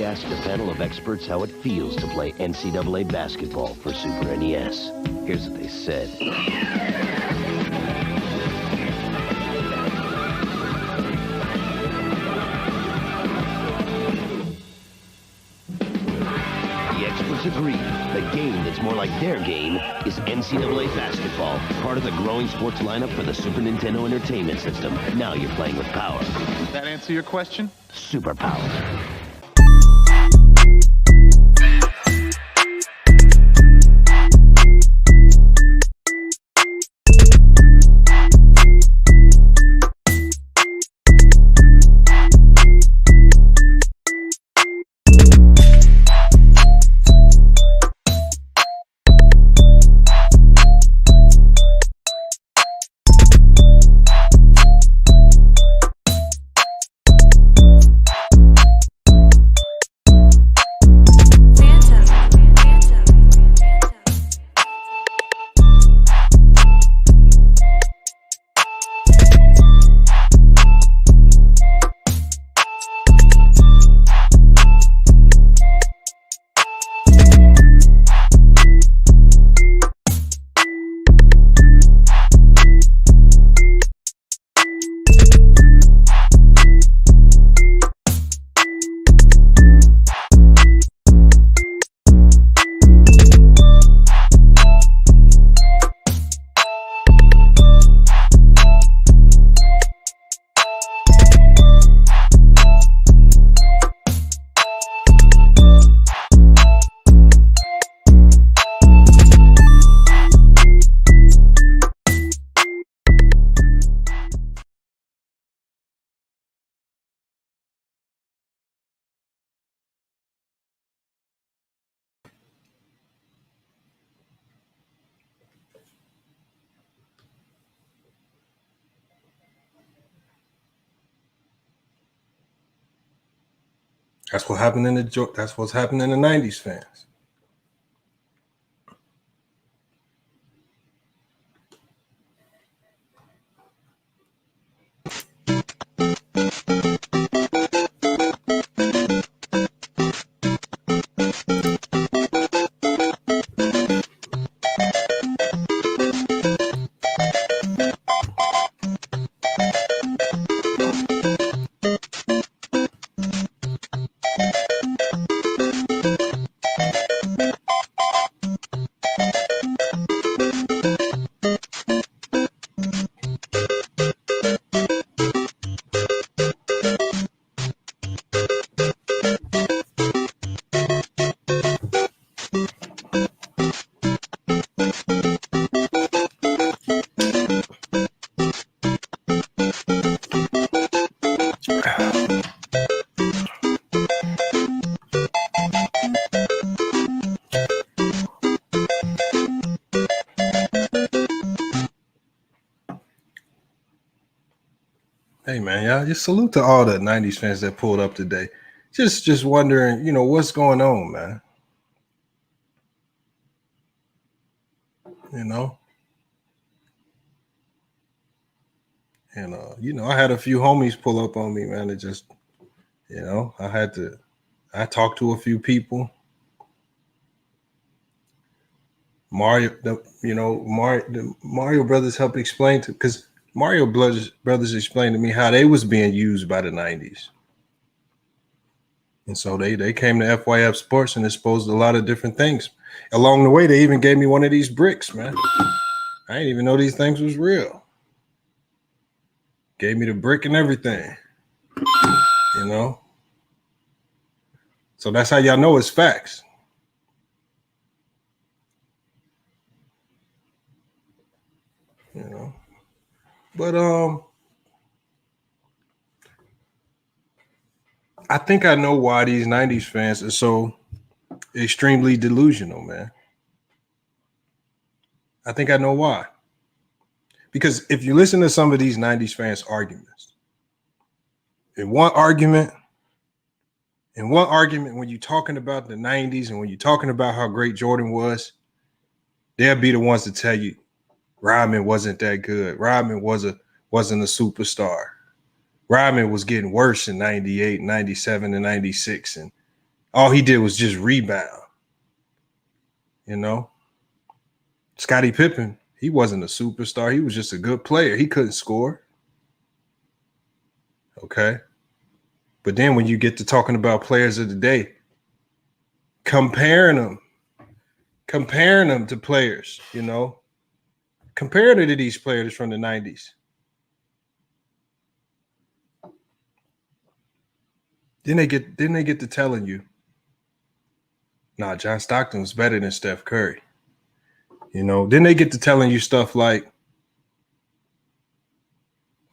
asked a panel of experts how it feels to play NCAA basketball for Super NES. Here's what they said. The experts agree the game that's more like their game is NCAA basketball, part of the growing sports lineup for the Super Nintendo Entertainment System. Now you're playing with power. Does that answer your question? Superpower. That's what happened in the. That's what's happening in the '90s, fans. Hey man, y'all, just salute to all the '90s fans that pulled up today. Just wondering, what's going on, man. I had a few homies pull up on me, man. It just, I talked to a few people. Mario brothers helped explain because Mario brothers explained to me how they was being used by the '90s. And so they came to FYF Sports and exposed a lot of different things. Along the way, they even gave me one of these bricks, man. I didn't even know these things was real. Gave me the brick and everything, So that's how y'all know it's facts. But I think I know why these '90s fans are so extremely delusional, man. I think I know why. Because if you listen to some of these '90s fans' arguments, in one argument, when you're talking about the '90s and when you're talking about how great Jordan was, they'll be the ones to tell you Rodman wasn't that good. Rodman wasn't a superstar. Rodman was getting worse in '98, '97, and '96, and All he did was just rebound. You know, Scottie Pippen, he wasn't a superstar. He was just a good player. He couldn't score. Okay. But then when you get to talking about players of the day, comparing them to players, you know, comparing it to these players from the 90s. Then they get to telling you, nah, John Stockton was better than Steph Curry. You know, then they get to telling you stuff like,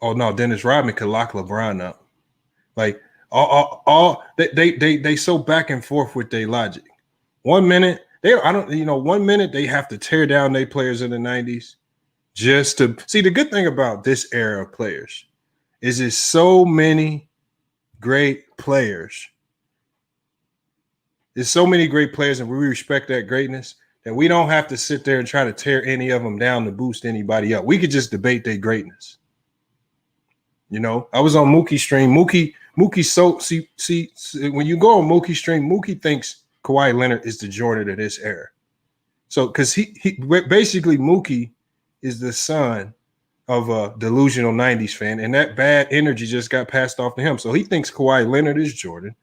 oh no, Dennis Rodman could lock LeBron up. Like they so back and forth with their logic. 1 minute one minute they have to tear down their players in the 90s just to see. The good thing about this era of players is there's so many great players. There's so many great players, and we respect that greatness, that we don't have to sit there and try to tear any of them down to boost anybody up. We could just debate their greatness. You know, I was on Mookie's stream. Mookie so see when you go on Mookie's stream, Mookie thinks Kawhi Leonard is the Jordan of this era. So because he basically Mookie is the son of a delusional 90s fan, and that bad energy just got passed off to him. So he thinks Kawhi Leonard is Jordan.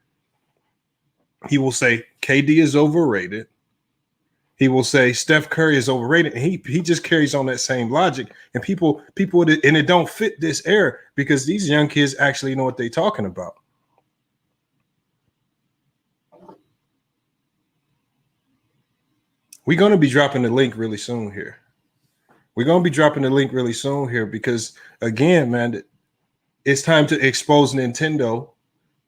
He will say KD is overrated. He will say Steph Curry is overrated, and he just carries on that same logic. And people, and it don't fit this era because these young kids actually know what they're talking about. We're going to be dropping the link really soon here. Because, again, man, it's time to expose Nintendo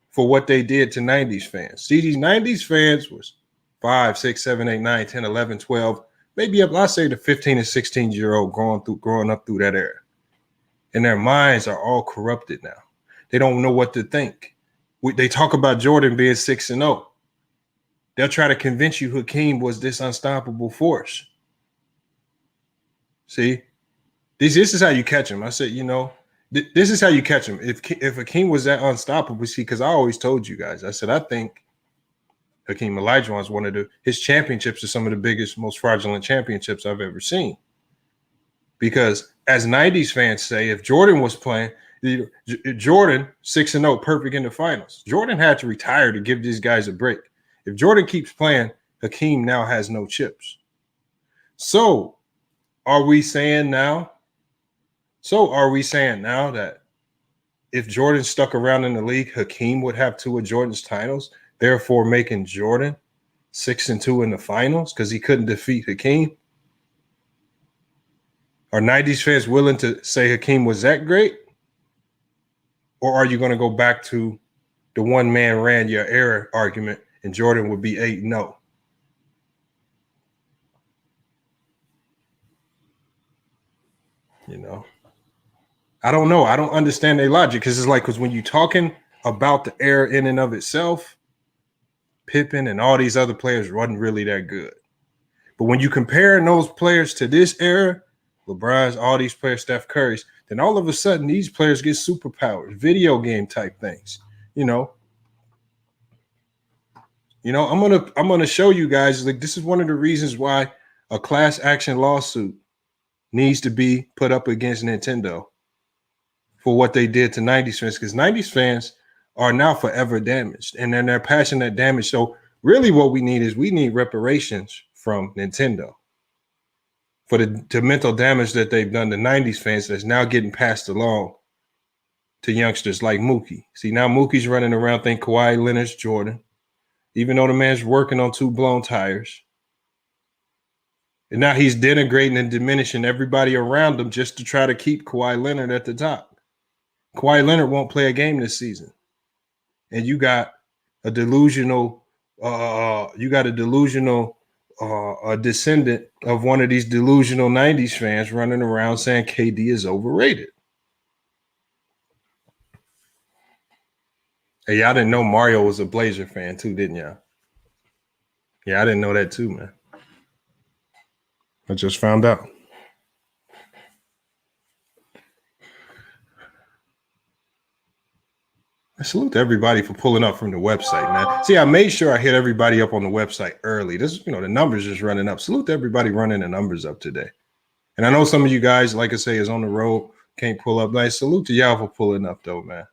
for what they did to 90s fans. See, these 90s fans was 5, 6, 7, 8, 9, 10, 11, 12, maybe up, let's say the 15 and 16-year-old growing up through that era. And their minds are all corrupted now. They don't know what to think. They talk about Jordan being 6-0. They'll try to convince you Hakeem was this unstoppable force. See, this is how you catch him. I said, you know, this is how you catch him. If Hakeem was that unstoppable, see, because I always told you guys, I said, I think Hakeem Olajuwom is one of his championships are some of the biggest, most fraudulent championships I've ever seen. Because as 90s fans say, if Jordan was playing, Jordan 6-0, perfect in the finals. Jordan had to retire to give these guys a break. If Jordan keeps playing, Hakeem now has no chips. So are we saying now that if Jordan stuck around in the league, Hakeem would have 2 of Jordan's titles, therefore making Jordan 6-2 in the finals because he couldn't defeat Hakeem? Are 90s fans willing to say Hakeem was that great? Or are you going to go back to the one man ran your era argument and Jordan would be 8-0? You know, I don't know. I don't understand their logic because it's like, because when you're talking about the era in and of itself, Pippen and all these other players wasn't really that good. But when you compare those players to this era, LeBron's, all these players, Steph Curry's, then all of a sudden these players get superpowers, video game type things. You know, I'm gonna show you guys, like, this is one of the reasons why a class action lawsuit needs to be put up against Nintendo for what they did to 90s fans, because 90s fans are now forever damaged, and then they're passing that damage. So really what we need reparations from Nintendo for the mental damage that they've done to 90s fans that's now getting passed along to youngsters like Mookie. See, now Mookie's running around thinking Kawhi Leonard's Jordan, even though the man's working on 2 blown tires. And now he's denigrating and diminishing everybody around him just to try to keep Kawhi Leonard at the top. Kawhi Leonard won't play a game this season. And you got a delusional descendant of one of these delusional 90s fans running around saying KD is overrated. Hey, y'all didn't know Mario was a Blazer fan too, didn't y'all? Yeah, I didn't know that too, man. I just found out. Salute to everybody for pulling up from the website, man. See, I made sure I hit everybody up on the website early. This, the numbers just running up. Salute to everybody running the numbers up today. And I know some of you guys, like I say, is on the road, can't pull up. Nice. Salute to y'all for pulling up, though, man.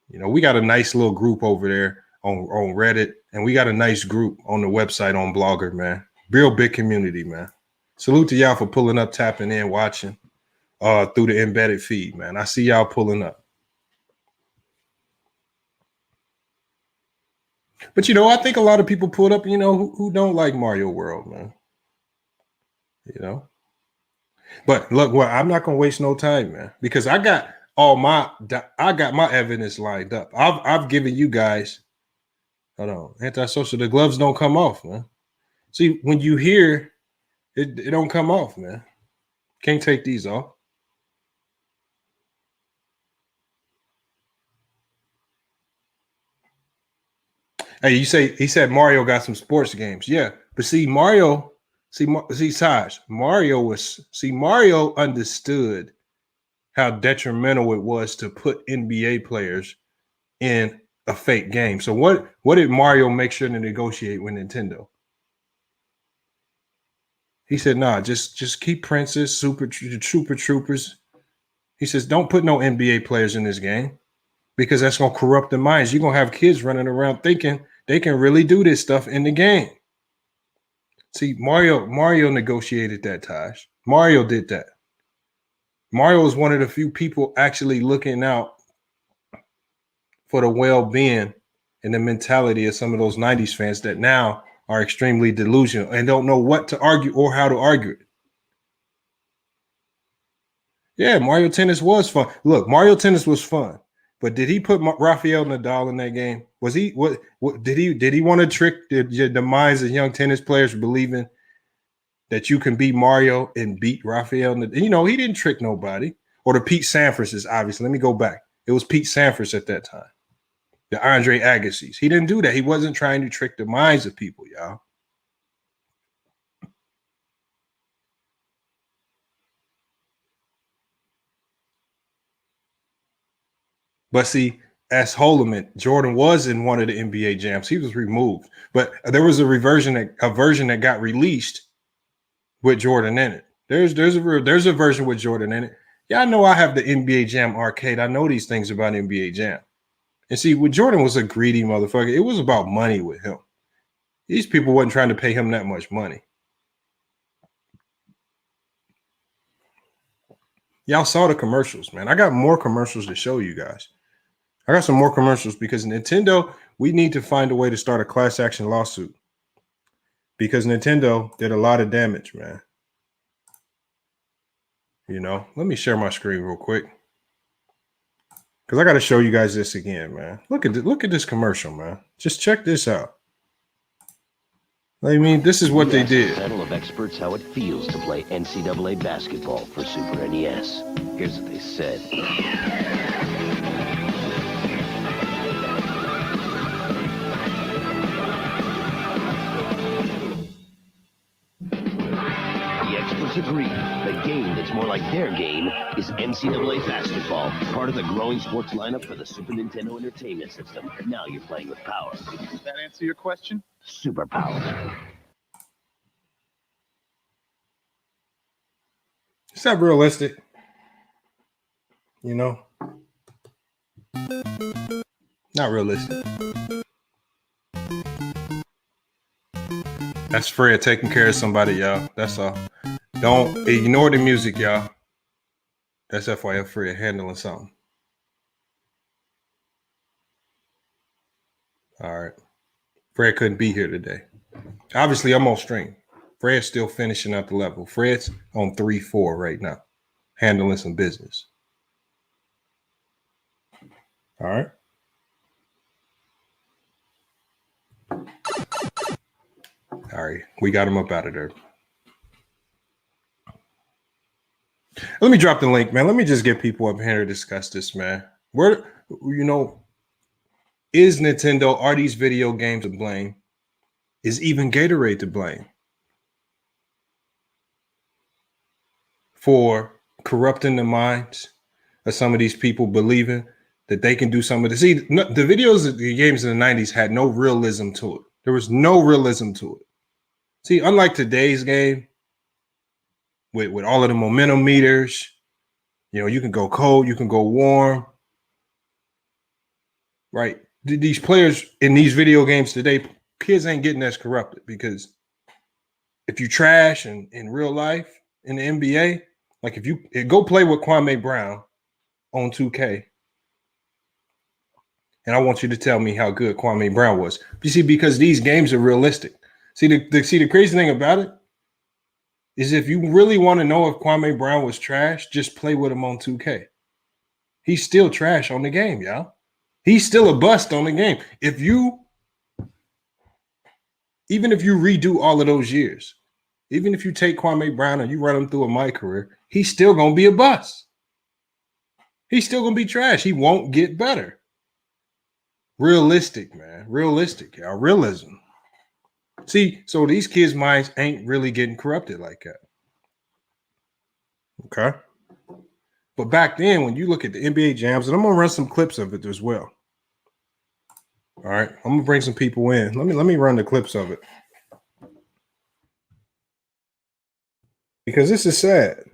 We got a nice little group over there on Reddit, and we got a nice group on the website on Blogger, man. Real big community, man. Salute to y'all for pulling up, tapping in, watching through the embedded feed, man. I see y'all pulling up. But, I think a lot of people pulled up, who don't like Mario World, man. But look, I'm not going to waste no time, man, because I got my evidence lined up. I've given you guys, hold on, antisocial, the gloves don't come off, man. See, when you hear it don't come off, man. Can't take these off. Hey, he said Mario got some sports games. Yeah, but see, Mario understood how detrimental it was to put NBA players in a fake game. So what did Mario make sure to negotiate with Nintendo? He said, nah, just keep Princess, Super Troopers. He says, don't put no NBA players in this game because that's going to corrupt the minds. You're going to have kids running around thinking they can really do this stuff in the game. See, Mario negotiated that, Taj. Mario did that. Mario was one of the few people actually looking out for the well-being and the mentality of some of those 90s fans that now are extremely delusional and don't know what to argue or how to argue it. Yeah, Mario Tennis was fun. Look, Mario Tennis was fun. But did he put Rafael Nadal in that game? Was he what did he want to trick the minds of young tennis players believing that you can beat Mario and beat Rafael Nadal? He didn't trick nobody. Or the Pete Sampras, obviously. Let me go back. It was Pete Sampras at that time. The Andre Agassi's. He didn't do that. He wasn't trying to trick the minds of people, y'all. But see, as Holloman, Jordan was in one of the NBA jams. He was removed. But there was a version that got released with Jordan in it. There's a version with Jordan in it. Y'all know I have the NBA Jam arcade. I know these things about NBA Jam. And see, with Jordan was a greedy motherfucker. It was about money with him. These people wasn't trying to pay him that much money. Y'all saw the commercials, man. I got more commercials to show you guys. I got some more commercials because Nintendo, we need to find a way to start a class action lawsuit because Nintendo did a lot of damage, man. Let me share my screen real quick because I got to show you guys this again, man. Look at this commercial, man. Just check this out. I mean, this is what they did. A panel of experts how it feels to play NCAA basketball for Super NES. Here's what they said. Agree. The game that's more like their game is NCAA basketball, part of the growing sports lineup for the Super Nintendo Entertainment System. Now you're playing with power. Does that answer your question? Super power. It's not realistic. Not realistic. That's Fred taking care of somebody, y'all. That's all. Don't ignore the music, y'all. That's FYF Fred handling something. All right. Fred couldn't be here today. Obviously, I'm on stream. Fred's still finishing up the level. Fred's on 3-4 right now, handling some business. All right. All right. We got him up out of there. Let me drop the link, man. Let me just get people up here to discuss this, man. Is Nintendo, are these video games to blame? Is even Gatorade to blame for corrupting the minds of some of these people believing that they can do some of the see the videos of the games in the 90s had no realism to it. There was no realism to it. See, unlike today's game, with all of the momentum meters, you can go cold, you can go warm, right? These players in these video games today, kids ain't getting as corrupted because if you trash in real life in the NBA, like if you go play with Kwame Brown on 2K, and I want you to tell me how good Kwame Brown was. You see, because these games are realistic. See, the crazy thing about it is if you really want to know if Kwame Brown was trash, just play with him on 2K. He's still trash on the game, y'all. He's still a bust on the game. Even if you redo all of those years, even if you take Kwame Brown and you run him through a my career, he's still going to be a bust. He's still going to be trash. He won't get better. Realistic, man. Realistic, y'all. Realism. See, so these kids' minds ain't really getting corrupted like that. Okay? But back then, when you look at the NBA jams, and I'm going to run some clips of it as well. All right? I'm going to bring some people in. Let me run the clips of it. Because this is sad.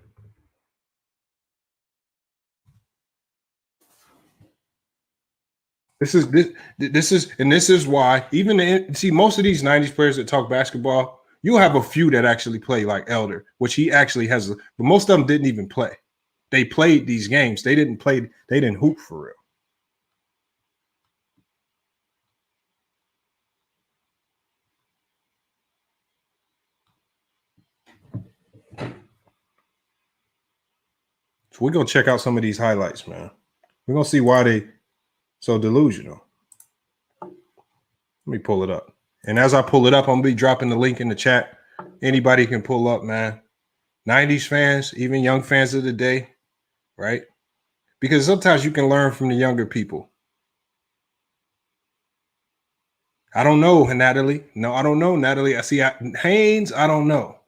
This is why even see most of these 90s players that talk basketball, you'll have a few that actually play like Elder, which he actually has, but most of them didn't even play. They played these games. They didn't hoop for real. So we're gonna check out some of these highlights, man. We're gonna see why they so delusional. Let me pull it up. And as I pull it up, I'm gonna be dropping the link in the chat. Anybody can pull up, man. 90s fans, even young fans of the day, right? Because sometimes you can learn from the younger people. I don't know, Natalie. No, I don't know, Natalie. I see Haynes. I don't know.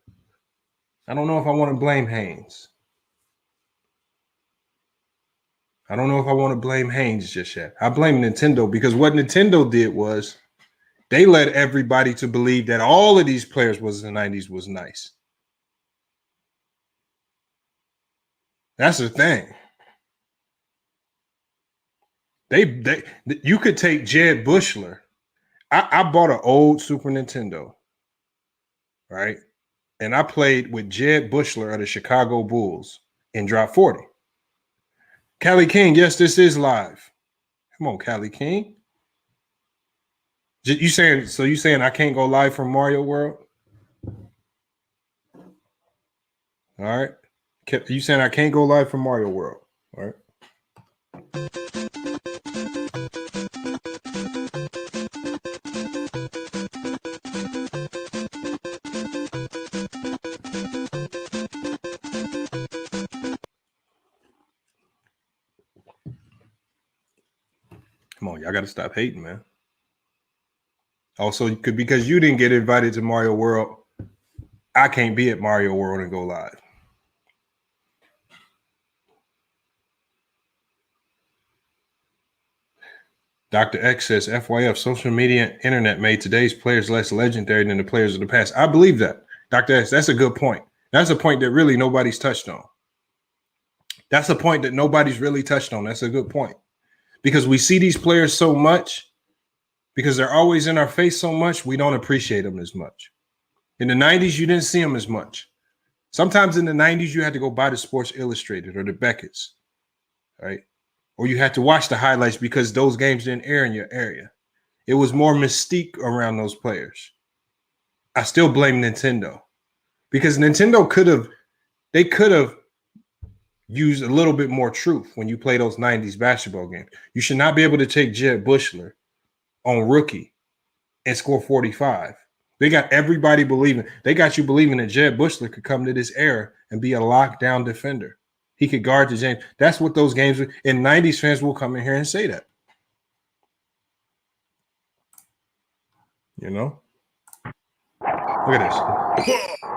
I don't know if I want to blame Haynes. I don't know if I want to blame Haynes just yet. I blame Nintendo because what Nintendo did was they led everybody to believe that all of these players was in the 90s was nice. That's the thing. You could take Jed Bushler. I bought an old Super Nintendo, right? And I played with Jed Bushler of the Chicago Bulls in Drop 40. Callie King, yes, this is live. Come on, Callie King. You saying I can't go live from Mario World? All right. You saying I can't go live from Mario World? All right. Come on, y'all got to stop hating, man. Also, because you didn't get invited to Mario World, I can't be at Mario World and go live. Dr. X says, FYF, social media and internet made today's players less legendary than the players of the past. I believe that. Dr. X, that's a good point. That's a point that really nobody's touched on. That's a point that nobody's really touched on. That's a good point. Because we see these players so much, because they're always in our face so much, we don't appreciate them as much. In the 90s, you didn't see them as much. Sometimes in the 90s, you had to go buy the Sports Illustrated or the Beckett's, right? Or you had to watch the highlights because those games didn't air in your area. It was more mystique around those players. I still blame Nintendo because Nintendo could have used a little bit more truth when you play those 90s basketball games. You should not be able to take Jed Bushler on rookie and score 45. They got everybody believing. They got you believing that Jed Bushler could come to this era and be a lockdown defender. He could guard the James. That's what those games were. And 90s fans will come in here and say that. You know? Look at this.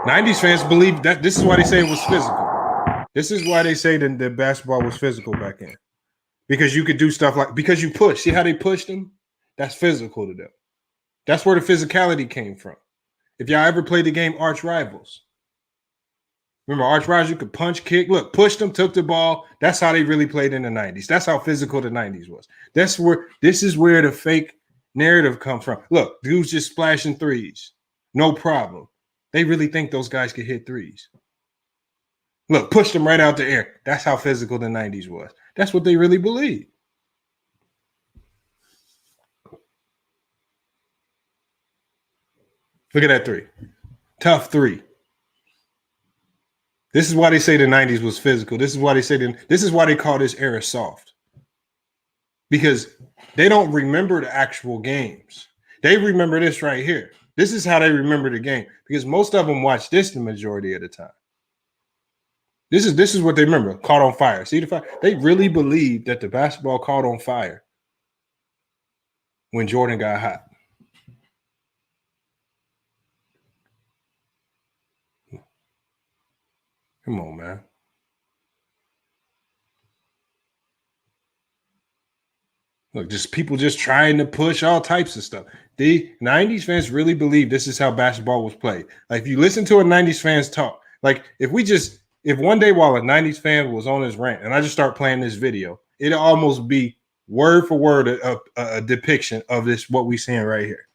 90s fans believe that this is why they say it was physical. This is why they say that basketball was physical back then. because you could do stuff because you push. See how they pushed them? That's physical to them. That's where the physicality came from. If y'all ever played the game Arch Rivals, remember Arch Rivals, you could punch, kick, look, push them, took the ball. That's how they really played in the 90s. That's how physical the 90s was. This is where the fake narrative comes from. Look, dudes just splashing threes. No problem. They really think those guys could hit threes. Look, push them right out the air. That's how physical the 90s was. That's what they really believe. Look at that three. Tough three. This is why they say the 90s was physical. This is why they call this era soft. Because they don't remember the actual games. They remember this right here. This is how they remember the game. Because most of them watch this the majority of the time. This is what they remember. Caught on fire. See the fire? They really believe that the basketball caught on fire when Jordan got hot. Come on, man. Look, just people just trying to push all types of stuff. The 90s fans really believe this is how basketball was played. Like, if you listen to a 90s fans talk, like if one day while a 90s fan was on his rant and I just start playing this video, it'll almost be word for word a depiction of this, what we seeing right here.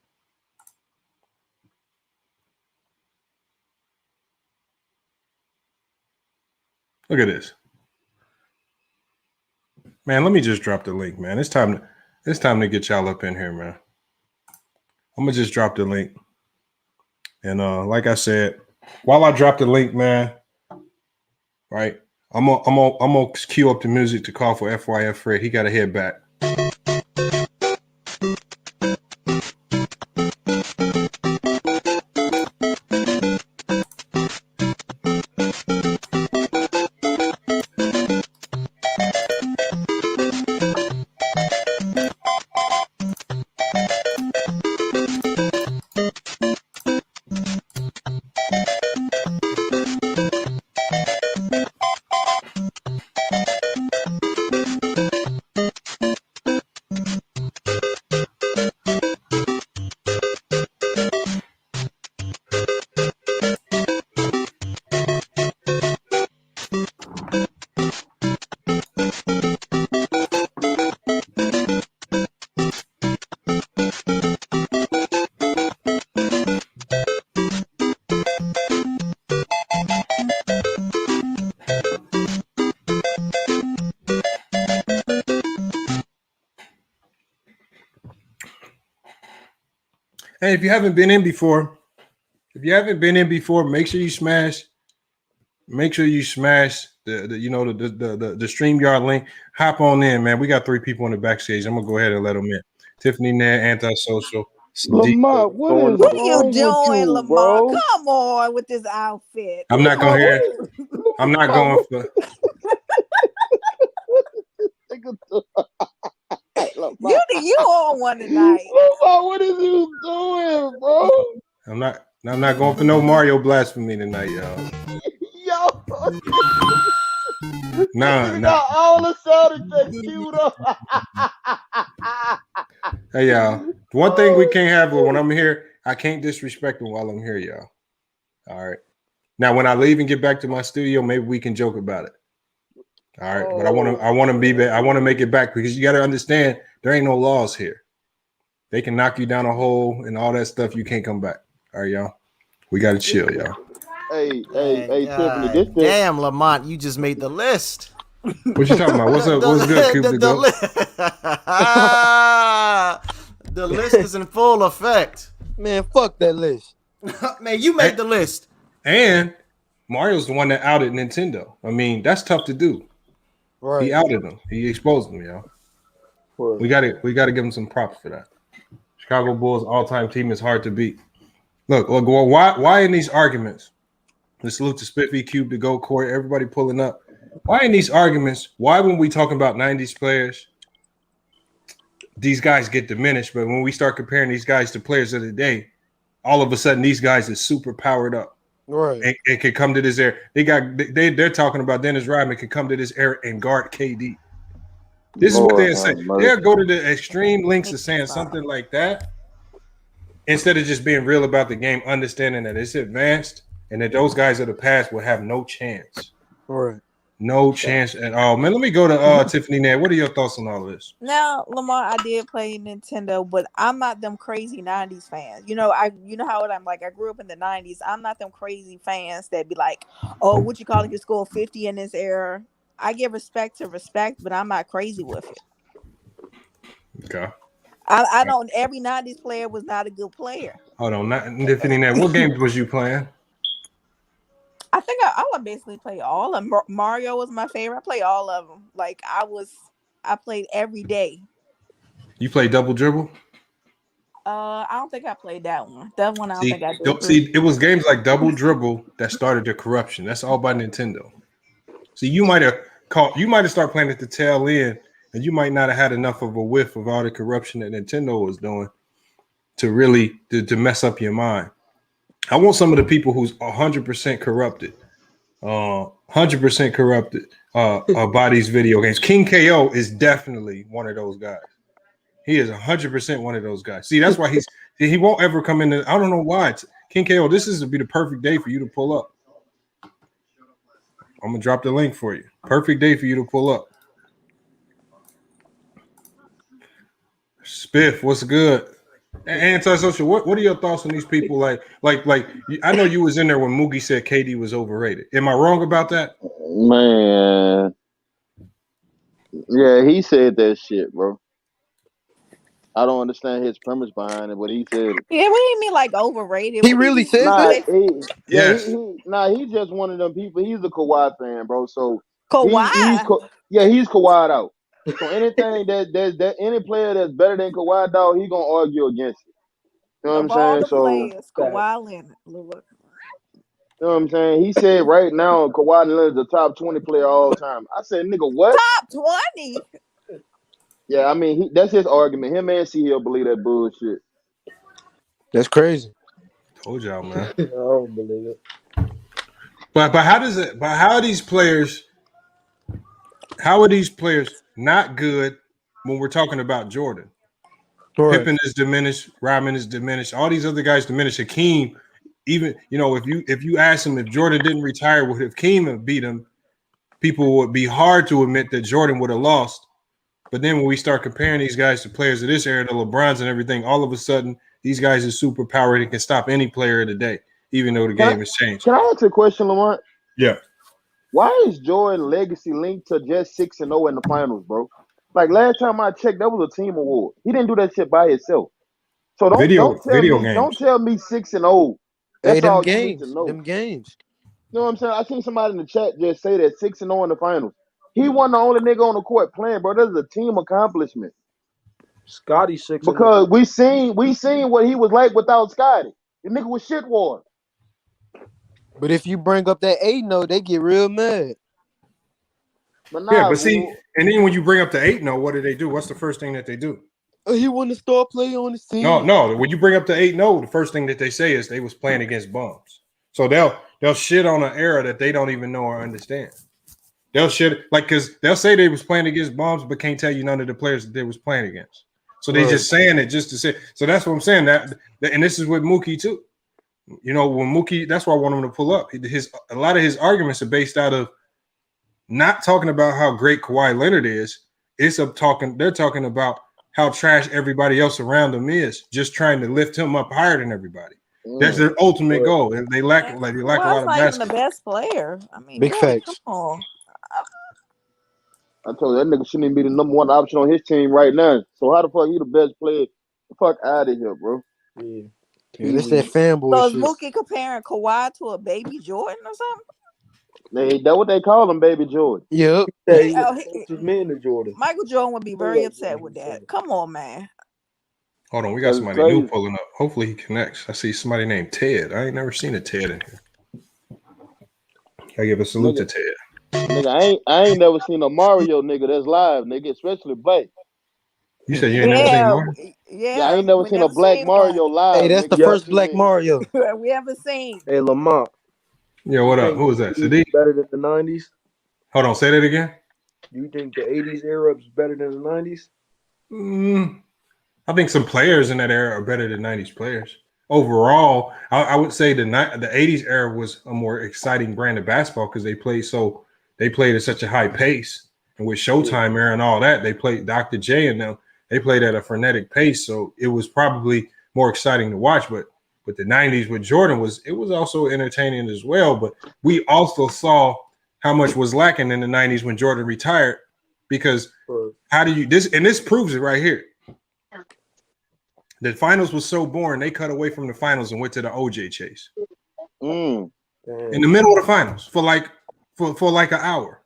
Look at this. Man, let me just drop the link, man. It's time to get y'all up in here, man. I'm gonna just drop the link. And like I said, while I drop the link, man, right? I'm gonna cue up the music to call for FYF Fred. He gotta head back. Hey, if you haven't been in before, make sure you smash the StreamYard link. Hop on in, man. We got 3 people on the backstage. I'm gonna go ahead and let them in. Tiffany Nair, Antisocial. Lamont, what are you doing, Lamont? Bro? Come on with this outfit. I'm not going here. I'm not going for. You on one tonight. Lamont, what is you doing, bro? I'm not going for no Mario blasphemy tonight, y'all. Yo. Nah. Got all the sound effects queued up. Hey, y'all. One thing we can't have when I'm here, I can't disrespect them while I'm here, y'all. All right. Now, when I leave and get back to my studio, maybe we can joke about it. All right. But I want to be back. I want to make it back because you got to understand there ain't no laws here. They can knock you down a hole and all that stuff. You can't come back. All right, y'all. We got to chill, y'all. Hey, Tiffany. Damn, Lamont, you just made the list. What you talking about? What's up? What's good, Cupid? The list is in full effect. Man, fuck that list. Man, you made the list. And Mario's the one that outed Nintendo. I mean, that's tough to do. Right. He outed them. He exposed them, y'all. We got to give him some props for that. Chicago Bulls all-time team is hard to beat. Look, why in these arguments? Let's salute to Spiffy, Cube, to Go, Corey, everybody pulling up. Why in these arguments? Why when we talking about 90s players, these guys get diminished, but when we start comparing these guys to players of the day, all of a sudden these guys are super powered up. Right. It can come to this era. They're talking about Dennis Rodman can come to this era and guard KD. This is what Lord they'll say. have mercy. They'll go to the extreme lengths of saying something like that instead of just being real about the game, understanding that it's advanced and that those guys of the past will have no chance. Right. No chance at all. Man, let me go to Tiffany Ned. What are your thoughts on all of this? Now, Lamar, I did play Nintendo, but I'm not them crazy '90s fans. You know how I'm like. I grew up in the '90s. I'm not them crazy fans that be like, "Oh, what you call it? You score 50 in this era." I give respect to respect, but I'm not crazy with it. Okay. I don't. Every '90s player was not a good player. Hold on. Tiffany Ned, what games was you playing? I think I basically play all of them. Mario was my favorite. I play all of them. Like I played every day. You play Double Dribble? I don't think I played that one. That one I don't See, think I did. it was games like Double Dribble that started the corruption. That's all by Nintendo. See, you might have started playing at the tail end, and you might not have had enough of a whiff of all the corruption that Nintendo was doing to really to mess up your mind. I want some of the people who's 100% corrupted, 100% corrupted by these video games. King KO is definitely one of those guys. He is 100% one of those guys. See, that's why he won't ever come in. I don't know why. King KO, this is to be the perfect day for you to pull up. I'm gonna drop the link for you. Perfect day for you to pull up. Spiff, what's good? Antisocial, what are your thoughts on these people? Like, I know you was in there when Moogie said KD was overrated. Am I wrong about that? Man. Yeah, he said that shit, bro. I don't understand his premise behind it, but he said it. Yeah, what do you mean like overrated? He really said that? Yes. He's just one of them people. He's a Kawhi fan, bro. So Kawhi. He's Kawhi out. So anything that any player that's better than Kawhi, dog, he gonna argue against it. You know what I'm all saying? the So players, Kawhi Leonard. Look. you know what I'm saying? He said right now Kawhi Leonard is the top 20 player all time. I said, nigga, what? Top 20? Yeah, I mean that's his argument. Him and C Hill believe that bullshit. That's crazy. Told y'all, man. I don't believe it. But how are these players not good when we're talking about Jordan? Right. Pippen is diminished, Rodman is diminished, all these other guys diminished. Hakeem, even if you ask him if Jordan didn't retire, would Hakeem have beat him? People would be hard to admit that Jordan would have lost. But then when we start comparing these guys to players of this era, the LeBrons and everything, all of a sudden these guys are super powered and can stop any player of the day, even though the game has changed. Can I ask you a question, Lamont? Yeah. Why is Jordan legacy linked to just 6-0 in the finals, bro? Like last time I checked, that was a team award. He didn't do that shit by himself. So don't tell me 6-0. That's all you need to know. Them games. You know what I'm saying? I seen somebody in the chat just say that 6-0 in the finals. He wasn't the only nigga on the court playing, bro. That's a team accomplishment. Scottie 6-0. Because we seen what he was like without Scottie. The nigga was shit water. But if you bring up that 8-0, they get real mad. But see, and then when you bring up the 8-0, what do they do? What's the first thing that they do? He wasn't a star player on his team. No. When you bring up the 8-0, the first thing that they say is they was playing against bums. So they'll shit on an era that they don't even know or understand. They'll shit because they'll say they was playing against bums, but can't tell you none of the players that they was playing against. So they just saying it just to say. So that's what I'm saying. That and this is with Mookie too. When Mookie, that's why I want him to pull up. A lot of his arguments are based out of not talking about how great Kawhi Leonard is. They're talking about how trash everybody else around him is, just trying to lift him up higher than everybody. That's their ultimate goal. And they lack a lot of basketball. The best player. I mean, big facts. Come on. I told you that nigga shouldn't even be the number one option on his team right now. So how the fuck he the best player? The fuck out of here, bro. Yeah, that's that fanboy so shit. So is Mookie comparing Kawhi to a baby Jordan or something? That's what they call him, baby Jordan. Yep. Jordan. Michael Jordan would be very upset with that. Come on, man. Hold on, we got somebody new pulling up. Hopefully he connects. I see somebody named Ted. I ain't never seen a Ted in here. I give a salute to Ted. Nigga, I ain't never seen a Mario nigga that's live, nigga, especially black. You said you ain't never seen Mario? Yeah, I ain't never seen a black Mario live. Hey, that's the first black Mario. We haven't seen. Hey, Lamont. Yeah, what up? Who was that? Sadiq? Better than the 90s? Hold on, say that again. You think the 80s era is better than the 90s? I think some players in that era are better than 90s players. Overall, I would say the 80s era was a more exciting brand of basketball because they played at such a high pace. And with Showtime era and all that, they played Dr. J and them. They played at a frenetic pace, so it was probably more exciting to watch. But with the 90s with Jordan, it was also entertaining as well. But we also saw how much was lacking in the 90s when Jordan retired, because how do you this proves it right here. The finals was so boring, they cut away from the finals and went to the OJ chase. In the middle of the finals for like an hour.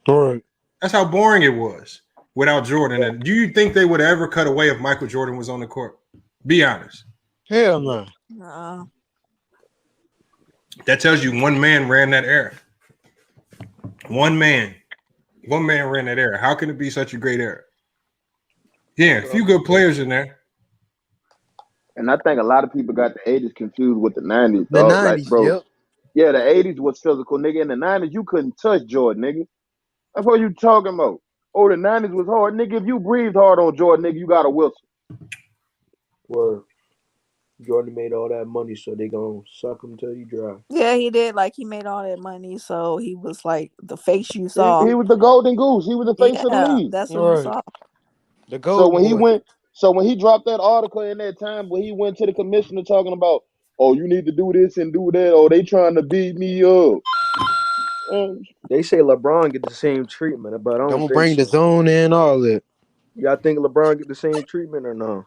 Right. That's how boring it was without Jordan. And do you think they would ever cut away if Michael Jordan was on the court? Be honest. Hell no. No. That tells you one man ran that era. One man ran that era. How can it be such a great era? Yeah, a few good players in there. And I think a lot of people got the 80s confused with the 90s. The dog. 90s, like, bro, yep. Yeah, the 80s was physical, nigga. In the 90s, you couldn't touch Jordan, nigga. That's what you talking about. Oh, the 90s was hard. Nigga, if you breathed hard on Jordan, nigga, you got a whistle. Word. Jordan made all that money, so they gonna suck him till he dry. Yeah, he did. Like, he made all that money, so he was like the face you saw. He was the golden goose. He was the face of the league. That's what you saw. The golden So when he dropped that article in that time, when he went to the commissioner talking about, oh, you need to do this and do that, or they trying to beat me up. They say LeBron get the same treatment, but I don't think bring the zone in, all that. Y'all think LeBron get the same treatment or no?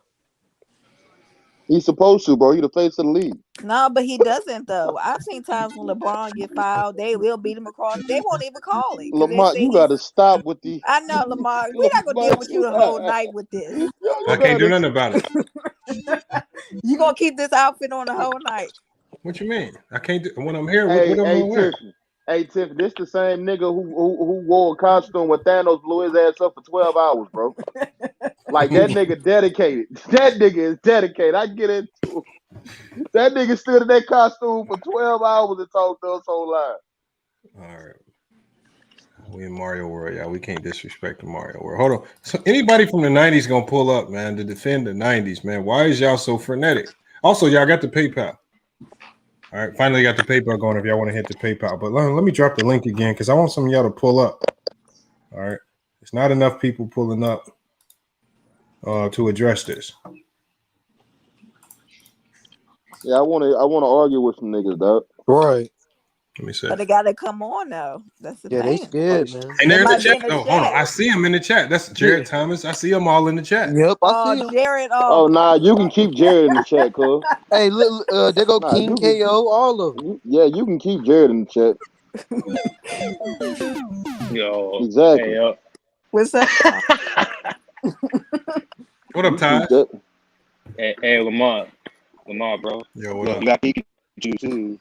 He's supposed to, bro. He the face of the league. No, but he doesn't though. I've seen times when LeBron get fouled, they will beat him across. They won't even call it. Lamar, you got to stop with the. I know, Lamar. We're not gonna deal with you the whole night with this. I can't do nothing about it. You gonna keep this outfit on the whole night? What you mean? I can't do when I'm here. Hey, what am I wearing? Tiff, this the same nigga who wore a costume when Thanos blew his ass up for 12 hours, bro. Like, that nigga dedicated. That nigga is dedicated. I get into it. That nigga stood in that costume for 12 hours and talked to us whole live. All right. We in Mario World, y'all. We can't disrespect the Mario World. Hold on. So anybody from the 90s gonna pull up, man, to defend the 90s, man. Why is y'all so frenetic? Also, y'all got the PayPal. All right, finally got the PayPal going if y'all want to hit the PayPal. But let me drop the link again because I want some of y'all to pull up. All right. It's not enough people pulling up to address this. Yeah, I want to argue with some niggas, dog. Right. Let me see. But they gotta come on though. That's the thing. They scared, man. And they're in the chat. Oh, hold on. I see them in the chat. That's Jared Thomas. I see them all in the chat. Yep, I see them. Jared. Oh, nah, you can keep Jared in the chat, cuz. Hey, look, there go King KO, all of them. Yeah, you can keep Jared in the chat. Yo. Exactly. Hey, yo. What's up? What up, Ty? Hey, Lamar, bro. Yo, what up? You got Pikachu too.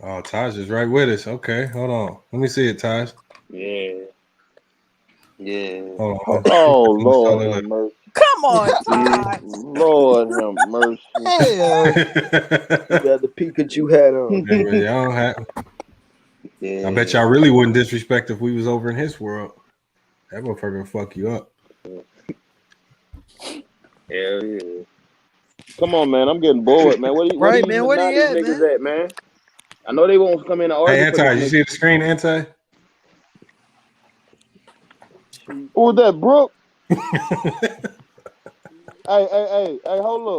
Oh, Taj is right with us. Okay, hold on. Let me see it, Taj. Yeah. Hold on. Oh, Lord have mercy. Come on, Taj. Lord have mercy. You got the Pikachu hat on. I bet y'all really wouldn't disrespect if we was over in his world. That motherfucker will fuck you up. Hell yeah. Come on, man. I'm getting bored, man. Where Where you niggas at, man? I know they won't come in and argue. Hey, Anti, you see the screen, Anti? Who was that, Brooke? Hey, hold up.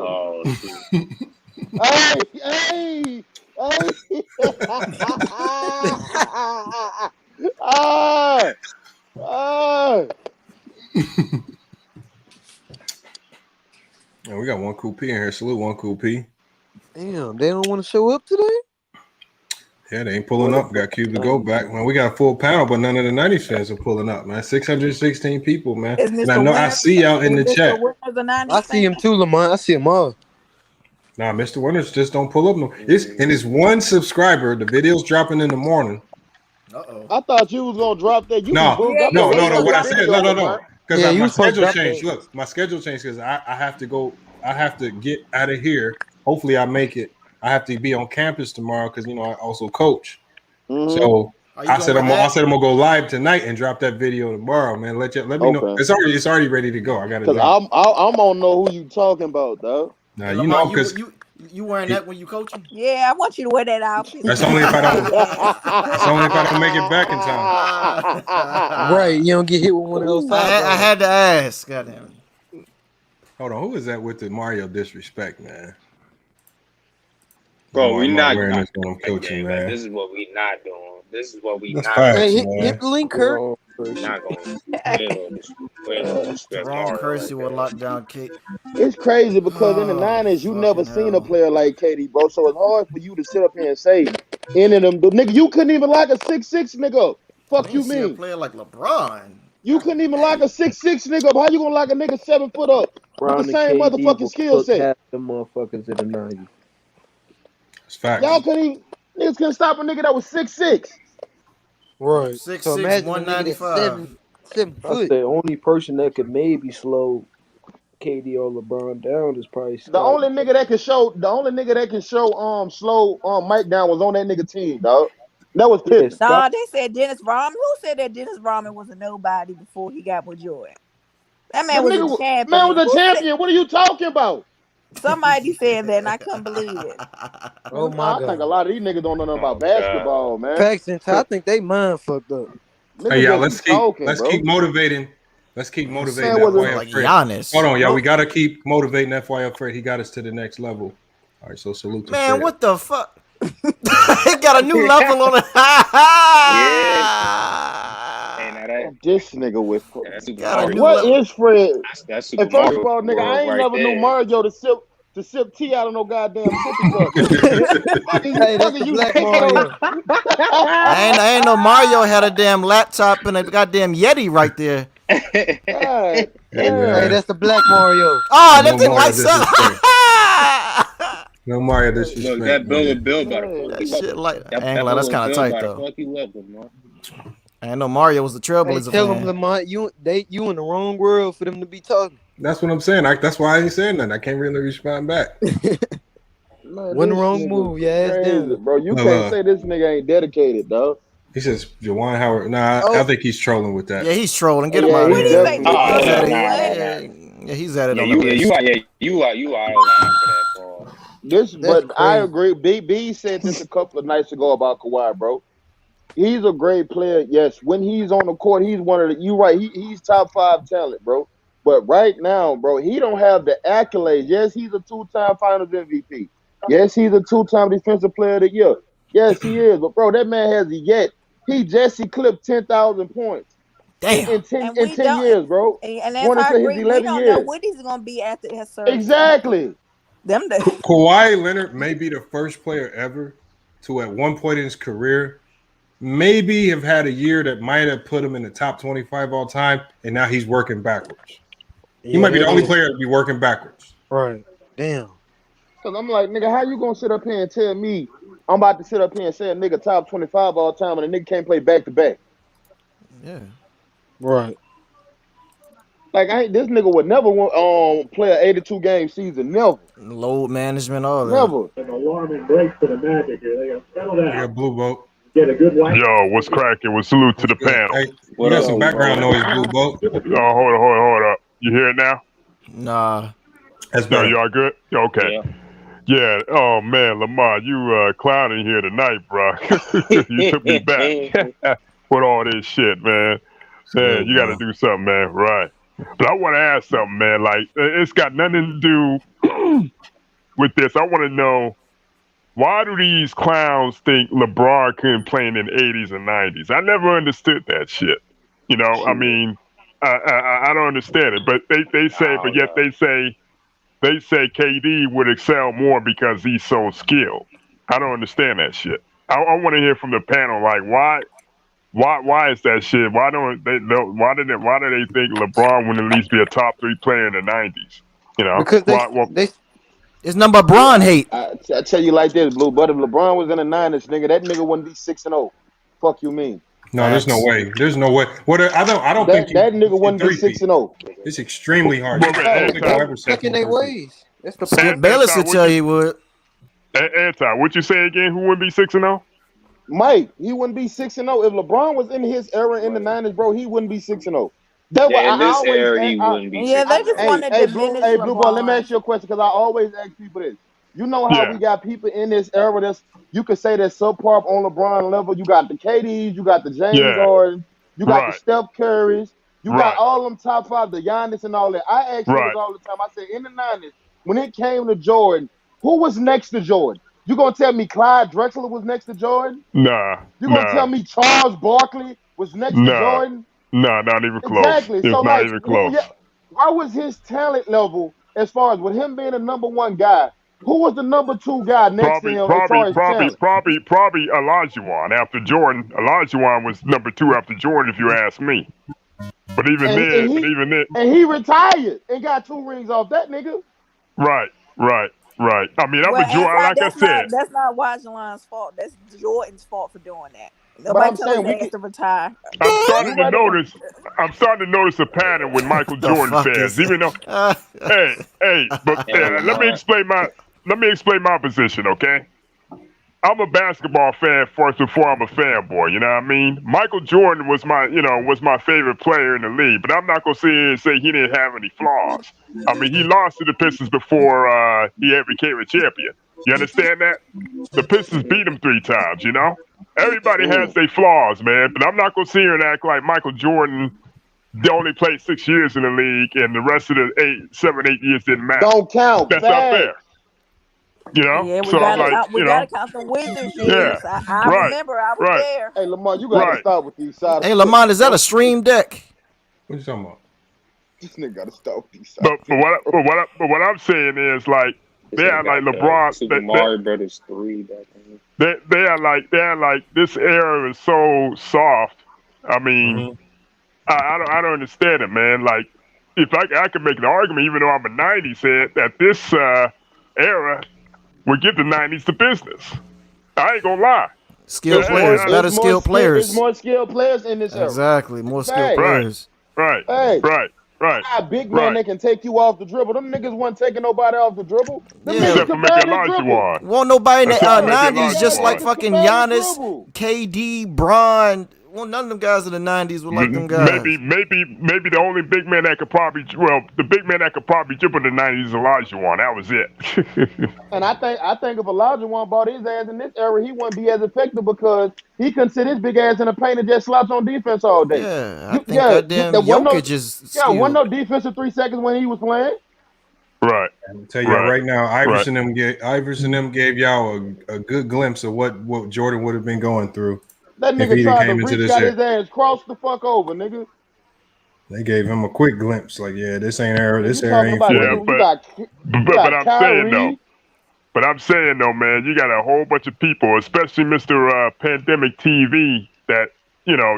Oh, hey. Oh, we got one cool P in here. Salute one cool P. Damn, they don't want to show up today? Yeah, they ain't pulling up. Got Cube to go back. Man, we got a full panel, but none of the 90s fans are pulling up, man. 616 people, man. And I know I see y'all in the chat. I see him too, Lamont. I see him all. Nah, Mr. Winters just don't pull up. No, it's one subscriber. The video's dropping in the morning. I thought you was gonna drop that. No. What I said, no. Because my schedule changed. Look, my schedule changed because I have to go. I have to get out of here. Hopefully, I make it. I have to be on campus tomorrow because I also coach. Mm-hmm. So I said I'm gonna go live tonight and drop that video tomorrow, man. Let me know. It's already ready to go. I got it. Because I'm gonna know who you talking about, dog. Nah, you know, because you wearing that when you coaching? Yeah, I want you to wear that outfit. That's only if I don't. That's only if I don't make it back in time. Right, you don't get hit with one of those. I had to ask. Goddamn. Hold on, who is that with the Mario disrespect, man? Bro, we not wearing this when I'm coaching, man. This is what we not doing. This is what we That's not facts, doing. Hit the link, Kurt. We're not going to Wrong Kersey will lock down Kate. It's crazy because in the 90s, you never seen a player like KD, bro. So it's hard for you to sit up here and say any of them. Nigga, you couldn't even lock a 6'6" nigga up. Fuck you mean? A player like LeBron. You couldn't even lock a 6'6" nigga up. How you gonna lock a nigga 7 foot up with the same motherfucking skill set? Half the motherfuckers in the 90s. It's fact. Y'all niggas couldn't stop a nigga that was 6'6". Right. 6'6", so imagine 195. 7 foot. The only person that could maybe slow KD or LeBron down is probably Scottie. The only nigga that can show slow Mike down was on that nigga team, dog. That was Pippen. Nah, they said Dennis Rodman. Who said that Dennis Rodman was a nobody before he got with Jordan? That man was a champion. Man was a champion. What are you talking about? Somebody said that, and I couldn't believe it. Oh my God! I think a lot of these niggas don't know nothing about basketball, man. Paxton, I think they mind fucked up. Hey, y'all, let's keep motivating. Let's keep motivating FYF like Fred. Giannis. Hold on, y'all. We gotta keep motivating FYF Fred. He got us to the next level. All right, so salute to Man, Fred. what the fuck? He got a new level on it. This nigga with what is Fred? That's and first of all, nigga, I ain't never knew Mario to sip tea out of no goddamn sippy cup. Hey, that's the black Mario. I ain't know Mario had a damn laptop and a goddamn Yeti right there. Hey, that's the black Mario. Oh, that thing lights up. No Mario disrespect. Look, that bill of Bill got that shit like that's kind of tight though. I didn't know Mario was the Trailblazer. Tell them, Lamont, you in the wrong world for them to be talking. That's what I'm saying. That's why I ain't saying nothing. I can't really respond back. One wrong move, bro. You can't say this nigga ain't dedicated, dog. He says Juwan Howard. Nah, I think he's trolling with that. Yeah, he's trolling. Get him out of here. Yeah, he's at it. You are out of line for that, bro. But I agree. B said this a couple of nights ago about Kawhi, bro. He's a great player. Yes, when he's on the court, he's one of the. You right. He's top 5 talent, bro. But right now, bro, he don't have the accolades. Yes, he's a 2-time Finals MVP. Yes, he's a 2-time Defensive Player of the Year. Yes, he is. But bro, that man has yet. He just eclipsed 10,000 points. Damn. In 10 years, bro. And that's I agree. We don't know what he's gonna be after his surgery. Exactly. Kawhi Leonard may be the first player ever to, at one point in his career, maybe have had a year that might have put him in the top 25 all time, and now he's working backwards. He might be the only player to be working backwards. Right. Damn. Because I'm like, nigga, how you gonna sit up here and tell me I'm about to sit up here and say a nigga top 25 all time and a nigga can't play back to back? Yeah. Right. Like this nigga would never play an 82-game season. Never. Load management, all that. Never. An alarming break for the Magic here. They got settled out. We got Blue Boat. Get a good light. Yo, what's cracking? With salute to the panel. Hey, you got some background noise, Blue Boat. Oh, hold up. You hear it now? Nah. That's better. Y'all good? Okay. Yeah. Oh man, Lamar, you clowning here tonight, bro. You took me back with all this shit, man. Man, you got to do something, man. Right. But I want to ask something, man. Like, it's got nothing to do with this. I want to know, why do these clowns think LeBron couldn't play in the 80s and 90s? I never understood that shit. You know, I mean, I don't understand it. But they say KD would excel more because he's so skilled. I don't understand that shit. I want to hear from the panel, like, why is that shit? Why do they think LeBron would at least be a top 3 player in the 90s? You know, because it's number Bron hate. I tell you like this, Blue. But if LeBron was in the 90s, nigga, that nigga wouldn't be 6-0. Fuck you mean? No, there's no way. There's no way. What I don't think that nigga wouldn't be 6-0. It's extremely hard. Checking their ways. That's the Skip Bayless would tell you he would. Anti, what you say again? Who would be 6-0? Mike, he wouldn't be 6-0 if LeBron was in his era in the 90s, bro. He wouldn't be 6-0. That's why in I this always era, he wouldn't be Yeah, they 6-0. just want to diminish Blue Boy, let me LeBron. ask you a question because I always ask people this. You know how we got people in this era that's you could say that's subpar on LeBron level. You got the KDs, you got the James Harden, you got the Steph Currys, you got all them top 5, the Giannis and all that. I ask niggas all the time. I say in the 90s, when it came to Jordan, who was next to Jordan? You gonna tell me Clyde Drexler was next to Jordan? Nah. You gonna tell me Charles Barkley was next to Jordan? No, not even close. Exactly. It's so not even close. Why was his talent level as far as with him being a number 1 guy? Who was the number 2 guy next to him as far as talent? Probably Olajuwom after Jordan. Olajuwom was number 2 after Jordan, if you ask me. But even then, and he retired and got 2 rings off that nigga. Right. I mean, that was Jordan. Like I said, that's not Olajuwom's fault. That's Jordan's fault for doing that. Nobody told his ass to retire. I'm starting to notice a pattern with Michael Jordan fans. Even though, let me explain my position, okay? I'm a basketball fan first before I'm a fanboy. You know what I mean? Michael Jordan was my favorite player in the league, but I'm not gonna sit here and say he didn't have any flaws. I mean, he lost to the Pistons before he ever became a champion. You understand that? The Pistons beat him 3 times. You know, everybody has their flaws, man. But I'm not gonna sit here and act like Michael Jordan. They only played 6 years in the league, and the rest of the 7, 8 years didn't matter. Don't count. That's not fair. You know, yeah, we gotta count the Wizards years. I remember I was there. Hey, Lamar, you gotta stop with these sides. Hey, Lamar, is that a stream deck? What you talking about? This nigga gotta stop with these sides. But what I'm saying is like they are like LeBron. Super Mario Brothers 3 back then. They are like this era is so soft. I mean, I don't understand it, man. Like if I could make an argument, even though I'm a '90s head, that this era would give the 90s the business. I ain't gonna lie. Skilled players, better skilled players. There's more skilled players in this era. Exactly, more skilled players. Right. Big man, they can take you off the dribble. Them niggas wasn't taking nobody off the dribble. Them niggas can barely dribble. Won't nobody in the 90s just like fucking Giannis, KD, Bron. Well, none of them guys in the 90s were like them guys. Maybe the only big man that could probably the big man that could probably dribble in the 90s is Olajuwom. That was it. And I think if Olajuwom bought his ass in this era, he wouldn't be as effective because he couldn't sit his big ass in the paint and just slouch on defense all day. Yeah, I think goddamn Jokic is skilled. Yeah, wasn't no defense in 3 seconds when he was playing. Right. I'll tell you right now, Iverson them gave y'all a good glimpse of what Jordan would have been going through. That nigga tried to reach, got his ass crossed the fuck over, nigga. They gave him a quick glimpse, like, this ain't era. This era ain't. But I'm saying though, man, you got a whole bunch of people, especially Mr. Pandemic TV, that y'all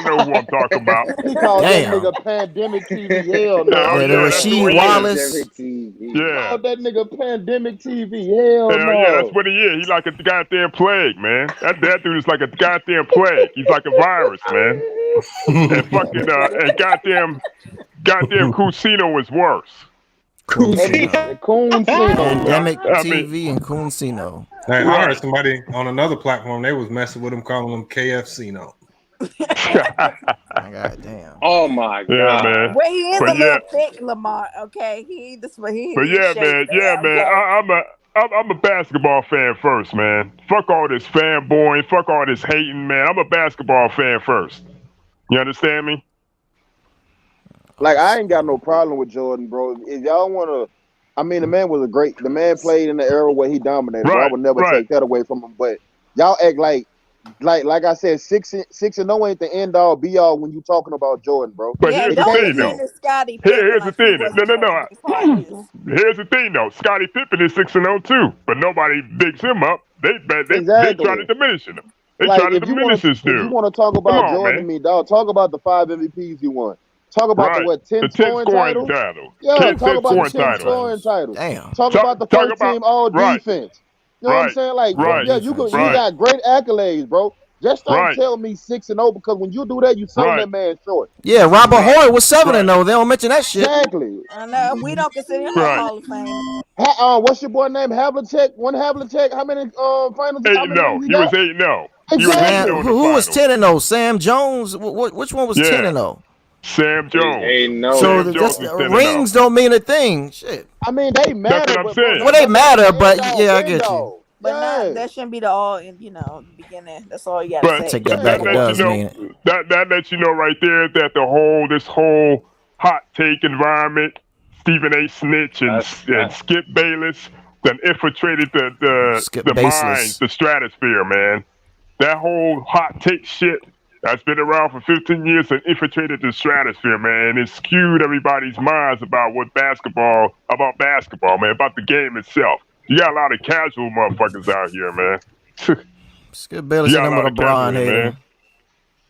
know who I'm talking about. He called that nigga Pandemic TV. Hell no. Yeah, Rasheed Wallace. Yeah. Called that nigga Pandemic TV. Hell no. Yeah, that's what he is. He's like a goddamn plague, man. That dude is like a goddamn plague. He's like a virus, man. And fucking and goddamn Cusino is worse. Pandemic TV and Cusino. I heard somebody on another platform, they was messing with him, calling him KFCino. God damn. Oh my god. Yeah, man. Well, he is a little thick, Lamar. Okay, man. I'm a basketball fan first, man. Fuck all this fanboying, fuck all this hating, man. I'm a basketball fan first. You understand me? Like, I ain't got no problem with Jordan, bro. If y'all want to, I mean, the man played in the era where he dominated. Right, I would never take that away from him. But y'all act like I said, 6-0 ain't the end all be all when you talking about Jordan, bro. But here's the thing, though. Here's the thing. No. Here's the thing, though. Scottie Pippen is 6-0 too, but nobody bigs him up. They try to diminish him. They try to diminish this dude. If you want to talk about Jordan and me, dog, talk about the 5 MVPs he won. Talk about the 10 scoring title. Yeah, talk about the 10 scoring title. Damn. Talk about the first team all defense. You know what I'm saying? Like, you got great accolades, bro. Just don't tell me 6-0 because when you do that, you sell that man short. Yeah, Robert Horry was 7-0. They don't mention that shit. Exactly. I know. We don't consider him a Hall of Fame. What's your boy name? Havlicek? One Havlicek? How many finals? 8-0. He was 8-0. Exactly. Who was 10-0? Sam Jones? Which one was 10-0? Sam Jones. So the rings don't mean a thing. Shit. I mean, they matter. That's what I'm saying. Well, they matter, but yeah, I get you. But that shouldn't be the all in, the beginning. That's all you gotta But say. Take that back. It does mean it. That lets you know right there that this whole hot take environment, Stephen A. Snitch and Skip Bayless, that infiltrated the minds, the stratosphere, man. That whole hot take shit that's been around for 15 years and infiltrated the stratosphere, man. It skewed everybody's minds about basketball, man, about the game itself. You got a lot of casual motherfuckers out here, man. Skip Bayless and them with LeBron hater.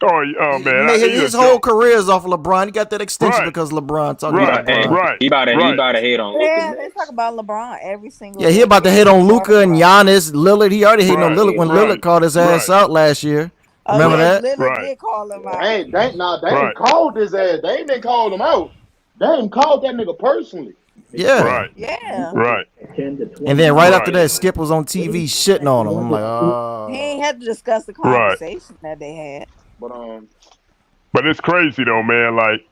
Oh man, his whole career is off of LeBron. He got that extension because LeBron talking about LeBron. Right. He about to hate on Luka. Yeah, they talk about LeBron every single. Yeah, he about to hate on Luka and Giannis, Lillard. He already hated on Lillard when Lillard called his ass out last year. Remember that? Lillard did call him out. They ain't called his ass. They ain't been called him out. They ain't called that nigga personally. Yeah. Right. Yeah. Right. And then right after that, Skip was on TV shitting on him. I'm like, oh. He ain't had to discuss the conversation that they had. But it's crazy though, man. Like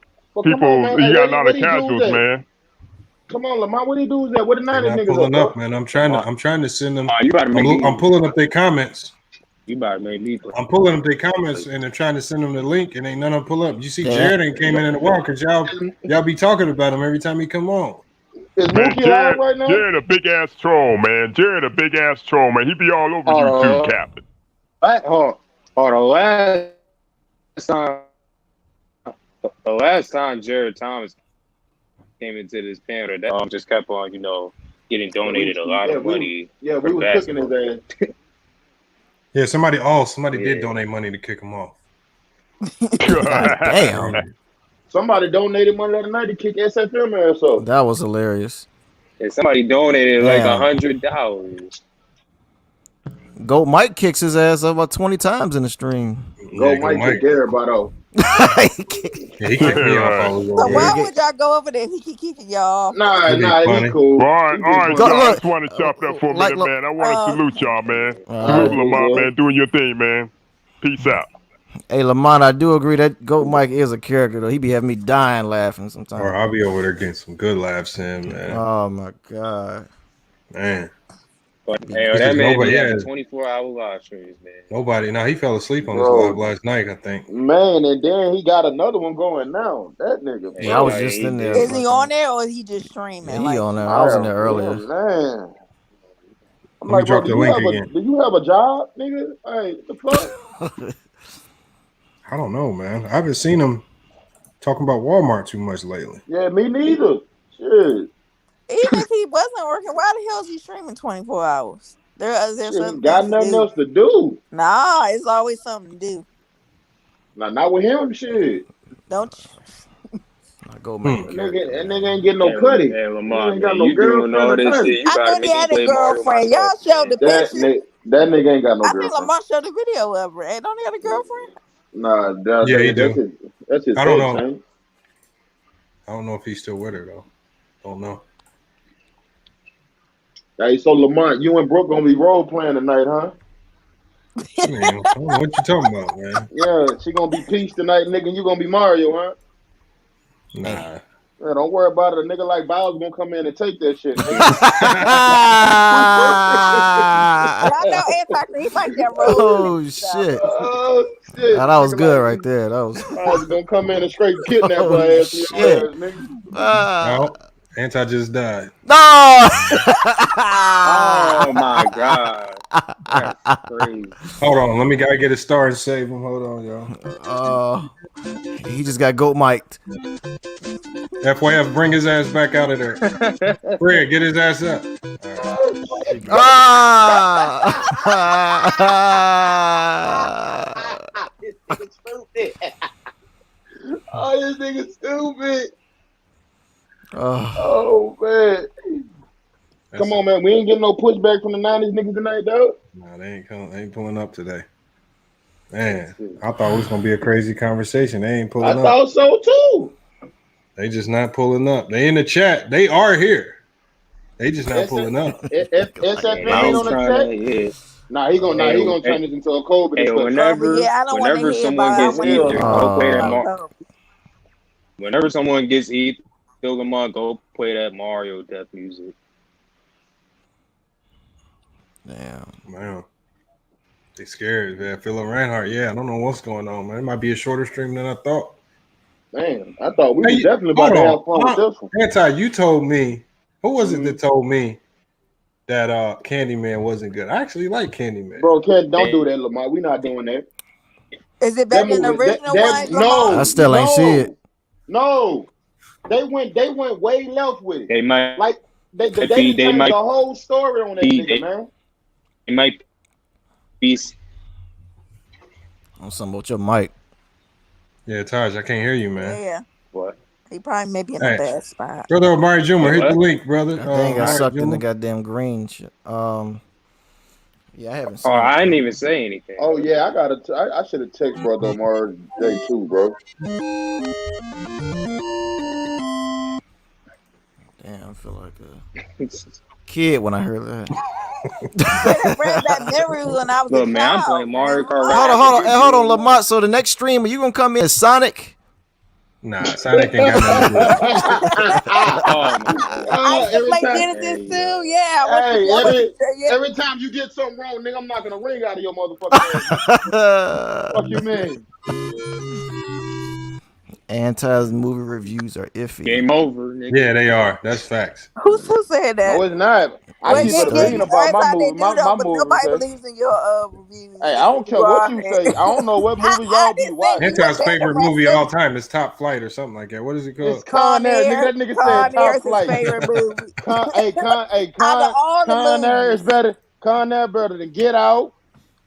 people, on, man. you got a lot of casuals, man. Come on, Lamar. What he do is that? What the 90s niggas pulling up, man. I'm trying to send them. I'm pulling up their comments. You about to make me play. I'm pulling up their comments and I'm trying to send them the link, and ain't none of them pull up. You see, Jared ain't came in the while because y'all be talking about him every time he come on. Is Mookie live right now? Jared a big ass troll, man. Jared a big ass troll, man. He be all over YouTube, Captain. The last time Jared Thomas came into this panel, that just kept on, getting donated a lot of money. We were cooking his ass. Yeah, somebody did donate money to kick him off. Damn. Somebody donated money the other night to kick SFM ass off. That was hilarious. And somebody donated like $100. Goat Mike kicks his ass up about 20 times in the stream. Goat Mike kicked everybody off. He kicked me off all So why would y'all go over there? He keep kicking y'all off. Nah, he cool. All right. So I just want to chop that for a minute, man. I want to salute y'all, man. Salute Lamont, man. Doing your thing, man. Peace out. Hey, Lamont, I do agree that Goat Mike is a character, though. He be having me dying laughing sometimes. Or I'll be over there getting some good laughs in, man. Oh, my God. Man. But, that man be having 24-hour live streams, man. He fell asleep on his live last night, I think. Man, and then he got another one going now. That nigga. Yeah, I was just in there. Is he on there or is he just streaming? Yeah, he on there. I was in there earlier. Man. I'm Let me drop the link again. Do you have a job, nigga? Hey, what the fuck? I don't know, man. I haven't seen him talking about Walmart too much lately. Yeah, me neither. Shit. Even if he wasn't working, why the hell is he streaming 24 hours? There's something got nothing else to do. Nah, it's always something to do. Nah, not with him, shit. Don't go man. That nigga ain't getting no cutty. Yeah, Lamar, ain't got you doing all this girlfriend. shit. I know he had a girlfriend. Y'all showed the picture. That nigga ain't got no I girlfriend. think Lamar showed the video of her. Don't he have a girlfriend? Nah, he do. That's his I don't know. thing. I don't know if he's still with her though. Don't know. Hey, so Lamont, you and Brooke gonna be role playing tonight, huh? Man, I don't know what you talking about, man. Yeah, she gonna be Peach tonight, nigga, and you gonna be Mario, huh? Nah. Yeah, don't worry about it. A nigga like Bow's gonna come in and take that shit. I know he like that role. Oh shit! Oh shit! That was good right there. That was. Bow's gonna come in and straight kidnap her ass. Shit. No, Anti just died. No! Oh my God. That's crazy. Hold on, gotta get a star and save him. Hold on, y'all. He just got goat mic'd. FYF, bring his ass back out of there. Fred, get his ass up. This nigga stupid. Oh, this nigga stupid. Oh man. Come on, man. We ain't getting no pushback from the 90s niggas tonight, though. Nah, they ain't pulling up today. Man, I thought it was gonna be a crazy conversation. They ain't pulling up. I thought so too. They just not pulling up. They in the chat. They are here. They just not pulling up. SFM ain't on the chat. He gonna turn this into a Kobe discussion. Whenever someone gets either, go play that Whenever someone gets either, Lamar, go play that Mario Death music. Damn. Man. They scared, man. Philip Reinhardt, I don't know what's going on, man. It might be a shorter stream than I thought. Man, I thought we were definitely about to have fun with this one. Anti, you told me, who was it that told me that Candyman wasn't good? I actually like Candyman. Bro, don't do that, Lamar. We not doing that. Is it better than the original one? No, I still ain't see it. No, they went way left with it. They might they changed the whole story on that nigga, man. It might be on something about your mic. Yeah, Taj, I can't hear you, man. Yeah. What? He probably may be in a bad spot. Brother Omari Jr., hit the link, brother. I think I sucked in the goddamn green shit. Yeah, I haven't seen I didn't even say anything. Oh, yeah, I should have texted Brother Omari J too, bro. Damn, I feel like a kid when I heard that. that memory when I was Look, man, I'm playing Mario Kart. Hold on, Lamont. So the next stream, are you gonna come in as Sonic? Nah, Sonic ain't got nothing to I used to play Genesis too. Yeah. Every time you get something wrong, nigga, I'm knocking a ring out of your motherfucking head. Fuck you, man. Anti's movie reviews are iffy. Game over, nigga. Yeah, they are. That's facts. Who said that? No, it's not. I keep agreeing about my movie. Nobody believes in your reviews. Hey, I don't care what you say. I don't know what movie y'all be watching. Anti's favorite movie of all time is Top Flight or something like that. What is it called? It's Con Air. Nigga, that nigga said Top Flight. His favorite movie. Con Air is better. Con Air better than Get Out.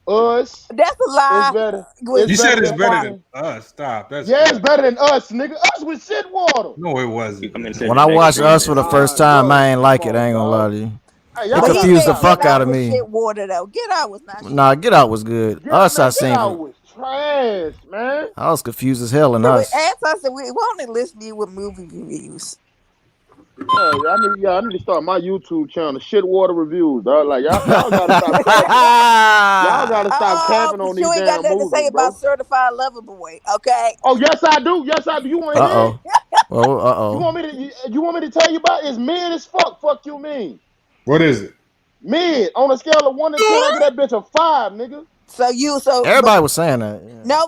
Us. That's a lie. It's better. You said it's better than Us. Stop. That's it's better than Us, nigga. Us with shit water. No, it wasn't. When I watched Us for the first time, I ain't like it. I ain't gonna lie to you. It confused the fuck out of me. Shit water though. Get Out was not. Nah, Get Out was good. Us, I seen. Get Out was trash, man. I was confused as hell in Us. As I said, we only listen to you with movie reviews. I need to start my YouTube channel, Shit Water Reviews, dog. Like y'all gotta stop capping. Y'all gotta stop capping on these damn movies, you ain't got nothing to say about Certified Lover Boy, okay? Oh yes, I do. Yes, I do. You want to hear? Oh, You want me to tell you about? It's mid as fuck. Fuck you mean? What is it? Mid on a scale of 1 to 10. I give that bitch a 5, nigga. Everybody was saying that. Yeah. No,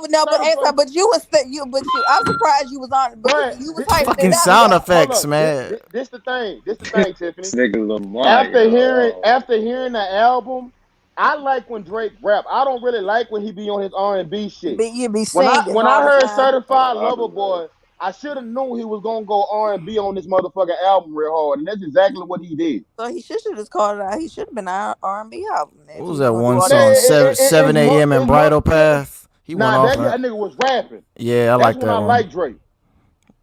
but you was I'm surprised you was on. But you was fucking sound effects, man. This the thing, Tiffany. Nigga Lamar. After hearing the album, I like when Drake rap. I don't really like when he be on his R&B shit. You be when I heard Certified Lover Boy, I should have known he was gonna go R&B on this motherfucking album real hard, and that's exactly what he did. So he should have just called it out. He should have been an R&B album. What was that one song? 7 a.m. in Bridal Path. That nigga was rapping. Yeah, I like that one. I like Drake.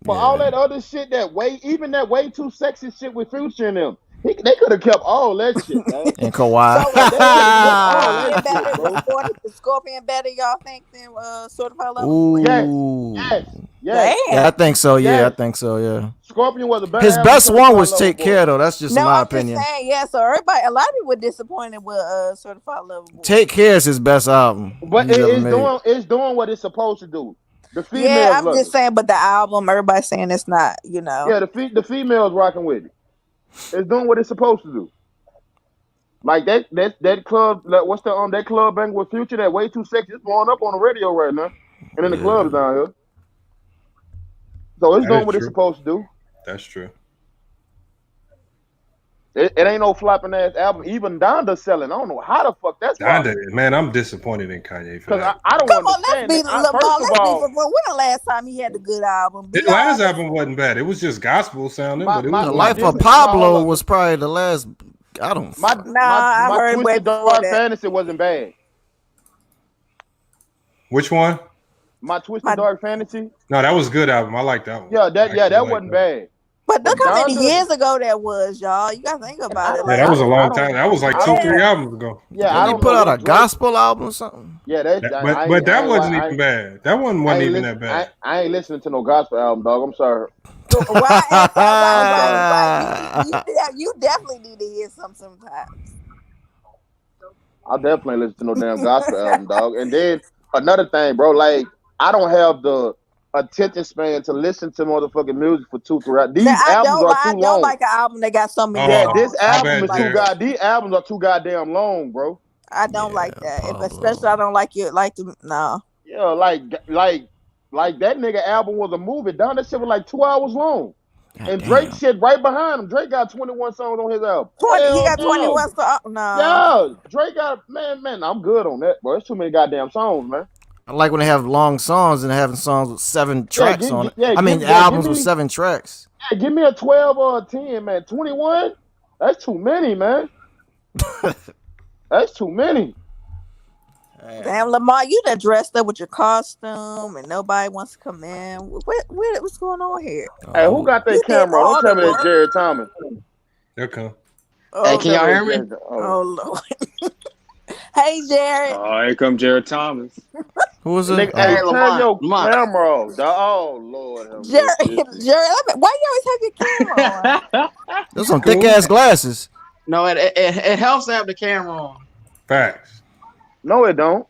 But all that other shit, even that way too sexy shit with Future in them, they could have kept all that shit, man. And Kawhi. Is Scorpion better, y'all think, than Certified Lover? Ooh. Yes. Yeah, I think so. Yeah, I think so. Yeah. Scorpion was the best. His best one was Take Care, though. That's just my opinion. Just saying, yeah. So a lot of people were disappointed with Certified Lover Boy. Take Care is his best album. But it's doing what it's supposed to do. The females. Yeah, I'm just saying, but the album, everybody's saying it's not. You know. Yeah, the females rocking with it. It's doing what it's supposed to do. Like that club, what's that club bang with Future? That way too sexy. It's blowing up on the radio right now, and in the clubs down here. So it's doing what it's supposed to do. That's true. It ain't no flopping ass album. Even Donda selling. I don't know how the fuck that's. Donda, man, I'm disappointed in Kanye for that. I don't understand. Let's be when the last time he had a good album? His last album wasn't bad. It was just gospel sounding. But it was The Life of Pablo was probably the last. I don't. My Twisted Dark Fantasy wasn't bad. Which one? My Twisted Dark Fantasy. No, that was a good album. I like that one. Yeah, that wasn't bad. But look how many years ago that was, y'all. You gotta think about it. Yeah, that was a long time. That was like 2-3 albums ago. Yeah, Did he put out a gospel album or something? Yeah, but that wasn't even bad. That one wasn't even that bad. I ain't listening to no gospel album, dog. I'm sorry. You definitely need to hear sometimes. I definitely listen to no damn gospel album, dog. And then another thing, bro, like I don't have the attention span to listen to motherfucking music for 2-3 hours. These albums are too I don't long. like an album that got so many Yeah, songs. this album is like, these albums are too goddamn long, bro. I don't like that. Especially I don't like it like the no. Yeah, like that nigga album was a movie. Done that shit was like 2 hours long. And Drake shit right behind him. Drake got 21 songs on his album. He got 21 songs. No. Yeah, Drake got man. I'm good on that, bro. It's too many goddamn songs, man. I like when they have long songs and having songs with 7 tracks on it. Albums with 7 tracks. Yeah, give me a 12 or a 10, man. 21? That's too many, man. That's too many. Damn, Lamar, you done dressed up with your costume and nobody wants to come in. What's going on here? Hey, who got that camera? Don't tell me that's Jared Thomas. There come. Hey, can y'all hear me? Oh Lord. Hey, Jared. Oh, here come Jared Thomas. Who is it? Nigga, hey, turn your camera off. Oh, Lord. Jared, why you always have your camera on? Those some thick-ass glasses. No, it helps to have the camera on. Facts. No, it don't.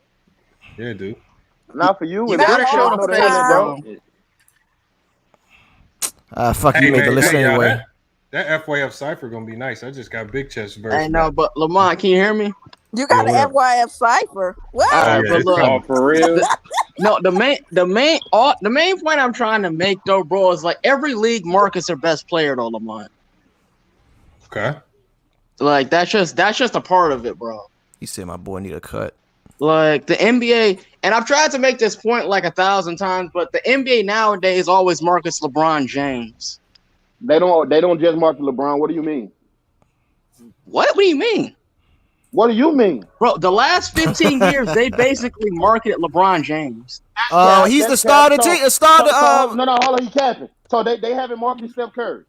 Yeah, it do. Not for you. You gotta show the face, bro. Fuck you, make a list anyway. That FYF cipher gonna be nice. I just got big chest version. I know, but Lamont, can you hear me? You got an FYF cipher. What? But look, for real? No, the main point I'm trying to make though, bro, is like every league markets their best player though, Lamont. Okay. Like that's just a part of it, bro. He said my boy need a cut. Like the NBA, and I've tried to make this point like 1,000 times, but the NBA nowadays always markets LeBron James. They don't just market LeBron. What do you mean? What do you mean? What do you mean? Bro, the last 15 years, they basically marketed LeBron James. He's the starter team. No, hold on, he's capping. So they haven't marketed Steph Curry.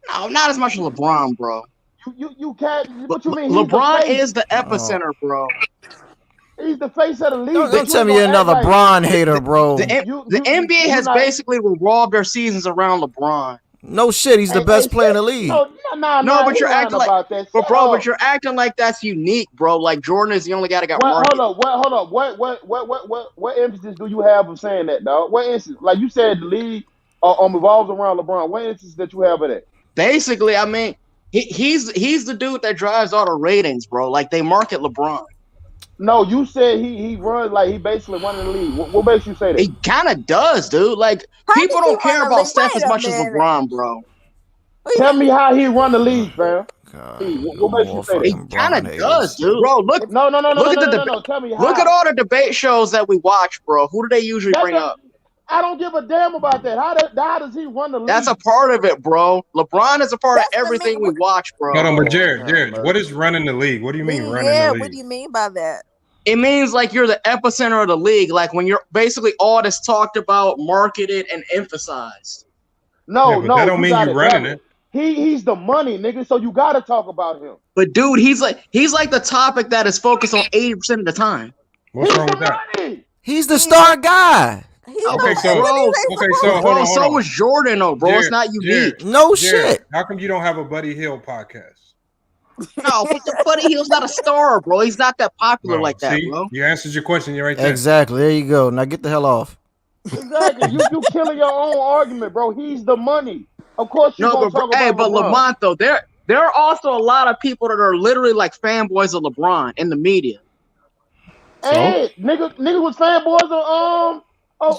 No, not as much as LeBron, bro. You can't. What you mean? LeBron is the epicenter, bro. He's the face of the league. Don't tell me you're another Bron hater, bro. The NBA has basically revolved their seasons around LeBron. No shit, he's the best player in the league. No, but you're acting like that. But you're acting like that's unique, bro. Like Jordan is the only guy that got marketed. Hold up. What emphasis do you have of saying that, dog? What instance? Like you said, the league revolves around LeBron. What instance that you have of that? Basically, I mean, he's the dude that drives all the ratings, bro. Like they market LeBron. No, you said he runs like he basically won the league. What makes you say that? He kind of does, dude. Like people don't care about Steph as much as LeBron, bro. Tell me how he run the league, fam. What makes you say that? He kind of does, dude. Bro, look. No. Tell me how. Look at all the debate shows that we watch, bro. Who do they usually bring up? I don't give a damn about that. How does he run the league? That's a part of it, bro. LeBron is a part of everything we watch, bro. Hold on, but Jared, what is running the league? What do you mean running the league? What do you mean by that? It means like you're the epicenter of the league. Like when you're basically all that's talked about, marketed, and emphasized. No, that don't mean you're running it. He's the money, nigga. So you gotta talk about him. But dude, he's like the topic that is focused on 80% of the time. What's wrong with that? He's the star guy. Okay, so hold on. So was Jordan, though, bro. It's not unique. Shit. How come you don't have a Buddy Hield podcast? No, but the Buddy Hield's not a star, bro. He's not that popular like that, bro. You answered your question. You're right there. Exactly. There you go. Now get the hell off. Exactly. You killing your own argument, bro. He's the money. Of course you but Lamont, though, there are also a lot of people that are literally like fanboys of LeBron in the media. Hey, nigga was fanboys of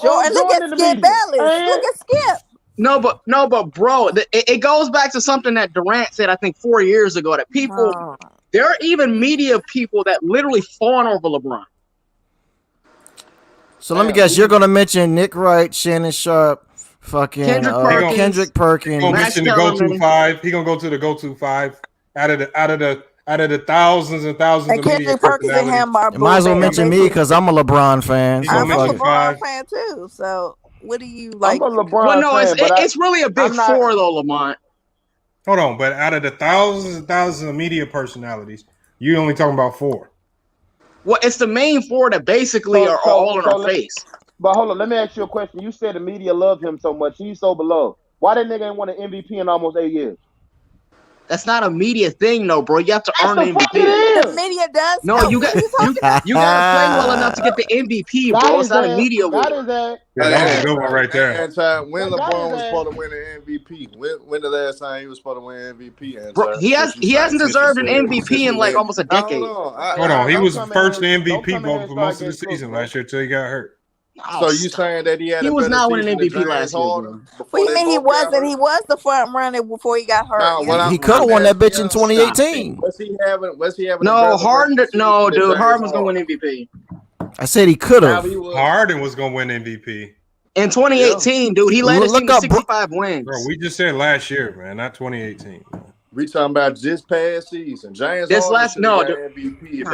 Jordan, look at Skip Bayless. Look at Skip. No, but bro, it goes back to something that Durant said, I think 4 years ago, that people, there are even media people that literally fawn over LeBron. So let me guess, you're going to mention Nick Wright, Shannon Sharp, fucking Kendrick Perkins. He's going to mention the go-to 5. He's going to go to the go-to 5 out of the thousands and thousands of media personalities. Might as well mention me because I'm a LeBron fan. So I'm a LeBron fan too. So what do you like? I'm a LeBron fan, it's really a big four though, Lamont. Hold on, but out of the thousands and thousands of media personalities, you only talking about 4. Well, it's the main 4 that basically are all in our face. But hold on, let me ask you a question. You said the media loved him so much. He's so beloved. Why that nigga ain't won an MVP in almost 8 years? That's not a media thing, though, bro. You have to earn the MVP. The media does. No, you got you gotta play well enough to get the MVP, bro. It's not a media award. That's a good one right there. When LeBron was supposed to win an MVP? When the last time he was supposed to win an MVP? Bro, he hasn't deserved an MVP in like almost a decade. Hold on, he was first in MVP vote for most of the season last year until he got hurt. So you saying that he had? He was not winning MVP last year. What do you mean he wasn't? He was the front runner before he got hurt. He could have won that bitch in 2018. Was he having? No, Harden. No, dude, Harden was gonna win MVP. I said he could have. Harden was gonna win MVP in 2018, dude. He led his team to 65 wins. Bro, we just said last year, man, not 2018. We talking about this past season. James this Harden last no MVP.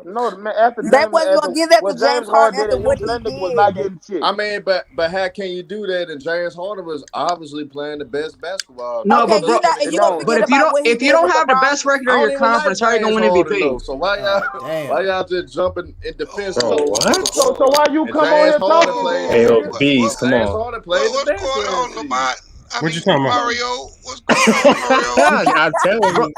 No, man, after that wasn't gonna give that to James Harden after what he did. Was not getting shit. I mean, but how can you do that? And James Harden was obviously playing the best basketball. No, but bro, if you don't have the best record in your conference, how are you gonna win MVP? So why y'all just jumping in defense? What? So why you come on here talking? Hey, yo, bees, come on. What's going on, Lamont? What you talking about? Mario, what's going on, Mario? I'm telling you.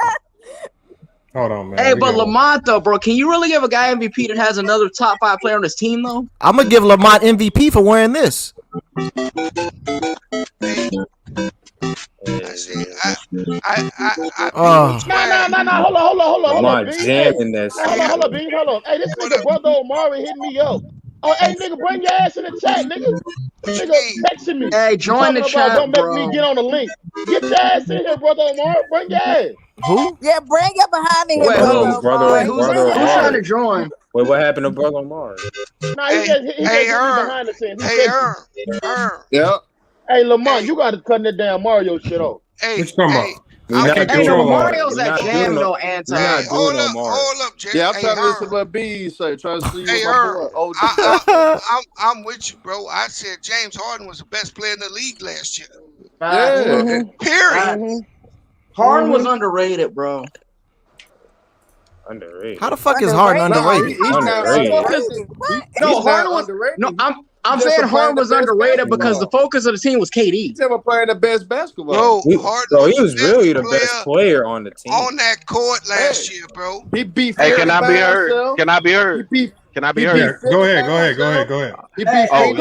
Hold on, man. Hey, but Lamont, though, bro, can you really give a guy MVP that has another top 5 player on his team, though? I'm gonna give Lamont MVP for wearing this. No. Hold on. Lamont jamming that shit. Hold on. Hey, this nigga brother Omari hit me up. Oh, hey, nigga, bring your ass in the chat, nigga. Nigga, texting me. Hey, join the chat, don't bro. make me get on the link. Get your ass in here, brother Omari. Bring your ass. Who? Yeah, bring it behind me. Wait, brother who's trying to join? Wait, what happened to Brother Omar? Nah, he just behind the scenes. Yeah. Hey, Lamont, you got to cut that damn Mario shit off. Hey, Mario's that jam though, anti. Hold up, Jay. Yeah, I'm trying to listen to what B say. Trying to see I'm with you, bro. I said James Harden was the best player in the league last year. Yeah. Period. Harden was underrated, bro. Underrated. How the fuck is Harden underrated? No, Harden was underrated. No, I'm saying Harden was underrated because the focus of the team was KD. He's never playing the best basketball. No, Harden. So he was really the best player on the team. On that court last year, bro. He beat. Hey, can I be heard? Can I be heard? Can I be heard? Go ahead. He beat. Oh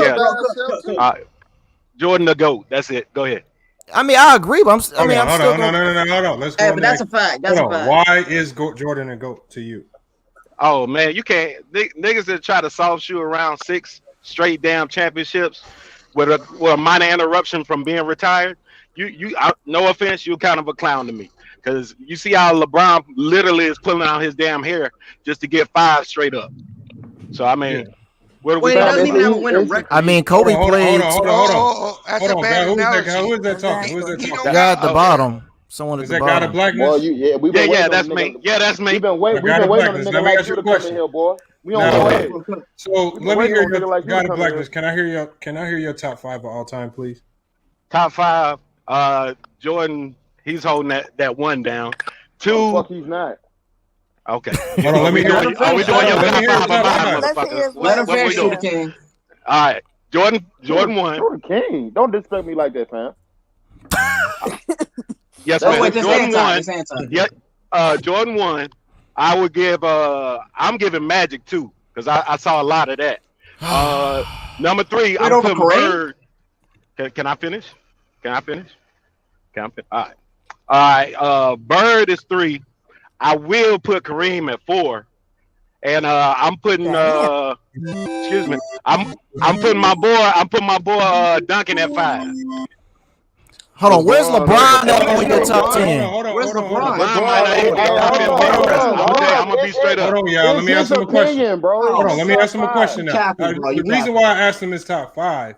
yeah. Jordan the GOAT. That's it. Go ahead. I mean, I agree, but I'm still. No. Let's go. Hey, but that's a fact. That's a fact. Why is Jordan a GOAT to you? Oh man, you can't niggas that try to soft shoe around 6 straight damn championships with a minor interruption from being retired. You no offense, you're kind of a clown to me because you see how LeBron literally is pulling out his damn hair just to get 5 straight up. So I mean. Yeah. Wait, it doesn't even have a winning record. I mean, Kobe played. Hold on. Who is that talking? The guy at the bottom. Someone at the bottom. Is that guy the blackness? Well, that's me. Yeah, that's me. We've been waiting on a nigga like you to come in here, boy. We on wait. So let me hear your guy the blackness. Can I hear your top 5 of all time, please? Top 5. Jordan, he's holding that one down. 2. Oh, fuck, he's not. Okay. Hold on, let me hear. Are we doing your top 5 motherfuckers? Let him finish, Jordan King. All right, Jordan 1. Jordan King, don't disrespect me like that, fam. Yes, man. Jordan 1. Yeah. Jordan 1. I would give. I'm giving Magic 2 because I saw a lot of that. Number 3. I'm putting Bird. Can I finish? All right. Bird is 3. I will put Kareem at 4, and I'm putting excuse me. I'm putting my boy Duncan at 5. Hold on, where's LeBron at on your top 10? Where's LeBron? I'm gonna be straight up. Hold on, y'all. Let me ask him a question. Hold on, let me ask him a question now. The reason why I asked him his top 5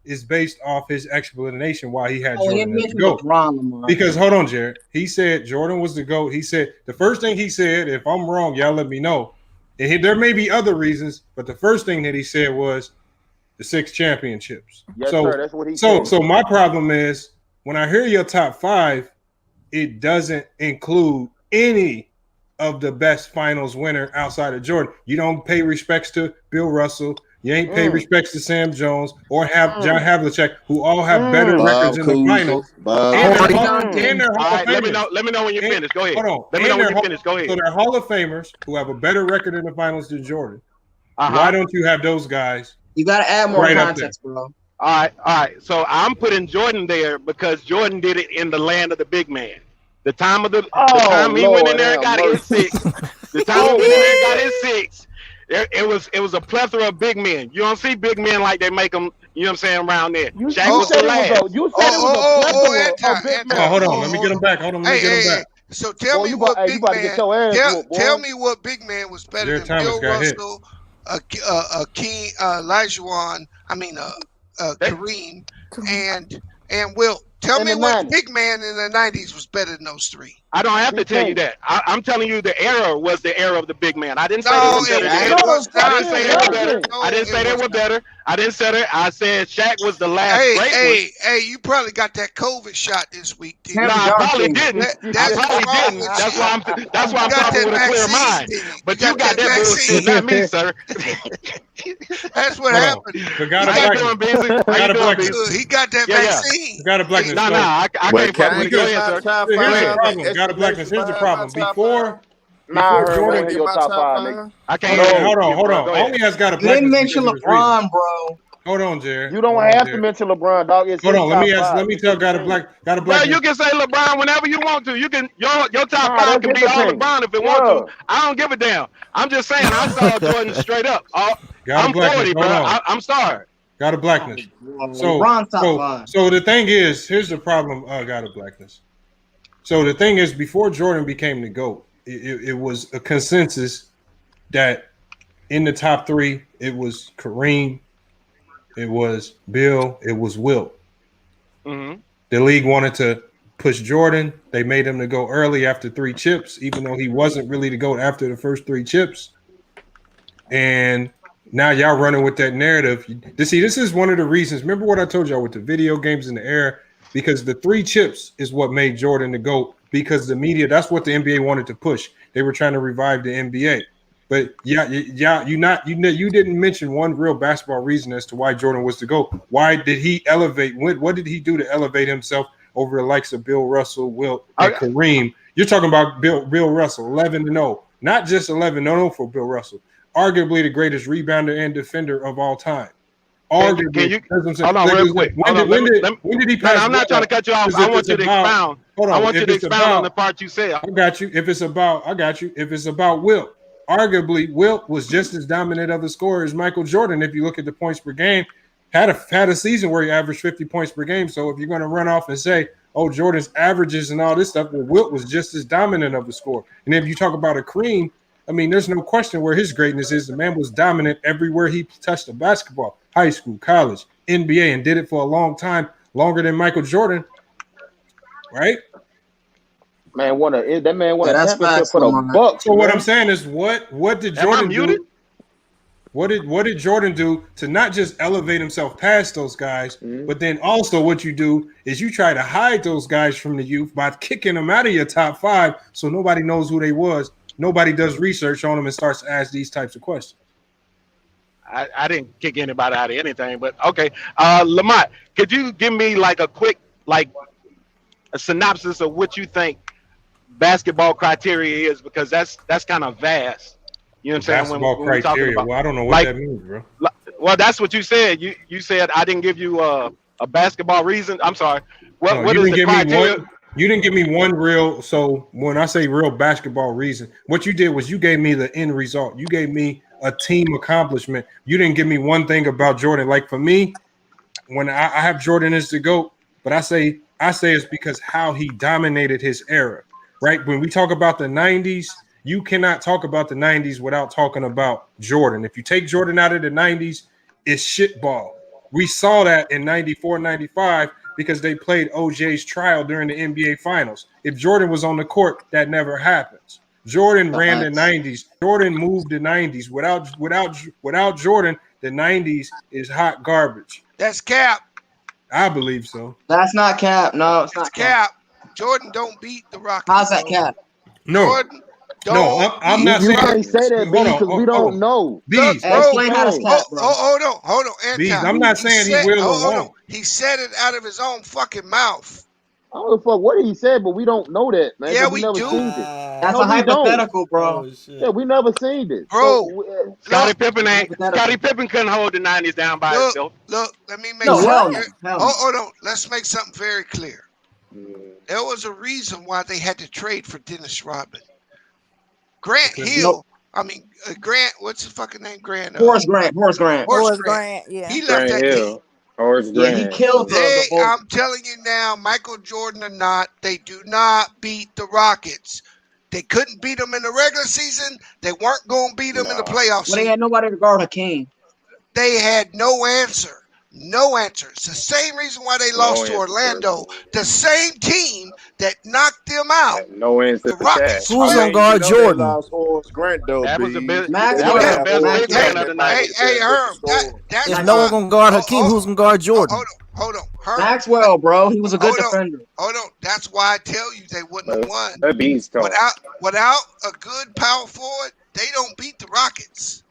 is based off his explanation why he had Jordan as the GOAT. Because hold on, Jared. He said Jordan was the GOAT. He said the first thing he said, if I'm wrong, y'all let me know. And there may be other reasons, but the first thing that he said was the 6 championships. Yes, sir. That's what he said. So my problem is when I hear your top 5, it doesn't include any of the best finals winner outside of Jordan. You don't pay respects to Bill Russell. You ain't pay respects to Sam Jones or have John Havlicek, who all have better records in the finals. And they're Hall of Famers. Let me know when you finish. Go ahead. Hold on. Let me know when you finish. Go ahead. So they're Hall of Famers who have a better record in the finals than Jordan. Why don't you have those guys? You got to add more context, bro. All right. So I'm putting Jordan there because Jordan did it in the land of the big man. The time he went in there and got his six. The time he went in there and got his six. It was a plethora of big men. You don't see big men like they make them. You know what I'm saying around there. Shaq was the last. You said it was a plethora of big men. Hold on. Let me get him back. Hold on. Let me get him back. So tell me what big man. Tell me what big man was better than Bill Russell, Hakeem, Olajuwom. Kareem, and Wilt. Tell me what big man in the 90s was better than those three. I don't have to tell you that. I'm telling you the era was the era of the big man. I didn't say they were better. I didn't say they were better. I didn't say that. I said Shaq was the last great one. Hey, you probably got that COVID shot this week. No, I probably didn't. That's why I'm talking with a clear mind. But you got that bullshit, not me, sir. That's what happened. How you doing, Beasley? He got that vaccine. Got a blackness. I can't fuck with you. Go ahead, sir. Here's the problem. Got a blackness. Here's the problem. Before Jordan, your top five. I can't. Hold on. Only has got a blackness. Didn't mention LeBron, bro. Hold on, Jared. You don't have to mention LeBron, dog. Hold on. Let me tell. Got a black. Bro, you can say LeBron whenever you want to. You can your top five can be all LeBron if it want to. I don't give a damn. I'm just saying I saw Jordan straight up. I'm 40, bro. I'm sorry. Got a blackness. So the thing is, here's the problem. Got a blackness. So the thing is, before Jordan became the GOAT, it was a consensus that in the top three, it was Kareem, it was Bill, it was Wilt. Mm-hmm. The league wanted to push Jordan. They made him to go early after 3 chips, even though he wasn't really the GOAT after the first 3 chips. And now y'all running with that narrative. This is one of the reasons. Remember what I told y'all with the video games in the era? Because the 3 chips is what made Jordan the GOAT. Because the media, that's what the NBA wanted to push. They were trying to revive the NBA. But you didn't mention one real basketball reason as to why Jordan was the GOAT. Why did he elevate? What did he do to elevate himself over the likes of Bill Russell, Wilt, and Kareem? You're talking about Bill Russell, 11-0, not just 11-0 for Bill Russell. Arguably the greatest rebounder and defender of all time. Arguably. Hold on real quick. When did he pass? I'm not trying to cut you off. I want you to expound. I want you to expound on the part you said. I got you. If it's about Wilt, arguably Wilt was just as dominant of a scorer as Michael Jordan. If you look at the points per game, had a season where he averaged 50 points per game. So if you're going to run off and say, oh, Jordan's averages and all this stuff, well, Wilt was just as dominant of a scorer. And if you talk about a Kareem, I mean, there's no question where his greatness is. The man was dominant everywhere he touched the basketball, high school, college, NBA, and did it for a long time, longer than Michael Jordan, right? Man, that man won a championship for the Bucks. So what I'm saying is, what did Jordan do? What did Jordan do to not just elevate himself past those guys, but then also what you do is you try to hide those guys from the youth by kicking them out of your top 5, so nobody knows who they was. Nobody does research on them and starts to ask these types of questions. I didn't kick anybody out of anything, but okay. Lamont, could you give me like a quick, like a synopsis of what you think basketball criteria is? Because that's kind of vast. You know what I'm saying? Basketball criteria. About, well, I don't know what that means, bro. Well, that's what you said. You said I didn't give you a basketball reason. I'm sorry. What is the criteria? You didn't give me one real. So when I say real basketball reason, what you did was you gave me the end result. You gave me a team accomplishment. You didn't give me one thing about Jordan. Like for me, when I have Jordan as the GOAT, but I say it's because how he dominated his era, right? When we talk about the 90s, you cannot talk about the 90s without talking about Jordan. If you take Jordan out of the 90s, it's shitball. We saw that in 94, 95. Because they played OJ's trial during the NBA Finals. If Jordan was on the court, that never happens. Jordan ran the 90s. Jordan moved the 90s. Without Jordan, the 90s is hot garbage. That's cap. I believe so. That's not cap. No, it's not cap. Jordan don't beat the Rockets. How's that cap? No. Jordan, I'm not saying. You can't say that, B, because we don't know. Bees, explain how this cat, bro. Hold on, Bees, I'm not saying he will or won't. He said it out of his own fucking mouth. I don't know fuck what he said, but we don't know that, man. Yeah, we never seen it. That's a hypothetical, bro. Yeah, we never seen it, bro. Scottie Pippen couldn't hold the 90s down by himself. Look, let me make hold on. Let's make something very clear. There was a reason why they had to trade for Dennis Rodman. Grant Hill. Grant. What's his fucking name? Grant. Horace Grant. Yeah. He left that team. He killed I'm telling you now, Michael Jordan or not, they do not beat the Rockets. They couldn't beat them in the regular season. They weren't going to beat them in the playoffs. Well, they had nobody to guard Hakeem. They had no answer. No answer. It's the same reason why they lost to Orlando. The same team that knocked them out. No answer. The Rockets. Who's gonna guard Jordan? That was the best. Maxwell. Big man of the night. Hey, Herm. If no one gonna guard Hakeem, who's gonna guard Jordan? Hold on. Herm. Maxwell, bro. He was a good defender. Hold on. That's why I tell you they wouldn't have won. That beast talk. Without a good power forward, they don't beat the Rockets.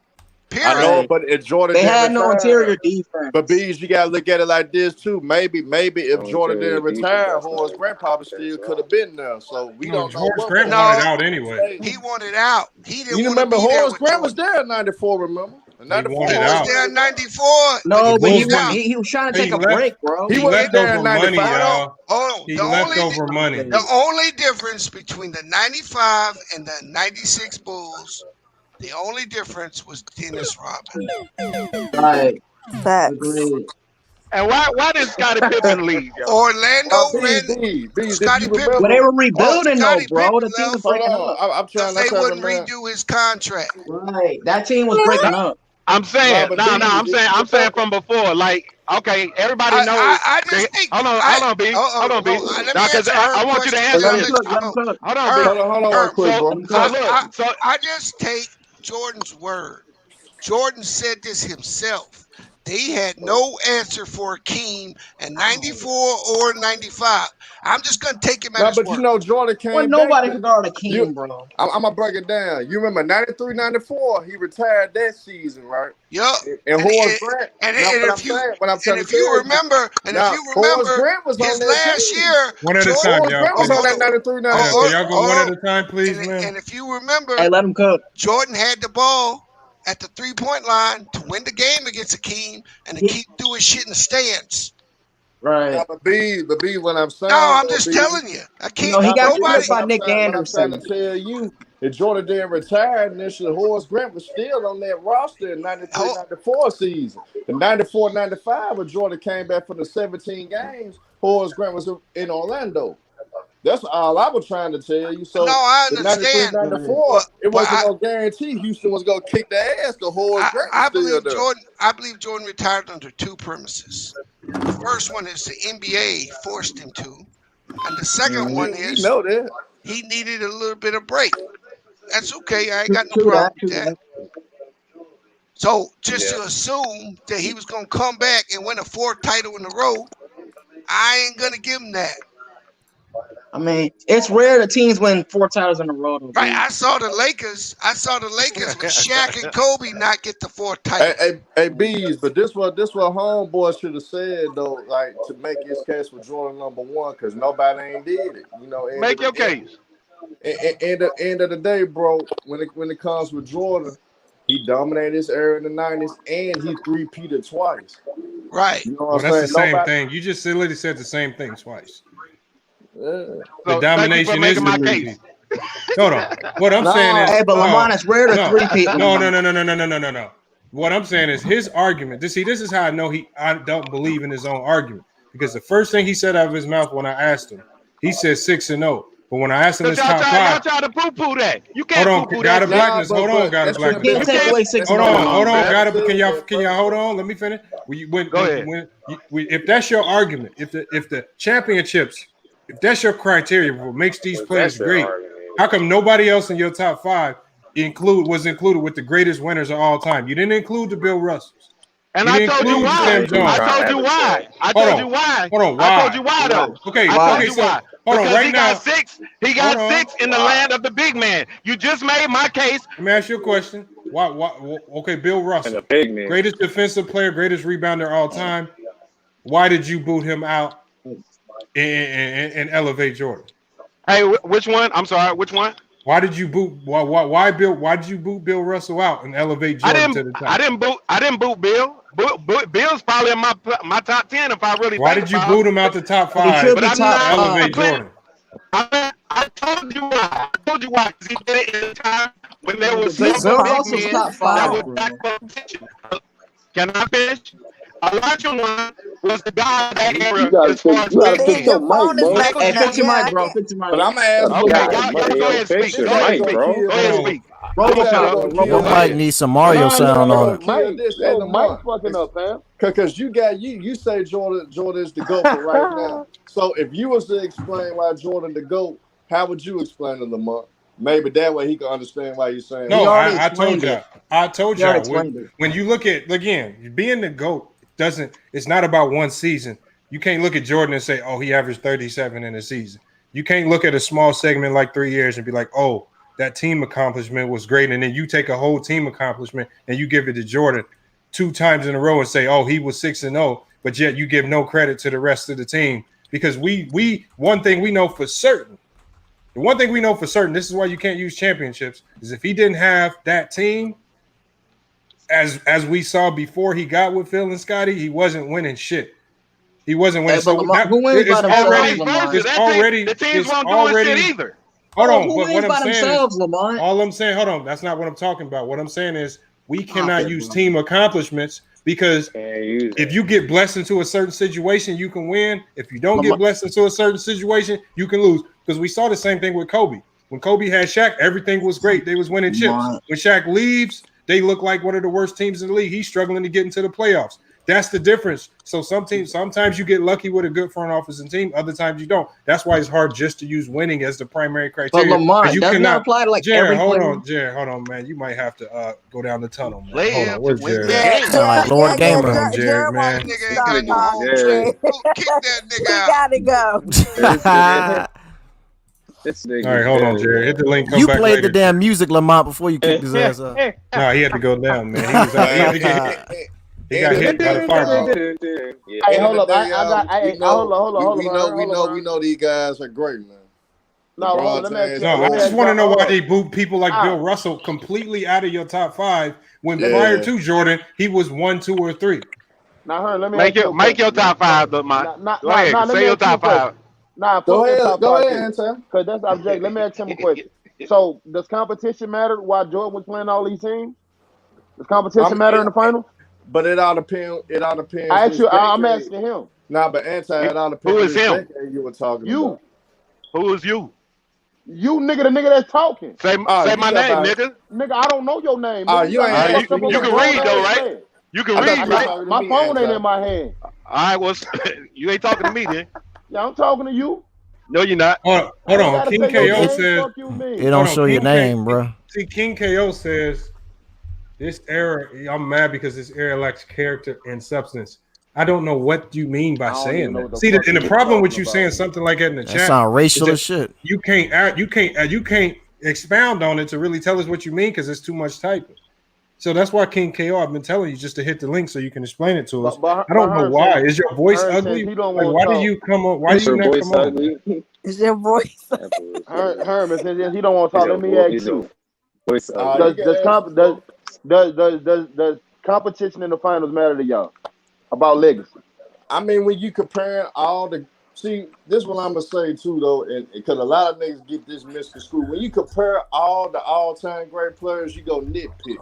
Period. I know, but if Jordan had no interior defense. But Bees, you gotta look at it like this too. Maybe if Jordan didn't retire, Horace Grant probably still could have been there. So we don't know. Horace Grant wanted out anyway. He wanted out. He didn't. You remember Horace Grant was there in '94? Remember? He was there in '94. No, but he was trying to take a break, bro. He wasn't there in '95. He left over money. The only difference between the '95 and the '96 Bulls. The only difference was Dennis Rodman. Right. Facts. And why did Scottie Pippen leave? Orlando Scottie Pippen. But they were rebuilding though, bro. The team was breaking up. I'm trying. They wouldn't redo his contract. Right. That team was breaking up. I'm saying, I'm saying from before, like, okay, everybody knows. I just think. Hold on, B. Hold on, B. Because I want you to answer this. Hold on, B. So I just take Jordan's word. Jordan said this himself. They had no answer for Hakeem in '94 or '95. I'm just gonna take him at his word. But you know, Jordan came. Well, nobody could guard Hakeem, bro. I'm gonna break it down. You remember '93, '94? He retired that season, right? Yup. And Horace Grant. If you remember, Horace Grant was his last year. One at a time, y'all. Was on that '93, '94. Y'all go one at a time, please, man. And if you remember, hey, let him cook. Jordan had the ball at the 3-point line to win the game against Hakeem and to keep doing shit in the stands. Right. But B, what I'm saying. No, I'm just telling you. I can't. He got nobody by Nick Anderson. I'm trying to tell you, if Jordan didn't retire, initially Horace Grant was still on that roster in '93-'94 season. The '94-'95, when Jordan came back for the 17 games, Horace Grant was in Orlando. That's all I was trying to tell you. So no, I understand. '94, it wasn't no guarantee Houston was gonna kick the ass to Horace Grant. I believe Jordan retired under two premises. The first one is the NBA forced him to, and the second one is he needed a little bit of break. That's okay. I ain't got no problem with that. So just to assume that he was gonna come back and win a fourth title in a row, I ain't gonna give him that. I mean, it's rare that teams win 4 titles in a row. Right, I saw the Lakers with Shaq and Kobe not get the 4th title. Hey, Bees, but this what homeboy should have said though, like to make his case for Jordan #1, because nobody ain't did it. You know, make your case. At the end of the day, bro, when it comes with Jordan, he dominated his era in the '90s and he three-peated twice. Right. You know what that's I'm the saying? same thing. You just literally said the same thing twice. Yeah. The domination is the repeat. Hold on. What I'm saying is, hey, but Lamont, it's rare to three-peat. No. What I'm saying is his argument. This is how I know I don't believe in his own argument, because the first thing he said out of his mouth when I asked him, he said 6-0. But when I asked him his top 5, y'all try to poo-poo that. You can't poo-poo that. Hold on, God of blackness. You can't take away 6-0. Hold on. Can y'all hold on? Let me finish. Go ahead. If that's your argument, if the championships, if that's your criteria for what makes these players great, how come nobody else in your top 5 was included with the greatest winners of all time? You didn't include the Bill Russells. And I told you why. I told you why. Hold on. Why? I told you why though. Okay. Because he got six in the land of the big man. You just made my case. Let me ask you a question. Why? Okay, Bill Russell, greatest defensive player, greatest rebounder all time. Why did you boot him out and elevate Jordan? Hey, which one? I'm sorry, which one? Why did you boot? Why did you boot Bill Russell out and elevate Jordan to the top? I didn't boot Bill. Bill's probably in my top 10 if I really. Why did you boot him out the top 5? But I'm not elevate Jordan. I told you why. Because he did it in a time when there was Bill some big men top 5, that would back up position. Can I finish? Olajuwom was the guy of that era as far as fix your mic, bro. Hey, fix your mic, bro. Fix your mic. But I'm gonna ask Okay, y'all go ahead and speak. Go ahead and speak. Your mic needs some Mario sound on it. Mike fucking up, man. Because you say Jordan is the GOAT for right now. So if you was to explain why Jordan the GOAT, how would you explain it, Lamar? Maybe that way he can understand why you're saying. No, I told you. I told you. When you look at, again, being the GOAT it's not about one season. You can't look at Jordan and say, oh, he averaged 37 in a season. You can't look at a small segment like 3 years and be like, oh, that team accomplishment was great. And then you take a whole team accomplishment and you give it to Jordan 2 times in a row and say, oh, he was 6-0, but yet you give no credit to the rest of the team. Because one thing we know for certain, this is why you can't use championships, is if he didn't have that team, as we saw before he got with Phil and Scottie, he wasn't winning shit. He wasn't winning. So the teams won't do shit either. Hold on, but what I'm saying is, all I'm saying, hold on, that's not what I'm talking about. What I'm saying is we cannot use team accomplishments because if you get blessed into a certain situation, you can win. If you don't get blessed into a certain situation, you can lose. Because we saw the same thing with Kobe. When Kobe had Shaq, everything was great. They was winning chips. When Shaq leaves, they look like one of the worst teams in the league. He's struggling to get into the playoffs. That's the difference. So sometimes you get lucky with a good front office and team. Other times you don't. That's why it's hard just to use winning as the primary criteria. But Lamar, you cannot apply to like Jared, every Jared, hold on, man. You might have to go down the tunnel, man. Hold on, where's Jared? Like Lord Gamer. Jared, man. Kick that nigga out. He gotta go. All right, hold on, Jared. Hit the link. You played the damn music, Lamont, before you kicked his ass up. No, he had to go down, man. He got hit by the fireball. Hey, hold up. We know these guys are great, man. I just want to know why they boot people like Bill Russell completely out of your top 5 when prior to Jordan he was 1, 2, or 3. Now, let me make your top 5, Lamont. Go ahead, say your top 5. Go ahead, because that's object. Let me ask him a question. So, does competition matter while Jordan was playing all these teams? Does competition matter in the finals? But it all depends. I'm asking him. Nah, but it all depends. Who is him? You were talking about. Who is you? You nigga, the nigga that's talking. Say my name, nigga. Nigga, I don't know your name. You can read though, right? You can read, right? My phone ain't in my hand. All right, well, you ain't talking to me then. Yeah, I'm talking to you. No, you're not. Hold on. King KO says it don't show your name, bro. See, King KO says this era. I'm mad because this era lacks character and substance. I don't know what you mean by saying that. See, and the problem with you saying something like that in the chat, that sound racial as shit. You can't expound on it to really tell us what you mean because it's too much typing. So that's why King KO, I've been telling you just to hit the link so you can explain it to us. I don't know why. Is your voice ugly? Like, why do you come on? Why do you not come on? Is your voice? Herman says he don't want to talk. Let me ask you. Does competition in the finals matter to y'all about legacy? I mean, when you comparing all the this is what I'm gonna say too, though, and because a lot of niggas get this misconstrued. When you compare all the all-time great players, you go nitpick.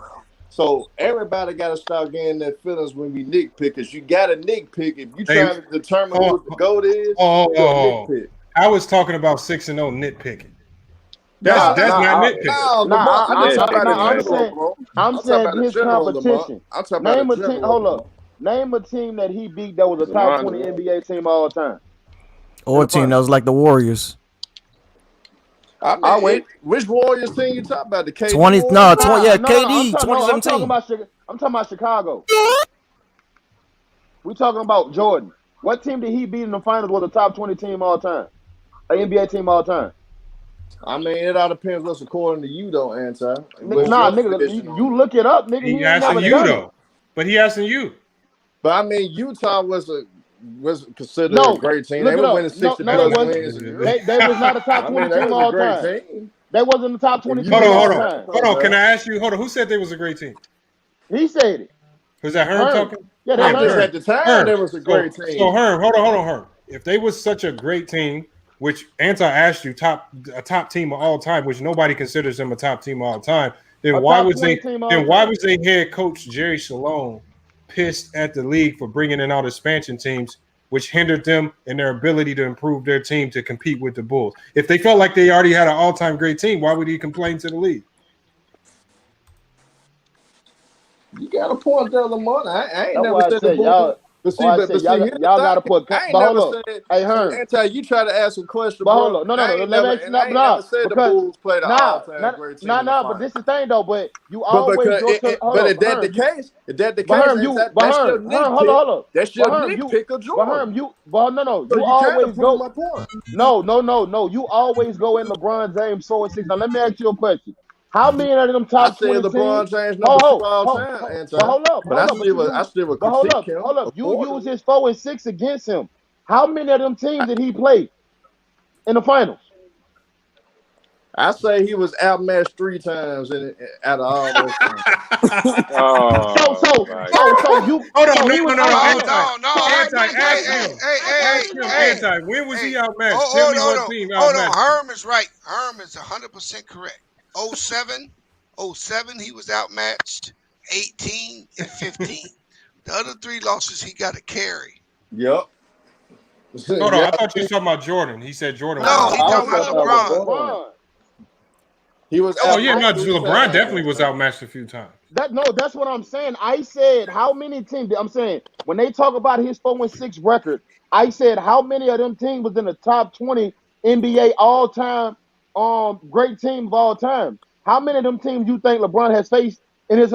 So everybody got to start getting their feelings when we nitpick. Because you got to nitpick if you trying to determine who the GOAT is. Nitpick. I was talking about 6-0 nitpicking. That's not nitpicking. I'm saying his competition. Name a team. Hold up. Name a team that he beat that was a top 20 NBA team all time. Or a team that was like the Warriors. Which Warriors team you talking about? The KD? KD, 2017. I'm talking about Chicago. We talking about Jordan. What team did he beat in the finals was a top 20 team all time? an NBA team all time? I mean, it all depends what's according to you, though, Anti. Nigga, you look it up, nigga. He asking you though, but he asking you. But I mean, Utah was considered a great team. They were winning 60 plus wins. They was not a top 20 team all time. They wasn't the top 20 team all time. Hold on. Can I ask you? Hold on. Who said they was a great team? He said it. Was that Herm talking? Yeah, that's Herm. At the time, they was a great team. So Herm, hold on, Herm. If they was such a great team, which Anti asked you, a top team of all time, which nobody considers them a top team of all time, then why was their head coach Jerry Salone pissed at the league for bringing in all the expansion teams, which hindered them in their ability to improve their team to compete with the Bulls? If they felt like they already had an all-time great team, why would he complain to the league? You got a point there, Lamar. I ain't never said the Bulls. But see, y'all got to put. I ain't never said. Hey, Herm. Anti, you try to ask a question, but hold on. No. Let me never said the Bulls played an all-time great team. But this is the thing though. But you always go to. But if that's the case, that's still nitpick. That's still nitpick of Jordan. You always go. My point. No. You always go in LeBron James 4-6. Now let me ask you a question. How many of them top 20 teams? LeBron James number 2 all time. Hold up. But I still would critique him. Hold up. You use his 4-6 against him. How many of them teams did he play in the finals? I say he was outmatched 3 times out of all those times. So you hold on. Anti. When was he outmatched? Tell me what team outmatched. Hold on. Herm is right. Herm is 100% correct. 07, he was outmatched. 18 and 15. The other 3 losses he got to carry. Yep. Hold on. I thought you were talking about Jordan. He said Jordan. No, he talking about LeBron. He was. LeBron definitely was outmatched a few times. That's what I'm saying. I said how many teams? I'm saying when they talk about his 4-6 record, I said how many of them teams was in the top 20 NBA all time, great team of all time. How many of them teams you think LeBron has faced in his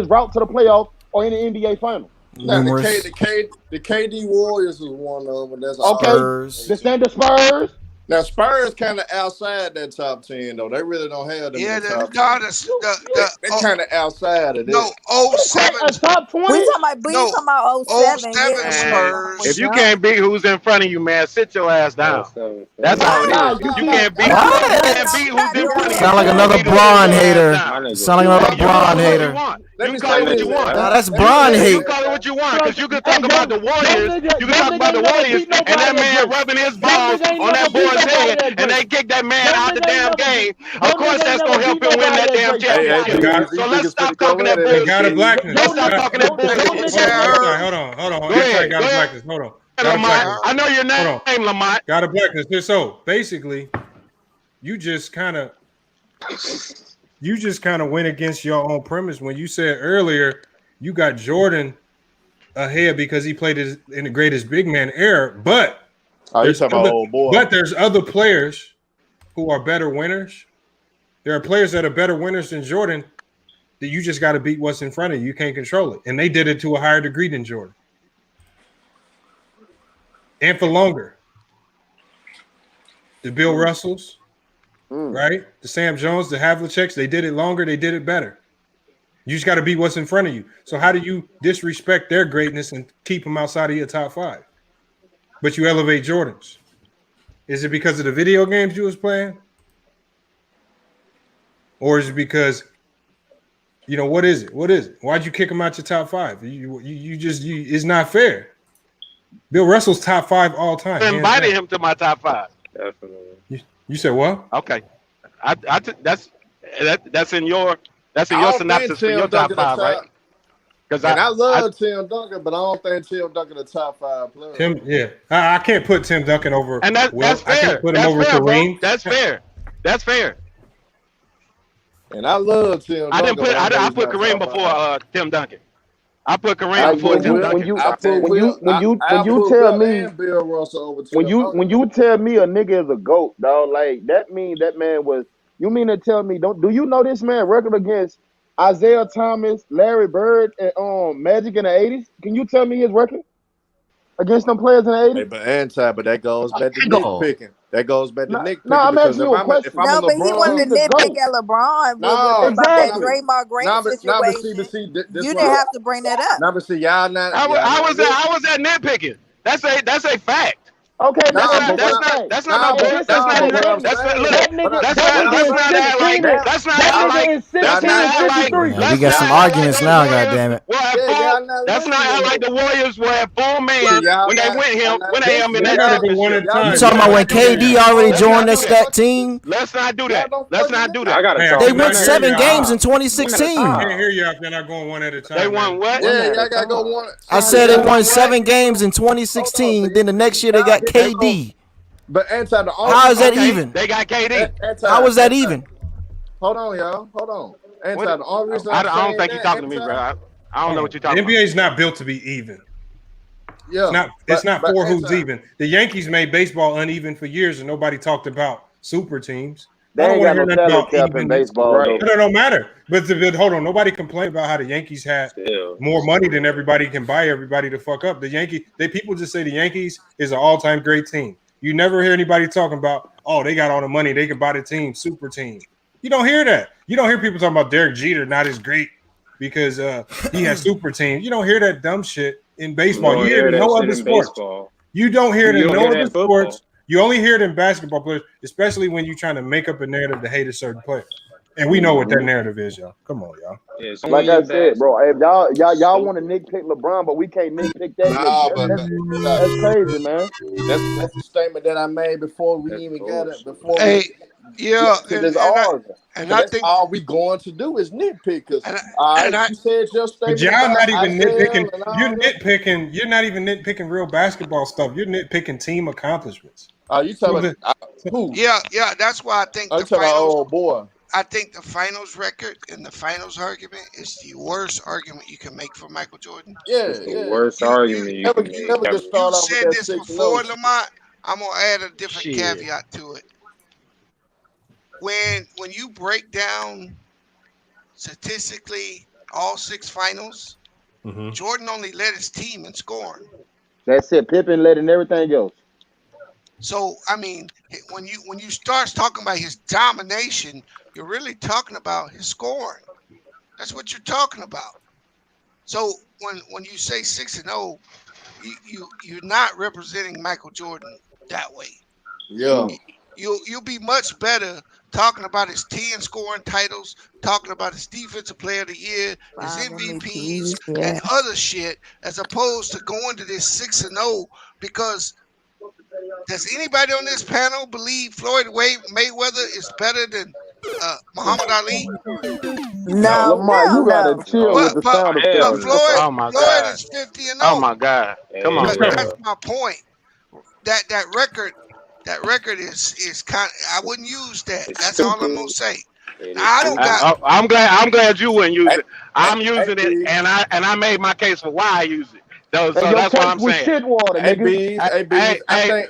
route to the playoff or in the NBA final? Now, the KD Warriors is one of them. That's okay. The Spurs. Now Spurs kind of outside that top 10 though. They really don't have them. Yeah, they're kind of outside of this. No, 07. Top 20. We talking about 07. Spurs. If you can't beat who's in front of you, man, sit your ass down. That's how it is. You can't beat who's in front of you. Sound like another Bron hater. Sound like another Bron hater. You can call it what you want. Nah, that's Bron hate. You call it what you want, because you can talk about the Warriors. You can talk about the Warriors, and that man rubbing his balls on that boy's head, and they kick that man out the damn game. Of course, that's gonna help him win that damn championship. So let's stop talking that bullshit. Let's stop talking that bullshit. Hold on. Go ahead. Hold on. I know your name, Lamont. Got a blackness. So basically, you just kind of went against your own premise when you said earlier you got Jordan ahead because he played in the greatest big man era. But there's other players who are better winners. There are players that are better winners than Jordan that you just got to beat what's in front of you. You can't control it. And they did it to a higher degree than Jordan. And for longer. The Bill Russells, right? The Sam Jones, the Havliceks, they did it longer. They did it better. You just got to beat what's in front of you. So how do you disrespect their greatness and keep them outside of your top 5? But you elevate Jordan's. Is it because of the video games you was playing? Or is it because, what is it? Why'd you kick him out your top 5? It's not fair. Bill Russell's top 5 all time. I invited him to my top 5. Definitely. You said what? Okay. That's in your synopsis for your top 5, right? I love Tim Duncan, but I don't think Tim Duncan a top 5 player. I can't put Tim Duncan over. And that's fair. I can't put him over Kareem. That's fair. And I love Tim Duncan. I put Kareem before Tim Duncan. I put Kareem before Tim Duncan. When you tell me a nigga is a GOAT, dog, like that means that man was. You mean to tell me? Do you know this man record against Isaiah Thomas, Larry Bird, and Magic in the 80s? Can you tell me his record? against them players in the 80s. Hey, but that goes back to nitpicking. That goes back to nitpicking. No, I'm asking you a question. If I'm a No, but he wanted to nitpick at LeBron about that Draymond Green situation. You didn't have to bring that up. Now, but see, y'all not. How was that nitpicking? That's a fact. Okay, that's not no bullshit. That's not we got some arguments now, goddammit. That's not like the Warriors were at full man when they went him in that championship. You talking about when KD already joined that team? Let's not do that. They won 7 games in 2016. I can't hear you if they're not going one at a time. They won what? Yeah, y'all gotta go one. I said they won 7 games in 2016. Then the next year they got KD. But inside the how is that even? They got KD. How is that even? Hold on, y'all. Hold on. Inside the only reason I don't think you're talking to me, bro. I don't know what you're talking about. The NBA is not built to be even. Yeah, it's not for who's even. The Yankees made baseball uneven for years, and nobody talked about super teams. They ain't got no salary cap in baseball. Right. It don't matter. But hold on, nobody complained about how the Yankees had more money than everybody can buy everybody to fuck up. People just say the Yankees is an all-time great team. You never hear anybody talking about, oh, they got all the money, they can buy the team, super team. You don't hear that. You don't hear people talking about Derek Jeter not as great because he has super teams. You don't hear that dumb shit in baseball. You hear it in no other sports. You don't hear it in no other sports. You only hear it in basketball players, especially when you're trying to make up a narrative to hate a certain player. And we know what that narrative is, y'all. Come on, y'all. Yeah, like I said, bro, if y'all want to nitpick LeBron, but we can't nitpick that. That's crazy, man. That's the statement that I made before we even got it. And I think all we going to do is nitpick. You said your statement. But y'all not even nitpicking. You're nitpicking. You're not even nitpicking real basketball stuff. You're nitpicking team accomplishments. You talking about who? Yeah. That's why I think the finals. Oh boy. I think the finals record and the finals argument is the worst argument you can make for Michael Jordan. The worst argument you can make. You said this before, Lamont. I'm gonna add a different caveat to it. When you break down statistically all 6 finals, Jordan only led his team in scoring. That's it. Pippen led in everything else. So I mean, when you start talking about his domination, you're really talking about his scoring. That's what you're talking about. So when you say 6-0, you're not representing Michael Jordan that way. Yeah. You'll be much better talking about his 10 scoring titles, talking about his defensive player of the year, his MVPs, and other shit, as opposed to going to this 6-0. Because does anybody on this panel believe Floyd Mayweather is better than Muhammad Ali? No, Lamar, you gotta chill with the sound effects. Floyd is 50-0. Oh my God! Come on, that's my point. That record is kind of, I wouldn't use that. That's all I'm gonna say. Now, I'm glad you wouldn't use it. I'm using it, and I made my case for why I use it. So that's what I'm saying. Shit water, nigga.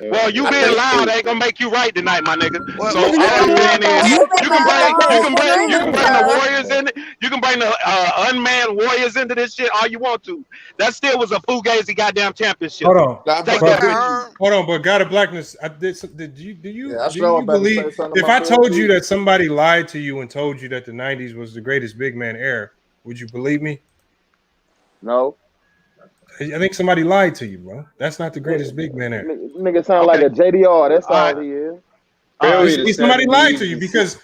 Well, you being loud ain't gonna make you right tonight, my nigga. So all I'm saying is you can bring the Warriors in it. You can bring the unmanned Warriors into this shit all you want to. That still was a fugazi goddamn championship. Hold on, but God of Blackness, do you believe if I told you that somebody lied to you and told you that the 90s was the greatest big man era, would you believe me? No. I think somebody lied to you, bro. That's not the greatest big man era. Nigga sound like a JDR. That's all he is. Somebody lied to you because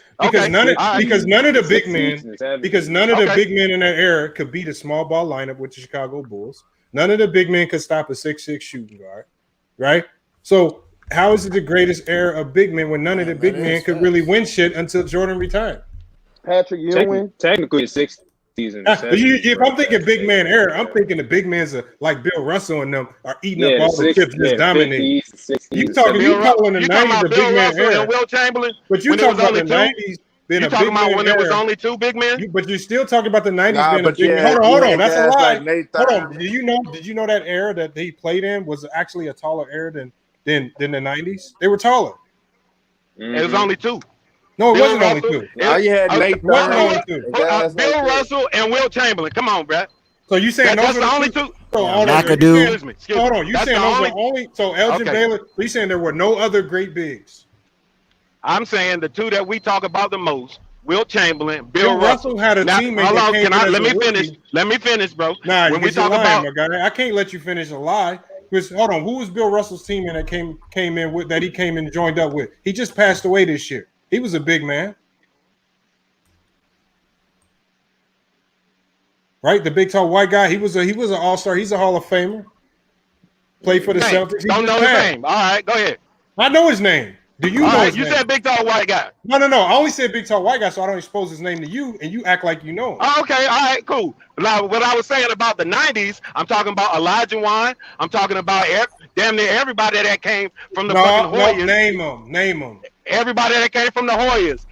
none of the big men in that era could beat a small ball lineup with the Chicago Bulls. None of the big men could stop a 6'6" shooting guard, right? So how is it the greatest era of big men when none of the big men could really win shit until Jordan retired? Patrick Ewing. Technically, 6 seasons. If I'm thinking big man era, I'm thinking the big men like Bill Russell and them are eating up all the chips, just dominating. You calling the 90s a big man era? Will Chamberlain, but you talking about the 90s being a big man era. You talking about when there was only 2 big men? But you're still talking about the 90s being a big man. Hold on, that's a lie. Hold on. Did you know that era that they played in was actually a taller era than the 90s? They were taller. It was only 2. No, it wasn't only 2. You had Nate Bill Russell and Will Chamberlain. Come on, bro. So you saying that's the only two? So hold on. You saying those are only? So Elgin Baylor. You saying there were no other great bigs? I'm saying the two that we talk about the most: Wilt Chamberlain, Bill Russell had a teammate. Hold on, let me finish. Let me finish, bro. Nah, when we talk about, my guy, I can't let you finish a lie. Hold on, who was Bill Russell's teammate that came in with that he came in and joined up with? He just passed away this year. He was a big man. Right, the big tall white guy. He was an all-star. He's a Hall of Famer. Played for the Celtics. Don't know his name. All right, go ahead. I know his name. Do you know his name? You said big tall white guy. No. I only said big tall white guy, so I don't expose his name to you, and you act like you know him. Oh, okay, all right, cool. Now, what I was saying about the '90s, I'm talking about Olajuwom. I'm talking about damn near everybody that came from the fucking Hoyas. No, name them. Everybody that came from the Hoyas.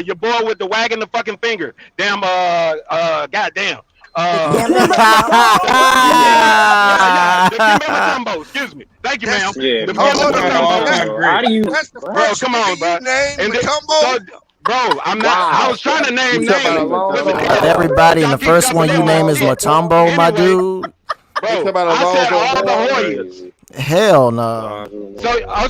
Your boy with the wagging the fucking finger. Damn. Goddamn. Mutombo, excuse me. Thank you, ma'am. Yeah. How do you, bro? Come on, bro. Bro, I'm not. I was trying to name names. Everybody, and the first one you name is Mutombo, my dude. Bro, I said all the Hoyas. Hell no.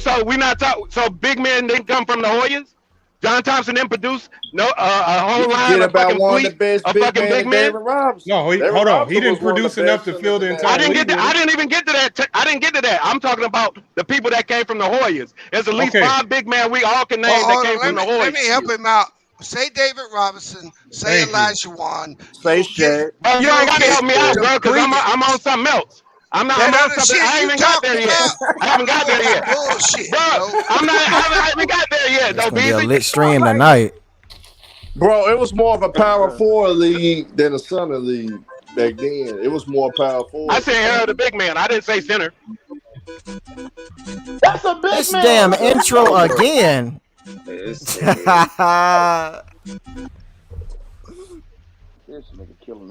So we not talking. So big men didn't come from the Hoyas. John Thompson didn't produce a whole line of fucking fleet of fucking big men. No, hold on. He didn't produce enough to fill the entire. I didn't even get to that. I didn't get to that. I'm talking about the people that came from the Hoyas. There's at least 5 big men we all can name that came from the Hoyas. Let me help him out. Say David Robinson. Say Olajuwon. Say Shaq. You ain't got to help me out, bro, because I'm on something else. I'm not on something. I ain't even got there yet. I haven't got there yet. Bullshit, bro. I haven't got there yet. It's gonna be a lit stream tonight. Bro, it was more of a power forward league than a center league back then. It was more power forward. I said Harold the big man. I didn't say center. That's a big this man. Damn intro again.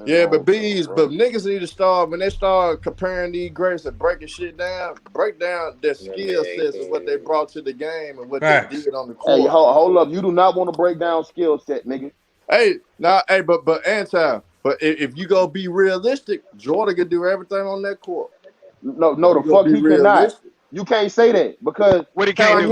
Yeah, but niggas need to start when they start comparing these greats and breaking shit down. Break down their skill sets and what they brought to the game and what they did on the court. Hey, hold up! You do not want to break down skill set, nigga. But if you go be realistic, Jordan can do everything on that court. No, the fuck he cannot. You can't say that because what he can't do.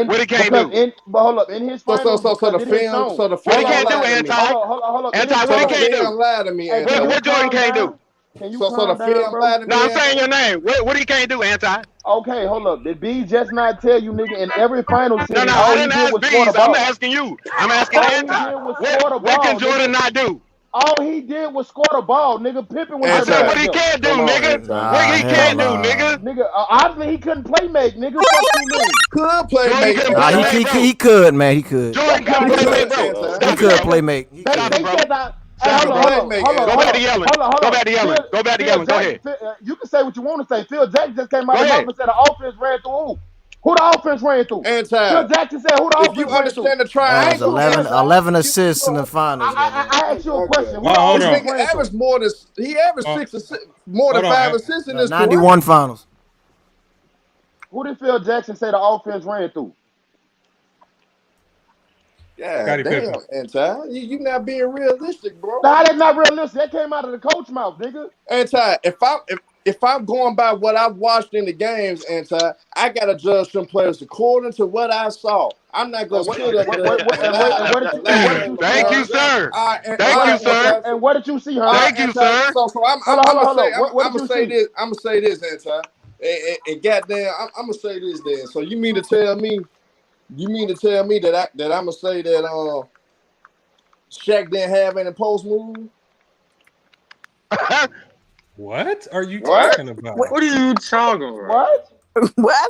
What he can't do. But hold up, in his finals, so the film. What he can't do, Anti? Hold up. Anti, what he can't do? Lie to me, what Jordan can't do? So the film lie to me. No, I'm saying your name. What he can't do, Anti? Okay, hold up. Did B just not tell you, nigga, in every final series? No, I didn't ask B's. I'm asking you. I'm asking Anti. What can Jordan not do? All he did was score the ball, nigga. Pippen was what he can't do, nigga. What he can't do, nigga. Nigga, obviously he couldn't play make, nigga. What you mean? Could play make. He could, man. He could. Jordan couldn't play make, bro. He could play make. They said that. Go back to yelling. Go back to yelling. Go ahead. You can say what you want to say. Phil Jackson just came out of the mouth and said the offense ran through who the offense ran through? Phil Jackson said who the offense ran through. If you understand the triangle, 11 assists in the finals. I asked you a question. He averaged more than 6 assists, more than 5 assists in this 91 finals. Who did Phil Jackson say the offense ran through? Yeah, damn, Anti. You not being realistic, bro. Nah, that's not realistic. That came out of the coach mouth, nigga. Anti, if I'm going by what I've watched in the games, Anti, I gotta judge some players according to what I saw. I'm not gonna sit up there. Thank you, sir. Thank you, sir. And what did you see, huh? Thank you, sir. So I'm gonna say this, Anti. And goddamn, I'm gonna say this then. So you mean to tell me that I'm gonna say that Shaq didn't have any post move? What are you talking about? What are you talking about? What? Why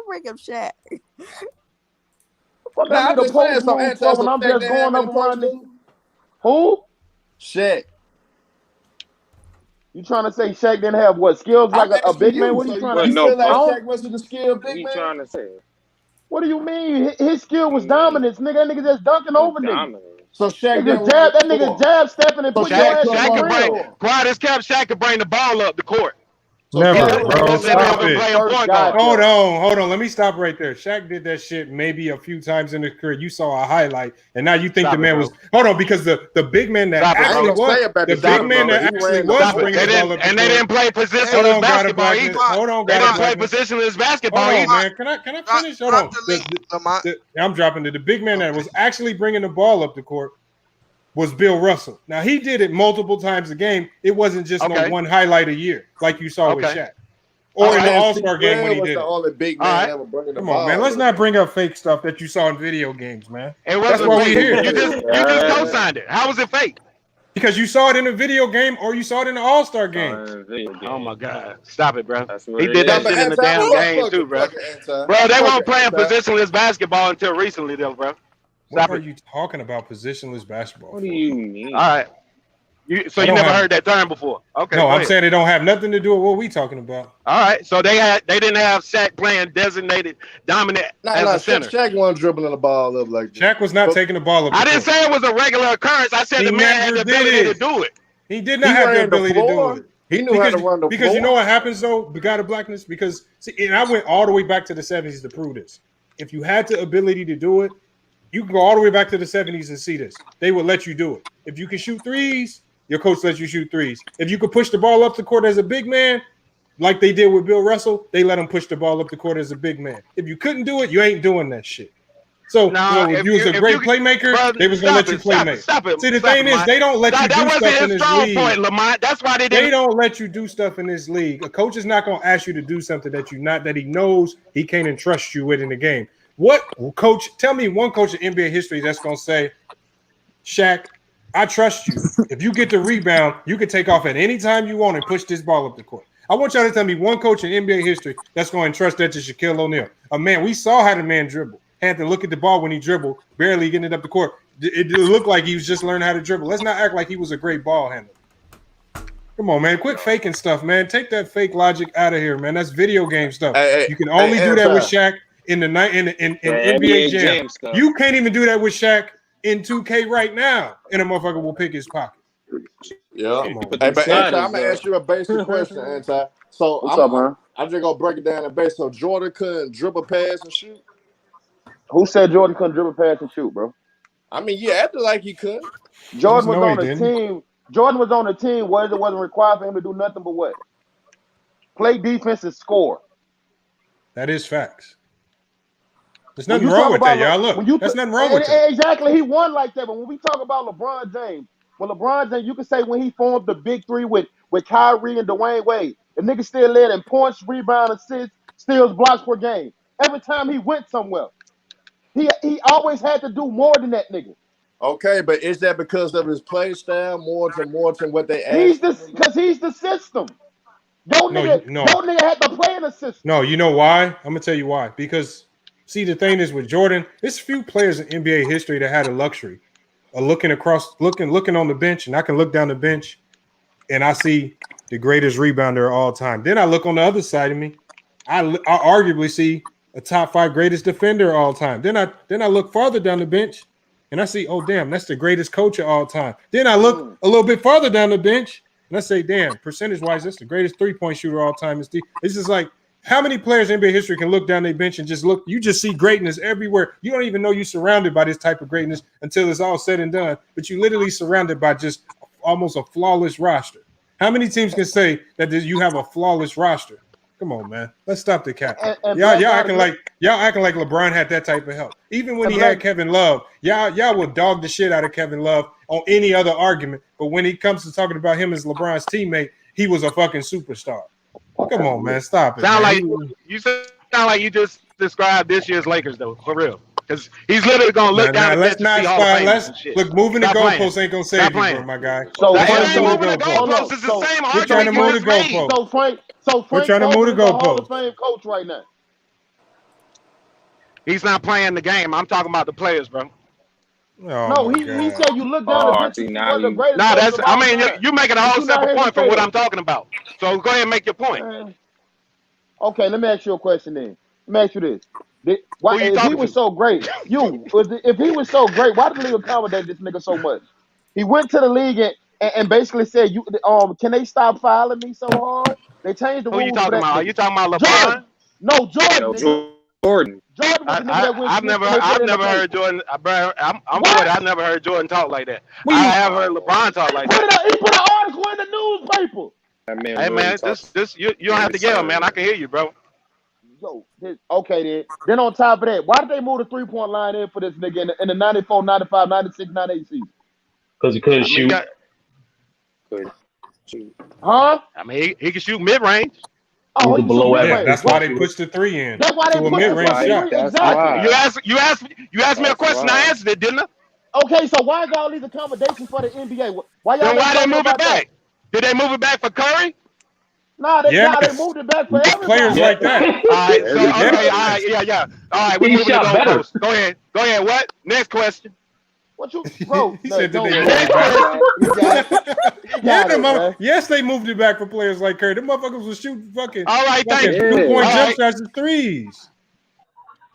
bring up Shaq? Nah, I'm just saying so when I'm just going up around this. Who? Shaq. You trying to say Shaq didn't have what skills like a big man? What are you trying to say? You feel like Shaq wasn't a skilled big man? Trying to say? What do you mean? His skill was dominance, nigga. That nigga just dunking over niggas. So Shaq that nigga jab stepping and put your ass Shaq could bring, quiet as kept, Shaq could bring the ball up the court. Never, bro. Stop it. Hold there. on. Let me stop right there. Shaq did that shit maybe a few times in his career. You saw a highlight, and now you think the man was. Hold on, because the big man that actually was the big man that actually was bringing the ball up. And they didn't play positionless basketball either. Hold on, they didn't play positionless basketball either. Man. Can I finish? Hold on. I'm dropping it. The big man that was actually bringing the ball up the court was Bill Russell. Now, he did it multiple times a game. It wasn't just no one highlight a year like you saw with Shaq. Or in the All-Star game when he did it. Come on, man. Let's not bring up fake stuff that you saw in video games, man. That's why we're here. You just co-signed it. How was it fake? Because you saw it in a video game or you saw it in the All-Star game. Oh, my God. Stop it, bro. He did that shit in the damn game, too, bro. Bro, they weren't playing positionless basketball until recently, though, bro. What are you talking about, positionless basketball? What do you mean? All right. You never heard that term before? Okay. No, I'm saying it don't have nothing to do with what we talking about. All right. So they didn't have Shaq playing designated dominant as a center. Shaq wasn't dribbling the ball up like that. Shaq was not taking the ball up. I didn't say it was a regular occurrence. I said the man had the ability to do it. He did not have the ability to do it. He knew how to run the floor. Because you know what happens though, the God of Blackness. Because see, and I went all the way back to the 70s to prove this. If you had the ability to do it, you can go all the way back to the 70s and see this. They would let you do it. If you can shoot threes, your coach lets you shoot threes. If you could push the ball up the court as a big man, like they did with Bill Russell, they let him push the ball up the court as a big man. If you couldn't do it, you ain't doing that shit. So if you was a great playmaker, they was gonna let you play make. See, the thing is, they don't let you do stuff in this league. That's why they don't let you do stuff in this league. A coach is not gonna ask you to do something that he knows he can't entrust you with in the game. What coach? Tell me one coach in NBA history that's gonna say, Shaq, I trust you. If you get the rebound, you can take off at any time you want and push this ball up the court. I want y'all to tell me one coach in NBA history that's going to entrust that to Shaquille O'Neal. A man, we saw how the man dribble. Had to look at the ball when he dribbled, barely getting it up the court. It looked like he was just learning how to dribble. Let's not act like he was a great ball handler. Come on, man. Quit faking stuff, man. Take that fake logic out of here, man. That's video game stuff. You can only do that with Shaq in NBA Jam. You can't even do that with Shaq in 2K right now, and a motherfucker will pick his pocket. Yeah. But Anti, I'm gonna ask you a basic question, Anti. So what's up, man? I'm just gonna break it down in base. So Jordan couldn't dribble, pass, and shoot. Who said Jordan couldn't dribble, pass, and shoot, bro? I mean, you acted like he could. Jordan was on a team. Jordan was on a team where it wasn't required for him to do nothing but what? Play defense and score. That is facts. There's nothing wrong with that, y'all. Look, there's nothing wrong with that. Exactly, he won like that. But when we talk about LeBron James, you can say when he formed the big three with Kyrie and Dwayne Wade, the nigga still led in points, rebound, assists, steals, blocks per game. Every time he went somewhere, he always had to do more than that nigga. Okay, but is that because of his play style more than what they asked? Because he's the system. Yo nigga had to play in the system. No, you know why? I'm gonna tell you why. Because see, the thing is with Jordan, there's few players in NBA history that had a luxury of looking on the bench, and I can look down the bench and I see the greatest rebounder of all time. Then I look on the other side of me, I arguably see a top 5 greatest defender of all time. Then I look farther down the bench and I see, oh damn, that's the greatest coach of all time. Then I look a little bit farther down the bench and I say, damn, percentage-wise, that's the greatest 3-point shooter of all time. It's just like, how many players in NBA history can look down their bench and just look? You just see greatness everywhere. You don't even know you're surrounded by this type of greatness until it's all said and done. But you literally surrounded by just almost a flawless roster. How many teams can say that you have a flawless roster? Come on, man. Let's stop the cap. Y'all acting like LeBron had that type of help. Even when he had Kevin Love, y'all will dog the shit out of Kevin Love on any other argument. But when it comes to talking about him as LeBron's teammate, he was a fucking superstar. Come on, man. Stop it. Sound like you just described this year's Lakers, though, for real. Because he's literally going to look down let's not look, moving the goalposts ain't going to save you, bro, my guy. So moving the goalposts is the same argument. We're trying to move the goalposts. Frank we're trying to move the goalposts. Hall of Fame coach right now. He's not playing the game. I'm talking about the players, bro. No, he said you look down the bench. That's. I mean, you're making a whole separate point from what I'm talking about. So go ahead and make your point. Okay, let me ask you a question then. Let me ask you this: if he was so great, if he was so great, why did the league accommodate this nigga so much? He went to the league and basically said, "You can they stop fouling me so hard?" They changed the rules. Who you talking about? Are you talking about Jordan? LeBron? No, Jordan. Jordan. Jordan was the nigga that went. I've never heard Jordan. I'm with it. I've never heard Jordan talk like that. I have heard LeBron talk like that. He put an article in the newspaper. Hey man, you don't have to yell, man. I can hear you, bro. Yo, okay then on top of that, why did they move the 3-point line in for this nigga in the 94, 95, 96, 98 season? Because he couldn't shoot. Huh? I mean, he can shoot mid range. Oh, that's why they pushed the 3 in. That's why they pushed the 3 shot. Exactly. You asked me a question. I answered it, didn't I? Okay, so why got all these accommodations for the NBA? Why y'all? Then why they move it back? Did they move it back for Curry? Nah, they moved it back for everybody. Players like that. All right, so yeah. All right, we moving it on post. Go ahead. What? Next question. What you, bro? He said, "Did they move it back?" Yes, they moved it back for players like Curry. Them motherfuckers was shooting fucking. All right, thank you. 2-point jump shots and threes.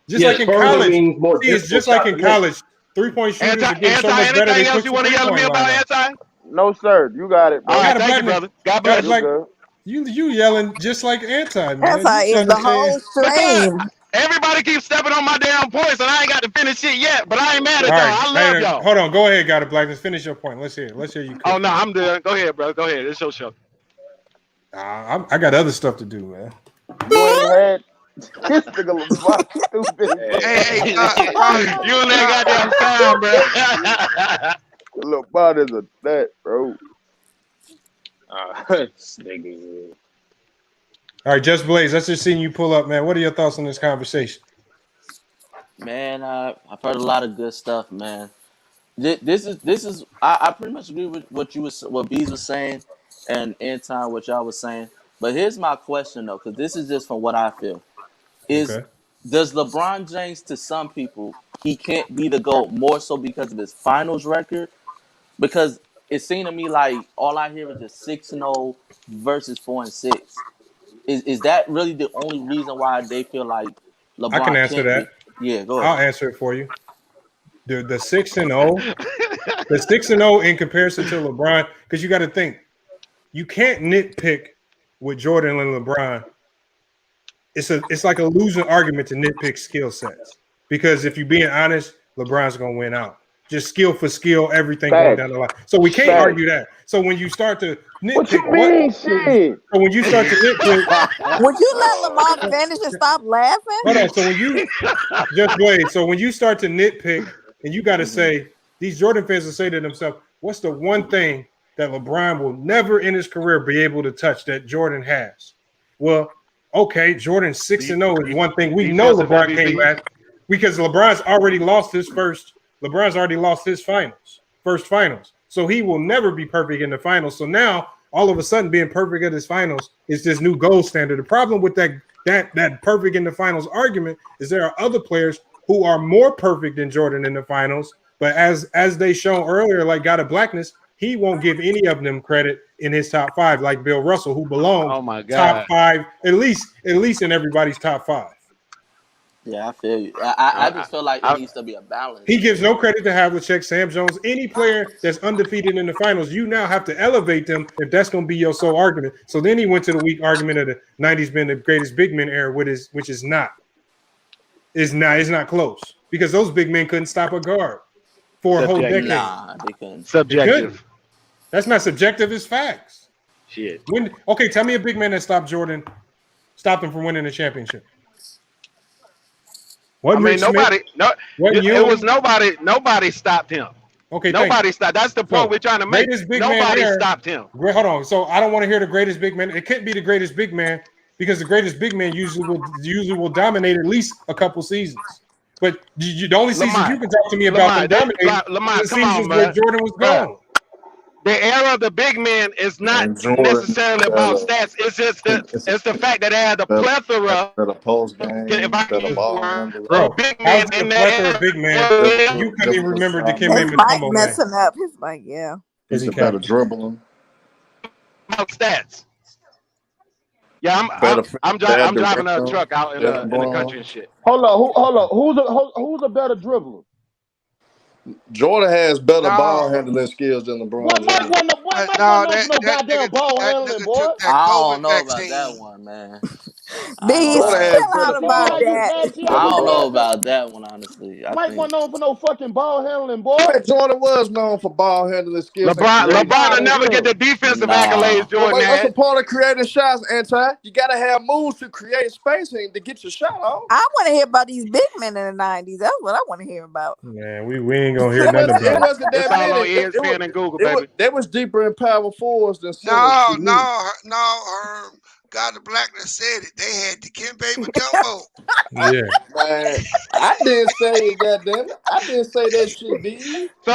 Just like in college. It's just like in college. 3-point shooters are getting so much better. Anything else you want to yell at me about, Anti? No, sir. You got it, bro. All right, thank you, brother. God bless you. You yelling just like Anti, man. Anti is the whole stream. Everybody keeps stepping on my damn points, and I ain't got to finish shit yet. But I ain't mad at y'all. I love y'all. Hold on, go ahead, God of Blackness. Finish your point. Let's hear it. You. Oh no, I'm done. Go ahead, bro. Go ahead. It's your show. I got other stuff to do, man. Go ahead. This nigga LeBron stupid. Hey, you and that goddamn sound, bro. LeBron is a nut, bro. All right, Just Blaze. Let's just see you pull up, man. What are your thoughts on this conversation? Man, I've heard a lot of good stuff, man. This is. I pretty much agree with what Bees was saying, and Anton what y'all was saying. But here's my question though, because this is just from what I feel. Does LeBron James, to some people, he can't be the GOAT more so because of his finals record? Because it seemed to me like all I hear is just 6-0 versus 4-6. Is that really the only reason why they feel like LeBron? I can answer that. Yeah, go ahead. I'll answer it for you. The 6-0, the 6-0 in comparison to LeBron, because you got to think, you can't nitpick with Jordan and LeBron. It's like a losing argument to nitpick skill sets, because if you're being honest, LeBron's gonna win out. Just skill for skill, everything going down the line. So we can't argue that. So when you start to nitpick, what you mean, shit? So when you start to nitpick, would you let Lamar finish and stop laughing? Hold on. So when you just wait. So when you start to nitpick, and you got to say, these Jordan fans will say to themselves, "What's the one thing that LeBron will never in his career be able to touch that Jordan has?" Well, okay, Jordan 6-0 is one thing we know LeBron came back because LeBron's already lost his first finals. So he will never be perfect in the finals. So now all of a sudden being perfect at his finals is this new gold standard. The problem with that perfect in the finals argument is there are other players who are more perfect than Jordan in the finals, but as they shown earlier, like God of Blackness, he won't give any of them credit in his top 5, like Bill Russell, who belongs top 5, at least in everybody's top 5. Yeah, I feel you. I just feel like it needs to be a balance. He gives no credit to Havlicek, Sam Jones, any player that's undefeated in the finals. You now have to elevate them if that's going to be your sole argument. So then he went to the weak argument of the 90s being the greatest big men era, which is not. It's not close because those big men couldn't stop a guard for a whole decade. Nah, they couldn't. Subjective. That's not subjective. It's facts. Shit. Tell me a big man that stopped him from winning a championship. Nobody stopped him. Okay, nobody stopped. That's the point we're trying to make. Nobody stopped him. Hold on. So I don't want to hear the greatest big man. It can't be the greatest big man because the greatest big man usually will dominate at least a couple seasons. But the only season you can talk to me about them dominating the seasons where Jordan was gone. The era of the big man is not necessarily about stats. It's just it's the fact that they had the plethora. The post game, big man in that big man. You couldn't even remember the Kim Mike messing up. His mic, yeah. He's a better dribbling. About stats. Yeah, I'm driving a truck out in the country and shit. Hold on. Who's a better dribbler? Jordan has better ball handling skills than LeBron. Boy, Mike wasn't no goddamn ball handling, boy. I don't know about that one, man. Bees, chill out about that. I don't know about that one, honestly. Mike wasn't known for no fucking ball handling, boy. Jordan was known for ball handling skills. LeBron will never get the defensive accolades Jordan That's a had. part of creating shots, Anti. You got to have moves to create spacing to get your shot off. I want to hear about these big men in the 90s. That's what I want to hear about. Man, we ain't gonna hear nothing about it. It wasn't that It's all on many. ESPN and Google, baby. They was deeper in power forwards than No. God the Blackness said it. They had the Dikembe Mutombo. Yeah. Man, I didn't say it, goddammit. I didn't say that shit, B. So hold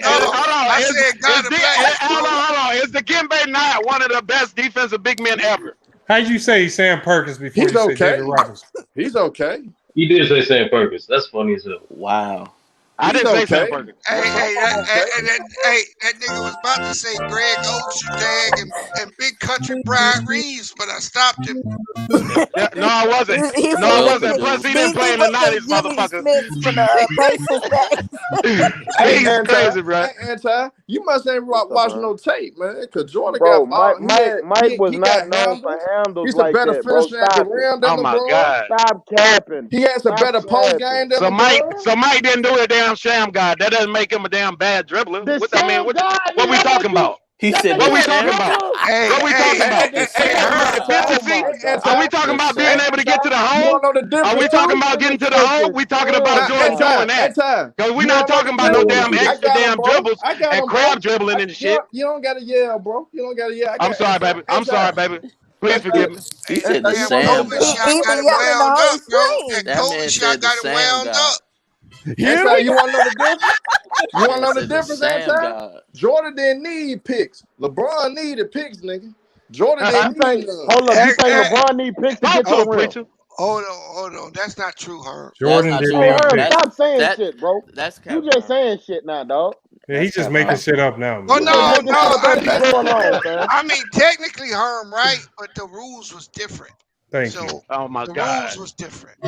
on. I said God the Blackness. Hold on. Is Dikembe not one of the best defensive big men ever? How'd you say Sam Perkins before you said David Robinson? He's okay. He did say Sam Perkins. That's funny as hell. Wow. I didn't say Sam Perkins. Hey, that nigga was about to say Greg Ostertag and Big Country Brian Reeves, but I stopped him. No, I wasn't. Plus, he didn't play in the 90s, motherfucker. Hey, crazy, bro. Hey, Anti, you must ain't watch no tape, man. Because Jordan Mike was not known for handles. He's like a better that, bro. finisher at the rim than LeBron. Oh my God. Stop capping. He has a better post game than LeBron. So Mike didn't do a damn sham god. That doesn't make him a damn bad dribbler. What we talking about? He said, what we talking about? What we talking about? Are we talking about being able to get to the home? Are we talking about getting to the home? We talking about Jordan doing that. Because we're not talking about no damn extra damn dribbles and crab dribbling and shit. You don't gotta yell, bro. You don't gotta yell. I'm sorry, baby. I'm sorry, baby. Please forgive me. He said the Sam god. That man said the Sam god. That's how you want to know the difference? You want to know the difference that time? God. Jordan didn't need picks. LeBron needed picks, nigga. Jordan didn't need none. Hold up, you think LeBron need picks to get to the rim? Hold on. That's not true, Herb. Jordan didn't need picks. Stop saying shit, bro. That's you just saying shit now, dog. Yeah, he's just making shit up now. Well, no. I mean, technically, Herm, right? But the rules was different. Thank you. Oh my God. The rules was different.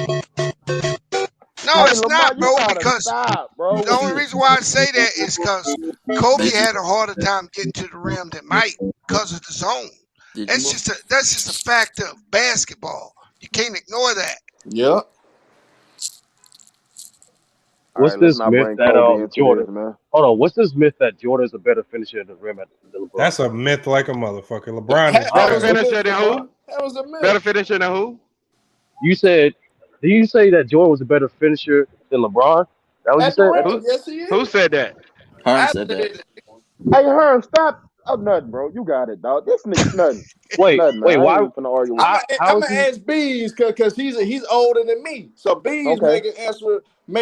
No, it's not, bro, because the only reason why I say that is because Kobe had a harder time getting to the rim than Mike because of the zone. That's just a fact of basketball. You can't ignore that. Yep. What's this myth that Jordan? Man. Hold on. What's this myth that Jordan's a better finisher at the rim than LeBron? That's a myth like a motherfucker. LeBron is better finisher than who? That was a myth. Better finisher than who? You said. Did you say that Jordan was a better finisher than LeBron? That what you said? Yes, he is. Who said that? Herm said that. Hey, Herm, stop. Oh, nothing, bro. You got it, dog. This nigga's nothing. Wait, why? I'm gonna ask Bees because he's older than me. So Bees make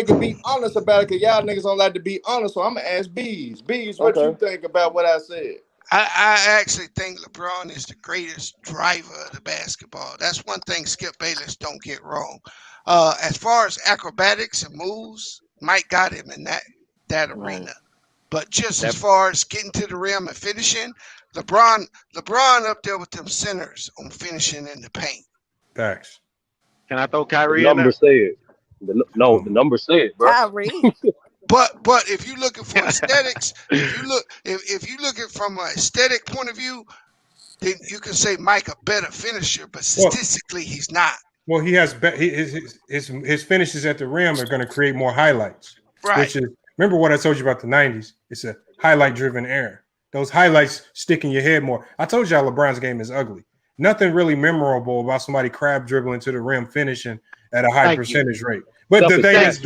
it be honest about it because y'all niggas don't like to be honest. So I'm gonna ask Bees. Bees, what you think about what I said? I actually think LeBron is the greatest driver of the basketball. That's one thing Skip Bayless don't get wrong. As far as acrobatics and moves, Mike got him in that arena. But just as far as getting to the rim and finishing, LeBron up there with them centers on finishing in the paint. Thanks. Can I throw Kyrie the in there? Numbers say it. The numbers say it, bro. Kyrie. But if you're looking for aesthetics, if you look at from an aesthetic point of view, then you can say Mike a better finisher, but statistically he's not. Well, he has his finishes at the rim are going to create more highlights. Right. Which is, remember what I told you about the 90s? It's a highlight-driven era. Those highlights stick in your head more. I told y'all LeBron's game is ugly. Nothing really memorable about somebody crab dribbling to the rim, finishing at a high percentage rate. But the thing is,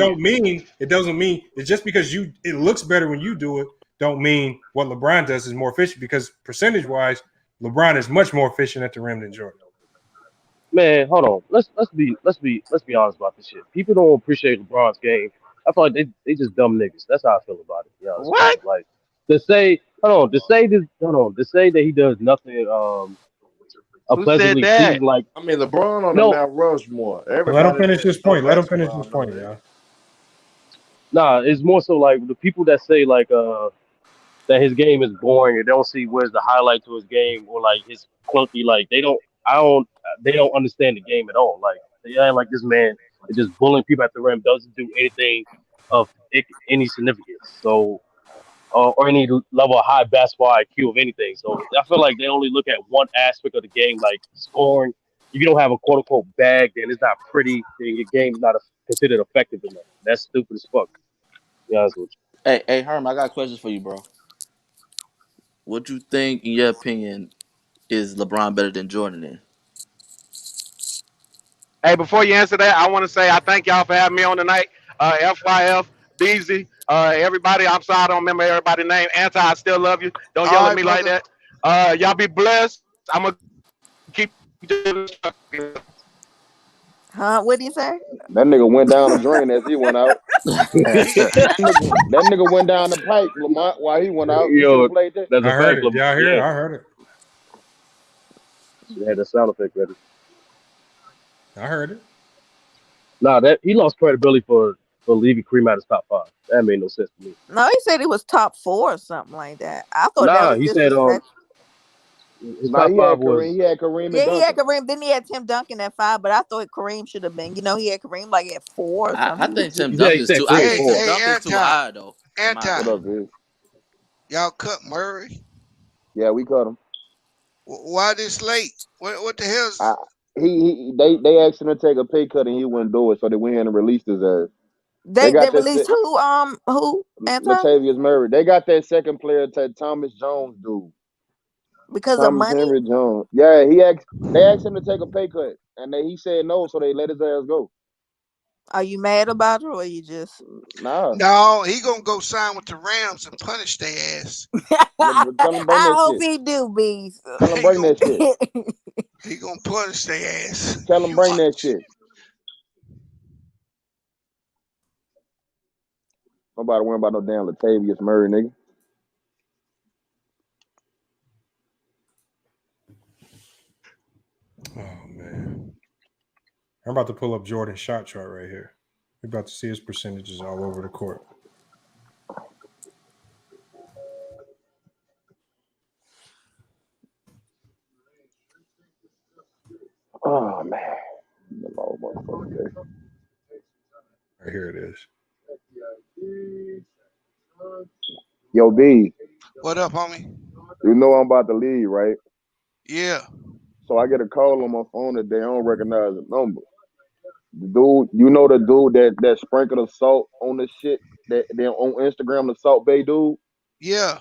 it doesn't mean it's just because it looks better when you do it, don't mean what LeBron does is more efficient, because percentage-wise, LeBron is much more efficient at the rim than Jordan. Man, hold on. Let's be honest about this shit. People don't appreciate LeBron's game. I feel like they just dumb niggas. That's how I feel about it. What? Like to say that he does nothing pleasantly pleasing, like I mean LeBron on the Mount Rushmore. Let him finish his point. Yeah. Nah, it's more so like the people that say like that his game is boring and they don't see where's the highlight to his game, or like his clunky, like they don't understand the game at all. Like they act like this man is just bullying people at the rim, doesn't do anything of any significance. So, or any level of high basketball IQ of anything. So I feel like they only look at one aspect of the game, like scoring. If you don't have a quote unquote bag, then it's not pretty. Then your game's not considered effective enough. That's stupid as fuck. To be honest with you. Hey, Herm, I got questions for you, bro. What you think, in your opinion, is LeBron better than Jordan in? Hey, before you answer that, I want to say I thank y'all for having me on tonight. FYF, Beezy, everybody. I'm sorry I don't remember everybody's name. Anti, I still love you. Don't yell at me like that. Y'all be blessed. I'm going to keep doing this. Huh? What did you say? That nigga went down the drain as he went out. that nigga went down the pipe, Lamont, while he went out. You should have played that. That's a fact. Yeah, I heard it. I heard it. They had the sound effect ready. I heard it. Nah, that he lost credibility for leaving Kareem out of his top 5. That made no sense to me. No, he said it was top 4 or something like that. I thought that was he said his top 5 was. He had Kareem and he had Duncan. Kareem. Then he had Tim Duncan at 5, but I thought Kareem should have been. He had Kareem like at 4 or something. I think Tim Duncan's too high. Tim Duncan's too high though. Anti. What up, dude? Y'all cut Murray? Yeah, we cut him. Why this late? What the hell's... They asked him to take a pay cut and he wouldn't do it, so they went in and released his ass. They released who? Latavius Murray. They got that second player, Thomas Jones, dude. Because Thomas of money? Henry Jones. Yeah, they asked him to take a pay cut, and he said no, so they let his ass go. Are you mad about it, or you just... Nah. No, he gonna go sign with the Rams and punish their ass. I hope he do, Bees. Tell him bring that shit. He gonna punish their ass. Tell him bring that shit. Nobody worrying about no damn Latavius Murray, nigga. Oh man, I'm about to pull up Jordan's shot chart right here. We're about to see his percentages all over the court. Oh man. Right here it is. Yo, B. What up, homie? You know I'm about to leave, right? Yeah. So I get a call on my phone today. I don't recognize the number. The dude, you know the dude that sprinkled the salt on the shit that on Instagram, the Salt Bay dude? Yeah.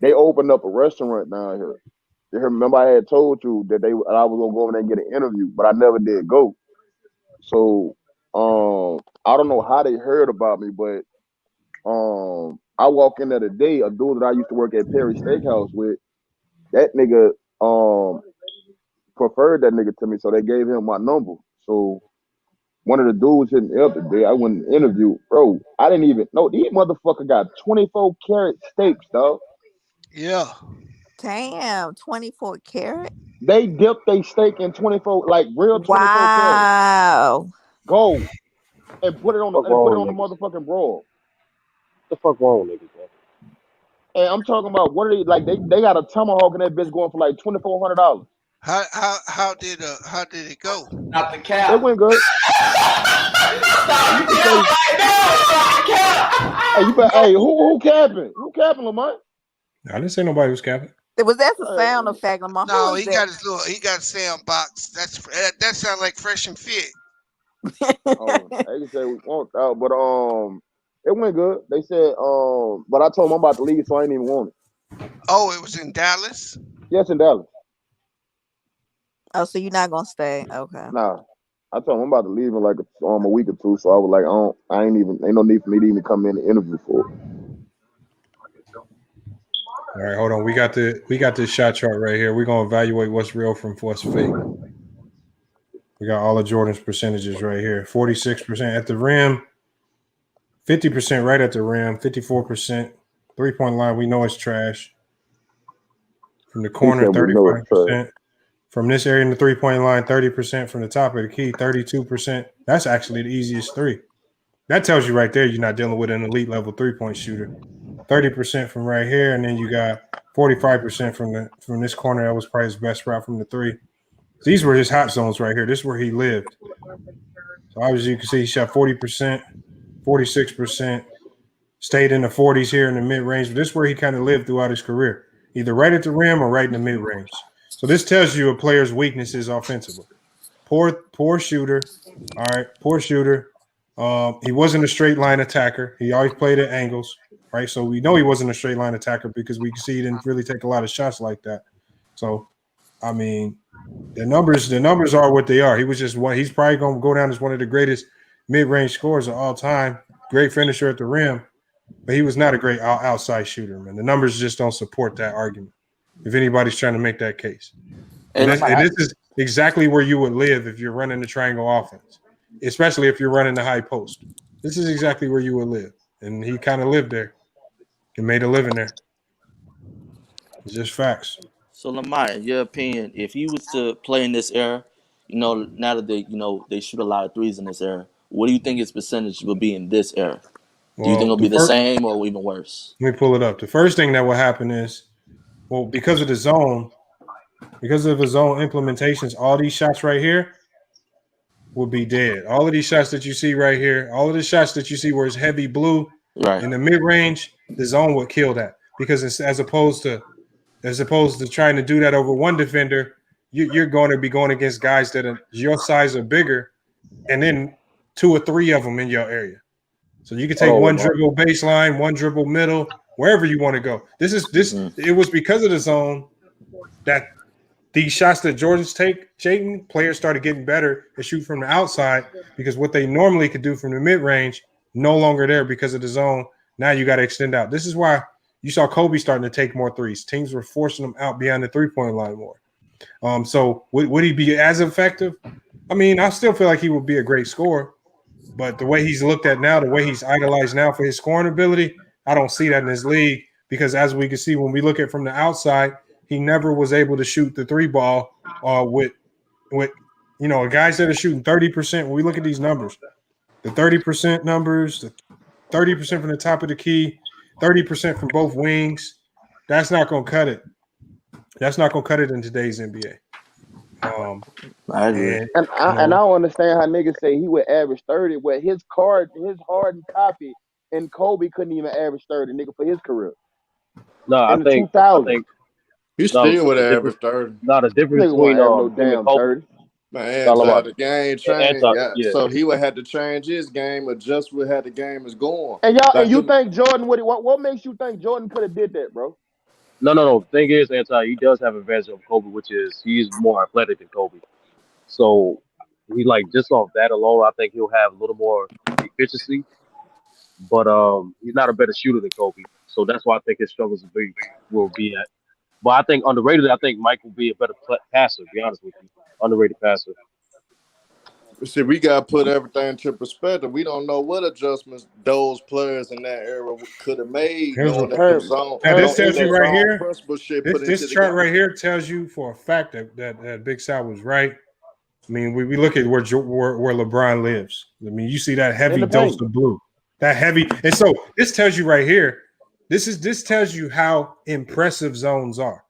They opened up a restaurant down here. You remember I had told you that I was gonna go over there and get an interview, but I never did go. So I don't know how they heard about me, but I walk in there today, a dude that I used to work at Perry Steakhouse with, that nigga preferred that nigga to me, so they gave him my number. So one of the dudes hit me up today. I went and interviewed. Bro, I didn't even know. These motherfucker got 24 karat steaks, dog. Yeah. Damn, 24 karat? They dipped their steak in 24, like real 24 karat. Wow. Gold. And put it on the motherfucking broil. What the fuck wrong, niggas, man? And I'm talking about what are they like? They got a tomahawk in that bitch going for like $2,400. How did it go? Not the cap. It went good. Hey, who capping? Who capping, Lamont? I didn't say nobody was capping. Was that the sound effect, Lamont? No, he got sound box. That sounds like Fresh and Fit. They can say we want out, but it went good. They said but I told them I'm about to leave, so I ain't even want it. Oh, it was in Dallas? Yes, in Dallas. Oh, so you're not gonna stay? Okay. Nah, I told them I'm about to leave in like a week or two, so I was like, ain't no need for me to even come in and interview for it. All right, hold on. We got this shot chart right here. We're gonna evaluate what's real from what's fake. We got all of Jordan's percentages right here. 46% at the rim, 50% right at the rim, 54%. 3-point line, we know it's trash. From the corner, 35%. From this area in the 3-point line, 30%. From the top of the key, 32%. That's actually the easiest three. That tells you right there you're not dealing with an elite level 3-point shooter. 30% from right here, and then you got 45% from this corner. That was probably his best route from the three. These were his hot zones right here. This is where he lived. So obviously you can see he shot 40%, 46%. Stayed in the 40s here in the mid-range. But this is where he kind of lived throughout his career, either right at the rim or right in the mid-range. So this tells you a player's weaknesses offensively. Poor shooter. All right, poor shooter. He wasn't a straight line attacker. He always played at angles, right? So we know he wasn't a straight line attacker because we see he didn't really take a lot of shots like that. So, I mean, the numbers are what they are. He was just one. He's probably going to go down as one of the greatest mid-range scorers of all time. Great finisher at the rim, but he was not a great outside shooter, man. The numbers just don't support that argument if anybody's trying to make that case. And this is exactly where you would live if you're running the triangle offense, especially if you're running the high post. This is exactly where you would live. And he kind of lived there and made a living there. It's just facts. So, Lamar, in your opinion, if he was to play in this era, now that they shoot a lot of threes in this era, what do you think his percentage will be in this era? Do you think it'll be the same or even worse? Let me pull it up. The first thing that will happen is, because of his zone implementations, all these shots right here will be dead. All of these shots that you see right here, all of the shots that you see where it's heavy blue in the mid-range, the zone would kill that because it's as opposed to trying to do that over one defender, you're going to be going against guys that are your size or bigger, and then 2 or 3 of them in your area. So you can take one dribble baseline, one dribble middle, wherever you want to go. It was because of the zone that these shots that Jordan's taking, players started getting better to shoot from the outside because what they normally could do from the mid-range, no longer there because of the zone. Now you got to extend out. This is why you saw Kobe starting to take more threes. Teams were forcing him out beyond the three-point line more. So would he be as effective? I mean, I still feel like he would be a great scorer, but the way he's looked at now, the way he's idolized now for his scoring ability, I don't see that in his league because as we can see when we look at from the outside, he never was able to shoot the 3-ball with guys that are shooting 30%. When we look at these numbers, the 30% numbers, the 30% from the top of the key, 30% from both wings, that's not going to cut it. That's not going to cut it in today's NBA. I agree. And I don't understand how niggas say he would average 30, but his hardened copy and Kobe couldn't even average 30, nigga, for his career. No, I think he still would average 30. Not a difference between no damn 30. Man, the game changed. So he would have to change his game, adjust with how the game is going. And you think Jordan what makes you think Jordan could have did that, bro? No. The thing is, he does have an advantage of Kobe, which is he's more athletic than Kobe. So he just off that alone, I think he'll have a little more efficiency. But he's not a better shooter than Kobe. So that's why I think his struggles will be at. But I think underrated, I think Mike will be a better passer, to be honest with you. Underrated passer. See, we got to put everything into perspective. We don't know what adjustments those players in that era could have made. Now, this tells you right here, this chart right here tells you for a fact that Big Sal was right. I mean, we look at where LeBron lives. I mean, you see that heavy dose of blue. That heavy. And so this tells you right here, this tells you how impressive zones are.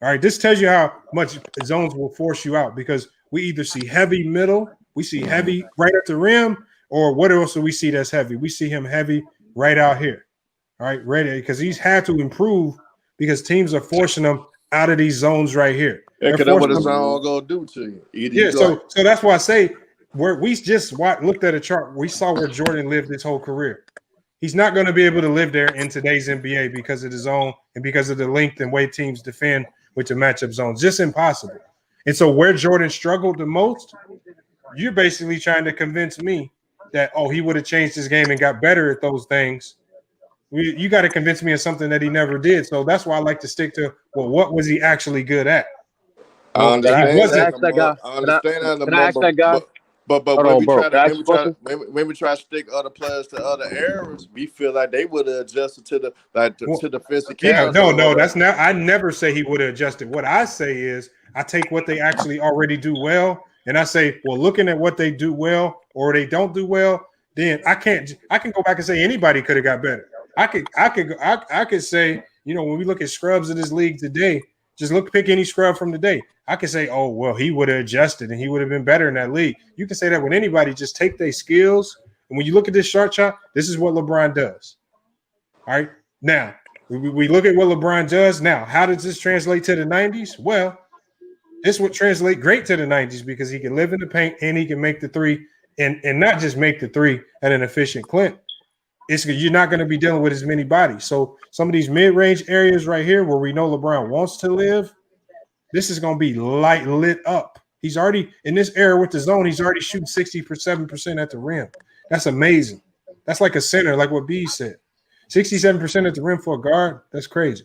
All right, this tells you how much zones will force you out because we either see heavy middle, we see heavy right at the rim, or what else do we see that's heavy? We see him heavy right out here. All right, ready because he's had to improve because teams are forcing him out of these zones right here. Yeah, because that's what the zone gonna do to you. So that's why I say we just looked at a chart. We saw where Jordan lived his whole career. He's not going to be able to live there in today's NBA because of the zone and because of the length and way teams defend with the matchup zones. Just impossible. And so where Jordan struggled the most, you're basically trying to convince me that, he would have changed his game and got better at those things. You got to convince me of something that he never did. So that's why I like to stick to, what was he actually good at? I understand that guy. But when we try to stick other players to other eras, we feel like they would have adjusted to the physicality. Yeah, no, that's not. I never say he would have adjusted. What I say is I take what they actually already do well, and I say, well, looking at what they do well or they don't do well, then I can go back and say anybody could have got better. I could say, when we look at scrubs in this league today, just pick any scrub from today. I can say, he would have adjusted and he would have been better in that league. You can say that with anybody. Just take their skills And when you look at this shot chart, this is what LeBron does. All right. Now, we look at what LeBron does. Now, how does this translate to the 90s? Well, this would translate great to the 90s because he can live in the paint and he can make the three and not just make the three at an efficient clip. You're not going to be dealing with as many bodies. So some of these mid-range areas right here where we know LeBron wants to live, this is going to be lit up. He's already in this era with the zone. He's already shooting 67% at the rim. That's amazing. That's like a center, like what B said. 67% at the rim for a guard. That's crazy.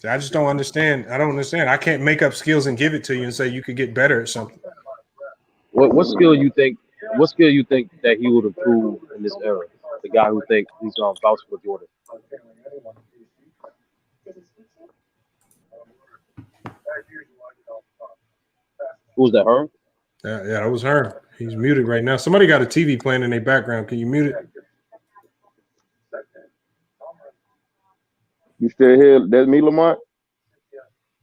I just don't understand. I don't understand. I can't make up skills and give it to you and say you could get better at something. What skill you think? What skill you think that he would improve in this era? The guy who thinks he's on vouch for Jordan. Who was that? Herm? Yeah, that was Herm. He's muted right now. Somebody got a TV playing in their background. Can you mute it? You still here? That's me, Lamont?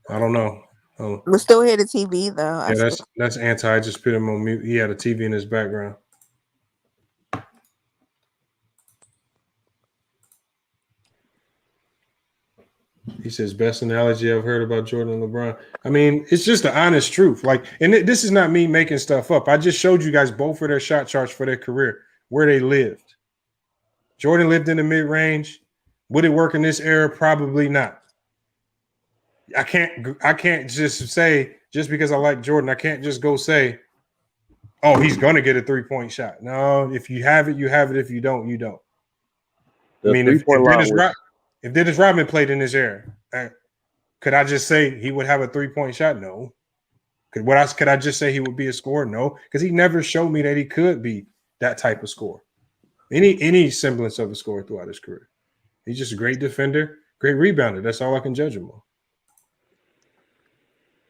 I don't know. Oh. We still hear the TV though. Yeah, that's anti. I just put him on mute. He had a TV in his background. He says, best analogy I've heard about Jordan and LeBron. I mean, it's just the honest truth. Like, and this is not me making stuff up. I just showed you guys both of their shot charts for their career, where they lived. Jordan lived in the mid-range. Would it work in this era? Probably not. I can't just say, just because I like Jordan, I can't just go say, oh, he's going to get a three-point shot. No, if you have it, you have it. If you don't, you don't. I mean, if Dennis Rodman played in this era, could I just say he would have a three-point shot? No. Could I just say he would be a scorer? No, because he never showed me that he could be that type of scorer. Any semblance of a scorer throughout his career. He's just a great defender, great rebounder. That's all I can judge him on.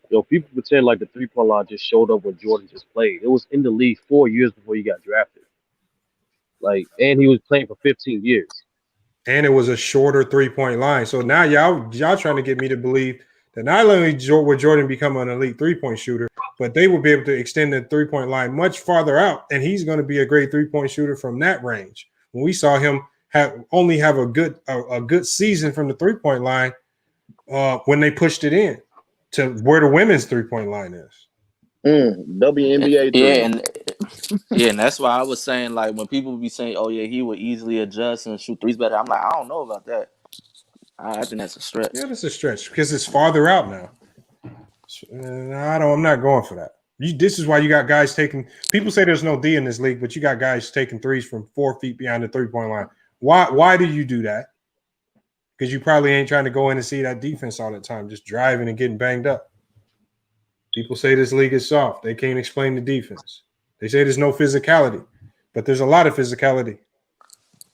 Yo, people pretend like the three-point line just showed up when Jordan just played. It was in the league 4 years before he got drafted. And he was playing for 15 years. And it was a shorter three-point line. So now y'all trying to get me to believe that not only would Jordan become an elite three-point shooter, but they would be able to extend the three-point line much farther out, and he's going to be a great three-point shooter from that range. When we saw him only have a good season from the three-point line when they pushed it in to where the women's three-point line is. WNBA. And that's why I was saying, like, when people be saying, "Oh yeah, he would easily adjust and shoot threes better," I'm like, I don't know about that. I think that's a stretch. Yeah, that's a stretch because it's farther out now. I'm not going for that. This is why you got guys taking. People say there's no D in this league, but you got guys taking threes from 4 feet behind the three-point line. Why do you do that? Because you probably ain't trying to go in and see that defense all the time, just driving and getting banged up. People say this league is soft. They can't explain the defense. They say there's no physicality, but there's a lot of physicality.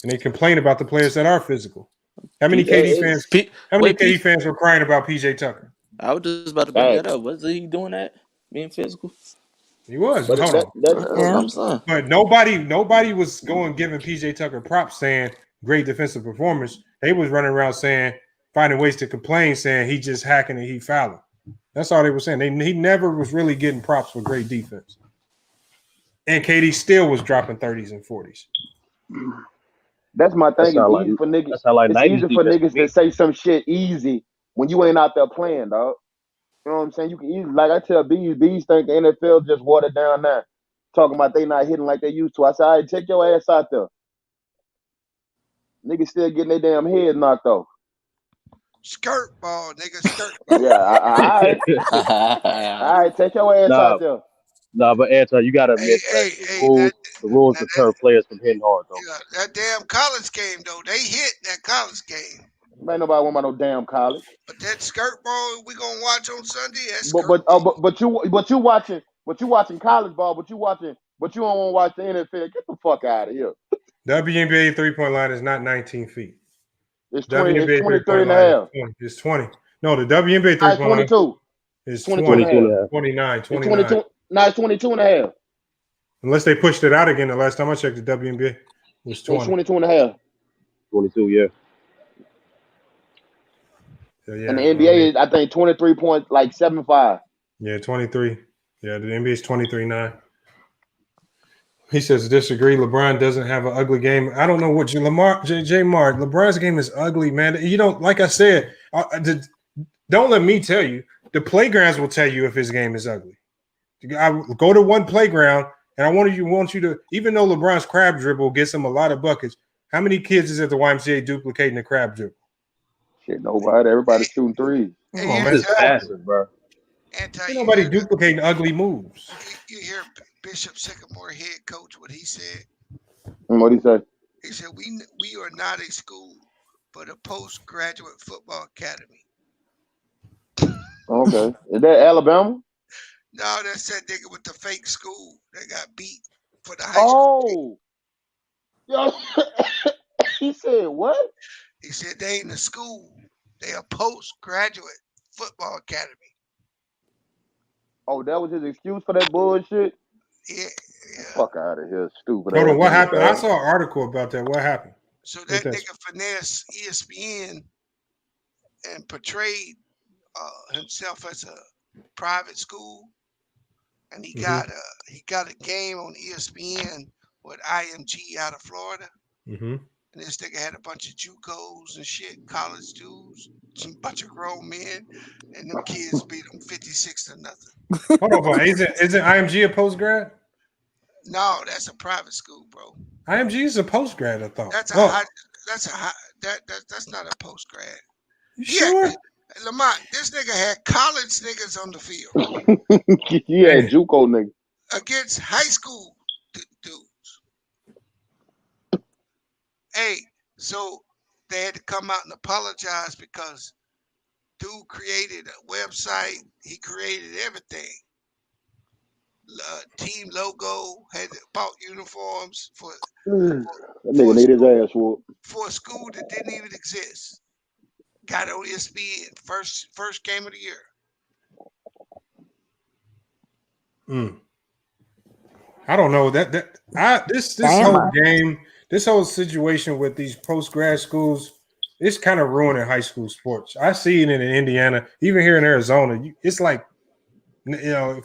And they complain about the players that are physical. How many KD fans? KD fans were crying about PJ Tucker? I was just about to bring that up. Was he doing that? Being physical? He was. But but nobody was giving PJ Tucker props saying great defensive performance. They was running around finding ways to complain, saying he just hacking and he fouling. That's all they were saying. He never was really getting props for great defense. And KD still was dropping 30s and 40s. That's my thing. It's easy for niggas. It's easy for niggas to say some shit easy when you ain't out there playing, dog. You know what I'm saying? You can easily, like I tell Bees think the NFL just watered down now. Talking about they not hitting like they used to. I said, all right, take your ass out there. Niggas still getting their damn head knocked off. Skirt ball, nigga, skirt ball. Yeah, all right, take your ass out there. Nah, but Anton, you gotta admit the rules deter players from hitting hard, though. Yeah, that damn college game, though, they hit that college game. Ain't nobody want about no damn college. But that skirt ball we gonna watch on Sunday. But you watching college ball, but you don't want to watch the NFL. Get the fuck out of here. WNBA 3-point line is not 19 feet. It's 20. It's 23 and a half. It's 20. No, the WNBA 3-point line 22. is 22. 29. 22. No, it's 22 and a half. Unless they pushed it out again. The last time I checked, the WNBA was 20. It's 22 and a half. 22, yeah. So, yeah, and the NBA is, I think, 23.75. Yeah, 23. Yeah, the NBA is 23-9. He says, disagree. LeBron doesn't have an ugly game. I don't know what J. Mark. LeBron's game is ugly, man. You don't, like I said, don't let me tell you. The playgrounds will tell you if his game is ugly. I go to one playground, and I want you to, even though LeBron's crab dribble gets him a lot of buckets, how many kids is at the YMCA duplicating the crab dribble? Shit, nobody. Everybody's shooting threes. Come on, man. This is passive, bro. Ain't nobody duplicating ugly moves. You hear Bishop Sycamore head coach what he said? And what he say? He said, we are not a school, but a postgraduate football academy. Okay. Is that Alabama? No, that's that nigga with the fake school that got beat for the high school. Yo, he said what? He said they ain't a school. They a postgraduate football academy. Oh, that was his excuse for that bullshit? Yeah. Fuck out of here, stupid. Hold on, what happened? I saw an article about that. What happened? So that nigga finessed ESPN and portrayed himself as a private school, and he got a game on ESPN with IMG out of Florida. Mm-hmm. And this nigga had a bunch of JUCOs and shit, college dudes, some bunch of grown men, and them kids beat them 56-0. Hold on, isn't IMG a post grad? No, that's a private school, bro. IMG is a post grad, I thought. That's not a post grad. You sure? Lamont, this nigga had college niggas on the field. Yeah, JUCO nigga. Against high school dudes. Hey, so they had to come out and apologize because dude created a website. He created everything. Team logo, had bought uniforms for that nigga need his ass whooped. For a school that didn't even exist. Got on ESPN first game of the year. I don't know this whole game, this whole situation with these post grad schools, it's kind of ruining high school sports. I see it in Indiana, even here in Arizona. It's like,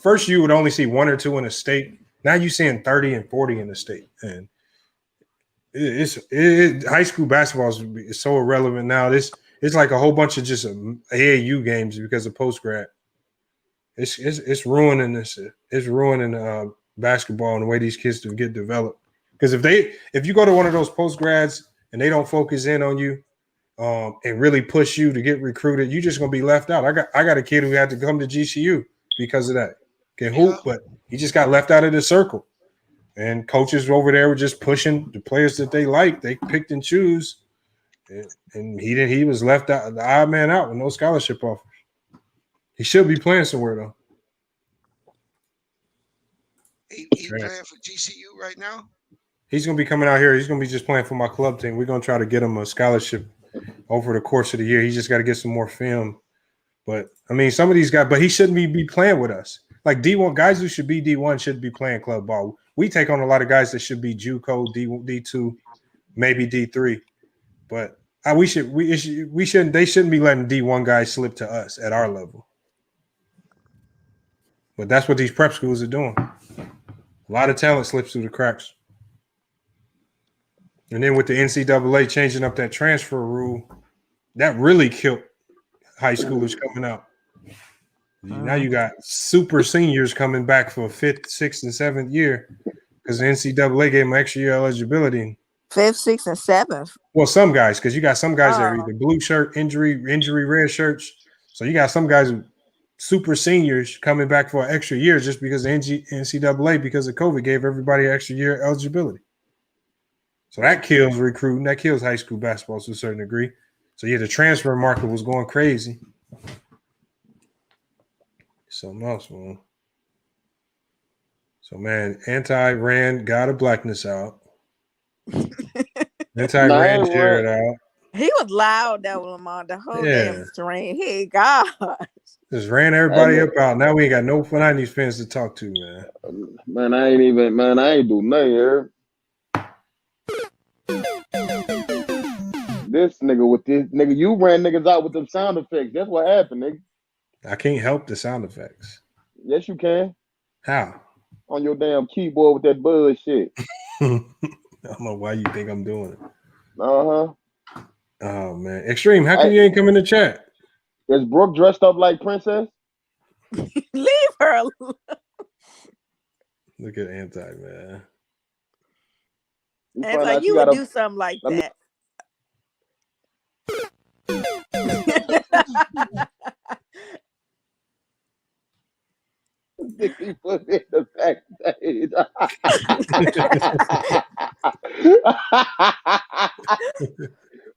first you would only see 1 or 2 in the state. Now you're seeing 30 and 40 in the state, and high school basketball is so irrelevant now. It's like a whole bunch of just AAU games because of post grad. It's ruining this. It's ruining basketball and the way these kids get developed. Because if you go to one of those post grads and they don't focus in on you and really push you to get recruited, you're just gonna be left out. I got a kid who had to come to GCU because of that. Can hoop, but he just got left out of the circle. And coaches over there were just pushing the players that they liked. They picked and choose, and he was left out, the odd man out with no scholarship offers. He should be playing somewhere though. He playing for GCU right now? He's gonna be coming out here. He's gonna be just playing for my club team. We're gonna try to get him a scholarship over the course of the year. He just got to get some more film. But I mean, some of these guys, but he shouldn't be playing with us. Like D1 guys who should be D1 should be playing club ball. We take on a lot of guys that should be JUCO, D2, maybe D3. But we shouldn't. They shouldn't be letting D1 guys slip to us at our level. But that's what these prep schools are doing. A lot of talent slips through the cracks. And then with the NCAA changing up that transfer rule, that really killed high schoolers coming out. Now you got super seniors coming back for a 5th, 6th, and 7th year because the NCAA gave them extra year eligibility. 5th, 6th, and 7th. Well, some guys, because you got some guys that are either blue shirt, injury red shirts. So you got some guys who super seniors coming back for an extra year just because the NCAA, because of COVID, gave everybody an extra year eligibility. So that kills recruiting. That kills high school basketball to a certain degree. So yeah, the transfer market was going crazy. Something else, man. So man, anti-Rand got a blackness out. Anti-Rand Jared out. He was loud that was Lamont the whole damn stream. Hey God. Just ran everybody up out. Now we ain't got no 90s fans to talk to, man. Man, I ain't do nothing here. This nigga with this nigga, you ran niggas out with them sound effects. That's what happened, nigga. I can't help the sound effects. Yes, you can. How? On your damn keyboard with that bullshit. I don't know why you think I'm doing it. Uh-huh. Oh, man. Extreme, how come you ain't come in the chat? Is Brooke dressed up like Princess? Leave her alone. Look at Anti, man. Anti, you would do something like that. He put in the backstage.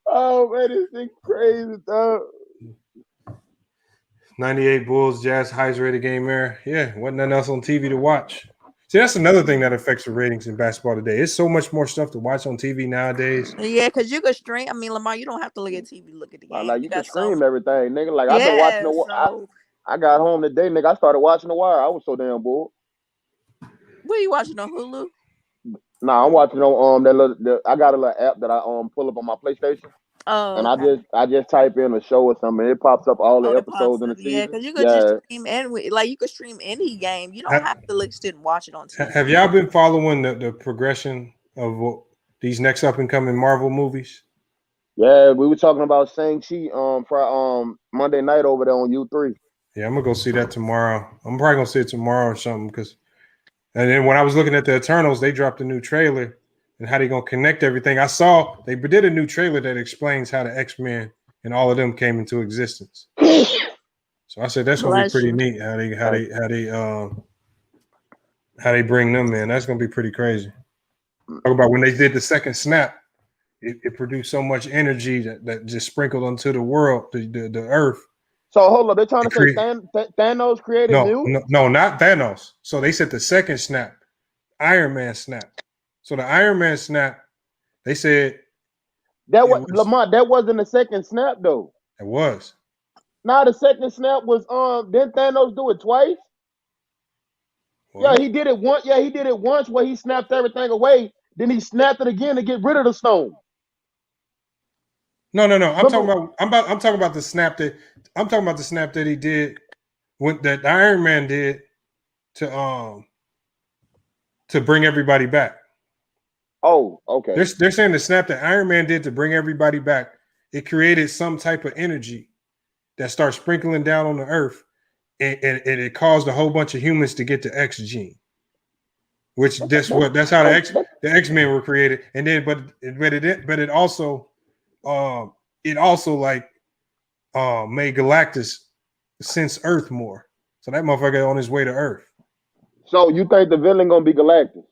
Oh man, this thing crazy, dog. 98 Bulls, Jazz, highest rated game there. Yeah, wasn't nothing else on TV to watch. See, that's another thing that affects the ratings in basketball today. It's so much more stuff to watch on TV nowadays. Yeah, because you could stream. I mean, Lamar, you don't have to look at TV. Look at the game. Like you can stream everything, nigga. Like Yeah, I've been watching the. I got home today, nigga. I started watching The Wire. I was so damn bored. What are you watching on Hulu? Nah, I'm watching on I got a little app that I pull up on my PlayStation. Oh, and okay. I just type in a show or something. It pops up all the episodes in the season. Yeah, because you could just stream you could stream any game. You don't have to sit and watch it on TV. Have y'all been following the progression of these next up and coming Marvel movies? Yeah, we were talking about Shang-Chi for Monday night over there on U3. Yeah, I'm gonna go see that tomorrow. I'm probably gonna see it tomorrow or something and then when I was looking at the Eternals, they dropped a new trailer and how they gonna connect everything. I saw they did a new trailer that explains how the X-Men and all of them came into existence. So I said that's gonna be pretty neat how they bring them in. That's gonna be pretty crazy. Talk about when they did the second snap, it produced so much energy that just sprinkled onto the world, the earth. So hold up, they're trying to say Thanos created new? No, not Thanos. So they said the second snap, Iron Man snap. So the Iron Man snap, they said Lamont, that wasn't the second snap though. It was. Now the second snap was didn't Thanos do it twice? What? Yeah, he did it once. Yeah, he did it once where he snapped everything away. Then he snapped it again to get rid of the stone. No. I'm talking about the snap that he did that Iron Man did to bring everybody back. Oh, okay. They're saying the snap that Iron Man did to bring everybody back, it created some type of energy that starts sprinkling down on the earth, and it caused a whole bunch of humans to get the X gene. Which that's how the X-Men were created. And then but it also made Galactus sense Earth more. So that motherfucker on his way to Earth. So you think the villain gonna be Galactus?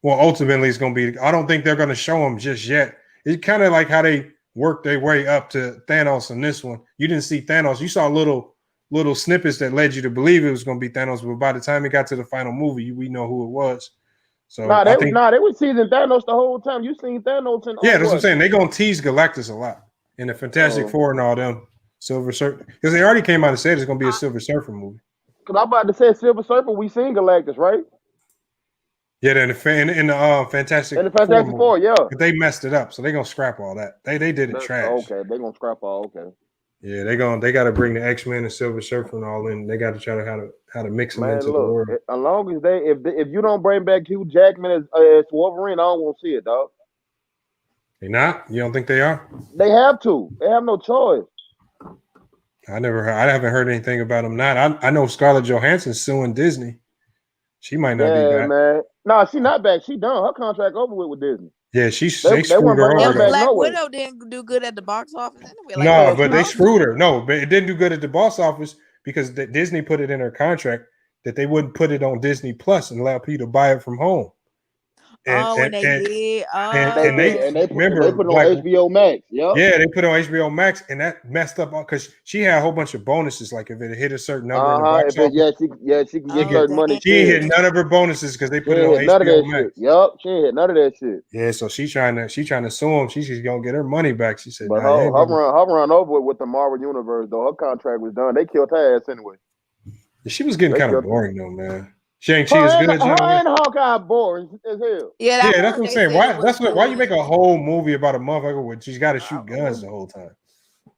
Well, ultimately it's gonna be. I don't think they're gonna show him just yet. It's kind of like how they worked their way up to Thanos in this one. You didn't see Thanos. You saw little snippets that led you to believe it was gonna be Thanos, but by the time it got to the final movie, we know who it was. So they were teasing Thanos the whole time. You seen Thanos in that's what I'm saying. They're gonna tease Galactus a lot in the Fantastic Four and all them. Silver Surfer, because they already came out and said it's gonna be a Silver Surfer movie. Because I'm about to say Silver Surfer, we seen Galactus, right? Yeah, in the Fantastic Four, yeah. But they messed it up, so they're gonna scrap all that. They did it trash. Okay, they're gonna scrap all. Okay. Yeah, they gotta bring the X-Men and Silver Surfer and all in. They gotta try to how to mix them into the world. As long as if you don't bring back Hugh Jackman as Wolverine, I don't want to see it, dog. They not? You don't think they are? They have to. They have no choice. I haven't heard anything about them not. I know Scarlett Johansson's suing Disney. She might not be back. Man. No, she's not back. She done. Her contract over with Disney. Yeah, they screwed her over. Black Widow didn't do good at the box office anyway. No, but they screwed her. No, but it didn't do good at the box office because Disney put it in her contract that they wouldn't put it on Disney Plus and allow people to buy it from home. And they did. And they put it on HBO Max. Yep. Yeah, they put it on HBO Max, and that messed up because she had a whole bunch of bonuses. Like if it hit a certain number in the box office, she can get certain money. She ain't hit none of her bonuses because they put it on HBO Max. Yep, she ain't hit none of that shit. Yeah, so she's trying to sue him. She's gonna get her money back. She said, but her run over with the Marvel Universe though. Her contract was done. They killed her ass anyway. She was getting kind of boring though, man. Shang-Chi is good. Her and Hawkeye boring as hell. Yeah, that's what I'm saying. Why you make a whole movie about a motherfucker where she's got to shoot guns the whole time?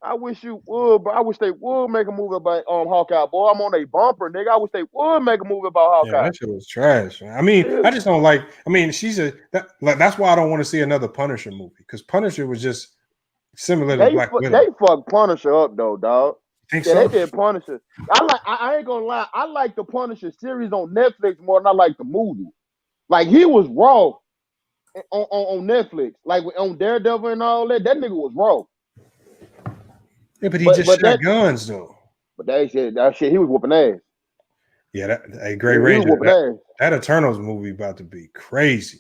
I wish you would, but I wish they would make a movie about Hawkeye. Boy, I'm on a bumper, nigga. I wish they would make a movie about Hawkeye. Yeah, that shit was trash. Man. I mean, I just don't like. I mean, that's why I don't want to see another Punisher movie because Punisher was just similar to Black Widow. They fucked Punisher up though, dog. Think so? They did Punisher. I ain't gonna lie. I like the Punisher series on Netflix more than I like the movie. Like he was raw on Netflix, like on Daredevil and all that. That nigga was raw. Yeah, but he just shot guns though. But that shit, he was whooping ass. Yeah, Great Ranger. That Eternals movie about to be crazy.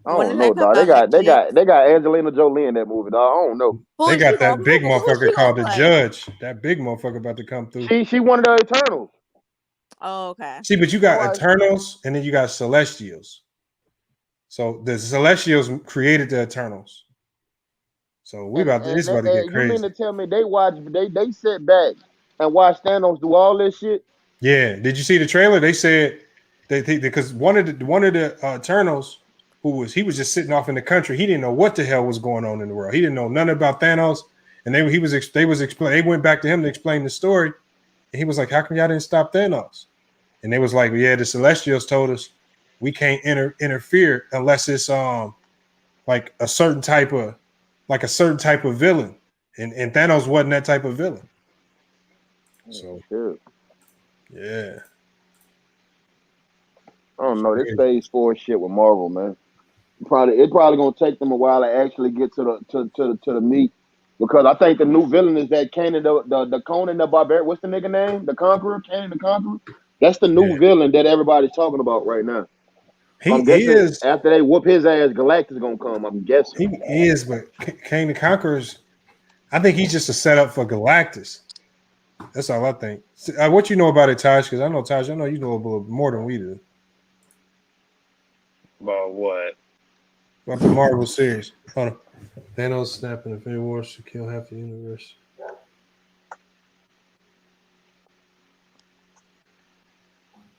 I don't know, dog. They got Angelina Jolie in that movie, dog. I don't know. They got that big motherfucker called the Judge. That big motherfucker about to come through. She one of the Eternals. Oh, okay. See, but you got Eternals and then you got Celestials. So the Celestials created the Eternals. So it's about to get crazy. You mean to tell me they sit back and watch Thanos do all this shit? Yeah. Did you see the trailer? They said because one of the Eternals he was just sitting off in the country. He didn't know what the hell was going on in the world. He didn't know nothing about Thanos. And they went back to him to explain the story. And he was like, how come y'all didn't stop Thanos? And they was like, yeah, the Celestials told us we can't interfere unless it's like a certain type of villain. And Thanos wasn't that type of villain. So yeah. I don't know. This phase 4 shit with Marvel, man. It's probably gonna take them a while to actually get to the meat. Because I think the new villain is that Kanan the Conan the Barbarian. What's the nigga name? The Conqueror? Kanan the Conqueror? That's the new villain that everybody's talking about right now. I'm guessing after they whoop his ass, Galactus gonna come. I'm guessing. He is, but Kang the Conqueror's, I think he's just a setup for Galactus. That's all I think. What you know about it, Taj? Because I know, Taj, I know you know a little more than we do. About what? About the Marvel series. Hold on. Thanos snapping Infinity Wars to kill half the universe.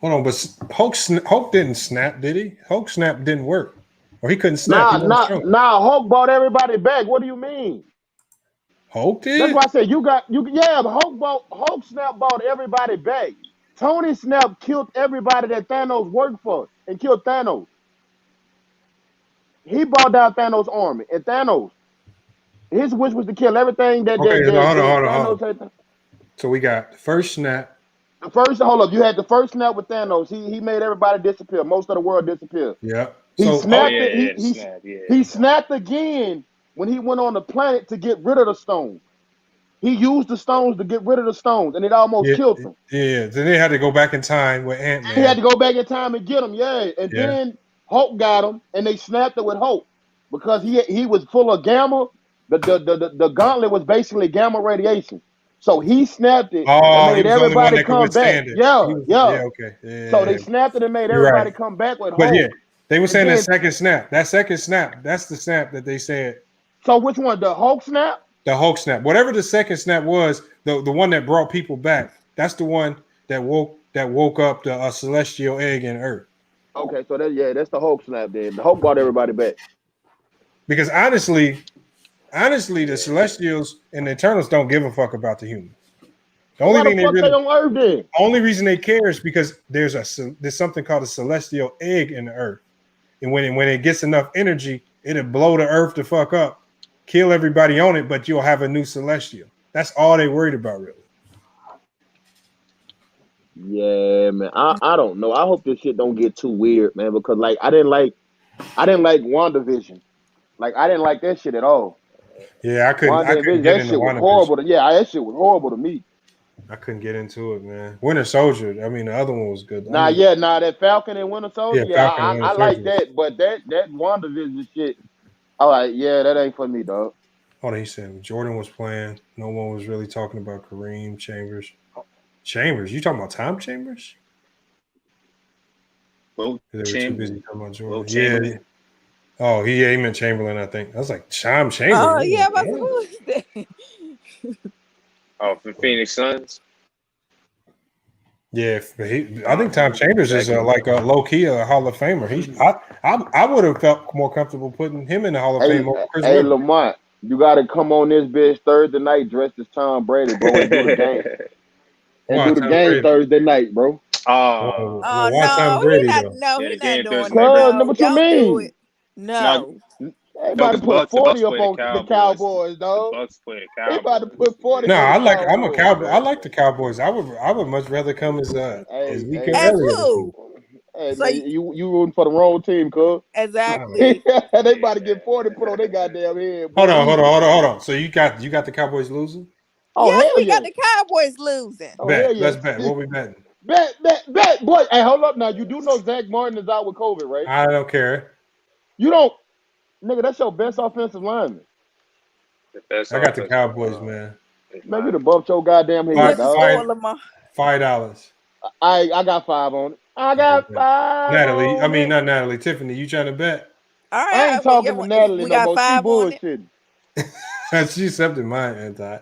Hold on, but Hulk didn't snap, did he? Hulk snap didn't work. Or he couldn't snap. Nah, Hulk brought everybody back. What do you mean? Hulk did? That's why I said Hulk snap brought everybody back. Tony Snap killed everybody that Thanos worked for and killed Thanos. He brought down Thanos' army. And Thanos, his wish was to kill everything that hold on. So we got the first snap. You had the first snap with Thanos. He made everybody disappear. Most of the world disappeared. Yeah. He snapped he snapped again when he went on the planet to get rid of the stones. He used the stones to get rid of the stones, and it almost killed him. Yeah. Then they had to go back in time with Ant-Man. He had to go back in time and get him. Yeah. And then Hulk got him, and they snapped it with Hulk because he was full of gamma. The gauntlet was basically gamma radiation. So he snapped it and made everybody come back. So they snapped it and made everybody come back with Hulk. Yeah, they were saying that second snap. That second snap, that's the snap that they said. So which one? The Hulk snap? The Hulk snap. Whatever the second snap was, the one that brought people back. That's the one that woke up the celestial egg in Earth. Okay, so that's the Hulk snap then. The Hulk brought everybody back. Because honestly, the Celestials and the Eternals don't give a fuck about the humans. The only reason they care is because there's something called a celestial egg in the Earth, and when it gets enough energy, it'll blow the Earth the fuck up, kill everybody on it, but you'll have a new Celestial. That's all they worried about, really. Yeah, man. I don't know. I hope this shit don't get too weird, man. Because I didn't like WandaVision. I didn't like that shit at all. Yeah, I couldn't get into WandaVision. Horrible. That shit was horrible to me. I couldn't get into it, man. Winter Soldier. I mean, the other one was good. That Falcon and Winter Soldier. I like that, but that WandaVision shit. I like. Yeah, that ain't for me, dog. Hold on, he said Jordan was playing. No one was really talking about Kareem Chambers. Chambers? You talking about Tom Chambers? Well, they were too busy talking about Jordan. Yeah. Oh, he meant Chamberlain, I think. I was like, Tom Chamberlain. Oh, yeah, but who is that? Oh, from Phoenix Suns? Yeah, I think Tom Chambers is like a low-key a Hall of Famer. I would have felt more comfortable putting him in the Hall of Fame over Chris Webber. Lamont, You got to come on this bitch Thursday night dressed as Tom Brady, bro, and do the game. And do the game Thursday night, bro. Oh no, he not. No, he not doing it. No, No, what you don't do mean? it. No. They about to put 40 up on the Cowboys, dog. The Bucks play the They Cowboys. about to put 40 No, on the Cowboys. I'm a Cowboy. I like the Cowboys. I would much rather come as Ezekiel As Elliott. who? Hey, So man, you rooting for the wrong team, cuz. Exactly. They about to get 40 put on their goddamn head. Hold on. So you got the Cowboys losing? Oh, yes, hell we yeah. got the Cowboys losing. Oh, bet. hell yeah. Let's bet. What we betting? Bet. Boy, hey, hold up now. You do know Zach Martin is out with COVID, right? I don't care. You don't. Nigga, that's your best offensive lineman. I got the Cowboys, man. Man, you the bump your goddamn head, What's the dog. score, Lamar? $5. I got 5 on it. I got 5 Natalie, on I mean it. not Natalie. Tiffany, you trying to bet? All right. I ain't talking to Natalie we no got more. She 5 on it. bullshitting. She accepted mine, anti.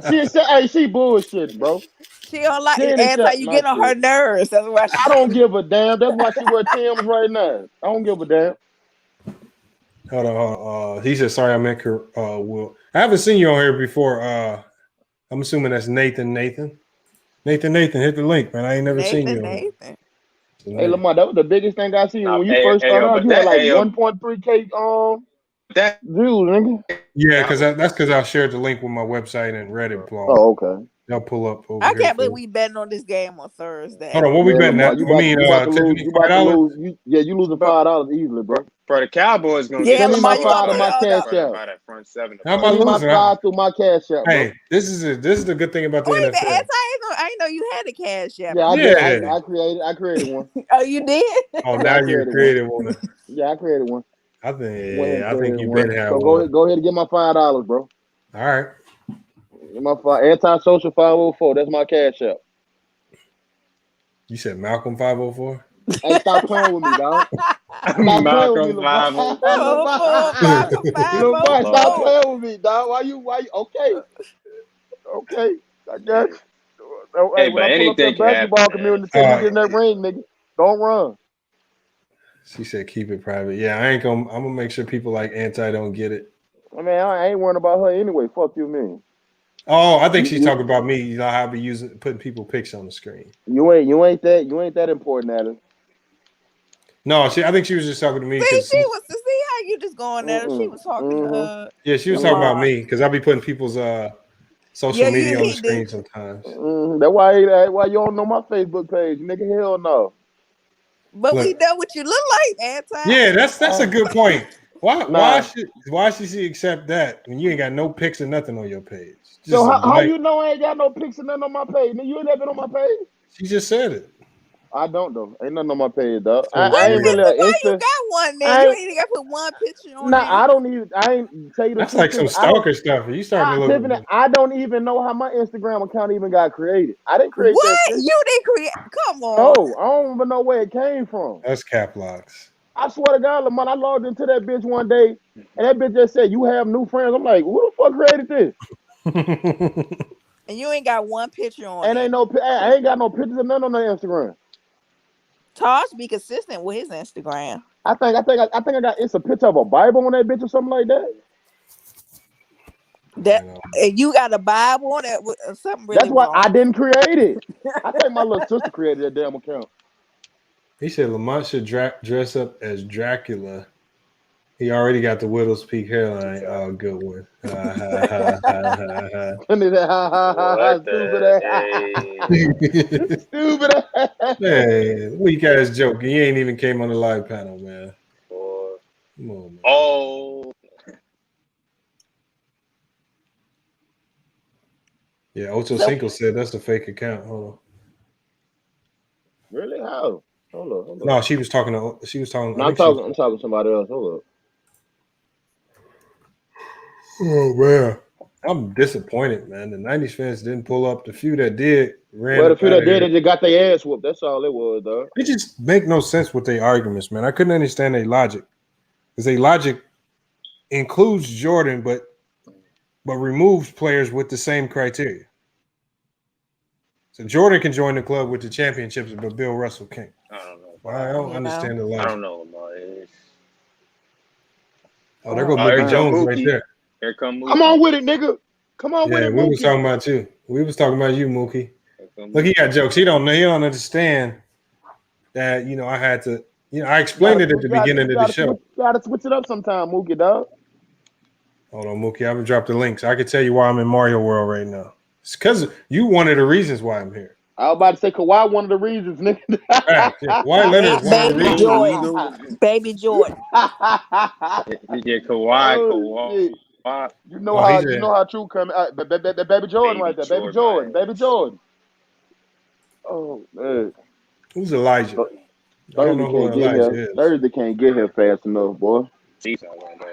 She bullshitting, bro. She don't like She ain't anti. accept You my get on her shit. nerves. That's why. I don't give a damn. That's why she wear Tim's right now. I don't give a damn. Hold on. He said, "Sorry, I meant Will. I haven't seen you on here before. I'm assuming that's Nathan. Nathan, hit the link, man. I ain't never seen you. Nathan. Hey, Lamar, that was the biggest thing I seen when you first started out. You had like 1.3K views, nigga. Yeah, that's because I shared the link with my website and Reddit blog. Oh, okay. They'll pull up over I here. can't believe we betting on this game on Thursday. Hold on, what we betting Lamar, at? you about to lose. You about to lose. You losing $5 easily, bro. For the Cowboys, gonna Yeah, get Lamar, you $5 gonna to my cash out. by that front seven. How am I Send my losing? $5 through my cash out, bro. Hey, this is the good thing about the Wait a NFL. minute, I didn't know you had a cash app. Yeah, I did. I created one. Oh, you did? Oh, now you created one. Yeah, I created one. I think you've been having So one. go ahead and get my $5, bro. All right. Get my anti-social 504. That's my cash app. You said Malcolm 504? Hey, stop playing with me, dog. Stop playing with me, Lamar. Lamar, stop playing with me, dog. Why you? Okay. I guess. Hey, when I pull up that basketball community, you get in that ring, nigga. Don't run. She said keep it private. Yeah, I'm gonna make sure people like anti don't get it. I mean, I ain't worrying about her anyway. Fuck you, man. Oh, I think she's talking about me. You know how I be putting people pics on the screen. You ain't that important, Adam. No, I think she was just talking to me. See, she was to see how you just going there. She was talking. Yeah, she was talking about me because I be putting people's social media on the screen did. sometimes. That's why you don't know my Facebook page, nigga. Hell no. But we know what you look like, anti. Yeah, that's a good point. Why should she accept that when you ain't got no pics or nothing on your page? Just so how you know I ain't got no pics or nothing on my page? Nigga, you ain't never been on my page? She just said it. I don't though. Ain't nothing on my page, dog. So I ain't really why you got one then? You ain't got to put one picture on there. I ain't tell you the That's like some stalker stuff. You starting to look. Tiffany, I don't even know how my Instagram account even got created. I didn't create what? that shit. You didn't create? Come on. No, I don't even know where it came from. That's cap locks. I swear to God, Lamont, I logged into that bitch one day, and that bitch just said, "You have new friends." I'm like, "Who the fuck created this?" And you ain't got one picture on. And I ain't got no pictures of none on the Instagram. Tosh be consistent with his Instagram. I think I got it's a picture of a Bible on that bitch or something like that. You got a Bible on that something really That's why wrong. I didn't create it. I think my little sister created that damn account. He said Lamont should dress up as Dracula. He already got the Widow's Peak hairline. Oh, good one. Stupid ass. Man, weak ass joke. He ain't even came on the live panel, man. Come on, man. Oh. Yeah, Ocho Cinco said that's a fake account. Hold on. Really? How? Hold on. No, she was talking. No, I'm talking to somebody else. Hold up. Oh man, I'm disappointed, man. The '90s fans didn't pull up. The few that did ran. Well, the few that did, they just got their ass whooped. That's all it was, dog. It just make no sense with their arguments, man. I couldn't understand their logic because their logic includes Jordan, but removes players with the same criteria. So Jordan can join the club with the championships, but Bill Russell can't. I don't know. Well, I don't understand the logic. I don't know, Lamar. Oh, there goes Boogie Jones right there. Here come Mookie. Come on with it, nigga. Come on with Yeah, it, we Mookie. was talking about you. We was talking about you, Mookie. Look, he got jokes. He don't understand that, I had to, I explained it at the beginning of the show. You gotta switch it up sometime, Mookie, dog. Hold on, Mookie. I haven't dropped the links. I can tell you why I'm in Mario World right now. It's because you one of the reasons why I'm here. I was about to say Kawhi, one of the reasons, nigga. Right, yeah. Kawhi Leonard, one of the reasons. Baby Jordan. Yeah, Kawhi. You know how true coming. Baby Jordan right there. Baby Jordan. Baby Jordan. Oh man. Who's Elijah? I don't know who Elijah is. Thursday can't get here fast enough, boy.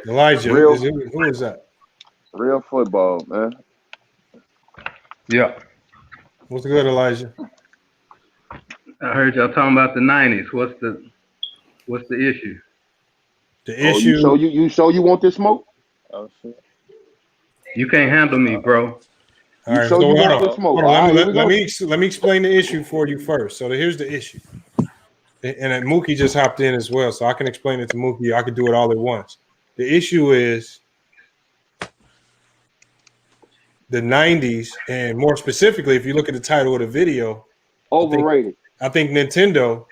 Elijah, who is that? Real football, man. Yeah. What's good, Elijah? I heard y'all talking about the 90s. What's the issue? The issue. You want this smoke? Oh shit. You can't handle me, bro. All right, so hold on. Let me explain the issue for you first. So here's the issue. And Mookie just hopped in as well, so I can explain it to Mookie. I could do it all at once. The issue is the 90s, and more specifically, if you look at the title of the video, overrated. I think Nintendo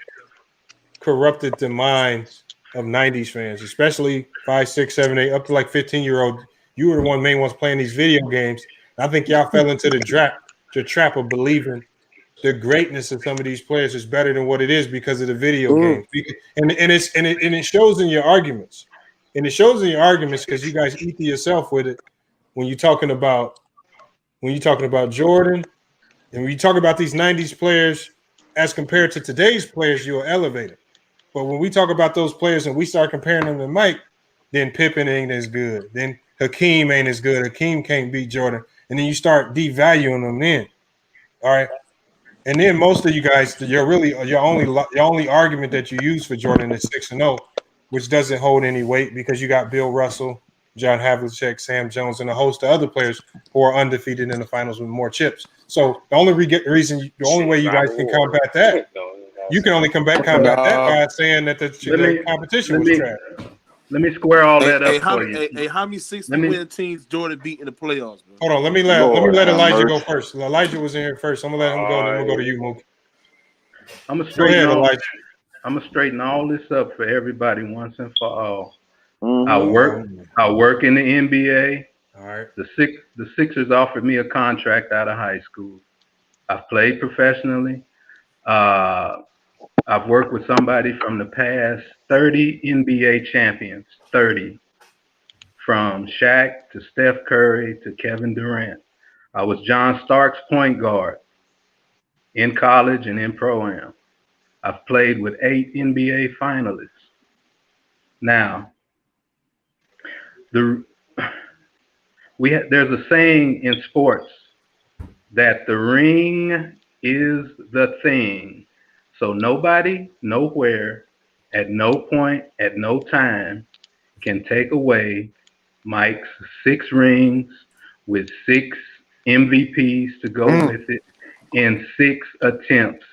corrupted the minds of 90s fans, especially 5, 6, 7, 8, up to like 15-year-old. You were the main ones playing these video games. I think y'all fell into the trap of believing the greatness of some of these players is better than what it is because of the video games. And it shows in your arguments. And it shows in your arguments because you guys eat to yourself with it when you're talking about Jordan, and when you talk about these 90s players as compared to today's players, you'll elevate it. But when we talk about those players and we start comparing them to Mike, then Pippen ain't as good. Then Hakeem ain't as good. Hakeem can't beat Jordan. And then you start devaluing them then. All right. And then most of you guys, your only argument that you use for Jordan is 6-0, which doesn't hold any weight because you got Bill Russell, John Havlicek, Sam Jones, and a host of other players who are undefeated in the finals with more chips. So the only way you guys can combat that, you can only combat that by saying that the competition was trash. Let me square all that up for you. Hey, how many 60-win teams Jordan beat in the playoffs, man? Hold on, let me let Elijah go first. Elijah was in here first. I'm gonna let him go, and then we'll go to you, Mookie. I'm gonna straighten all this up for everybody once and for all. I work in the NBA. All right. The Sixers offered me a contract out of high school. I've played professionally. I've worked with somebody from the past 30 NBA champions, 30, from Shaq to Steph Curry to Kevin Durant. I was John Stark's point guard in college and in pro-am. I've played with 8 NBA finalists. Now, there's a saying in sports that the ring is the thing. So nobody, nowhere, at no point, at no time can take away Mike's 6 rings with 6 MVPs to go with it in 6 attempts.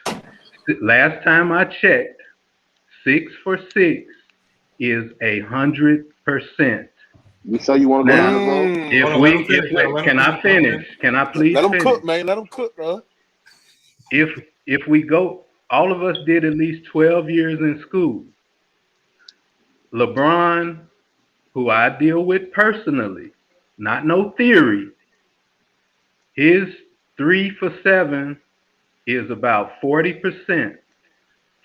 Last time I checked, 6 for 6 is 100%. You sure you want to go down the road? Can I finish? Can I please let them finish? cook, man. Let them cook, bro. If we go, all of us did at least 12 years in school. LeBron, who I deal with personally, not no theory, his 3 for 7 is about 40%.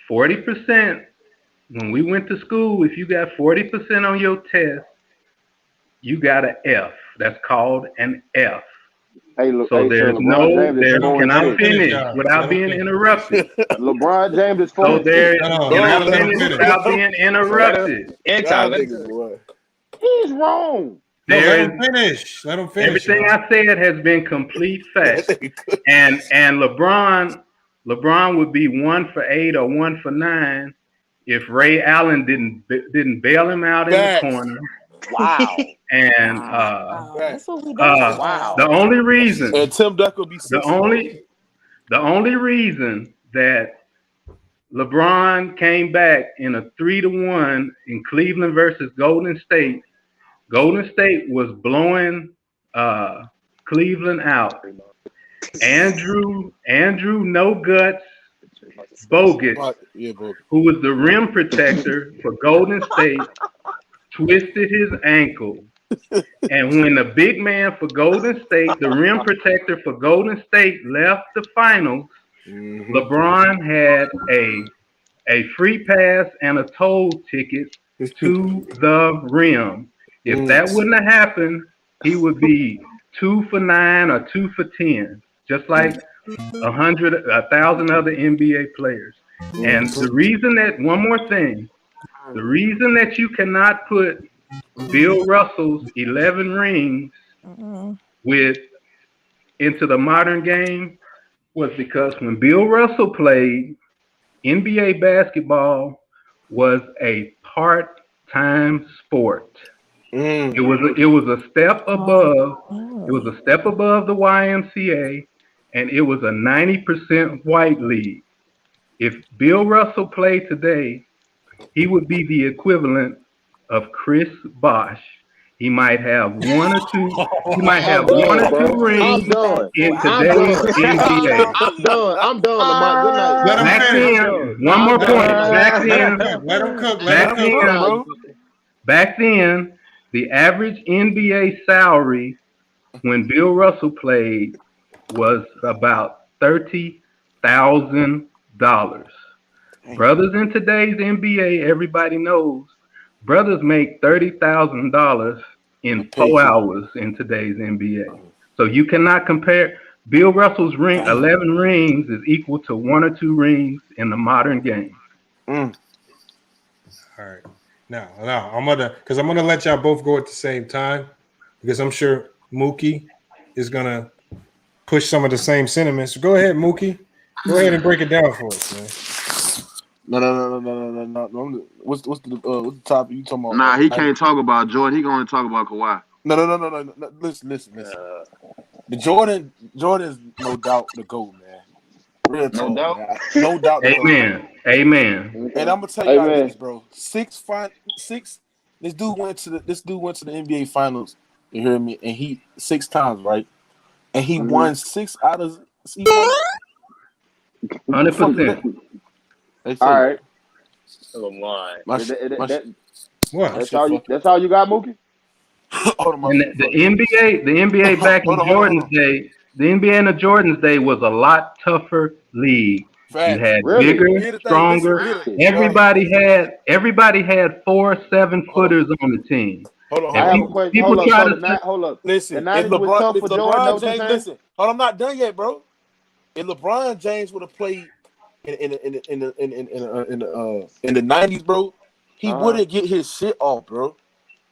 40%, when we went to school, if you got 40% on your test, you got an F. That's called an F. Hey, look, so there's can I finish without being interrupted? LeBron James is 40. So there, can I finish without being interrupted? He's wrong. Let him finish. Everything I said has been complete fact. and LeBron would be 1 for 8 or 1 for 9 if Ray Allen didn't bail him out in the corner. Wow. And the only reason and Tim Duck will be the only reason that LeBron came back in a 3-1 in Cleveland versus Golden State Golden State was blowing Cleveland out. Andrew No Guts Bogut, who was the rim protector for Golden State, twisted his ankle. And when the big man for Golden State, the rim protector for Golden State, left the finals, LeBron had a free pass and a toll ticket to the rim. If that wouldn't have happened, he would be 2 for 9 or 2 for 10, just like 1,000 other NBA players. And the reason that, one more thing, the reason that you cannot put Bill Russell's 11 rings into the modern game was because when Bill Russell played, NBA basketball was a part-time sport. It was a step above. It was a step above the YMCA, and it was a 90% white league. If Bill Russell played today, he would be the equivalent of Chris Bosh. He might have one or two. He might have one or two rings in today's NBA. I'm done, Lamont. Good night. Back then, one more point. Let him cook. Back then, the average NBA salary when Bill Russell played was about $30,000. Brothers in today's NBA, everybody knows, brothers make $30,000 in 4 hours in today's NBA. So you cannot compare. Bill Russell's 11 rings is equal to 1 or 2 rings in the modern game. All right. Now, I'm gonna let y'all both go at the same time because I'm sure Mookie is gonna push some of the same sentiments. Go ahead, Mookie. Go ahead and break it down for us, man. No. What's the topic you talking about? Nah, he can't talk about Jordan. He gonna talk about Kawhi. No. Listen. The Jordan is no doubt the GOAT, man. Real talk, man. No doubt. Amen. And I'm gonna tell you this, bro. Six. This dude went to the NBA Finals. You hear me? And he 6 times, right? And he won 6 out of. 100%. All right. What? That's all you got, Mookie? And the NBA back in Jordan's day, the NBA in the Jordan's day was a lot tougher league. You had bigger, stronger. Everybody had 4 7-footers on the team. Hold on. I have a question. Hold up. Listen, the 90s was tough for Jordan. James, listen. Hold on, I'm not done yet, bro. If LeBron James would have played in the 90s, bro, he wouldn't get his shit off, bro.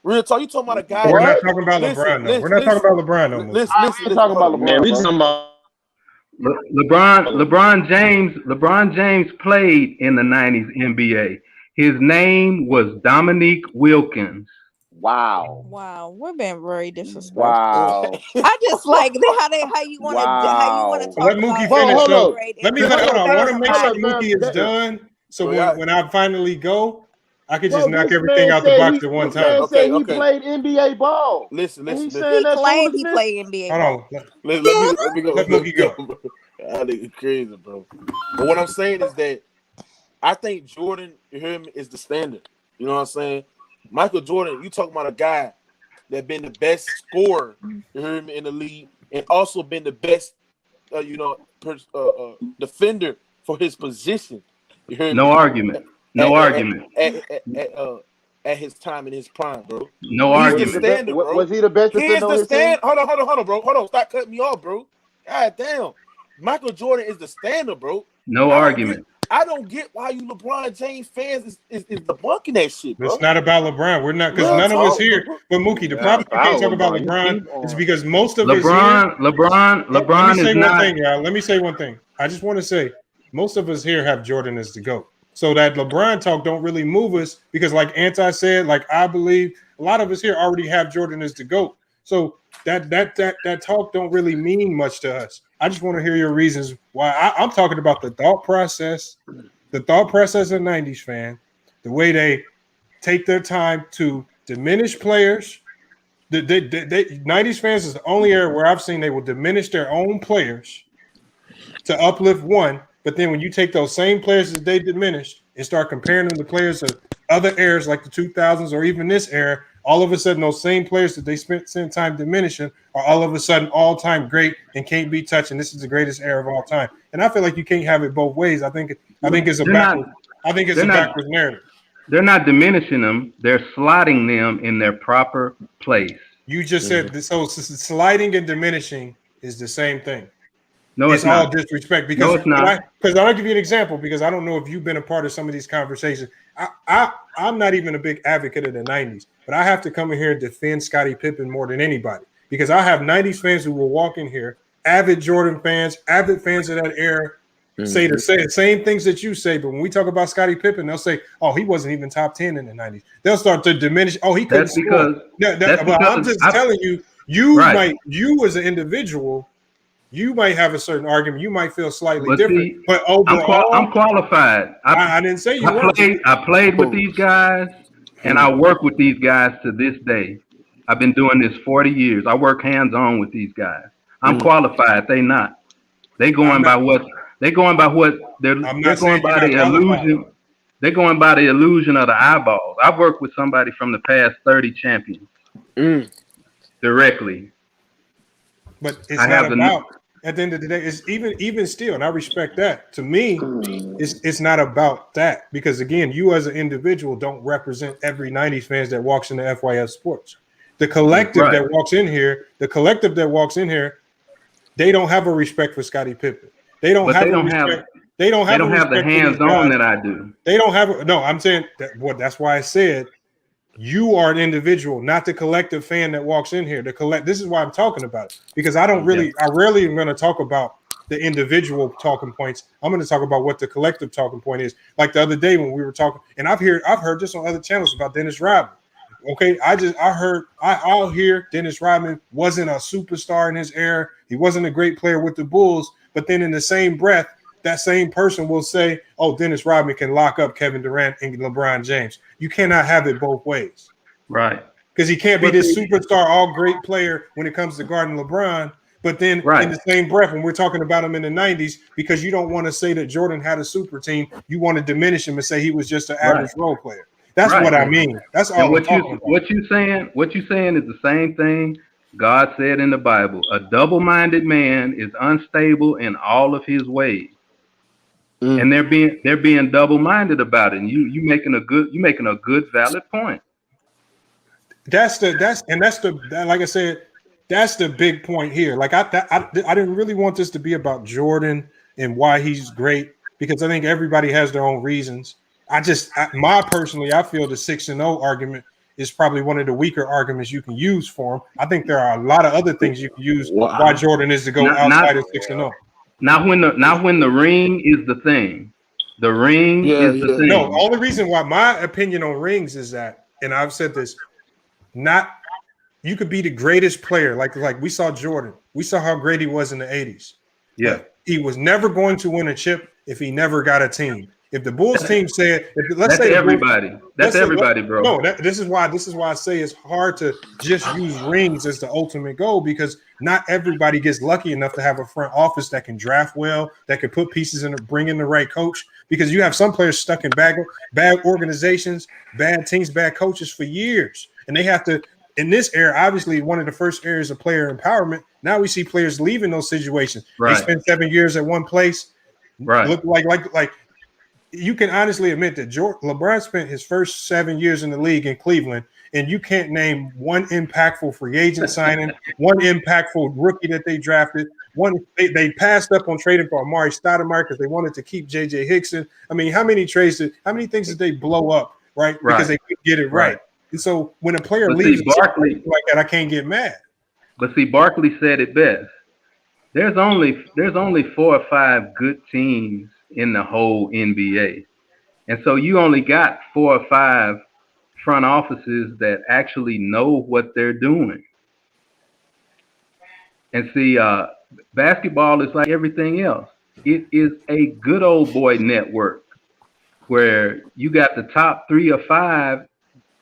Real talk, you talking about a guy. We're not talking about LeBron, though. We're not talking about LeBron, no more. Listen, talking about LeBron. We talking about LeBron James played in the 90s NBA. His name was Dominique Wilkins. Wow, we're being very disrespectful. Wow. I just like how you want to talk. Let Mookie finish. Hold on. I want to make sure Mookie is done. So when I finally go, I could just knock everything out the box at one time. Okay. He played NBA ball. Listen. He claimed he played NBA ball. Hold on. Let me go. Let Mookie go. I think it's crazy, bro. But what I'm saying is that I think Jordan, you hear me, is the standard. You know what I'm saying? Michael Jordan, you talking about a guy that been the best scorer, you hear me, in the league, and also been the best, defender for his position. You hear me? No argument. At his time in his prime, bro. No argument. The standard, bro. Was he the best defender on his team? Hold on, bro. Hold on. Stop cutting me off, bro. God damn. Michael Jordan is the standard, bro. No argument. I don't get why you LeBron James fans is debunking that shit, bro. It's not about LeBron. We're not, because none of us here. But Mookie, the problem you can't talk about LeBron is because most of us here. LeBron is not. Let me say one thing. I just want to say most of us here have Jordan as the GOAT. So that LeBron talk don't really move us because, like Anti said, like I believe a lot of us here already have Jordan as the GOAT. So that talk don't really mean much to us. I just want to hear your reasons why. I'm talking about the thought process of the 90s fan, the way they take their time to diminish players The 90s fans is the only era where I've seen they will diminish their own players to uplift one, but then when you take those same players that they diminished and start comparing them to players of other eras like the 2000s or even this era, all of a sudden those same players that they spent time diminishing are all of a sudden all-time great and can't be touched, and this is the greatest era of all time. And I feel like you can't have it both ways. I think it's a backwards narrative. They're not diminishing them. They're slotting them in their proper place. You just said so. Sliding and diminishing is the same thing. No, it's all not. disrespect. Because no, it's not. Because I'll give you an example. Because I don't know if you've been a part of some of these conversations. I'm not even a big advocate of the 90s, but I have to come in here and defend Scottie Pippen more than anybody. Because I have 90s fans who will walk in here, avid Jordan fans, avid fans of that era, say the same things that you say, but when we talk about Scottie Pippen, they'll say, "Oh, he wasn't even top 10 in the 90s." They'll start to diminish. Oh, he couldn't score. I'm just telling you, you as an individual, you might have a certain argument. You might feel slightly different, but overall, I'm qualified. I didn't say you weren't. I played with these guys, and I work with these guys to this day. I've been doing this 40 years. I work hands-on with these guys. I'm qualified. They not. They're going by what the illusion. They're going by the illusion of the eyeballs. I've worked with somebody from the past 30 champions directly. But it's not about. At the end of the day, it's even still, and I respect that. To me, it's not about that because again, you as an individual don't represent every 90s fans that walks into FYF Sports. The collective that walks in here, they don't have a respect for Scottie Pippen. They don't have the hands-on that I do. They don't have I'm saying that that's why I said you are an individual, not the collective fan that walks in here. This is why I'm talking about it. Because I rarely am going to talk about the individual talking points. I'm going to talk about what the collective talking point is. Like the other day when we were talking, and I've heard this on other channels about Dennis Rodman. Okay, I'll hear Dennis Rodman wasn't a superstar in his era. He wasn't a great player with the Bulls. But then in the same breath, that same person will say, "Oh, Dennis Rodman can lock up Kevin Durant and LeBron James." You cannot have it both ways, right? Because he can't be this superstar, all great player when it comes to guarding LeBron. But then in the same breath, when we're talking about him in the 90s, because you don't want to say that Jordan had a super team, you want to diminish him and say he was just an average role player. That's what I mean. That's all. What you saying is the same thing God said in the Bible. A double-minded man is unstable in all of his ways. And they're being double-minded about it. And you making a good valid point. That's like I said, that's the big point here. Like I didn't really want this to be about Jordan and why he's great, because I think everybody has their own reasons. I feel the 6-0 argument is probably one of the weaker arguments you can use for him. I think there are a lot of other things you can use why Jordan is to go outside of 6-0. Not when the ring is the thing. The ring is the thing. No, all the reason why my opinion on rings is that, and I've said this, you could be the greatest player. Like we saw Jordan. We saw how great he was in the 80s. Yeah. He was never going to win a chip if he never got a team. If the Bulls team said, that's everybody, bro. No, this is why I say it's hard to just use rings as the ultimate goal, because not everybody gets lucky enough to have a front office that can draft well, that can put pieces in, bring in the right coach. Because you have some players stuck in bad organizations, bad teams, bad coaches for years, and they have to. In this era, obviously, one of the first areas of player empowerment. Now we see players leaving those situations. They spend 7 years at one place. Look like. You can honestly admit that LeBron spent his first 7 years in the league in Cleveland, and you can't name one impactful free agent signing, one impactful rookie that they drafted. They passed up on trading for Amari Stoudemire because they wanted to keep J.J. Hickson. I mean, how many things did they blow up, right? Because they couldn't get it right. And so when a player leaves like that, I can't get mad. But see, Barkley said it best. There's only 4 or 5 good teams in the whole NBA. And so you only got 4 or 5 front offices that actually know what they're doing. And see, basketball is like everything else. It is a good old boy network where you got the top 3 or 5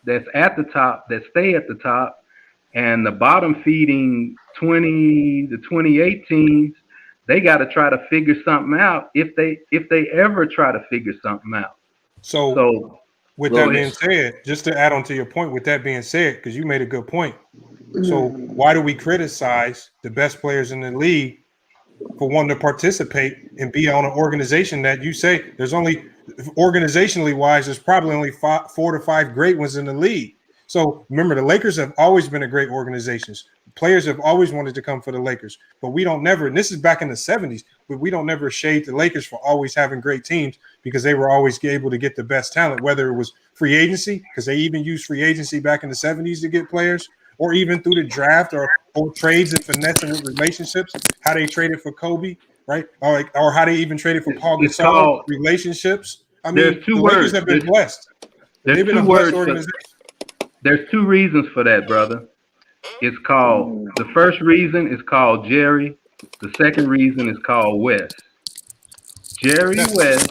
that's at the top, that stay at the top, And the bottom feeding 20 to 28 teams, they got to try to figure something out if they ever try to figure something out. So with that being said, just to add on to your point, with that being said, because you made a good point. So why do we criticize the best players in the league for wanting to participate and be on an organization that you say there's only, organizationally wise, there's probably only 4 to 5 great ones in the league. So remember, the Lakers have always been a great organization. Players have always wanted to come for the Lakers, but we don't never, and this is back in the 70s, but we don't never shade the Lakers for always having great teams because they were always able to get the best talent, whether it was free agency, because they even used free agency back in the 70s to get players, or even through the draft or trades and finessing with relationships, how they traded for Kobe, right? Or how they even traded for Paul Gasol, relationships. I mean, the Lakers have been blessed. They've been a blessed organization. There's 2 reasons for that, brother. It's called, the first reason is called Jerry. The second reason is called West. Jerry West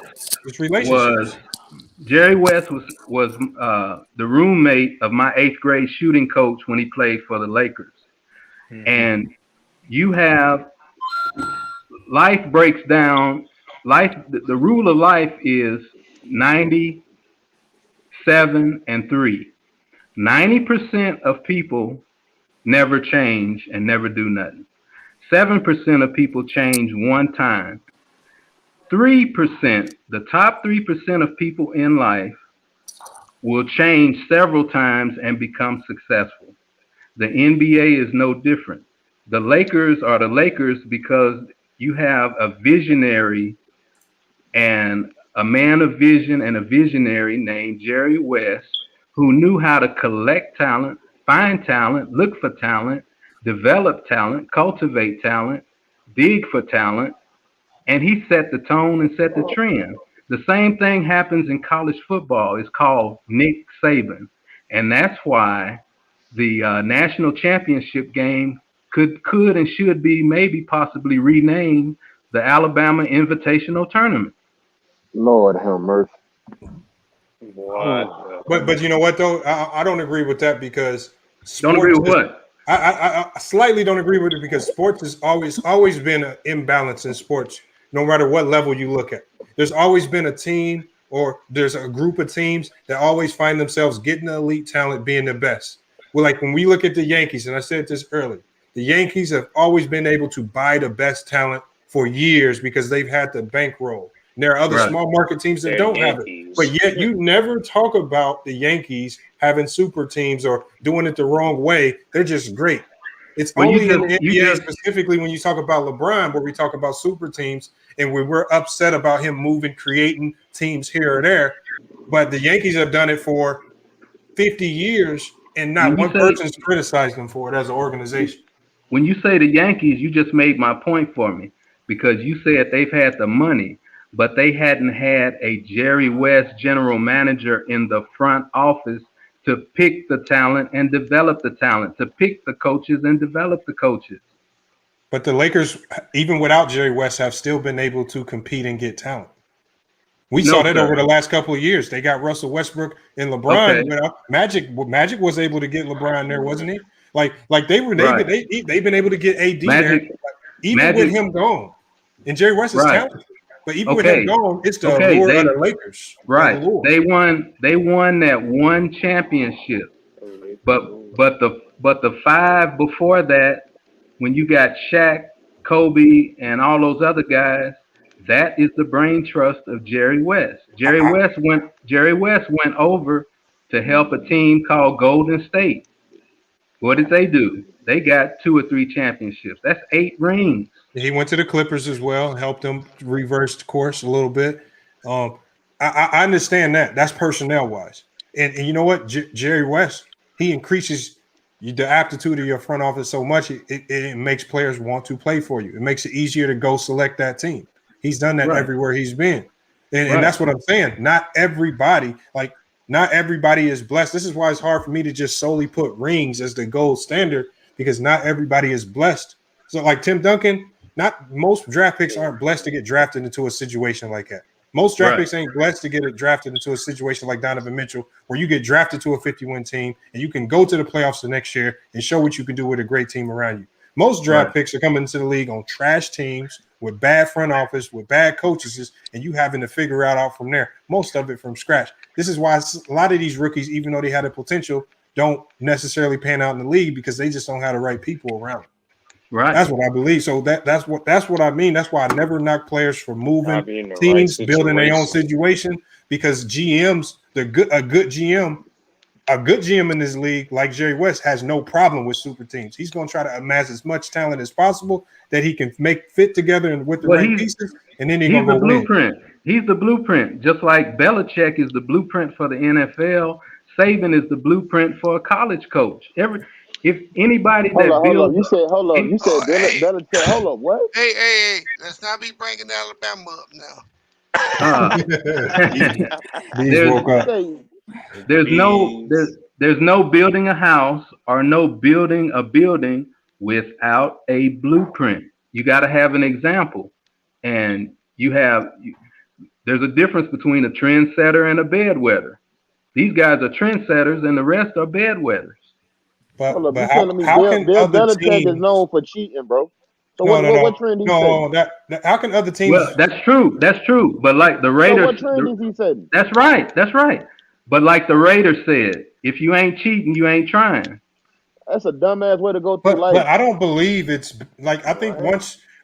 was the roommate of my 8th grade shooting coach when he played for the Lakers. And you have, life breaks down, the rule of life is 90, 7, and 3. 90% of people never change and never do nothing. 7% of people change one time. 3%, the top 3% of people in life will change several times and become successful. The NBA is no different. The Lakers are the Lakers because you have a visionary and a man of vision and a visionary named Jerry West, who knew how to collect talent, find talent, look for talent, develop talent, cultivate talent, dig for talent, and he set the tone and set the trend. The same thing happens in college football. It's called Nick Saban, and that's why the national championship game could and should be maybe possibly renamed the Alabama Invitational Tournament. Lord have mercy. But you know what though? I don't agree with that because don't agree with what? I slightly don't agree with it because sports has always been an imbalance in sports, no matter what level you look at. There's always been a team or there's a group of teams that always find themselves getting the elite talent, being the best. Well, like when we look at the Yankees, and I said this earlier, the Yankees have always been able to buy the best talent for years because they've had the bankroll. And there are other small market teams that don't have it. But yet you never talk about the Yankees having super teams or doing it the wrong way. They're just great. It's only in the NBA specifically when you talk about LeBron where we talk about super teams and we're upset about him creating teams here or there. But the Yankees have done it for 50 years and not one person's criticized them for it as an organization. When you say the Yankees, you just made my point for me because you said they've had the money, but they hadn't had a Jerry West general manager in the front office to pick the talent and develop the talent, to pick the coaches and develop the coaches. But the Lakers, even without Jerry West, have still been able to compete and get talent. We saw that over the last couple of years. They got Russell Westbrook and LeBron. Okay. Magic was able to get LeBron there, wasn't he? Like they've been able to get AD there, even with him gone. And Jerry West is talented. But even with him gone, it's the allure of the Lakers. Right. They won that one championship. But the 5 before that, when you got Shaq, Kobe, and all those other guys, that is the brain trust of Jerry West. Jerry West went over to help a team called Golden State. What did they do? They got 2 or 3 championships. That's 8 rings. He went to the Clippers as well, helped them reverse the course a little bit. I understand that. That's personnel wise. And you know what? Jerry West, he increases the aptitude of your front office so much, it makes players want to play for you. It makes it easier to go select that team. He's done that everywhere he's been. And that's what I'm saying. Not everybody is blessed. This is why it's hard for me to just solely put rings as the gold standard because not everybody is blessed. So like Tim Duncan, not most draft picks aren't blessed to get drafted into a situation like that. Most draft picks ain't blessed to get drafted into a situation like Donovan Mitchell, where you get drafted to a 50-win team and you can go to the playoffs the next year and show what you can do with a great team around you. Most draft picks are coming into the league on trash teams with bad front office, with bad coaches, and you having to figure out from there. Most of it from scratch. This is why a lot of these rookies, even though they had the potential, don't necessarily pan out in the league because they just don't have the right people around them. Right. That's what I believe. So that's what I mean. That's why I never knock players for moving teams, building their own situation, because GMs, a good GM in this league, like Jerry West, has no problem with super teams. He's going to try to amass as much talent as possible that he can make fit together and with the right pieces, and then he's going to go blueprint. He's the blueprint, just like Belichick is the blueprint for the NFL. Saban is the blueprint for a college coach. If anybody hold up. You said Belichick. Hold up, what? Hey, let's not be bringing Alabama up now. There's no building a house or no building a building without a blueprint. You got to have an example, and there's a difference between a trendsetter and a bedwetter. These guys are trendsetters, and the rest are bedwetters. But you telling me Bill Belichick is known for cheating, bro? So what trend he setting? How can other teams? Well, that's true. But like the Raiders, so what trend is he setting? That's right. But like the Raiders said, if you ain't cheating, you ain't trying. That's a dumbass way to go through life. But I don't believe it's like I think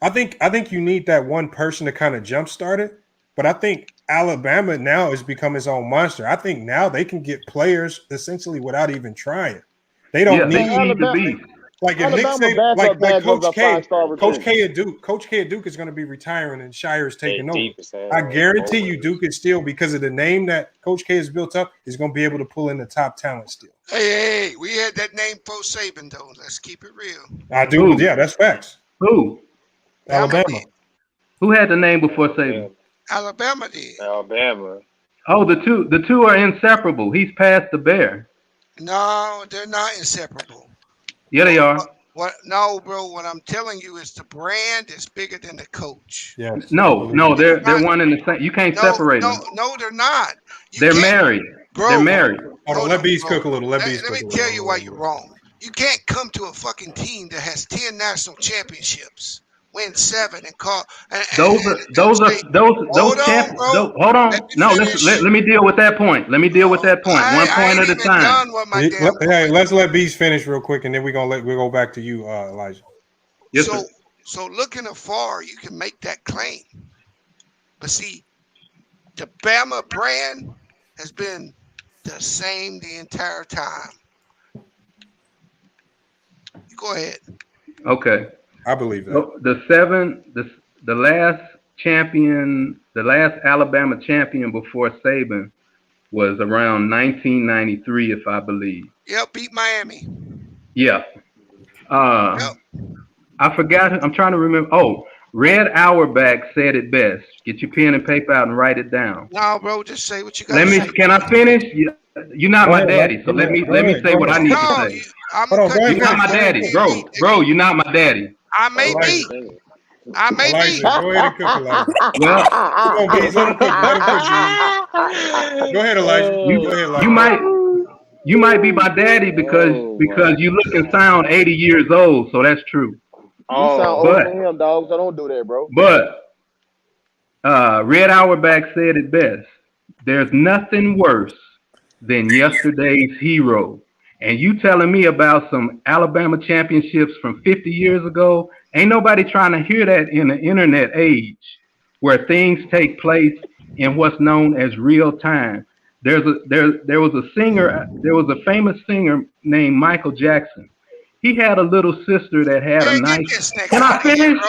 I think you need that one person to kind of jumpstart it. But I think Alabama now has become its own monster. I think now they can get players essentially without even trying. They don't need to be like if Nick Saban, like Coach K at Duke is going to be retiring and Shire's taking over. I guarantee you Duke is still, because of the name that Coach K has built up, is going to be able to pull in the top talent still. Hey, we had that name for Saban though. Let's keep it real. I do. Yeah, that's facts. Who? Alabama. Who had the name before Saban? Alabama did. Alabama. Oh, the two are inseparable. He's past the Bear. No, they're not inseparable. Yeah, they are. No, bro. What I'm telling you is the brand is bigger than the coach. Yes. No, they're one and the same. You can't separate them. No, they're not. They're married. Bro, they're married. Hold on, let Bees cook a little. Let me tell you why you're wrong. You can't come to a fucking team that has 10 national championships, win 7, and call. Those champions. Hold on. No, let me deal with that point. One point at a time. Hey, let's let Bees finish real quick, and then we'll go back to you, Elijah. Yes, sir. So looking afar, you can make that claim. But see, the Bama brand has been the same the entire time. Go ahead. Okay. I believe that. The last champion, the last Alabama champion before Saban was around 1993, if I believe. Yep, beat Miami. Yeah. I forgot. I'm trying to remember. Oh, Red Auerbach said it best. Get your pen and paper out and write it down. No, bro, just say what you got to say. Can I finish? You're not my daddy, so let me say what I need to say. You're not my daddy, bro. You're not my daddy. I may be. Go ahead and cook, Elijah. Go ahead, Elijah. You might be my daddy because you look and sound 80 years old, so that's true. You sound older than him, dog, so don't do that, bro. But Red Auerbach said it best. There's nothing worse than yesterday's hero. And you telling me about some Alabama championships from 50 years ago? Ain't nobody trying to hear that in the internet age where things take place in what's known as real time. There was a famous singer named Michael Jackson. He had a little sister that had a nice. Can I finish?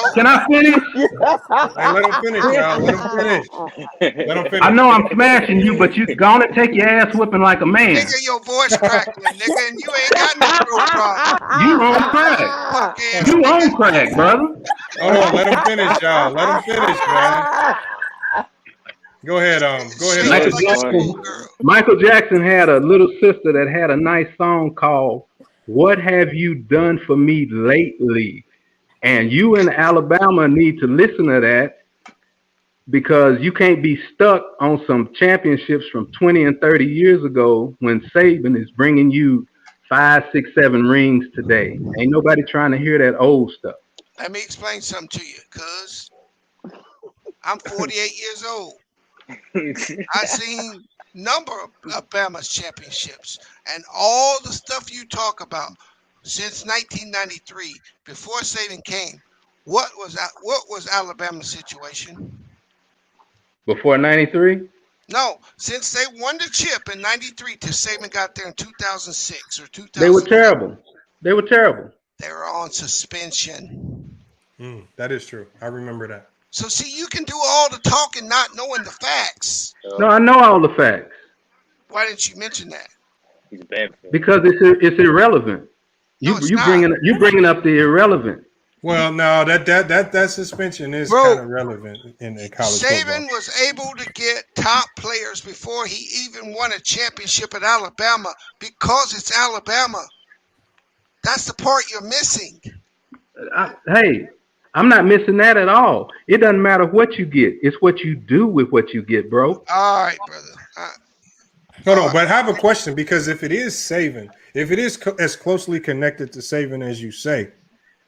Hey, let him finish, y'all. Let him finish. I know I'm smashing you, but you gonna take your ass whipping like a man. Nigga, your voice crackling, nigga, and you ain't got no problem. You on crack. You on crack, brother. Hold on, let him finish, y'all. Let him finish, man. Go ahead, Michael Jackson had a little sister that had a nice song called "What Have You Done For Me Lately?" And you in Alabama need to listen to that because you can't be stuck on some championships from 20 and 30 years ago when Saban is bringing you 5, 6, 7 rings today. Ain't nobody trying to hear that old stuff. Let me explain something to you, cuz I'm 48 years old. I've seen number of Alabama's championships, and all the stuff you talk about since 1993, before Saban came. What was Alabama's situation? Before 93? No, since they won the chip in 93 till Saban got there in 2006 or 2000. They were terrible. They were terrible. They were on suspension. That is true. I remember that. So see, you can do all the talking not knowing the facts. No, I know all the facts. Why didn't you mention that? He's bad. Because it's irrelevant. You bringing up the irrelevant. Well, no, that suspension is kind of relevant in college Saban football. was able to get top players before he even won a championship at Alabama because it's Alabama. That's the part you're missing. Hey, I'm not missing that at all. It doesn't matter what you get. It's what you do with what you get, bro. All right, brother. Hold on, but I have a question, because if it is Saban, if it is as closely connected to Saban as you say,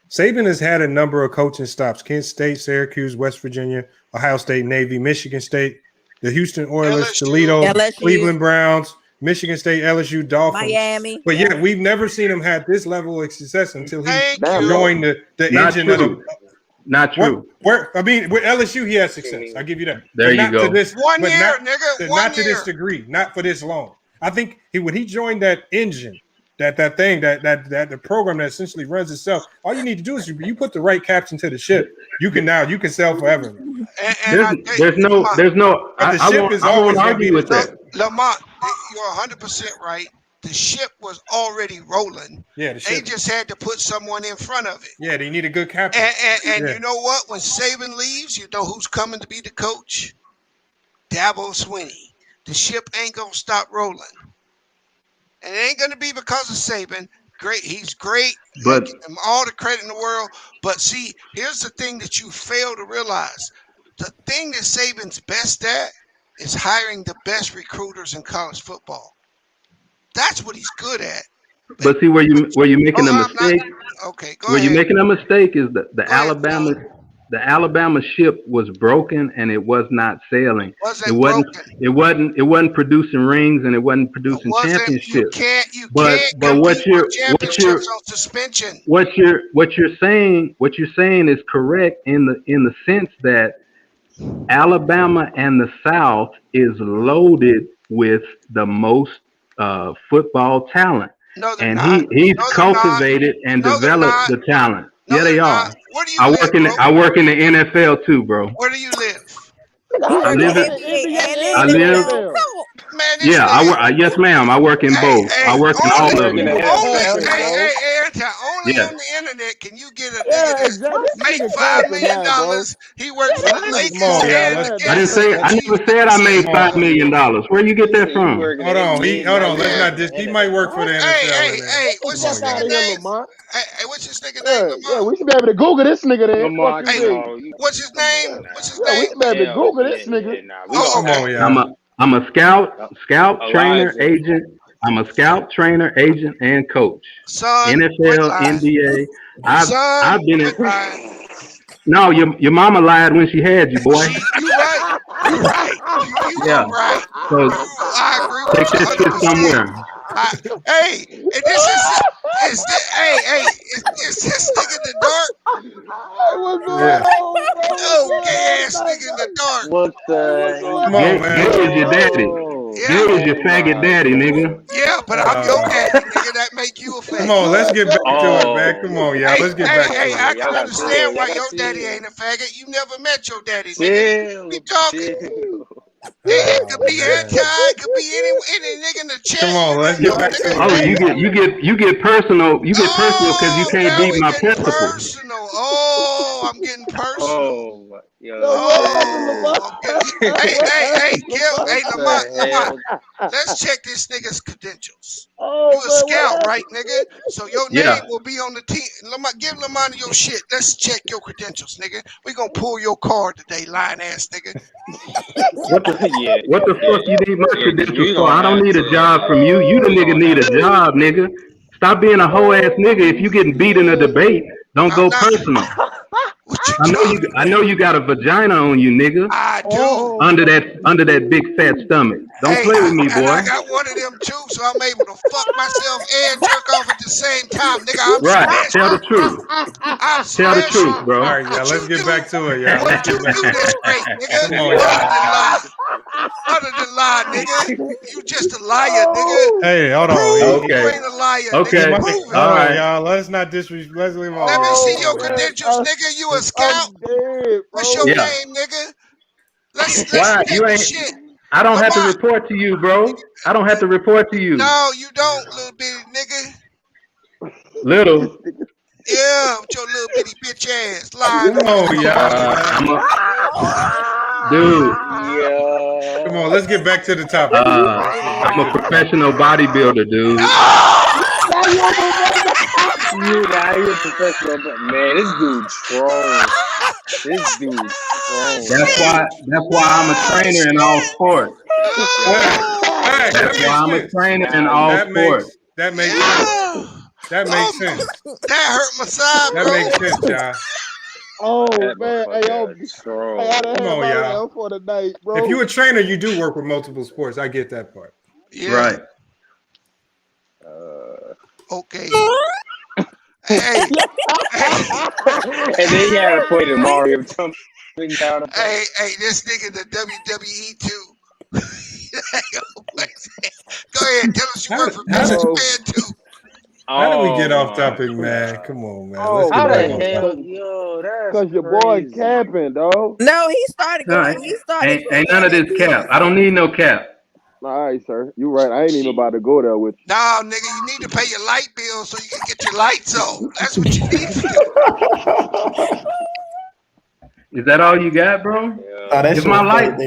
Saban has had a number of coaching stops: Kent State, Syracuse, West Virginia, Ohio State, Navy, Michigan State, the Houston Oilers, LSU. Toledo, LSU. Cleveland Browns, Michigan State, LSU, Dolphins. Miami. But yet we've never seen him have this level of success until he joined the Not engine true. of the. Not true. With LSU, he had success. I'll give you that. There you go. One year, nigga. Not to this degree. Not for this long. I think when he joined that engine, that the program that essentially runs itself, all you need to do is you put the right captain to the ship. You can sell forever. There's no. I won't argue with that. Lamont, you're 100% right. The ship was already rolling. Yeah, they just had to put someone in front of it. Yeah, they need a good captain. And you know what? When Saban leaves, you know who's coming to be the coach? Dabo Swinney. The ship ain't gonna stop rolling, and it ain't gonna be because of Saban. Great, he's great. But give him all the credit in the world. But see, here's the thing that you fail to realize: the thing that Saban's best at is hiring the best recruiters in college football. That's what he's good at. But see where you making a mistake. Okay, go where ahead. you're making a mistake is the Alabama ship was broken and it was not sailing. It wasn't producing rings and it wasn't producing championships. But what you're saying is correct in the sense that Alabama and the South is loaded with the most football talent. No, and he's cultivated and developed the talent. Yeah, they are. Where do you I live, work in the NFL too, bro. Where do you live? I live. Man, Yes, ma'am. I work in both. I work in all of them. Only on the internet can you get a nigga that make $5 million. He works for the Lakers. I never said I made $5 million. Where you get that from? Hold on. Let's not just. He might work for the NFL. Hey, what's this nigga name? Hey, what's this nigga name? Yeah, we should be able to Google this nigga then. What's his name? We should be able to Google this nigga. Come on, yeah. I'm a scout, trainer, agent. I'm a scout, trainer, agent, and coach. NFL, NBA. I've been in. No, your mama lied when she had you, boy. You right. Yeah. Right. So I agree with take that shit somewhere. Hey, and is this nigga in the dark? What's going on? Oh, gas nigga in the dark. What the? Come on, man. Gay is your daddy. Gay is your faggot daddy, nigga. Yeah, but I'm your daddy, nigga. That make you a faggot. Come on, let's get back to it, man. Come on, y'all. Let's get back to it. I can understand why your daddy ain't a faggot. You never met your daddy, nigga. We talking. It could be anti, it could be any nigga in the chat. Come on, let's get back to it. Oh, you get personal. You get personal because you can't beat my principles. Personal. Oh, I'm getting personal. Oh, yo, hey, Gil, hey, Lamont, let's check this nigga's credentials. You a scout, right, nigga? So your name will be on the team. Lamont, give Lamont your shit. Let's check your credentials, nigga. We gonna pull your card today, lying ass nigga. What the fuck you need my credentials for? I don't need a job from you. You the nigga need a job, nigga. Stop being a hoe ass nigga. If you getting beat in a debate, don't go personal. I know you got a vagina on you, nigga. I do. Under that big fat stomach. Don't play with me, boy. And I got one of them too, so I'm able to fuck myself and jerk off at the same time, nigga. I'm right. special. Tell the truth. I'm Tell the truth, bro. All right, y'all. Let's get back to it, y'all. What you do that's great, nigga. Come on, y'all. Other than lie, nigga. You just a liar, nigga. Hey, hold on. Prove you ain't a liar, nigga. Prove it. All right, y'all. Let's not disrespect. Let's leave Let me see your credentials, nigga. You a scout? What's your name, nigga? Let's Why? get the shit. I don't have to report to you, bro. I don't have to report to you. No, you don't, little bitty nigga. Little. Yeah, with your little bitty bitch ass. Lying. Dude. Yeah. Come on, let's get back to the topic. I'm a professional bodybuilder, dude. You're professional, but man, this dude trolling. This dude trolling. That's why I'm a trainer in all sports. That's why I'm a trainer in all sports. That makes sense. That makes sense. That hurt my side, bro. That makes sense, y'all. Oh man, hey, come on, y'all. For the night, bro. If you're a trainer, you do work with multiple sports. I get that part. Yeah. Right. Okay. Hey. And then he had to play the Mario jumping down. Hey, this nigga the WWE too. Go ahead, tell us you work for Japan too. How did we get off topic, man? Come on, man. Let's get back on topic. Because your boy capping, dog. No, he started going. No, He started. ain't none of this cap. I don't need no cap. All right, sir. You right. I ain't even about to go there with you. Nah, nigga, you need to pay your light bill so you can get your lights on. That's what you need to do. Is that all you got, bro? If my lights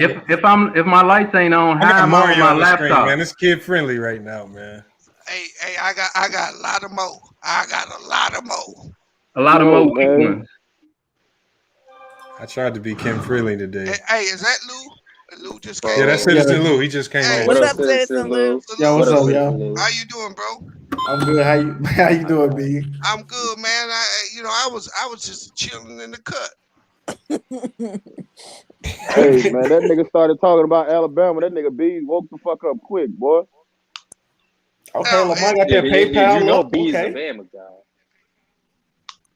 ain't on, how am I on my laptop? Screen, man, it's kid friendly right now, man. Hey, I got a lot of more. I got a lot of more. A lot of more ones. I tried to be Kim Freely today. Hey, is that Lou? Lou just came. Yeah, that's Citizen Lou. He just came in. What's up, Citizen Lou? Yo, what's up, y'all? How you doing, bro? I'm good. How you doing, B? I'm good, man. I was just chilling in the cut. Hey, man, that nigga started talking about Alabama. That nigga B woke the fuck up quick, boy. Okay, Lamar got that PayPal. You know B's a Bama guy.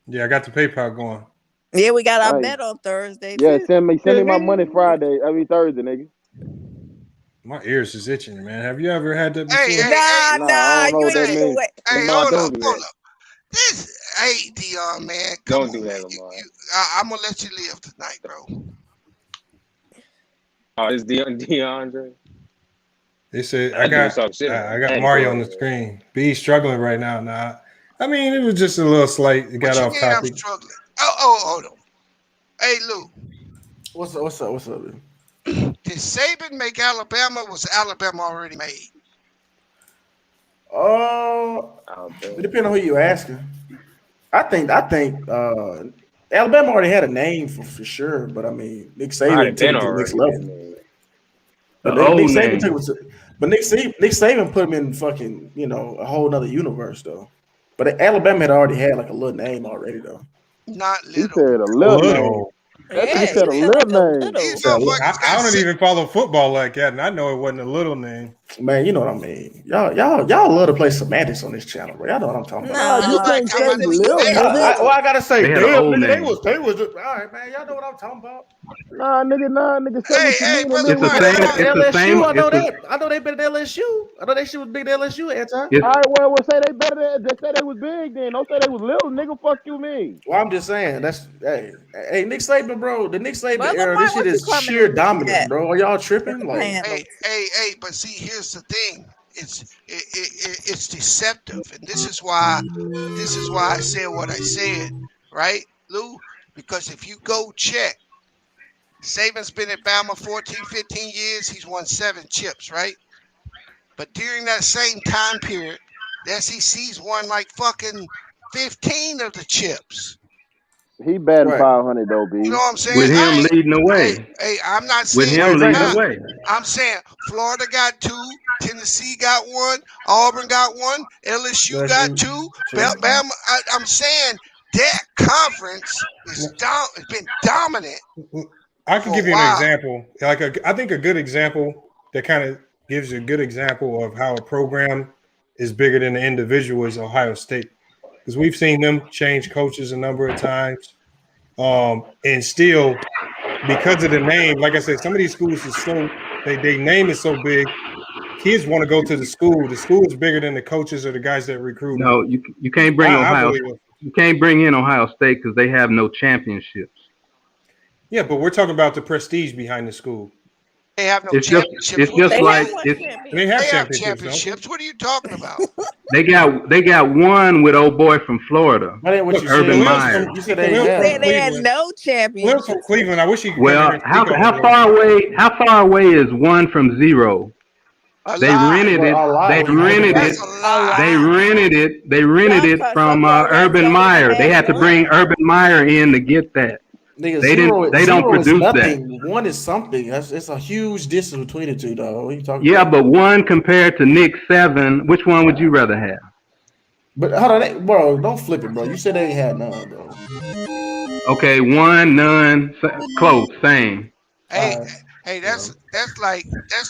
Yeah, I got the PayPal going. Yeah, we got our bet on Thursday. Yeah, send me my money Thursday, nigga. My ears is itching, man. Have you ever had that before? You ain't do it. Hey, hold up. This, Dion, man. Don't do that, Lamar. I'm gonna let you live tonight, bro. Oh, it's DeAndre. They said I got Mario on the screen. B's struggling right now. Nah, I mean it was just a little slight. It got off topic. I'm struggling. Oh, hold on. Hey, Lou. What's up? Did Saban make Alabama? Was Alabama already made? It depends on who you asking. I think Alabama already had a name for sure, but I mean Nick Saban took it to the next level. But Nick Saban put him in fucking a whole nother universe though. But Alabama had like a little name already though. Not little. He said a little name. That nigga said a little name. I don't even follow football like that, and I know it wasn't a little name. Man, you know what I mean. Y'all love to play semantics on this channel, bro. Y'all know what I'm talking about. No, you can't say little. I gotta say, they was just, all right, man. Y'all know what I'm talking about. Nah, nigga. Hey, brother, it's the same. I know that. I know they better than LSU. I know they shit was big than LSU at time. All right, well, say they better than. Just say they was big then. Don't say they was little, nigga. Fuck you, mean. Well, I'm just saying hey, Nick Saban, bro. The Nick Saban era, this shit is sheer dominance, bro. Are y'all tripping? Like, hey, but see, here's the thing. It's deceptive, and this is why I said what I said, right, Lou? Because if you go check, Saban's been at Bama 14, 15 years. He's won 7 chips, right? But during that same time period, the SEC's won like fucking 15 of the chips. He batting 500 though, B. You know what I'm saying? With him leading the way. Hey, I'm not With saying him leading the way. I'm saying Florida got 2, Tennessee got 1, Auburn got 1, LSU got 2, Bama. I'm saying that conference is has been dominant. I can give you an example. I think a good example that kind of gives you a good example of how a program is bigger than the individual is Ohio State. Because we've seen them change coaches a number of times. And still, because of the name, like I said, some of these schools is so their name is so big, kids want to go to the school. The school is bigger than the coaches or the guys that recruit. No, you can't bring Ohio. You can't bring in Ohio State because they have no championships. Yeah, but we're talking about the prestige behind the school. They have no championships. It's just they like they have championships. What are you talking about? They got one with old boy from Florida, Urban Meyer. You said they had no championships. From Cleveland. I wish he. Well, how far away? How far away is 1 from 0? They rented it. They rented it from Urban Meyer. They had to bring Urban Meyer in to get that. Nigga, they don't produce that. 1 is something. It's a huge distance between the two, dog. What are you talking Yeah, about? but 1 compared to Nick's 7, which one would you rather have? But hold on, bro, don't flip it, bro. You said they ain't had none, bro. Okay, 1, none, close, same. Hey, that's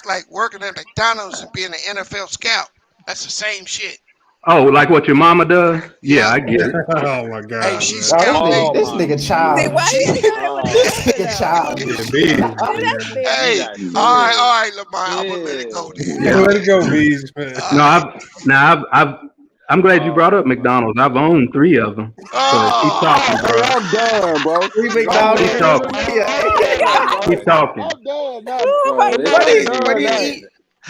like working at McDonald's and being an NFL scout. That's the same shit. Oh, like what your mama does? Yeah, I get it. Oh my god. Hey, she's scouting. This nigga child. This nigga child. Hey, all right, Lamar, I'm gonna let it go then. Yeah, let it go, Bees. No, I'm glad you brought up McDonald's. I've owned 3 of them. So keep talking, bro. I'm done, bro. 3 McDonald's. Keep talking. Keep talking. I'm done.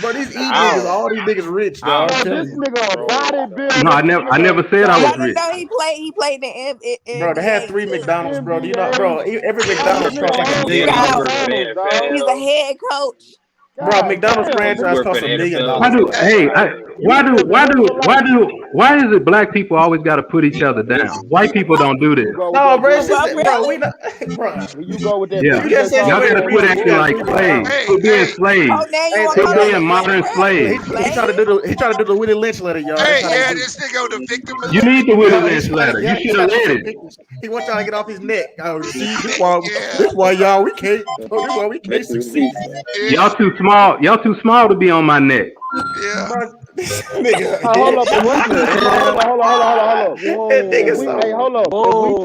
But these niggas, all these niggas rich, dog. This nigga a bodybuilder. No, I never said I was rich. No, he played the Bro, they had 3 McDonald's, bro. You know, bro, every McDonald's costs like $1 million. He's a head coach. Bro, McDonald's franchise costs $1 million. Why is it black people always got to put each other down? White people don't do this. No, bro, it's just, bro, we not, bro. You go with that. Yeah, y'all got to quit acting like slaves. Quit being slaves. Quit being modern slaves. He tried to do the Willie Lynch letter, y'all. Hey, yeah, this nigga on the victim. You need the Willie Lynch letter. You should have read it. He wants y'all to get off his neck. Oh, this why y'all we can't. This why we can't succeed. Y'all too small. Y'all too small to be on my neck. Yeah. Nigga. Hold up. Hey, hold up. If we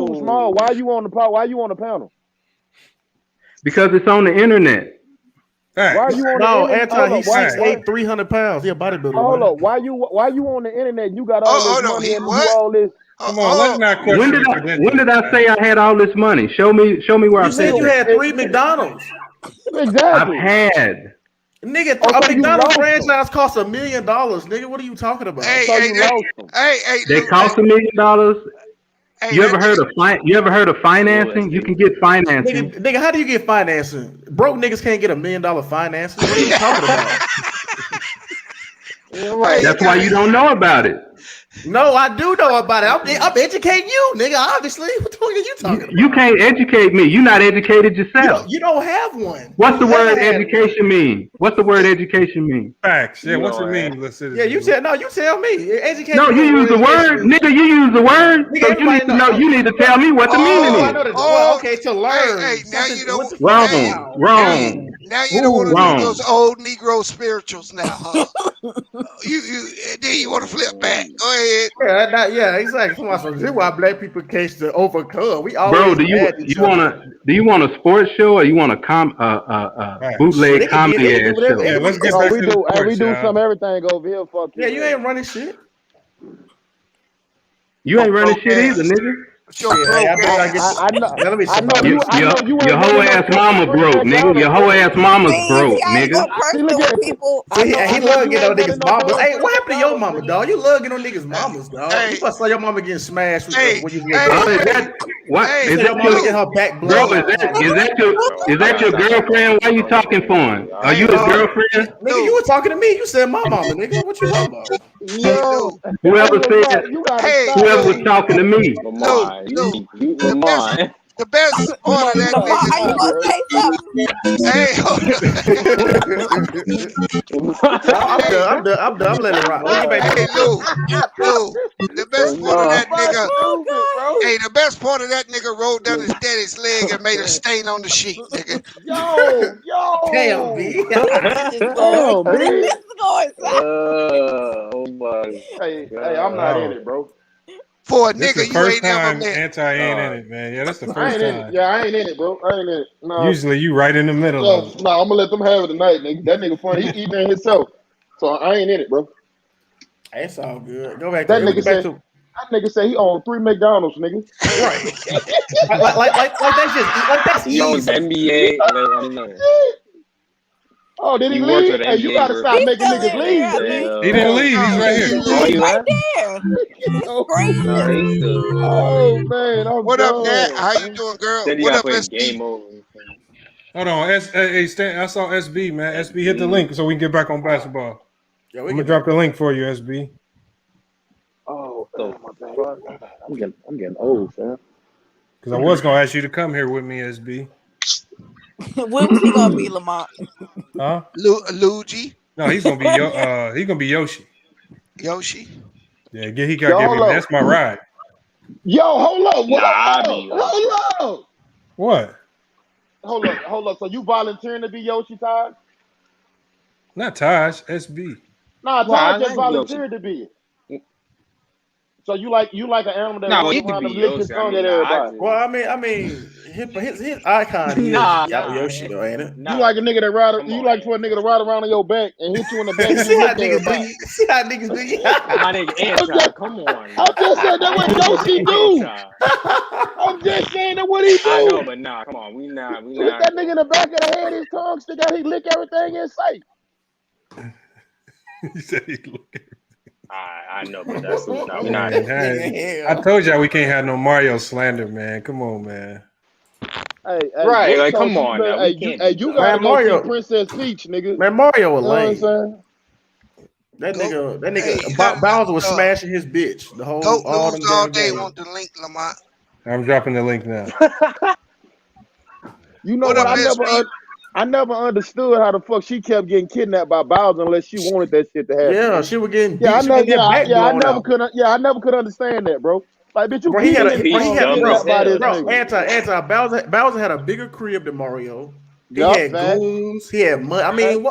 too small, why you on the panel? Because it's on the internet. Why are you on the internet? He's 6'8", 300 pounds. He a bodybuilder. Hold up. Why you on the internet? You got all this money and you do all this. Come on, let's not question. When did I say I had all this money? Show me where I said you had 3 McDonald's. Exactly. I've had. Nigga, a McDonald's franchise costs $1 million. Nigga, what are you talking about? Hey, they cost $1 million. You ever heard of financing? You can get financing. Nigga, how do you get financing? Broke niggas can't get $1 million financing. What are you talking about? That's why you don't know about it. No, I do know about it. I'm educating you, nigga. Obviously, what the fuck are you talking about? You can't educate me. You're not educated yourself. You don't have one. What's the word education mean? What's the word education mean? Facts. Yeah, what's it mean? Yeah, you tell me. Education. No, you use the word, nigga. You use the word. So you need to know. You need to tell me what the meaning is. Okay, to learn. Hey, now you know. Wrong. Now you don't want to do those old Negro spirituals now, huh? Then you want to flip back. Go ahead. Yeah, exactly. This is why black people can't overcome. We always. Bro, do you want a sports show or you want a bootleg comedy ass show? Yeah, let's get back to the sports, we do some everything over here. Fuck yeah, you ain't running shit. You ain't running shit either, nigga. Your whole ass mama broke, nigga. Your whole ass mama's broke, nigga. He love getting on niggas' mamas. Hey, what happened to your mama, dog? You love getting on niggas' mamas, dog. You must saw your mama getting smashed when you get What is that? Your mama get her back blood? Bro, is that your girlfriend? Why you talking for him? Are you his girlfriend? Nigga, you were talking to me. You said my mama, nigga. What you talking about? Yo, Whoever was talking to me. The best part of that nigga. How you gonna say something? I'm done. I'm letting it rock. Hey, Lou, the best part of that nigga. Hey, the best part of that nigga rolled down his daddy's leg and made a stain on the sheet, nigga. Yo. Damn, B. Damn, B. Oh my. Hey, I'm not in it, bro. For a This nigga, is the you first ain't never time met. Anti ain't in it, man. Yeah, that's the I first ain't in time. it. Yeah, I ain't in it, bro. I ain't in it. No. Usually you right in the middle of it. No, I'm gonna let them have it tonight, nigga. That nigga funny. He eating himself. So I ain't in it, bro. It's all good. Go back That to That nigga said he owned 3 McDonald's, nigga. Right. like that's He owns easy. NBA. I know. Oh, did he He works leave? with Hey, you NBA gotta stop He's making still niggas in leave, there, I man. think. He didn't leave. He's right here. Oh, he Right left? there. No, he's still. Oh man, I'm What up, Nat? done. How you doing, girl? Said you What gotta up, play SB? game over. Hold on. Hey, Stan, I saw SB, man. SB, hit the link so we can get back on basketball. I'm gonna drop the link for you, SB. Oh, my bad. I'm getting old, fam. Because I was gonna ask you to come here with me, SB. When was he gonna be, Lamont? Huh? Luigi? No, he's gonna be Yoshi. Yoshi? Yeah, he gotta give me. That's my ride. Yo, hold up. Nah, Hold up. What? Hold up. So you volunteering to be Yoshi, Todd? Not Taj, SB. Nah, Well, Todd I just like volunteered to be it. So you like an animal that Nah, runs he could around be and lick his Yoshi. tongue at everybody. Well, I mean, his icon is Yoshi, though, ain't it? You like a nigga that for a nigga to ride around on your back and hit you in the back and See how lick niggas do everybody. you? See how niggas do you? My nigga Anton, come on. I'm just saying that what Yoshi do. I'm just saying that what he do. I know, but nah, come on. We not. Hit that nigga in the back of the head, his tongue stick out, he lick everything in sight. He said he look. I know, but that's we not. I told y'all we can't have no Mario slander, man. Come on, man. Hey, Right, like, come you on better, now. We can't do you that. gotta Man, go Mario- see Princess Peach, nigga. Man, Mario a You know what I'm lame. saying? That nigga, Hey, Bowser was smashing his bitch. The whole Don't all lose them all damn day. games. Want the link, Lamont? I'm dropping the link now. You know What what? up, SB? I never understood how the fuck she kept getting kidnapped by Bowser unless she wanted that shit to happen. Yeah, she was getting beat. Yeah, She was getting that back blown out. I never could understand that, bro. Like, bitch, you Bro, he keep had getting dumb as kidnapped by hell. this That's nigga. anti Bowser had a bigger crib than Mario. He Yup, had fact. goons. He had money. I mean,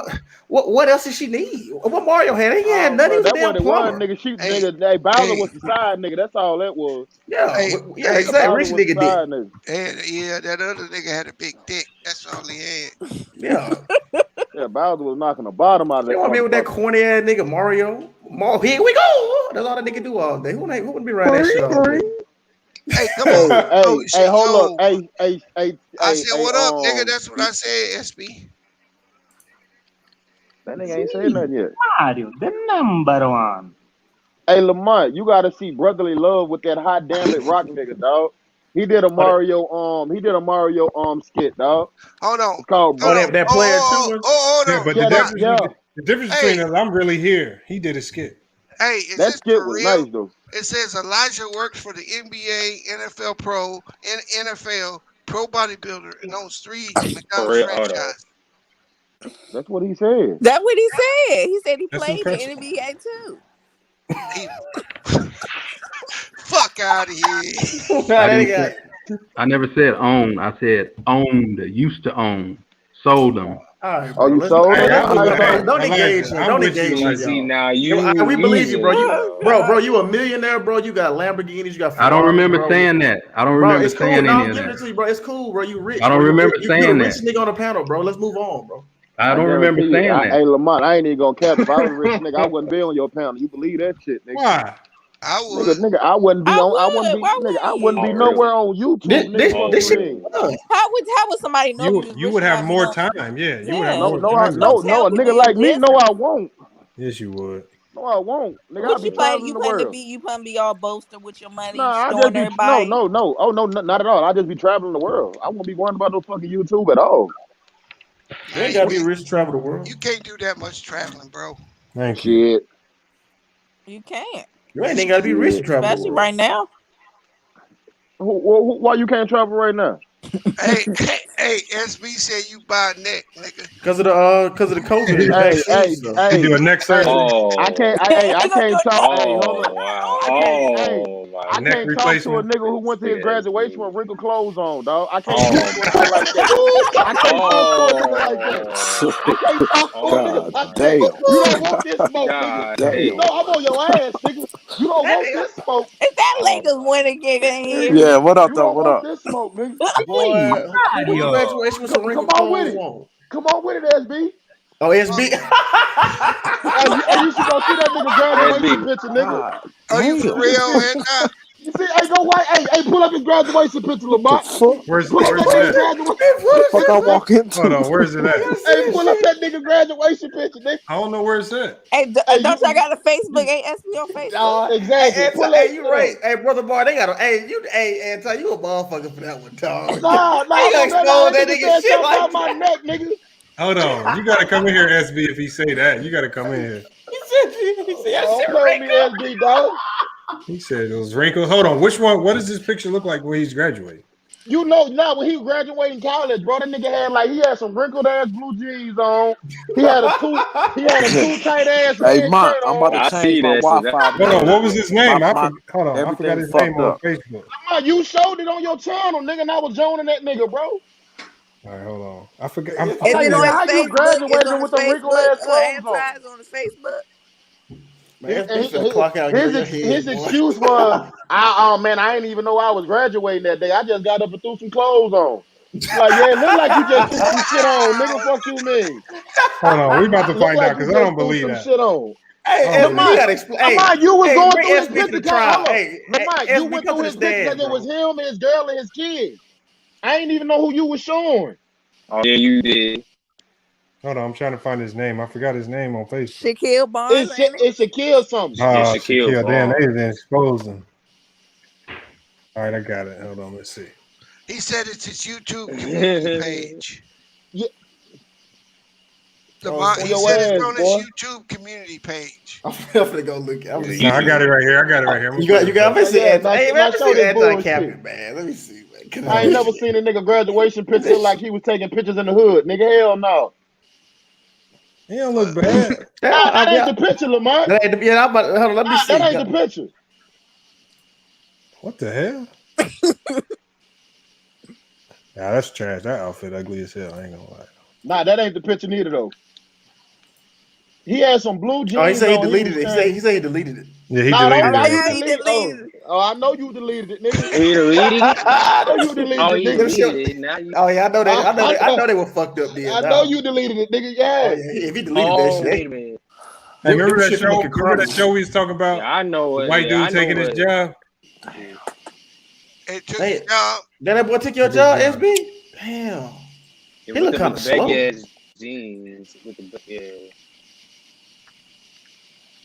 what else did she need? What Mario had? He had nothing. He was a That damn wasn't plumber. one nigga. Hey, Bowser was the side nigga. That's all that was. Yeah, Hey, exactly. Bowser Rich was the nigga side did. nigga. yeah, that other nigga had a big dick. That's all he had. Yeah. Yeah, Bowser was knocking the bottom out of that. You want to be with that corny ass nigga Mario? Here we go. That's all that nigga do all day. Who wouldn't be around that shit all day? Hey, come on. Hey, hold up. Hey. I said, what up, nigga? um, That's what I said, SB. That nigga ain't said nothing yet. Mario, the number one. Hey, Lamont, you gotta see Brotherly Love with that hot damn it rock nigga, dog. He did a Mario skit, dog. Hold on. It's called that player too. Hold on. But the difference between us, I'm really here. He did a skit. Hey, is that this skit for was real? nice though. It says Elijah works for the NBA, NFL Pro, and NFL Pro Bodybuilder, and owns 3 McDonald's franchises. That's what he said. That's what he said. He said he That's played in impressive. NBA too. Fuck out of here. I never said own. I said owned, used to own, sold them. All right, bro. You sold it? Don't engage him. Don't engage him. See, now we believe you, bro. Bro, you a millionaire, bro. You got Lamborghinis. You got Ferraris, I don't remember bro. saying that. I don't Bro, remember it's cool. saying No, any I'm of giving that. it to you, bro. It's cool, bro. You rich. I don't bro. remember you saying the that. richest nigga on the panel, bro. Let's move on, bro. I don't remember saying that. Hey, Lamont, I ain't even gonna cap. If I was a rich nigga, I wouldn't be on your panel. You believe that shit, nigga? Why? I would. Nigga, I wouldn't be on. I wouldn't be. Why Nigga, I would wouldn't be nowhere on YouTube. Nigga, what you mean? How would somebody know if You would have more time. Yeah, you would have more time. No, a nigga like me, no, I won't. Yes, you would. No, I won't. Nigga, What I'll be traveling you the plan to world. be? You plan to be all boasting with your money, Nah, I showing just be everybody? no. Oh no, not at all. I just be traveling the world. I won't be worrying about no fucking YouTube at all. You ain't gotta be rich to travel the world. You can't do that much traveling, bro. Thank you. You can't. You ain't gotta be rich to travel the Especially world. right now. Why you can't travel right now? Hey, SB said you buy a neck, nigga. Because of the COVID vaccine stuff. Hey, do a neck surgery. I can't talk. Hey, hold on. Wow. I can't talk to a nigga who went to his graduation with wrinkled clothes on, dog. I can't talk to a nigga like that. I can't talk to a nigga like that. I can't talk to a nigga like that. You don't want this smoke, nigga. You know I'm on your ass, nigga. You don't want this smoke. Is that Lakers win again? Yeah, what up, You though? don't What want up? this smoke, nigga. Boy, who graduation with some wrinkled clothes on? Come on with it, SB. Oh, SB. Hey, you should go see that nigga graduation picture, nigga. Are you for real, man? You see, hey, go white. Hey, pull up his graduation picture, Lamont. Where's Pull up that that? nigga graduation. Fuck I walk into? Hold on, where's it at? Hey, pull up that nigga graduation picture, nigga. I don't know where it's at. Hey, don't y'all got a Facebook? Ain't SB on Facebook? Exactly. Hey, you right. Hey, brother boy, they got a. Hey, Anton, you a motherfucker for that one, dog. Nah, you expose that nigga shit like my neck, nigga. Hold on. You gotta come in here, SB, if he say that. You gotta come in here. He said Don't play me, SB, dog. He said it was wrinkled. Hold on. Which one? What does this picture look like when he's graduating? You know, now when he was graduating college, bro, that nigga had some wrinkled ass blue jeans on. He had a too tight ass red Hey, Mont, shirt I'm on. about to change my Wi-Fi. Hold on. What was his name? Hold on. I forgot his name on up. Facebook. You showed it on your channel, nigga, and I was joining that nigga, bro. All right, hold on. I forgot. Is it on his How you Facebook? graduating with the wrinkled ass clothes on? Anti's on the Facebook. Man, clock out his excuse was, I ain't even know I was graduating that day. I just got up and threw some clothes on. Like, yeah, it look like you just threw some shit on, nigga. Fuck you, mean? Hold on, we about to find out because I don't threw believe some that. shit on. Hey, you gotta explain. You was going through his SB picture. trial. You went through his picture because it was him, his girl, and his kids. I ain't even know who you was showing. Oh yeah, you did. Hold on, I'm trying to find his name. I forgot his name on Facebook. Shaquille Barnes. It's Shaquille something. Shaquille. Damn, they didn't expose him. All right, I got it. Hold on, let's see. He said it's his YouTube community page. Yeah. He said it's on his YouTube community page. I'm gonna go look. No, I got it right here. You got. Let me see. Hey, man, let me see the anti-capping, man. Let me see, man. I ain't never seen a nigga graduation picture like he was taking pictures in the hood. Nigga, hell no. He don't look bad. That ain't the picture, Lamont. Hold on, let me see. That ain't the picture. What the hell? Nah, that's trash. That outfit ugly as hell. I ain't gonna lie. Nah, that ain't the picture neither though. He had some blue jeans. Oh, he said he deleted it. He said he deleted it. Yeah, he deleted it. He deleted it. Oh, I know you deleted it, nigga. He deleted it? I know you deleted it, nigga. Oh yeah, I know they were fucked up. I know you deleted it, nigga. Yeah. If he deleted that shit. Man. Hey, remember that show? Remember that show we was talking about? Yeah, I know it. White dude taking his job. It took his job. That boy took your job, SB? Damn. He look kind of slow. Jeans with the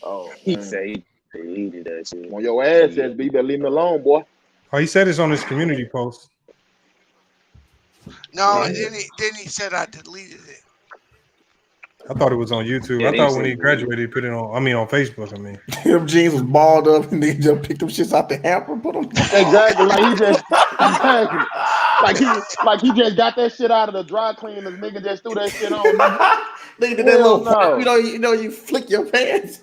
Oh, he said he deleted that shit. On your ass, SB. You better leave me alone, boy. Oh, he said it's on his community post. No, and then he said I deleted it. I thought it was on YouTube. Yeah, I thought when he graduated, he put it on. I mean, on Facebook. I mean, them jeans was balled up, and they just picked them shits out the hamper, put them. Exactly, like he just got that shit out of the dry cleaners. Nigga just threw that shit on. Nigga did that little, you flick your pants.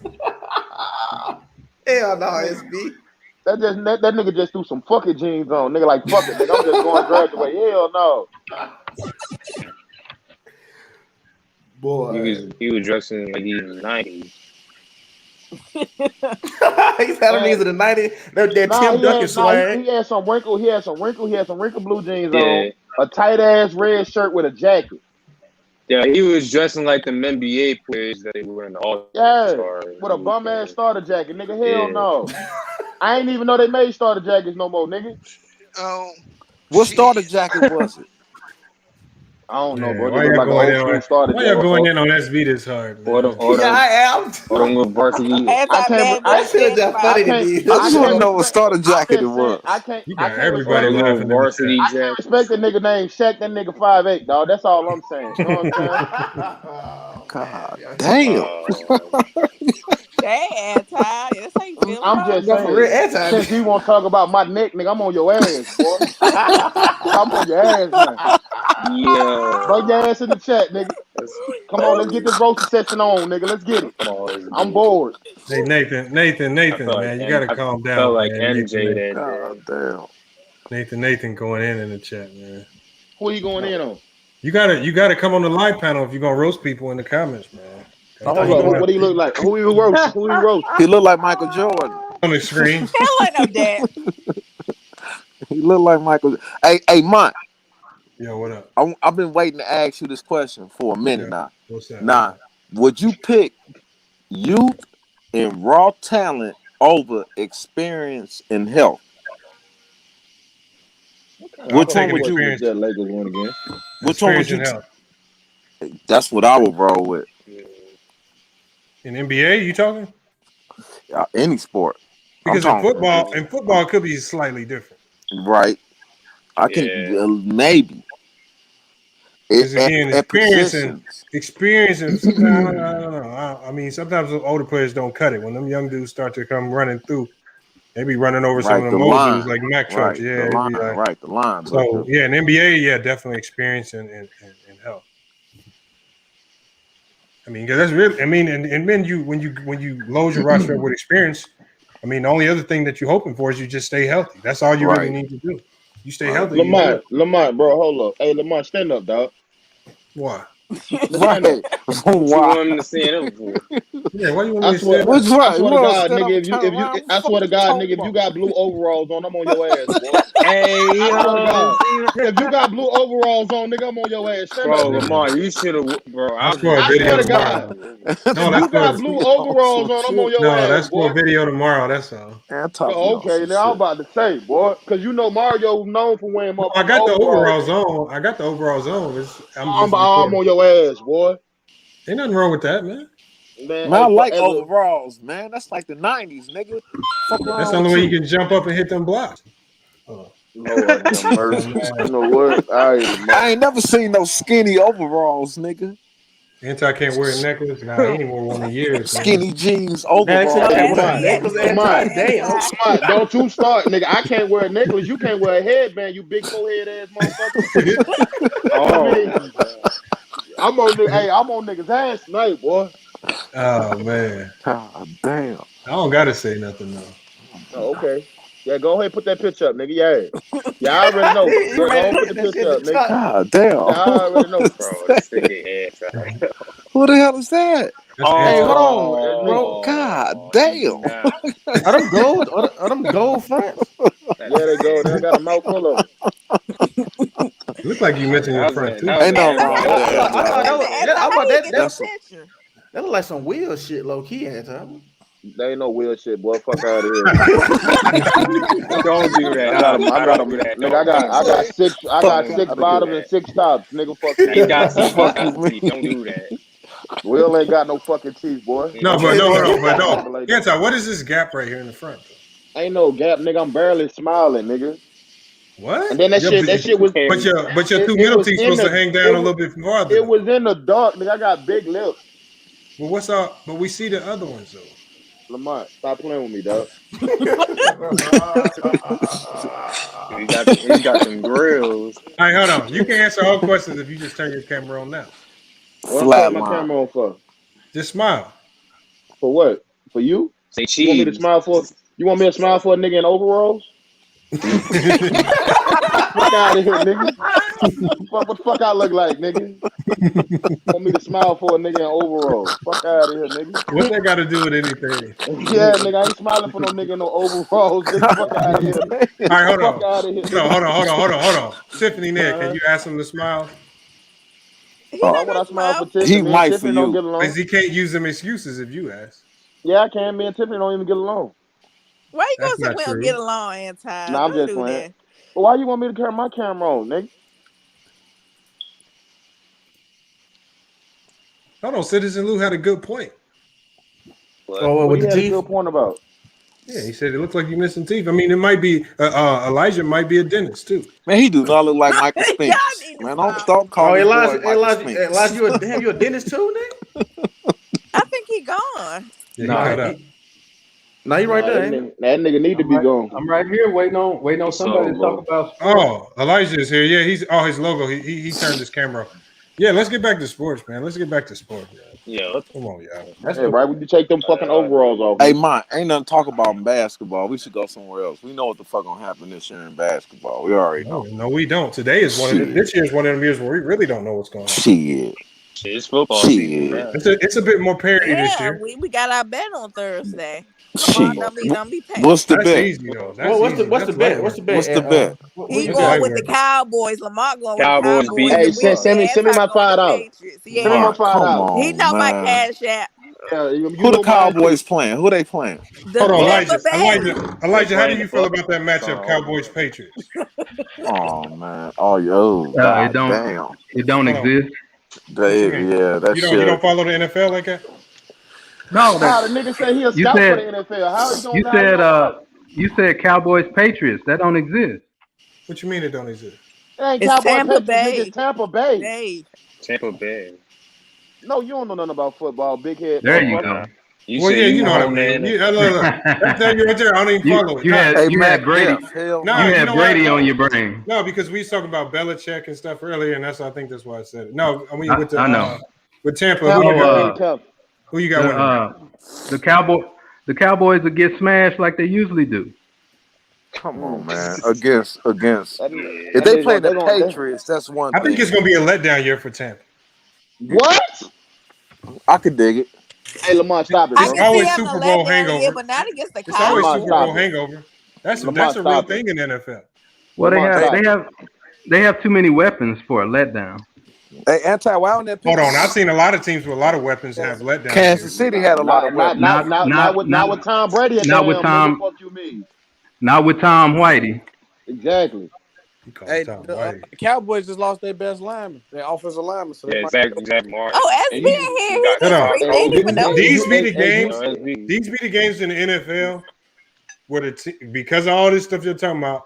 Hell no, SB. That nigga just threw some fucking jeans on. Nigga like fuck it, nigga. I'm just going to graduate. Hell no. Boy, he was dressing like he was in the 90s. He's had these in the 90s. That Tim Duncan swag. He had some wrinkle. He had some wrinkle blue jeans on. A tight ass red shirt with a jacket. Yeah, he was dressing like the NBA players that they were in the All-Star. Yeah, with a bum ass starter jacket. Nigga, hell no. I ain't even know they made starter jackets no more, nigga. Oh. What starter jacket was it? I don't know, bro. Why They look y'all like an going old in school on? starter Why y'all jacket. going in on SV this hard, man? I Anti-bad I bitch can't. I just want to know what starter jacket it was. I can't. You I got can't everybody respect. laughing in the chat. I can't respect the nigga named Shaq. That nigga 5'8", dog. That's all I'm saying. You know what I'm saying? God damn. Damn, Ty. That's how you feel I'm about just it? saying. Since you want to talk about my neck, nigga, I'm on your ass, boy. I'm on your ass now. Bring your ass in the chat, nigga. Come on, let's get this roasting session on, nigga. Let's get it. I'm bored. Hey Nathan, man, you gotta calm down, man. Nathan. God damn. Nathan going in the chat, man. Who are you going in on? You gotta come on the live panel if you're gonna roast people in the comments, man. What do he look like? Who he roast? Who he roast? He look like Michael Jordan. On the screen. Hell ain't no dad. He look like Michael. Hey, Mont. Yo, what up? I've been waiting to ask you this question for a minute now. What's that? Now, would you pick youth and raw talent over experience and health? Which one would you? That Lakers win again. Which one would you? That's what I would roll with. In NBA, you talking? Any sport. Because in football, it could be slightly different. Right. I can maybe. Because again, experiencing. Sometimes, I don't know. I mean, sometimes those older players don't cut it. When them young dudes start to come running through, they be running over some of them old dudes like Mac trucks. Yeah, the line. So in NBA, definitely experience and health. I mean, because that's really. I mean, and then when you load your roster up with experience, I mean, the only other thing that you're hoping for is you just stay healthy. That's all you really need to do. You stay healthy. Lamont, bro, hold up. Hey, Lamont, stand up, dog. Why? Stand up. What you want him to stand up for? Yeah, why you want me to stand up? I swear to God, nigga, I swear to God, nigga, if you got blue overalls on, I'm on your ass, boy. Hey, I swear to God. If you got blue overalls on, nigga, I'm on your ass. Stand bro, up, Lamar, you should have, bro. I swear to God. If you got blue overalls on, I'm on your ass, that's boy. for a video tomorrow. That's all. Okay, now I'm about to say, boy, because you know Mario known for wearing my. I got the overalls on. I'm on your ass, boy. Ain't nothing wrong with that, man. Man, I like overalls, man. That's like the 90s, nigga. That's the only way you can jump up and hit them blocks. Lord have mercy. You know what? I ain't never seen no skinny overalls, nigga. Anti can't wear a necklace. Nah, he ain't wore one in years. Skinny jeans overalls. Don't you start, nigga. I can't wear a necklace. You can't wear a headband, you big forehead ass motherfucker. I'm on niggas' ass tonight, boy. Oh man. God damn. I don't gotta say nothing though. Oh, okay. Yeah, go ahead and put that picture up, nigga. Yeah, I already know. Go ahead put the picture up, nigga. God damn. I already know. Bro, stick your ass out. Who the hell is that? Hey, hold on, bro. God damn. Are them gold? Are them gold fronts? Yeah, they go. They got a mouthful of them. Look like you missing your front too. Ain't no wrong with that. That look like some wheel shit, low key, Anton. They ain't no wheel shit, boy. Fuck out of here. Don't do that. I got that. Nigga, I got six bottoms and 6 tops. Nigga, fuck you. He got teeth. Don't do that. Will ain't got no fucking teeth, boy. No. Anti, what is this gap right here in the front? Ain't no gap, nigga. I'm barely smiling, nigga. What? And then that shit was. But your two middle teeth supposed to hang down a little bit farther. It was in the dark, nigga. I got big lips. Well, what's up? But we see the other ones though. Lamont, stop playing with me, dog. He got some grills. All right, hold on. You can answer all questions if you just turn your camera on now. What I'm my camera on for? Just smile. For what? For you? Say cheese. You want me to smile for? You want me to smile for a nigga in overalls? Fuck out of here, nigga. What the fuck I look like, nigga? Want me to smile for a nigga in overalls? Fuck out of here, nigga. What that got to do with anything? Yeah, nigga, I ain't smiling for no nigga in no overalls. Nigga, fuck out of here. All right, hold on. Fuck out of here. Hold on. Tiffany, Nick, can you ask him to smile? Why would I smile for Tiffany? He might Tiffany for don't you. get along. Because he can't use them excuses if you ask. Yeah, I can. Me and Tiffany don't even get along. Why you That's gonna say not we don't true. get along, Anti? Nah, I'm Don't just do playing. that. But why you want me to turn my camera on, nigga? Hold on, Citizen Lou had a good point. Oh, What with he the had a teeth? good point about? Yeah, he said it looks like you're missing teeth. I mean, it might be Elijah might be a dentist too. Man, he do not look like Michael Y'all Spinks. need to Man, stop. don't call Oh, this boy Michael Elijah, Spinks. you a dentist too, nigga? I think he gone. Yeah, he Nah, cut out. Nah, he right Nah, there, ain't he? that nigga need to be gone. I'm right here waiting on somebody to talk about sports. Oh, Elijah is here. Yeah, his logo. He turned his camera off. Yeah, let's get back to sports, man. Let's get back to sports, man. Yeah. Come on, y'all. Hey, right when you take them fucking overalls off. Hey, man, ain't nothing to talk about in basketball. We should go somewhere else. We know what the fuck gonna happen this year in basketball. We already know. No, we don't. Today is this year's one of them years where we really don't know what's going on. Shit. It's football season now. It's a bit more parity this Yeah, year. we got our bet on Thursday. Shit. Don't be paying. What's the That's bet? easy though. That's What's the easy. what's the That's bet? light What's the work. bet? What's the bet? He That's going light with the work. Cowboys. Lamar going with Cowboys the beat Cowboys. Hey, And William send me Answer my going with the $5. Patriots. Send me my Yeah. $5. He know my man. cash app. Yeah, you Who the know mine Cowboys too. playing? Who they playing? The Hold on, Tampa Elijah, how do playing you the feel Bucs about that matchup, on Cowboys Patriots? Oh man. Oh yo. It God don't damn. Hold on. exist. What you mean? Yeah, that You shit. don't follow the NFL like that? No, How the nigga say he a you scout for the said NFL? How you gonna you said Cowboys Patriots. That don't exist. What you mean it don't exist? It ain't It's Cowboy Tampa Patriots, nigga. It's Bay. Tampa Bay. Hey. Tampa Bay. No, you don't know nothing about football, big head There you motherfucker. go. You Well, say yeah, you you know what I own the mean. NFL. Look. That's that right there. I don't even follow it. You had Hey, you Mac had Brady. Jeff. Hell Nah, You you had know Brady what? on your brain. No, because we was talking about Belichick and stuff earlier, and I think that's why I said it. No, I mean I know. with Tampa, Cowboys tough. who you got winning? The Cowboys will get smashed like they usually do. Come on, man. Against if they That play the nigga Patriots, that's one I think thing. it's gonna be a letdown year for Tampa. What? I could dig it. Hey, Lamar, stop it, I bro. can see Always having a Super Bowl letdown year, hangover. but not against the It's always Cowboys. Super Bowl hangover. That's Lamar, a real stop it. thing in the NFL. Well, Lamar, they have too many weapons for a letdown. Hey, why on that Hold on, I've seen a lot of teams with a lot of weapons have letdown. Kansas City had a lot of weapons. Not with Tom Brady at Not with damn Tom. nigga. Fuck you mean? Not with Tom Whitey. Exactly. Hey, the Cowboys just lost their best lineman, their offensive lineman. So they Yeah, might Zach Martin. Oh, SB And you in here. got He Hold on. just didn't even know. These be the Hey, games. These be the games in the NFL where because of all this stuff you're talking about,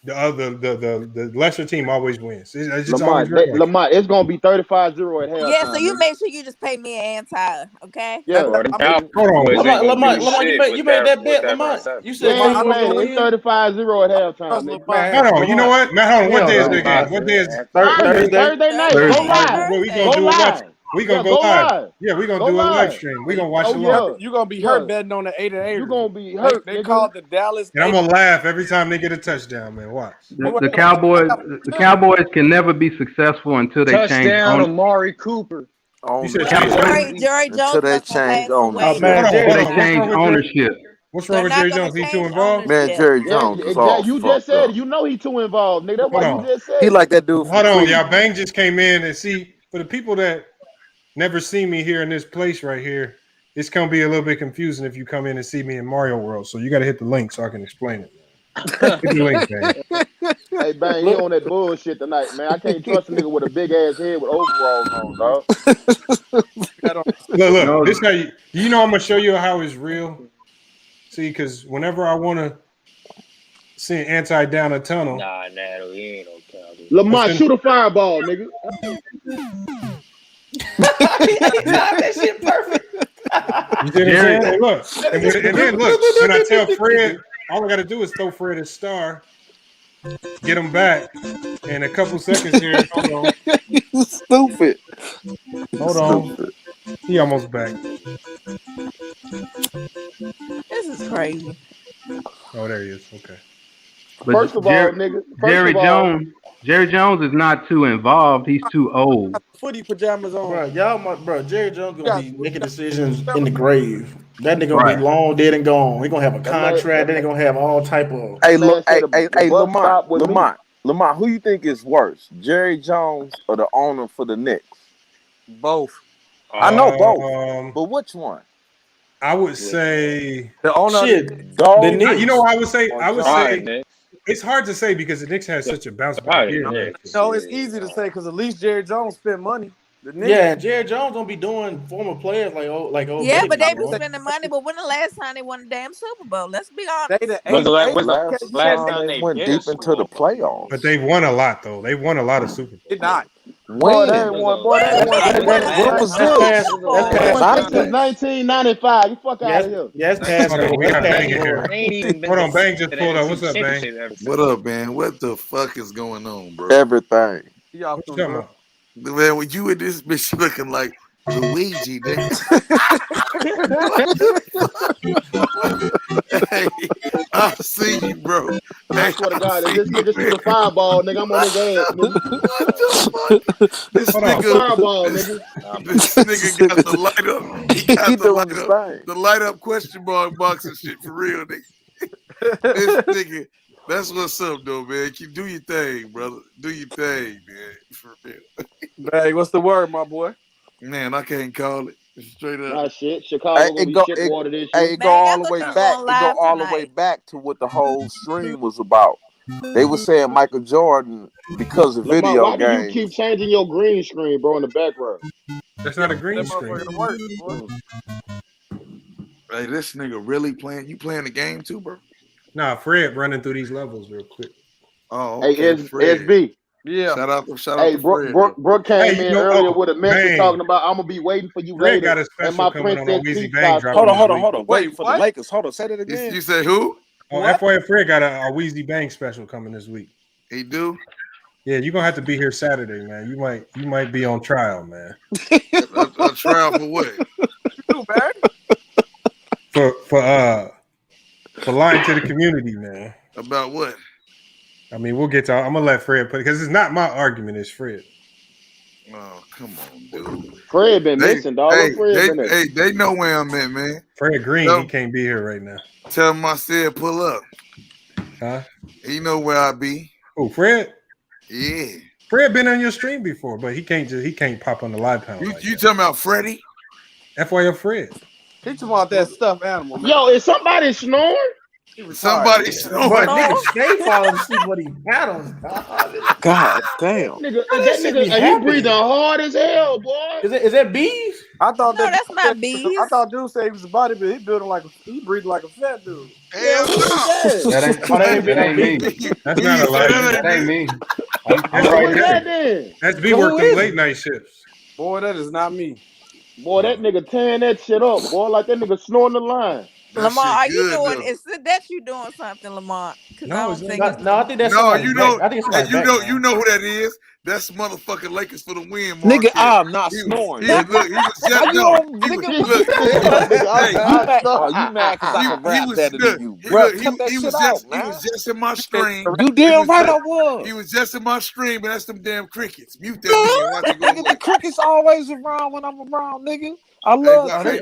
the lesser team always wins. It's just Lamar, always work like Lamar, it's gonna be 35-0 at Yeah, so halftime. you Nigga. make sure you just pay me an anti, okay? Yeah. Bro, the Hold on. Cowboys ain't gonna Lamar, do shit you made that bet, with Lamar. front seven. You said Yeah, Cowboys man, gonna it's win. 35-0 at halftime, nigga. Hold on. You know what, Matt? Hold on. What day is the game? Five, What day is Thursday night. Go live. Well, we Go gonna do it. live. We gonna Yeah, go live. live. Yeah, we gonna Go do a live live. stream. We gonna watch it Oh, live. You're gonna be hurt betting on the 8-8. You gonna be hurt. They nigga. called the Dallas. And I'm gonna laugh every time they get a touchdown, man. Watch. The Cowboys can never be successful until they change Touchdown, ownership. Amari Cooper. You said Jerry Jones they must have change passed away. ownership. They change ownership. What's wrong with They're Jerry not gonna Jones? He too change involved? Man, ownership. Jerry Yeah, Jones is all you just fucked said up. it. You know he too involved, nigga. That's why you just said He it. like that dude from Hold on, Cleveland. y'all. Bang just came in and see, for the people that never see me here in this place right here, it's gonna be a little bit confusing if you come in and see me in Mario World. So you gotta hit the link so I can explain it. Hit the link, man. Hey, Bang, he on that bullshit tonight, man. I can't trust a nigga with a big ass head with overalls on, dog. Look, this how you know I'm gonna show you how it's real. See, because whenever I wanna see an anti down a tunnel. Nah, Natalie, he ain't no Cowboys. Lamar, shoot a fireball, nigga. That shit perfect. You see what I'm saying? Hey, look, and then look, when I tell Fred, all I got to do is throw Fred a star, get him back, in a couple seconds here. Hold on. You stupid. Hold on. He almost back. This is crazy. Oh, there he is. Okay. But First of all, nigga. Jerry Jones is not too involved. He's too old. Footy pajamas on. Bro, Jerry Jones gonna be making decisions in the grave. That nigga gonna be long dead and gone. He gonna have a contract. Then he gonna have all type of. Hey, Lamont, who you think is worse, Jerry Jones or the owner for the Knicks? Both. I know both, but which one? I would say the owner. Shit, Dog. the Knicks. You know what I would say? I would say Nick. it's hard to say because the Knicks had such a bounce back year. No, it's easy to say because at least Jerry Jones spent money. Yeah, Jerry Jones don't be doing former players like old Yeah, baby, but they you be know? spending money. But when the last time they won a damn Super Bowl? Let's be honest. They the When's the Last last time time they they went been deep a Super into the Bowl? playoffs. But they won a lot though. They won a lot of Super Bowls. Did not. Boy, they When? ain't won. Boy, they ain't won. When was That's past. this? That's They past. won since 1995. You fuck out of here. Yes, past. Hold on, we got Bang in here. They ain't even been Hold on, to Bang just the pulled up. NFC What's up, Bang? Championship ever since. What up, man? What the fuck is going on, bro? Everything. Y'all What you talking about? Man, when you and this bitch looking like Luigi, nigga. Hey, I see you, bro. Hey, I swear to God, if this nigga shoot a fireball, nigga, I'm on his ass, nigga. What the fuck? This nigga, Fireball, nigga. this nigga got the light up. He got He the doing light his up. The light up question mark box and shit for real, nigga. This nigga, that's what's up, though, man. Keep do your thing, brother. Do your thing, man. For real. Hey, what's the word, my boy? Man, I can't call it straight up. Nah, shit. Chicago gonna be shit water this year. It go all the way back. It go all the way back to what the whole stream was about. They were saying Michael Jordan because of Lamar, video why do you games. keep changing your green screen, bro, in the background? That's not a green screen. Hey, this nigga really playing? You playing the game too, bro? Nah, Fred running through these levels real quick. Oh, Hey, okay, Fred. SB. Yeah. Shout out Hey, to Fred. Brooke came in earlier with a message Bang. talking about I'm gonna be waiting for you Fred later. got a special and my coming on Princess Weezy Peach Bang got dropping Hold on. Wait for the Lakers. Hold on. Say that again. You say who? Oh, FYI, Fred got a Weezy Bang special coming this week. He do? Yeah, you're gonna have to be here Saturday, man. You might be on trial, man. a trial for what? For lying to the community, man. About what? I mean, we'll get to. I'm gonna let Fred put it because it's not my argument. It's Fred. Oh, come on, dude. Fred been missing, dog. They know where I'm at, man. Fred Green, he can't be here right now. Tell him I said pull up. Huh? He know where I be. Oh, Fred? Yeah. Fred been on your stream before, but he can't pop on the live panel. You talking about Freddie? FYI, Fred. He talking about that stuffed animal. Man. Yo, is somebody snoring? Somebody snoring. Nigga, stay falling asleep what he had on. God damn. Nigga, that nigga, he breathing hard as hell, boy. Is that bees? I thought No, that's not bees. I thought dude said he was a body, but he breathing like a fat dude. Hell no. That ain't me. That's not a lie. That ain't me. I'm right here. That's me working late night shifts. Boy, that is not me. Boy, that nigga tearing that shit up, boy, like that nigga snoring the line. Lamar, are you doing? Is that you doing something, Lamar? No, I think it's I think that's no. somebody's You know, back. I think it's somebody's you know who that is. That's motherfucking Lakers for the win, Mark. Nigga, I'm not snoring. He was just no. You mad because I can rap better than you, bro? Cut that shit out, man. He was just in my stream. You damn right I was. He was just in my stream, and that's them damn crickets. Mute that nigga. Watch it go Nigga, the crickets always around when I'm around, nigga. I love you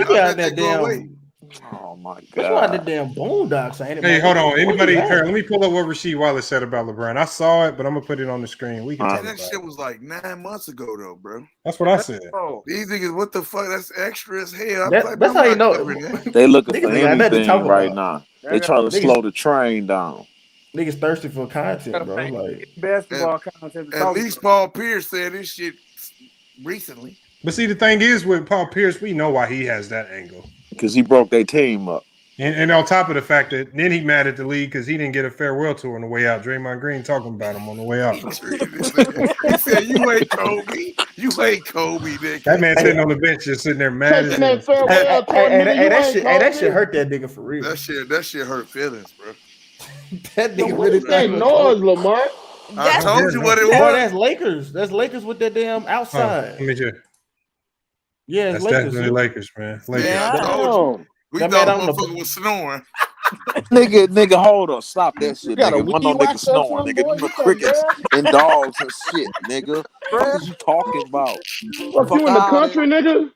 got that damn. Oh my god! That's why the damn boondocks ain't it? Hey, hold on. Anybody care? Let me pull up what Rasheed Wallace said about LeBron. I saw it, but I'm gonna put it on the screen. We can talk that about shit was like 9 months ago, though, bro. That's what I said. These niggas, what the fuck? That's extra as hell. That's how you know. They looking for Niggas ain't got nothing to anything talk right about. now. They trying to slow the train down. Niggas thirsty for content, bro. Like basketball content. At least Paul Pierce said this shit recently. But see, the thing is with Paul Pierce, we know why he has that angle. Because he broke their team up. And on top of the fact that then he mad at the league because he didn't get a farewell tour on the way out. Draymond Green talking about him on the way out. He said, "You ain't Kobe. You ain't Kobe, nigga." That man sitting on the bench just sitting there mad as hell. That shit hurt that nigga for real. That shit hurt feelings, bro. That nigga really that noise, Lamar. I told you what it was. Boy, that's Lakers. That's Lakers with that damn outside. Let me hear. Yeah, That's Lakers. definitely Lakers, man. Lakers. Yeah, I told you. We That thought man on the- motherfucker was snoring. Nigga, hold on. Stop that shit, got a nigga. One weed no whack nigga snoring, that nigga. one, Them boy? crickets and dogs and shit, nigga. What is you talking about? Fuck you in the country, nigga?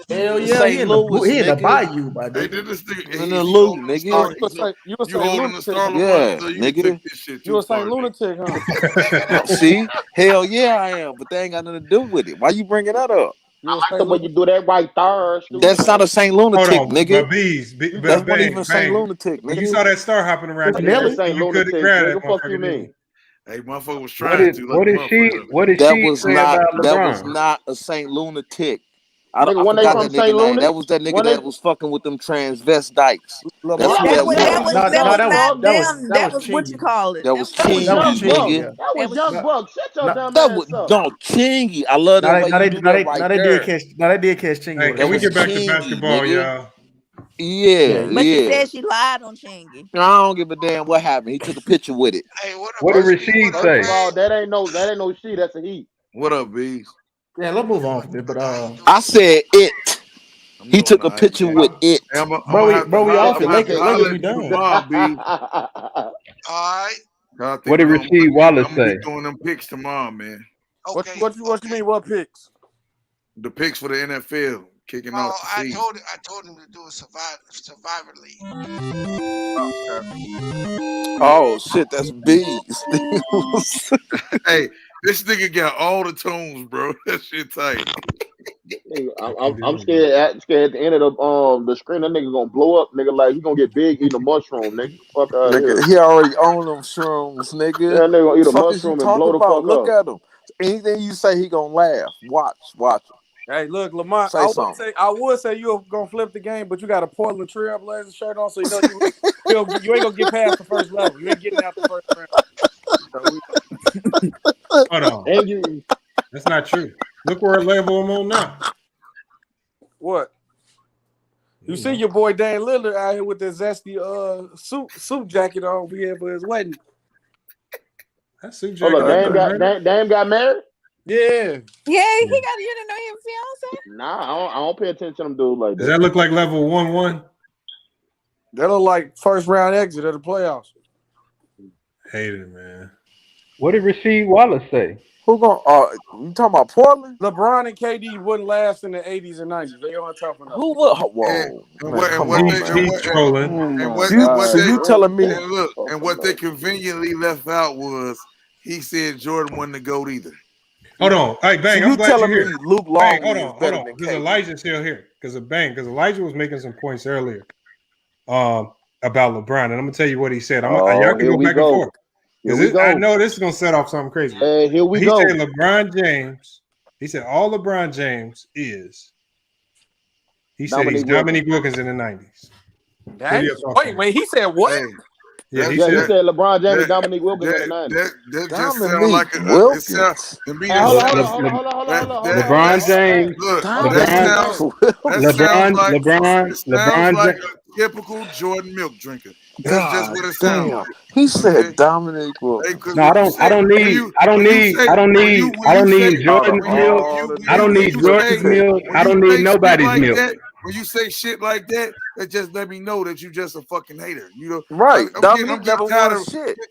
Hell yeah, St. he in Louis, the nigga. bayou, my Hey, nigga. did this nigga? In the loop, nigga. You was You holding the star Yeah, so you nigga. can take this shit You a too St. far. Lunatic, huh? See? Hell yeah, I am. But they ain't got nothing to do with it. Why you bringing that up? I like the way you do that right there. That's not a Saint Lunatic, nigga. But Bees, that wasn't even Saint Lunatic, nigga. When you saw that star hopping around, you couldn't grab that motherfucker. Hey, motherfucker was trying to. What did she say about LeBron? That was not a Saint Lunatic. I Nigga, when they forgot from that St. nigga name. Louis? That was that nigga that was fucking with them transvestites. That was what you call it. That was Chingy, nigga. That was Young Buck. Shut your dumb That ass was up. no Chingy. I love the way you do that right there. They did catch Chingy. Hey, can we get back to basketball, y'all? Yeah. But she said she lied on Chingy. I don't give a damn what happened. He took a picture with it. Hey, what did Rashid say? First of all, that ain't no she. That's a he. What up, Bees? Yeah, let's move on from it. But I said it. He took a picture with it. Bro, we off it. Lakers be done. All right. What did Rasheed Wallace say? I'm gonna be doing them picks tomorrow, man. Okay. What you mean? What picks? The picks for the NFL kicking off the season. I told him to do a Survivor League. Oh shit, that's Bees. Hey, this nigga got all the tones, bro. That shit tight. I'm scared at the end of the screen. That nigga gonna blow up, nigga. Like he gonna get big eating a mushroom, nigga. Fuck out here. He already own them shrooms, nigga. Yeah, nigga gonna eat a Fuck mushroom and blow the fuck up. Look at him. Anything you say, he gonna laugh. Watch him. Hey, look, Lamont. I would say you're gonna flip the game, but you got a Portland Trailblazers shirt on, so you know you ain't gonna get past the first level. You ain't getting out the first round. Hold on. That's not true. Look where level I'm on now. What? You see your boy Dan Lillard out here with the zesty suit jacket on we had for his wedding. That suit jacket. Dame got married? Yeah. Yeah, you didn't know he was fiance? Nah, I don't pay attention to them dudes like that. Does that look like level 1-1? That look like first round exit of the playoffs. Hate it, man. What did Rasheed Wallace say? Who gonna? You talking about Portland? LeBron and KD wouldn't last in the 80s and 90s. They aren't tough enough. Who would? Whoa. So you telling me? And what they conveniently left out was he said Jordan wasn't the GOAT either. Hold on. Hey, Bang, I'm glad you're here. Luke Long Bang, hold on. Because Elijah's still here. Because Elijah was making some points earlier about LeBron. And I'm going to tell you what he said. Y'all can go back and forth. I know this is going to set off something crazy. Here we go. He said LeBron James. He said all LeBron James is. He said he's Dominique Wilkins in the 90s. Wait, he said what? Hey, Yeah, he said LeBron James and Dominique Wilkins in the 90s. That just sounds like LeBron James. LeBron like a typical Jordan milk drinker. That's just what it sounds like. He said Dominique Wilkins. No, I don't need Jordan's milk. I don't need Jordan's milk. I don't need nobody's milk. When you say shit like that, that just let me know that you just a fucking hater. You know, right? I'm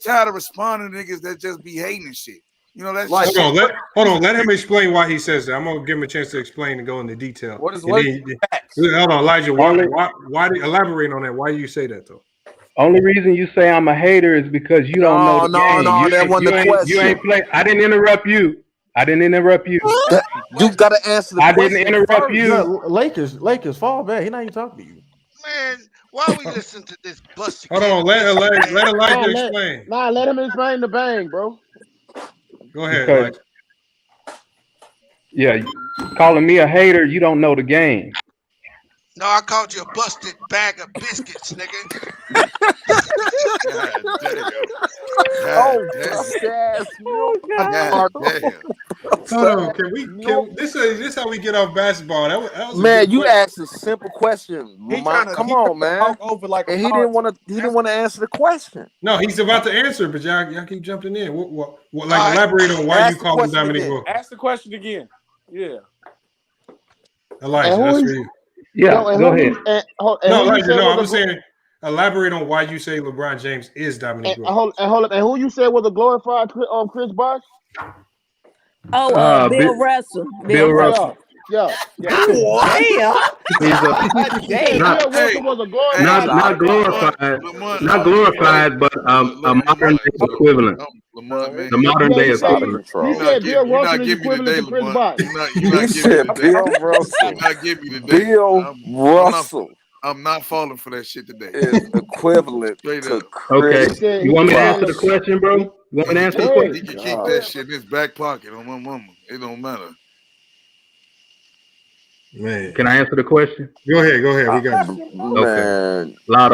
tired of responding to niggas that just be hating and shit. You know, that's like, hold on. Let him explain why he says that. I'm gonna give him a chance to explain and go into detail. What is hold on, Elijah? Why elaborate on that? Why do you say that though? Only reason you say I'm a hater is because you don't know the game. No, that wasn't the question. You ain't play. I didn't interrupt you. You got to answer the question. I didn't interrupt you. No, Lakers, fall back. He not even talking to you. Man, why we listen to this busted? Hold on, let Elijah explain. Let him explain the bang, bro. Go ahead, Elijah. Yeah, calling me a hater, you don't know the game. No, I called you a busted bag of biscuits, nigga. Hold on, this is how we get off basketball. That was man, you asked a simple question. Come on, man. And he didn't want to answer the question. No, he's about to answer, but y'all keep jumping in. What elaborate on why you call him Dominique Wilkins. Ask the question again. Yeah. Elijah, that's for you. Yeah, go ahead. I'm saying elaborate on why you say LeBron James is Dominique Wilkins. Hold up. And who you said was a glorified Chris Bosh? Bill Russell. Bill Russell. Yeah. He's not glorified, but a modern day equivalent. Lamont, man. The modern day He assistant. said Bill Russell is equivalent to Chris Bosh. You're not He giving said me today. Bill Russell. You're not giving me today. Bill Russell I'm not falling for that shit today. is equivalent Straight to up. Okay. Chris. You want me to answer the question, bro? You want me to answer the question? He can keep that shit in his back pocket on my mama. It don't matter. Man. Can I answer the question? Go ahead. We got you. Man. Lot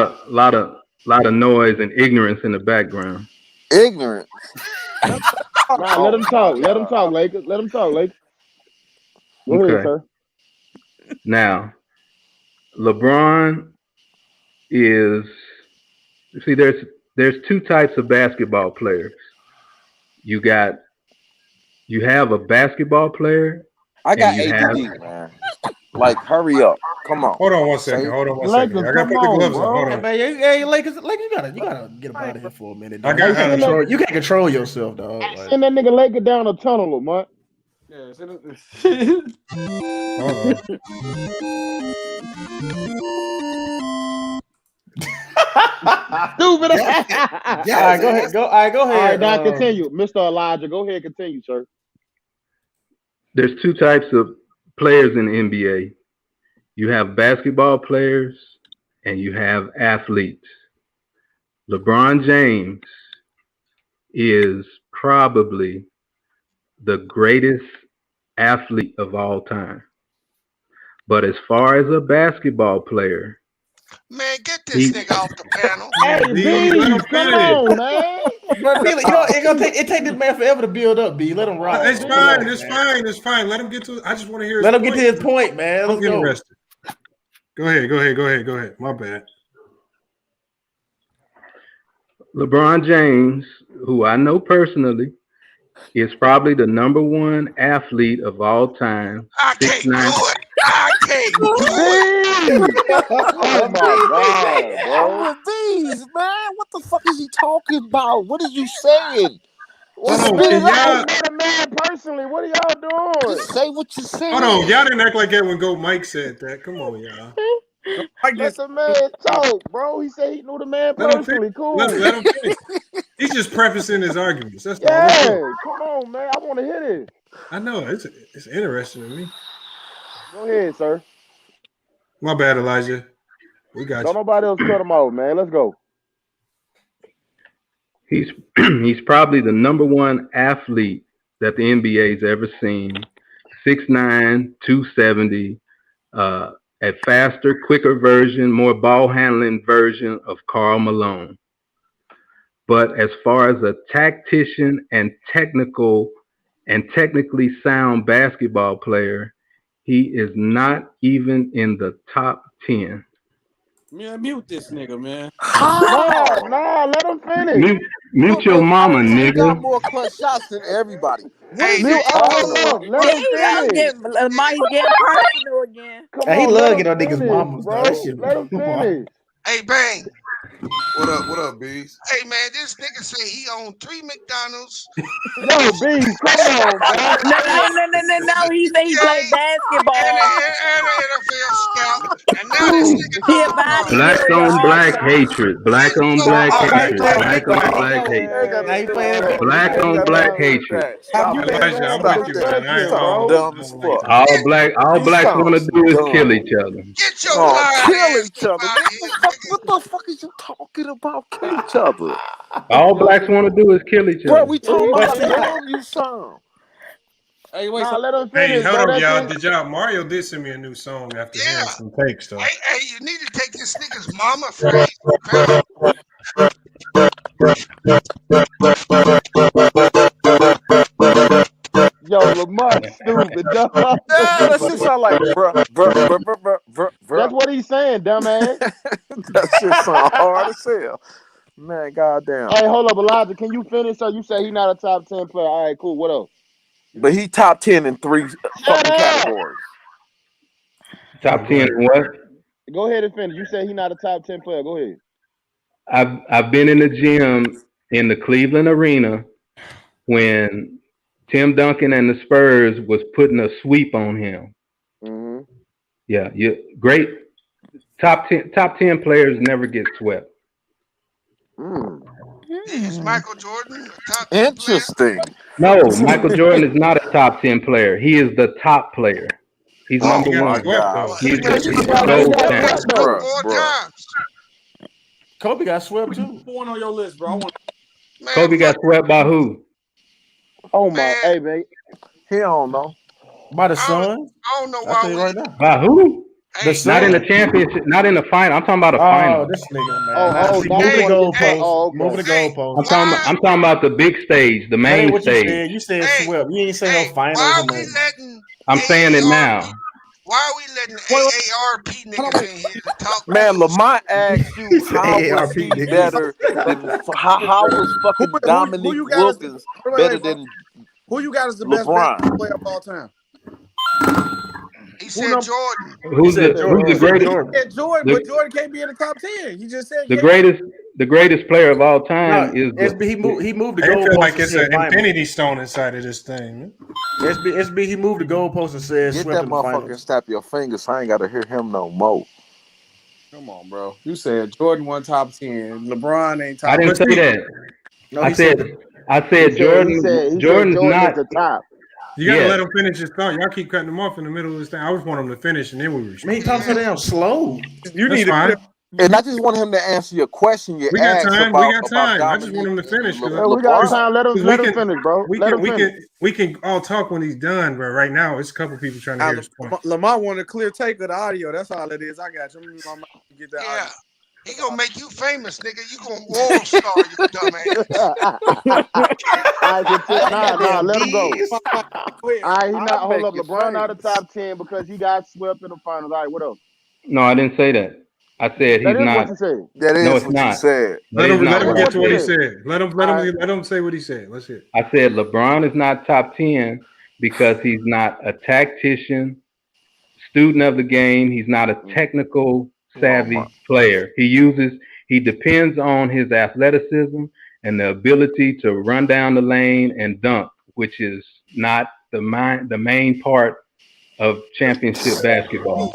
of noise and ignorance in the background. Ignorance. Nah, let him talk. Let him talk, Lakers. Let him talk, Lakers. Go ahead, sir. Now, LeBron is there's two types of basketball players. You have a basketball player. I got ADD, man. Like, hurry up. Come on. Hold on one second. I gotta put the gloves on. Hold on. Hey, Lakers, you gotta get him out of here for a minute. You can't control yourself, dog. Send that nigga Laker down a tunnel, Lamont. Yeah, Stupid. All right, go ahead. Go ahead. All right, now continue. Mr. Elijah, go ahead, continue, sir. There's two types of players in the NBA. You have basketball players and you have athletes. LeBron James is probably the greatest athlete of all time. But as far as a basketball player, man, get this nigga off the panel. Hey, B, come on, man. But Billy, it take this man forever to build up. B, let him rock. It's fine. Let him get to. I just want to hear. Let him get to his point, man. I'm interested. Go ahead. My bad. LeBron James, who I know personally, is probably the number one athlete of all time. I can't do it. Oh my God, bro. These, man. What the fuck is he talking about? What are you saying? I'm not a man personally. What are y'all doing? Just say what you saying. Hold on. Y'all didn't act like that when Mike said that. Come on, y'all. Let the man talk, bro. He said he knew the man personally. Cool. Let him finish. He's just prefacing his arguments. That's all. Yeah, come on, man. I want to hear this. I know. It's interesting to me. Go ahead, sir. My bad, Elijah. We got Don't you. nobody else cut him out, man. Let's go. He's probably the number one athlete that the NBA's ever seen. 6'9", 270, a faster, quicker version, more ball handling version of Karl Malone. But as far as a tactician and technically sound basketball player, he is not even in the top 10. Man, mute this nigga, man. Nah, let him finish. Mute your mama, He nigga. got more clutch shots than everybody. Hey, Let him finish. Mike's getting personal again. He love getting on niggas' mamas, bro. Let him finish. Hey, Bang. What up, Bees? Hey, man, this nigga say he owned 3 McDonald's. Yo, B, come on, bro. No. He said he played basketball. And an NFL scout. And now this nigga. Black on black hatred. Black on black hatred. Black on black hatred. Black on black hatred. Elijah, I'm with you, man. I ain't dumb as fuck. All blacks want to do is kill each other. Get your kill each other. What the fuck is you talking about? Kill each other. All blacks want to do is kill each other. Bro, we talking about the you song. Hey, wait. Let him finish. Hey, hold up, y'all. Mario did send me a new song after hearing some takes, though. Hey, you need to take this nigga's mama for Yo, Lamont, stupid, dog. That shit sound like bruh. That's what he's saying, dumbass. That shit sound hard as hell. Man, goddamn. Hey, hold up, Elijah. Can you finish? So you say he's not a top 10 player. All right, cool. What else? But he top 10 in 3 fucking categories. Top 10 in what? Go ahead and finish. You said he's not a top 10 player. Go ahead. I've been in the gym in the Cleveland arena when Tim Duncan and the Spurs was putting a sweep on him. Mm-hmm. Yeah, great. Top 10 players never get swept. Is Michael Jordan a top 10 player? Interesting. No, Michael Jordan is not a top 10 player. He is the top player. He's Oh number my one. God. He's Man, you the got gold that standard. bruh. Kobe got swept too. Put one on your list, bro. I want. Kobe got swept by who? Oh my, hey man, he don't know. By the Suns. I don't know I'll tell you right now. By who? The Not in the Suns. championship, not in the final. I'm talking about the Oh, final. this nigga, man. Oh, See, now moving you the want to get goalposts. oh, okay. Moving the goalposts. I'm talking about the big stage, the That main ain't what you stage. said. You said swept. You ain't say no finals Why or are we nothing. letting I'm saying it now. Why are we letting AARP niggas in here to talk? Man, Lamont asked you how was AARP he niggas. better than how was fucking Who Dominique you got as Wilkins wait, better bro. than Who you got as the best LeBron? basketball player of all time? He said Jordan. Who's the greatest? Yeah, Jordan, but Jordan can't be in the top 10. You just said The can't. greatest player of all time is SB, he moved the I feel goalpost like and it's said an finals. infinity stone inside of this thing. Man. SB, he moved the goalpost and said Get swept that in the motherfucker finals. and snap your fingers. So I ain't got to hear him no more. Come on, bro. You said Jordan won top 10. LeBron ain't top I didn't 10. say that. No, I he said Jordan. Jordan's not is the top. You got to Yeah. let him finish his thought. Y'all keep cutting him off in the middle of this thing. I just want him to finish, and then we respond. Man, he talks so damn slow. You That's need to fine. And I just want him to answer your question you We got asked time. about We got time. I just Dominique want him to finish. Hey, we got time. Let him finish, bro. Let him finish. We can all talk when he's done, but right now it's a couple people trying to hear his point. Lamont wanted a clear take of the audio. That's all it is. I got you. I'm gonna get that audio. He gonna make you famous, nigga. You gonna world star, you dumbass. Nah, let him go. Go ahead. All right, he not hold up. make it LeBron out of famous. top 10 because he got swept in the finals. All right, what else? No, I didn't say that. I said That he's is not. what you said. That is No, it's what not. you said. Let him not what I get to what he said. said. Let him say what he said. Let's hear it. I said LeBron is not top 10 because he's not a tactician, student of the game. He's not a technical savvy player. He depends on his athleticism and the ability to run down the lane and dunk, which is not the main part of championship basketball.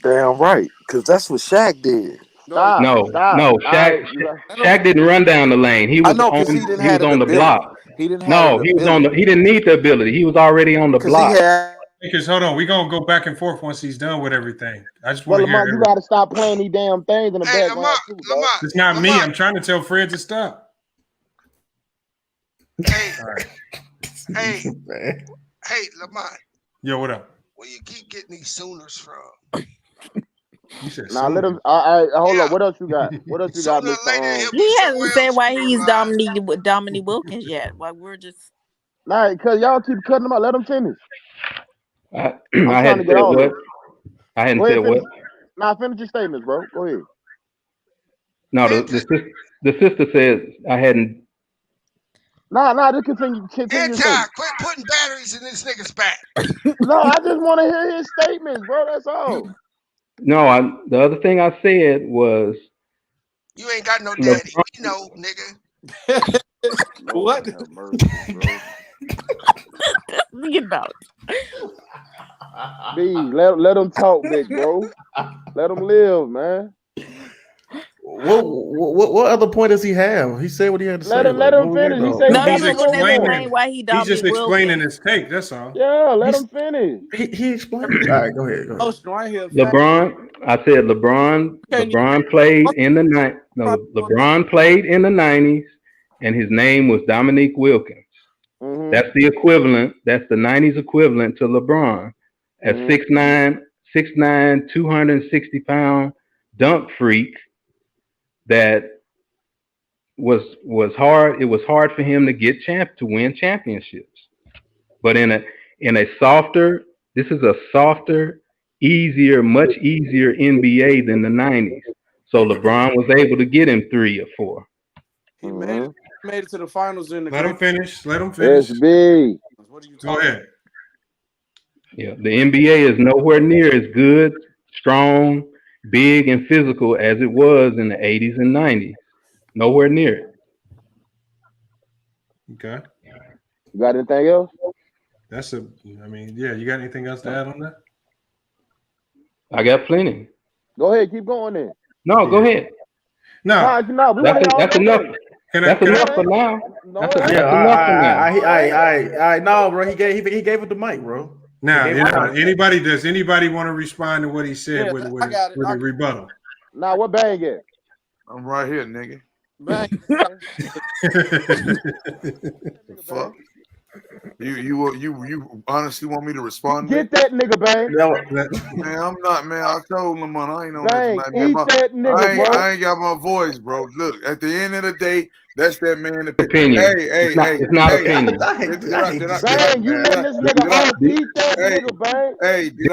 Damn right, because that's what Shaq did. No, Shaq didn't run down the lane. He I was know because he didn't have on the ability. block. He didn't have No, the he was ability. he didn't need the ability. He was already on the block. Because hold on, we're gonna go back and forth once he's done with everything. I just want Well, to hear Lamont, you everything. got to stop playing these damn things in the background too, dog. It's not me. I'm trying to tell Fred to stop. Hey, All right. hey, Lamont. Yo, what up? Where you keep getting these Sooners from? You said Now let him. Hold up. What else you got? What else you got, Mr. He hasn't said why he's Dominique Wilkins yet. Why we're just Nah, because y'all keep cutting him out. Let him finish. I trying hadn't to get said all of what? it. I hadn't Go ahead, said what? finish. Nah, finish your statements, bro. Go ahead. No, the sister says I hadn't. Nah, just continue your Anti, statement. quit putting batteries in this nigga's back. No, I just want to hear his statements, bro. That's all. No, the other thing I said was You ain't got no daddy. We know, nigga. What? Have mercy, bro. you know. B, let him talk, big bro. Let him live, man. What other point does he have? He said what he had to say. Let him finish. He said No, he want to explain why he Dominique He's just explaining Wilkins. his take. That's all. Yeah, let him finish. He explained. All right, go ahead. Oh, right here. LeBron. I said LeBron. LeBron played in the LeBron played in the 90s, and his name was Dominique Wilkins. Mm-hmm. That's the equivalent. That's the 90s equivalent to LeBron, a 6'9", 260-pound dunk freak that was hard. It was hard for him to get to win championships. But in a softer, this is a softer, easier, much easier NBA than the 90s. So LeBron was able to get him 3 or 4. He made it to the finals in the. Let him finish. Let him finish. SB. What are you Go ahead. Yeah, the NBA is nowhere near as good, strong, big, and physical as it was in the 80s and 90s. Nowhere near it. Okay. You got anything else? You got anything else to add on that? I got plenty. Go ahead, keep going then. No, go ahead. No, that's enough. That's enough for now. That's enough for now. No, bro. He gave it the mic, bro. Now, does anybody want to respond to what he said with I got it. a rebuttal? Nah, what bag at? I'm right here, nigga. Bang. Fuck. You honestly want me to respond? Get that nigga, Bang. Man, I'm not, man. I told him, man, I ain't on Bang, that. eat that nigga, bro. I ain't got my voice, bro. Look, at the end of the day, that's that man. Opinion. It's not opinion. Bang, you letting this nigga off. Eat that nigga, Bang. Hey, these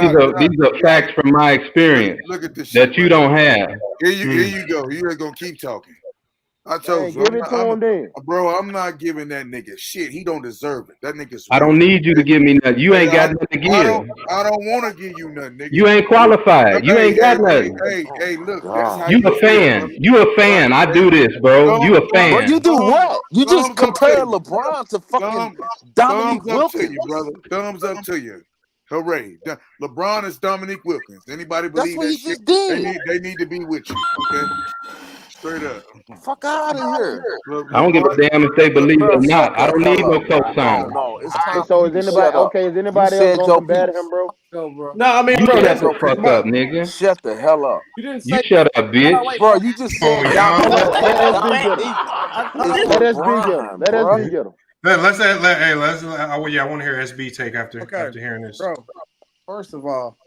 are facts from my experience look at this that shit, you man. don't have. Here you go. You ain't gonna keep talking. I told you, give it to him then. Bro, I'm not giving that nigga shit. He don't deserve it. That nigga's. I don't need you to give me nothing. You ain't got nothing to give. I don't want to give you nothing, nigga. You ain't qualified. You ain't got nothing. Hey, look. That's how You a fan. You a fan. I do this, bro. You a fan. Bro, you do what? You just compare LeBron to fucking Dominique Thumbs up to Wilkins. you, brother. Thumbs up to you. Hooray. LeBron is Dominique Wilkins. Anybody believe what that he shit? just did. They need to be with you, okay? Straight up. Fuck out of here. I don't give a damn if they believe it or not. I don't need no cosign. No, it's time. So is anybody okay? Is anybody else gonna combat him, bro? Go, bro. No, I mean, You bro, shut the fuck up, nigga. Shut the hell up. You didn't You say. shut up, bitch. Bro, you just said Let SB get him. Let's I want to hear SB take after hearing this. Bro, first of all,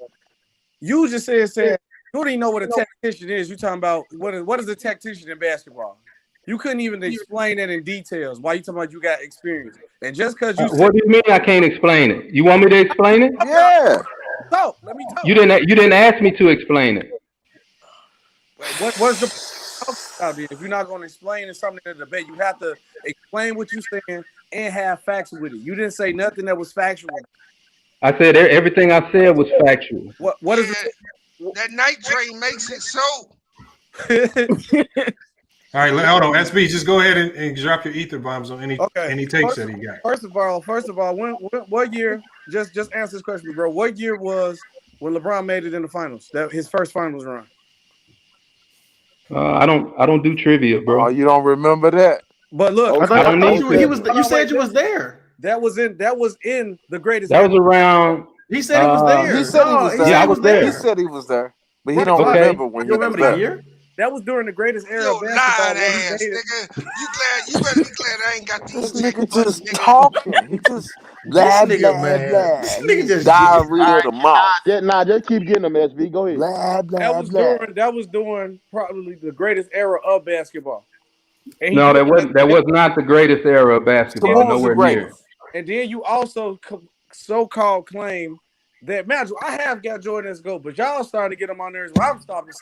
you just said you don't even know what a tactician is. You talking about what is a tactician in basketball? You couldn't even explain that in details. Why you talking about you got experience? And just because you what do you mean I can't explain it? You want me to explain it? Yeah. So let me talk. You didn't ask me to explain it. What's the if you're not going to explain something in the debate, you have to explain what you're saying and have facts with it. You didn't say nothing that was factual. I said everything I said was factual. What is it? That night train makes it so. All right, hold on, SB. Just go ahead and drop your ether bombs on any takes that he got. First of all, what year? Just answer this question, bro. What year was when LeBron made it in the finals? That his first finals run. I don't do trivia, bro. Oh, you don't remember that? But look, I thought you said you was there. That was in the greatest. That was around. He said he was there. He said he was there. Yeah, I was there. He said he was there, but he don't remember when he was remember there. the year? That was during the greatest era of basketball. lying ass nigga. You better be glad I ain't got these. This nigga just talking. He just blah, This nigga just diarrhea of the mouth. Yeah, just keep getting them, SB. Go ahead. Blah, blah, That was during probably the greatest era of basketball. No, that was not the greatest era of basketball. Nowhere near. And then you also so-called claim that, man, I have got Jordan as GOAT, but y'all starting to get him on there. Well, I'm starting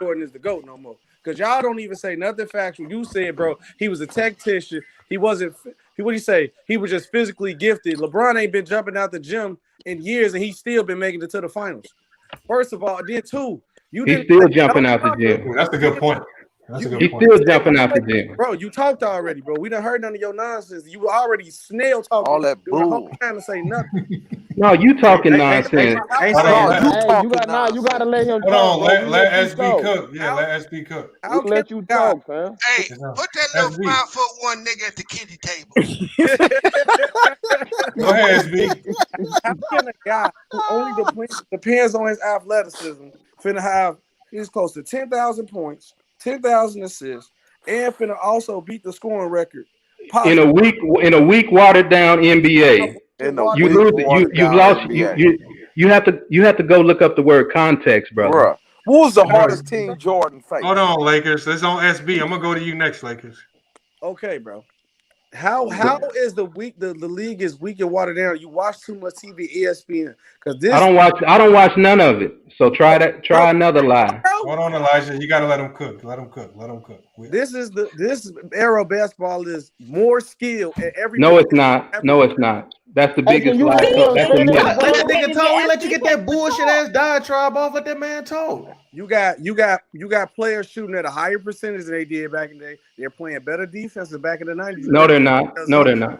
Jordan is the GOAT no more. Because y'all don't even say nothing factual. You said, bro, he was a tactician. He wasn't, what do you say? He was just physically gifted. LeBron ain't been jumping out the gym in years, and he's still been making it to the finals. First of all, then two, he's still jumping out the gym. That's a good point. He's still jumping out the gym. Bro, you talked already, bro. We done heard none of your nonsense. You already snail talking. All that bull. Trying to say nothing. No, you talking nonsense. You gotta let him talk. Hold on, let SB cook. Yeah, let SB cook. I'll let you talk, fam. Hey, put that little 5'1" nigga at the kiddie table. Go ahead, SB. How can a guy who only depends on his athleticism finna have he's close to 10,000 points, 10,000 assists, and finna also beat the scoring record in a weak watered down NBA? You have to go look up the word context, brother. Bruh. Who was the hardest team Jordan faced? Hold on, Lakers. It's on SB. I'm gonna go to you next, Lakers. Okay, bro. How is the league is weak and watered down? You watch too much TV, ESPN. Because this I don't watch none of it. So try another lie. Hold on, Elijah. You gotta let him cook. Let him cook. This era of basketball is more skill at every. No, it's not. No, it's not. That's the biggest lie. That's a myth. Let that nigga talk. We let you get that bullshit ass diatribe off. Let that man talk. You got players shooting at a higher percentage than they did back in the day. They're playing better defense than back in the 90s. No, they're not. No, they're not.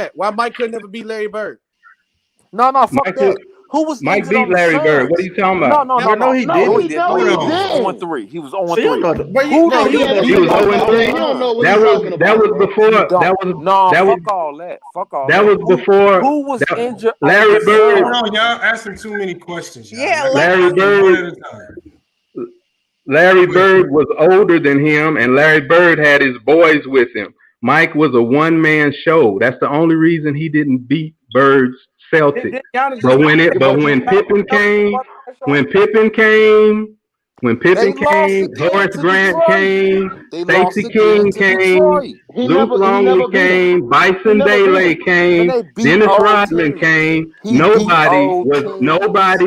that? Why Mike could never beat Larry Bird? No, fuck that. Who was Mike injured beat on the Larry Suns? Bird. What are you talking about? No, he didn't. No, he didn't. 0-3. He was 0-3. He was 0-3. You don't know what he's talking about. That was before. Fuck all that. Fuck all that. That was before. Who was injured? Larry Bird. Hold on, y'all asking too many questions. Y'all. Yeah, Larry Bird. Larry Bird was older than him, and Larry Bird had his boys with him. Mike was a one-man show. That's the only reason he didn't beat Bird's Celtics. But when Pippen came, When Pippen came, Horace Grant Detroit. came, They lost Stacey again King to came, Detroit. Luke Longley came, Bison Dele came, Dennis Rodman came. Nobody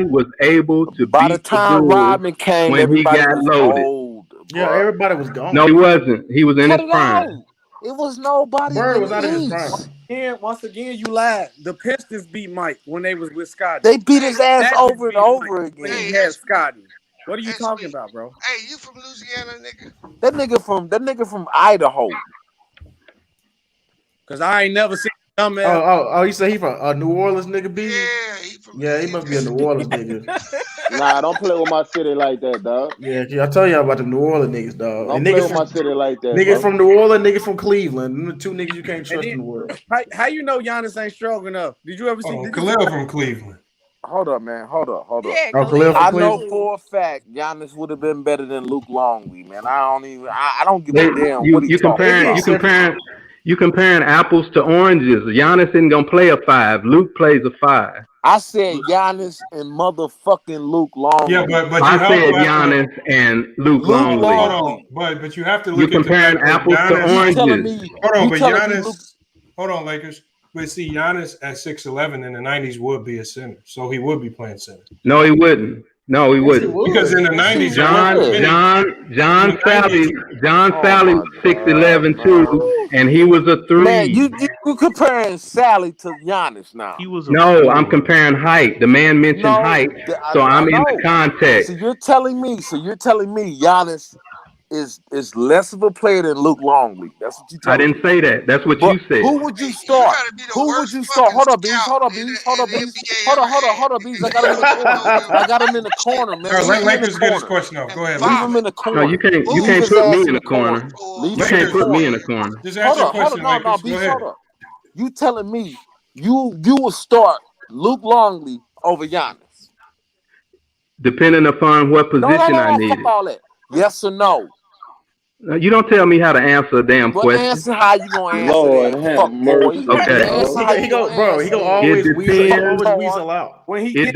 was able to By the beat the time Bulls Rodman came, when he everybody got was loaded. old. Yeah, everybody was gone. No, he wasn't. He was in Cut his it prime. out. It was nobody Bird in was out the in his East. prime. Once again, you lied. The Pistons beat Mike when they was with Scottie. They beat his ass Magic over and beat Mike over when again. he had Scottie. What are you talking about, bro? Hey, you from Louisiana, nigga? That nigga from Idaho. Cause I ain't never seen dumbass. Oh, you say he from New Orleans, nigga? B? Yeah, he must be a New Orleans nigga. Nah, don't play with my city like that, dog. Yeah, I tell y'all about the New Orleans niggas, dog. Don't And play niggas with from my city like that, niggas bro. from New Orleans, niggas from Cleveland. Them the two niggas you can't trust in the world. How you know Giannis ain't strong enough? Did you ever see? Khalil from Cleveland. Hold up, man. Hold up. Yeah, I know for a fact Giannis would have been better than Luke Longley, man. I don't give a damn what he talking about. You comparing apples to oranges. Giannis isn't gonna play a 5. Luke plays a 5. I said Giannis and motherfucking Luke Longley. Yeah, but I said Giannis and Luke Longley. Hold on, but you have to look You're at the fact comparing apples that to Giannis. oranges. Hold on, but Giannis. Hold on, Lakers. But see, Giannis at 6'11" in the 90s would be a center, so he would be playing center. No, he wouldn't. Because in the 90s, John Sally 6'11" too, and he was a 3. Man, you comparing Sally to Giannis now. No, I'm comparing height. The man mentioned height, so I'm in the context. So you're telling me Giannis is less of a player than Luke Longley. That's what you telling me. I didn't say that. That's what you said. Who would you start? Hold up, Bees. Hold up, Bees. I got him in the corner, man. All right, Lakers get his question off. Go ahead. Leave him in the corner. No, you can't put me in the corner. You can't put me in the corner. Just answer your question, Lakers. Go ahead. Hold up. You telling me you will start Luke Longley over Giannis? Depending upon what position I need. Fuck all that. Yes or no? You don't tell me how to answer a damn question. Answer how you gonna answer Lord that. have Fuck mercy. boy. Okay. He go always weasel out. It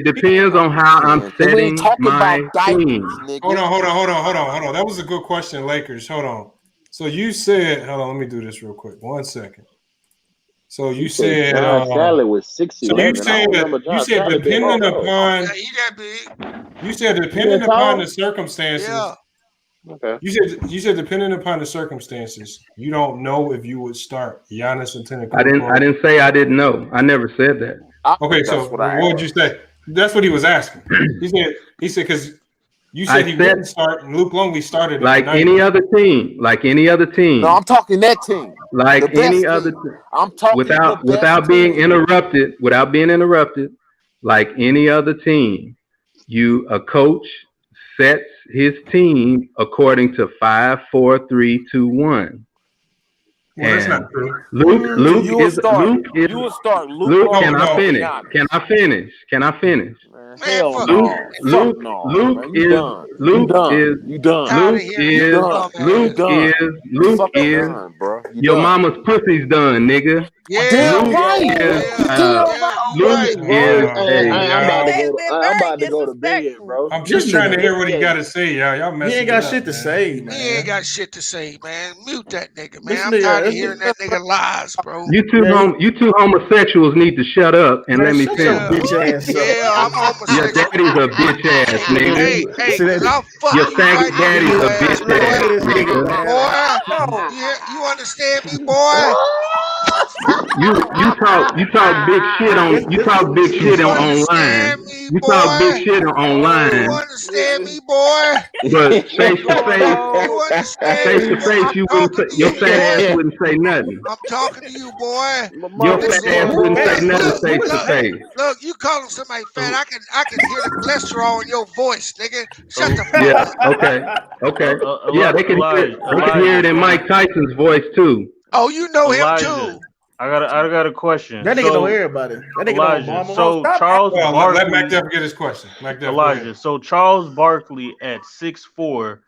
depends on how I'm setting my team. Hold on. That was a good question, Lakers. Hold on. So you said, hold on, let me do this real quick. 1 second. So you said John Sally was 6'11". So you said depending upon the circumstances. Yeah. Okay. You said depending upon the circumstances, you don't know if you would start Giannis Antetokounmpo. I didn't say I didn't know. I never said that. Okay, so what would you say? That's what he was asking. He said because you said he wouldn't start, and Luke Longley started like any other team. No, I'm talking that team. Like any other team. I'm talking without being interrupted. Without being interrupted, like any other team, a coach sets his team according to 5, 4, 3, 2, 1. Well, that's not true. Luke is. You will start Luke. Can I finish? Can I finish? Hell Luke is. Your mama's pussy's done, nigga. I'm about to go to bed, bro. I'm just trying to hear what he got to say, y'all. Y'all messing. He ain't got shit to say, man. He ain't got shit to say, man. Mute that nigga, man. I'm tired of hearing that nigga lies, bro. You two homosexuals need to shut up and let me finish. Yeah, I'm homosexual. Your daddy's a bitch ass, nigga. Hey, I'll fuck your you faggot right daddy's now, a bitch ass, nigga. Boy, you understand me, boy? You talk big shit on online. You talk big shit online. You understand me, boy? But face to face, you wouldn't. Your fat ass wouldn't say nothing. I'm talking to you, boy. Your fat ass wouldn't say nothing face to face. Look, you calling somebody fat? I can hear the cholesterol in your voice, nigga. Shut the fuck up. Okay. Yeah, they can hear it in Mike Tyson's voice too. Oh, you know him too. I got a question. That nigga know everybody. That nigga know Obama. So Charles Barkley. Let McDuff get his question. Elijah. So Charles Barkley at 6'4"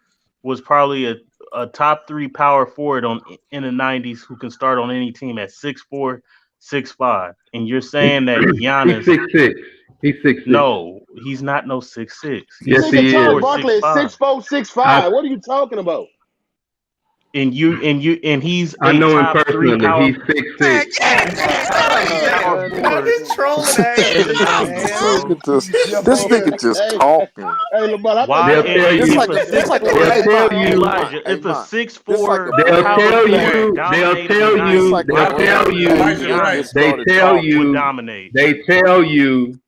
was probably a top 3 power forward in the 90s who can start on any team at 6'4", 6'5". And you're saying that Giannis He's 6'6". He's 6'6". No, He's not no 6'6". Yes, he Charles is. Barkley is 6'4", 6'5". What are you talking about? And he's I know him top 3 personally. power. He's 6'6". This trolling ass. This nigga just talking. Hey, Lamar, Why? They'll tell you. Elijah, if a 6'4", They'll tell you.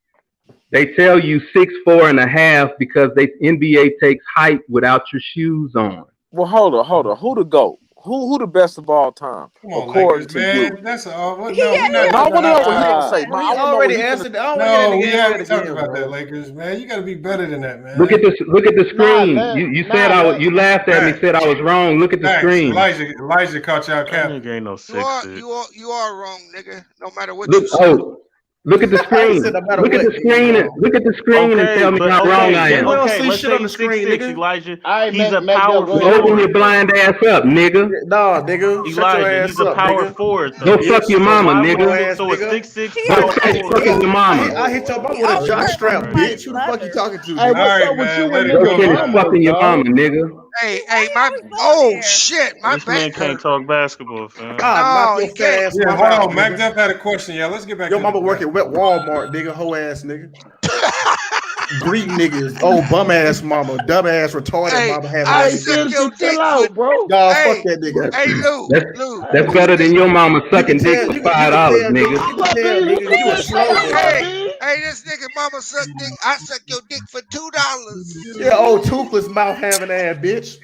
They tell you 6'4" and a half because the NBA takes height without your shoes on. Well, hold on. Who the GOAT? Who the best of all time? Come on, according Lakers, to man. you. That's all. No, We already answered. No, we haven't talked about that, Lakers, man. You got to be better than that, man. Look at the screen. You laughed at me, said I was wrong. Look at the screen. Elijah caught y'all cap. Nigga ain't no 6'6". You are wrong, nigga. No matter what you say. Look at the screen. Look at the screen and tell me how wrong I am. Okay, let's say he's 6'6", Elijah. He's a power Open forward. your blind ass up, nigga. Nah, nigga. Elijah, he's a power forward. Go fuck your mama, nigga. So a 6'6" Go fuck your mama. I hit your mama with a jock strap, bitch. Who the fuck you talking to? Hey, what's up with you and Go nigga finish mama, fucking your dog? mama, nigga. Hey, my shit, my This man can't talk basketball, fam. Knock your fat ass. Yeah, hold on. Mac Duff had a question. Yeah, let's get back. Your mama work at Walmart, nigga. Hoe ass nigga. Breed niggas. Oh, bum ass mama. Dumb ass retarded mama. I suck your dick, out, bro. Y'all fuck that nigga. Hey, Lou. That's better than your mama sucking dick for $5, nigga. You a slow Hey, this nigga mama suck dick. I suck your dick for $2. Yeah, old toothless mouth having ass bitch.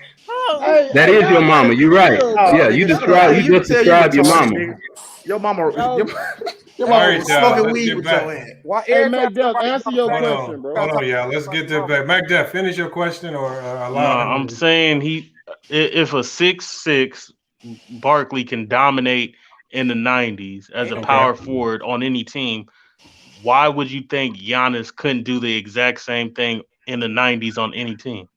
That is your mama. You're right. Yeah, you just described your mama. Your mama. Your All mama right, was y'all, smoking let's weed get with back. your ass. Hey, Mac Duff, answer your question, bro. Hold on, y'all. Let's get that back. Mac Duff, finish your question or allow him. I'm saying if a 6'6" Barkley can dominate in the 90s as a power forward on any team, why would you think Giannis couldn't do the exact same thing in the 90s on any team?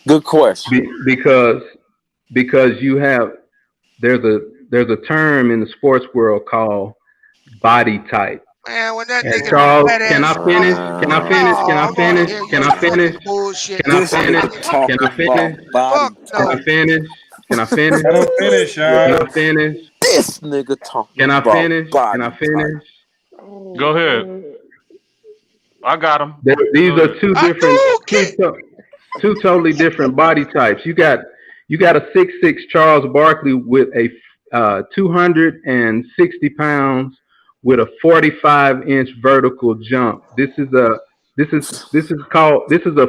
Good question. Because you have there's a term in the sports world called body type. Man, when that nigga Charles, can I finish? Can I finish? Can I finish? Can I finish? Bullshit. Can I finish? Can I finish? Can I finish? Can I finish? Let him finish, y'all. Can I finish? This nigga talking. Can I about finish? Can I finish? Go ahead. I got him. These are two totally different body types. You got a 6'6" Charles Barkley with a 260 pounds with a 45-inch vertical jump. This is a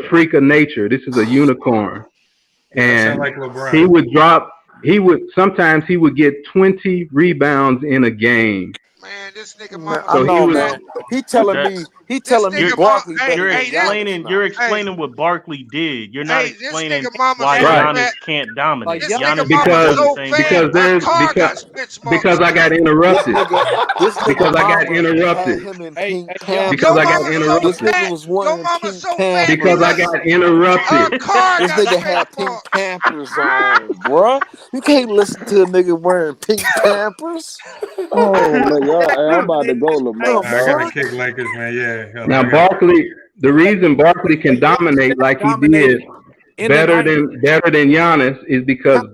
freak of nature. This is a unicorn. And like LeBron. sometimes he would get 20 rebounds in a game. Man, this nigga mama. I know, man. He telling me Barkley. You're explaining what Barkley did. You're not explaining why mama Giannis can't dominate. Giannis because I got interrupted. Because I got interrupted. Because I got interrupted. Because I got interrupted. This nigga had pink Pampers on, bruh. You can't listen to a nigga wearing pink Pampers. Oh my God, I'm about to go, Lamar. I gotta kick Lakers, man. Yeah. Now Barkley, the reason Barkley can dominate like he did better than Giannis is because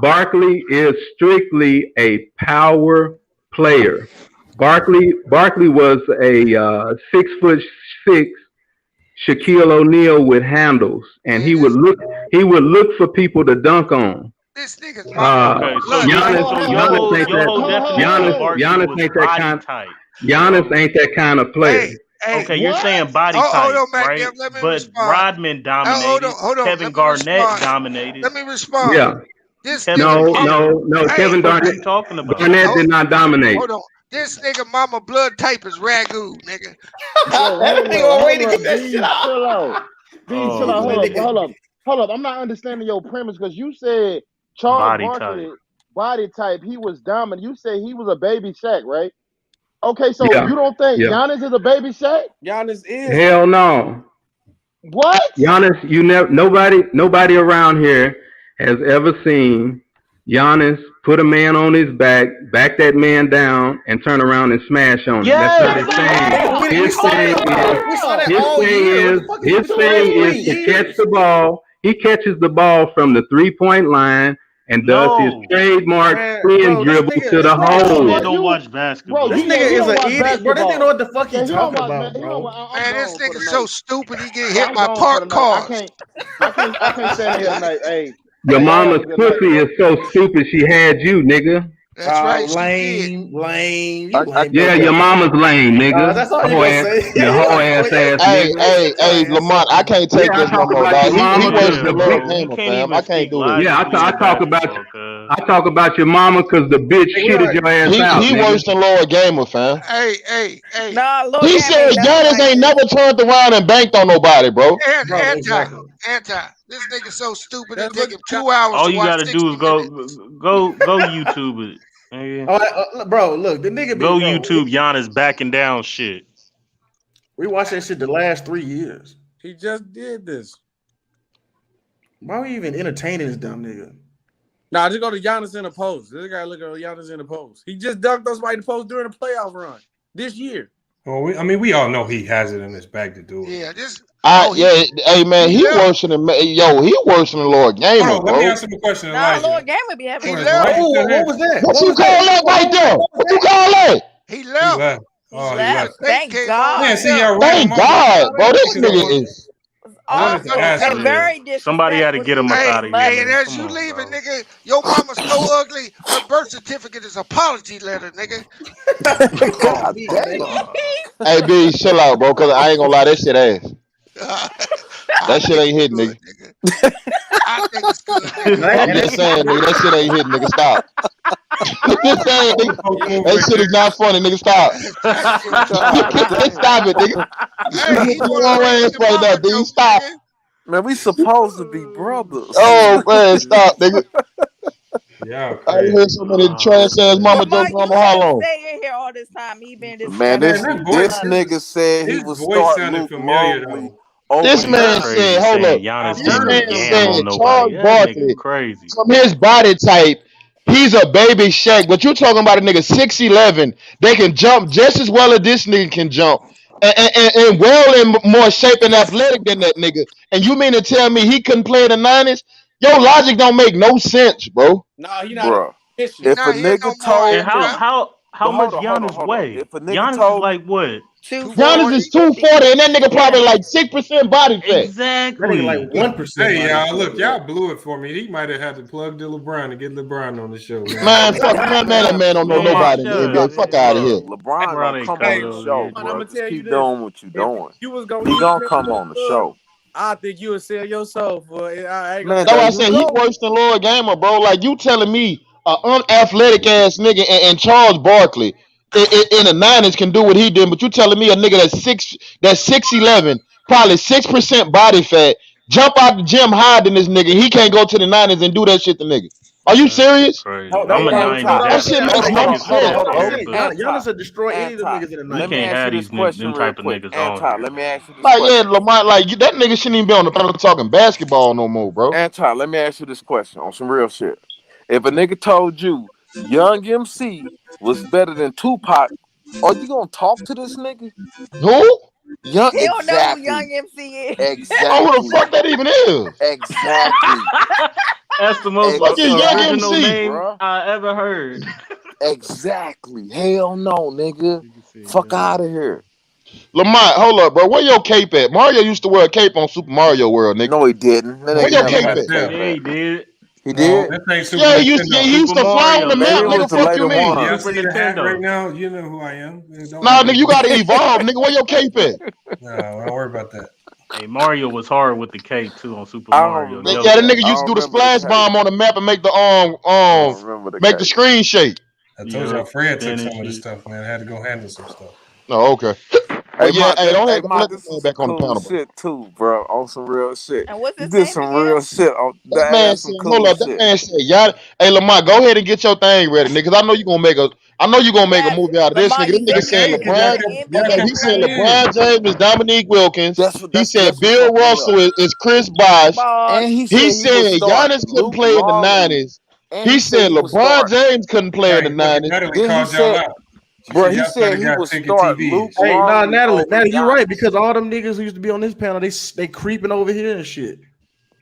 Barkley is strictly a power player. Barkley was a 6'6" Shaquille O'Neal with handles, and he would look for people to dunk on. This nigga's Giannis ain't that kind of player. Okay, you're saying body type, right? But Rodman dominated. Kevin Garnett dominated. Let me respond. Yeah. No. Kevin Garnett. Talking about Garnett did not dominate. Hold on. This nigga mama blood type is ragu, nigga. That nigga waiting to get that shit out. Hold up. I'm not understanding your premise because you said Charles Barkley body type. He was dominant. You said he was a baby Shaq, right? Okay, so you don't think Giannis is a baby Shaq? Giannis is. Hell no. What? Giannis, nobody around here has ever seen Giannis put a man on his back that man down, and turn around and smash on him. Yes, That's not his thing. His thing is to catch the ball. He catches the ball from the 3-point line and does his trademark spin dribble to the hole. Don't watch basketball. This nigga is an idiot, bro. This nigga know what the fuck he talking about, bro. Man, this nigga's so stupid. He get hit by parked cars. I can't stand here tonight. Hey, your mama's pussy is so stupid she had you, nigga. That's right. Lame. Yeah, your mama's lame, nigga. That's all you gonna say. Your whole ass nigga. Hey, Lamont, I can't take this no more, dog. He was the Lord gamer, fam. I can't do it. Yeah, I talk about your mama because the bitch shitted your ass out. He worse than Lord Gamer, fam. Hey. Nah, Lord He said Giannis ain't never turned around and banked on nobody, bro. Anti. This nigga so stupid. It take him 2 hours. All to you watch gotta do is go YouTube it. Bro, look, the nigga go YouTube Giannis backing down shit. We watched that shit the last 3 years. He just did this. Why are we even entertaining this dumb nigga? Nah, just go to Giannis in the post. This guy look at Giannis in the post. He just dunked us right in the post during the playoff run this year. Well, we all know he has it in his bag to do it. Yeah, just. Hey man, he worse than he worse than Lord Gamer, bro. Let me answer the question, Elijah. Lord Gamer be having. What was that? What you call that right there? What you call that? He left. Oh, he left. Thank God. Man, see, thank God, bro. This nigga is. Very disrespectful. Somebody had to get him up out of here. Hey, and as you leaving, nigga, your mama's so ugly. Her birth certificate is apology letter, nigga. God damn. Hey, B, chill out, bro. Cause I ain't gonna lie, that shit ass. That shit ain't hitting, nigga. I think it's good. Nigga. I'm just saying, nigga. That shit ain't hitting, nigga. Stop. Just saying, nigga. That shit is not funny, nigga. Stop. Stop it, nigga. Hey, right now, dude. Stop. Man, we supposed to be brothers. Oh man, stop, nigga. Yeah, I heard so many trash ass mama jokes on the hollow. Stay in here all this time. He been this. Man, this nigga said he was starting Luke Longley. This man said, hold up. This man said Charles Barkley, from his body type, he's a baby Shaq. But you're talking about a nigga 6'11". They can jump just as well as this nigga can jump. And well in more shape and athletic than that nigga. And you mean to tell me he couldn't play in the 90s? Your logic don't make no sense, bro. Nah, he not. Bro, if a nigga told how much Giannis weigh? Giannis is like what? Giannis is 240, and that nigga probably like 6% body fat. Exactly. Like 1%. Hey, y'all, look, y'all blew it for me. He might have had to plug to LeBron to get LeBron on the show. Man, fuck, man don't know nobody in the NBA. Fuck out of here. LeBron gonna come on the show, bro. Just keep doing what you doing. He gonna come on the show. I think you would sell your soul for it. That's why I said he worse than Lord Gamer, bro. Like you telling me an unathletic ass nigga and Charles Barkley in the 90s can do what he did, but you telling me a nigga that's 6'11", probably 6% body fat, jump out the gym higher than this nigga, he can't go to the 90s and do that shit to nigga. Are you serious? That shit makes no sense, bro. Giannis would destroy any of the niggas in the 90s. We can't have these them type of niggas on. Let me ask you this like, question. yeah, Lamont, like that nigga shouldn't even be on the panel talking basketball no more, bro. Anti, let me ask you this question on some real shit. If a nigga told you Young MC was better than Tupac, are you gonna talk to this nigga? Who? Young, He don't know who Young MC is. Exactly. Oh, who the fuck that even is? Exactly. That's the most original name I ever heard. Exactly. Hell no, nigga. Fuck out of here. Lamont, hold up, bro. Where your cape at? Mario used to wear a cape on Super Mario World, nigga. No, he didn't. Where your cape at? Yeah, he did. He did? Yeah, he used to fly on the map, nigga. Fuck you mean? You see the hat right now? You know who I am. Nah, nigga, you gotta evolve, nigga. Where your cape at? No, don't worry about that. Hey, Mario was hard with the cape too on Super Mario. Yeah, the nigga used to do the splash bomb on the map and make the make the screen shake. I told y'all Fred took some of this stuff, man. I had to go handle some stuff. Oh, okay. Hey, don't have this to back on the panel. Shit too, bro. On some real shit. And what's you did some real shit. That man said, hold up. That man said, y'all. Hey, Lamont, go ahead and get your thing ready, nigga. Cause I know you gonna make a movie out of this nigga. This nigga said LeBron. He said LeBron James is Dominique Wilkins. He said Bill Russell is Chris Bosh. And he said Giannis couldn't play in the 90s. He said LeBron James couldn't play in the 90s. Natalie called y'all out. Bro, he said he would start Luke Hey, Longley over Natalie, you Giannis. right, because all them niggas who used to be on this panel, they creeping over here and shit.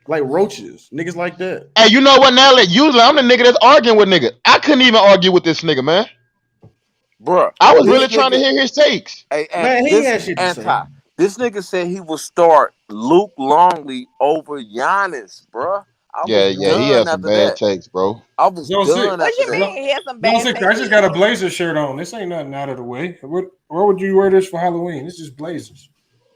Like roaches. Niggas like that. Hey, you know what, Natalie? Usually I'm the nigga that's arguing with nigga. I couldn't even argue with this nigga, man. Bro, I was really trying to hear his takes. Hey, man, he had shit to say. This nigga said he would start Luke Longley over Giannis, bro. He had some bad takes, bro. I was done. What you mean? He had some bad takes. I just got a Blazer shirt on. This ain't nothing out of the way. Where would you wear this for Halloween? It's just Blazers.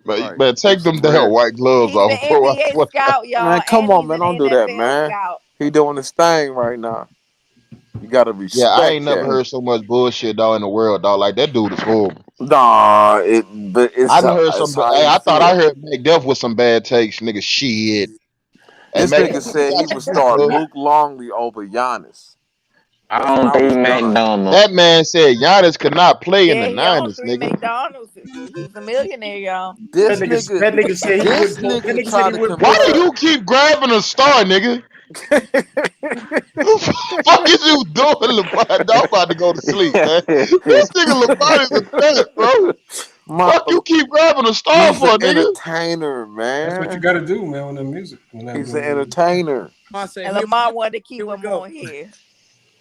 But take them damn white gloves off. He's the NBA scout, y'all. Man, come on, man. He's Don't do that, man. Scout. He doing his thing right now. You gotta respect. Yeah, I ain't never heard so much bullshit, dog, in the world, dog. Like, that dude is horrible. Nah, it's. I heard some. I thought I heard McDuff with some bad takes, nigga. Shit. This nigga said he would start Luke Longley over Giannis. I don't think McDonald's. That man said Giannis could not play in the 90s, nigga. McDonald's. He's a millionaire, y'all. That nigga said he would. Why do you keep grabbing a star, nigga? What is you doing, LeBron? I'm about to go to sleep, man. This nigga LeBron is a threat, bro. Fuck you keep grabbing a star for, an nigga? Entertainer, man. That's what you gotta do, man, with the music. He's an entertainer. And Lamar wanted to keep him on here.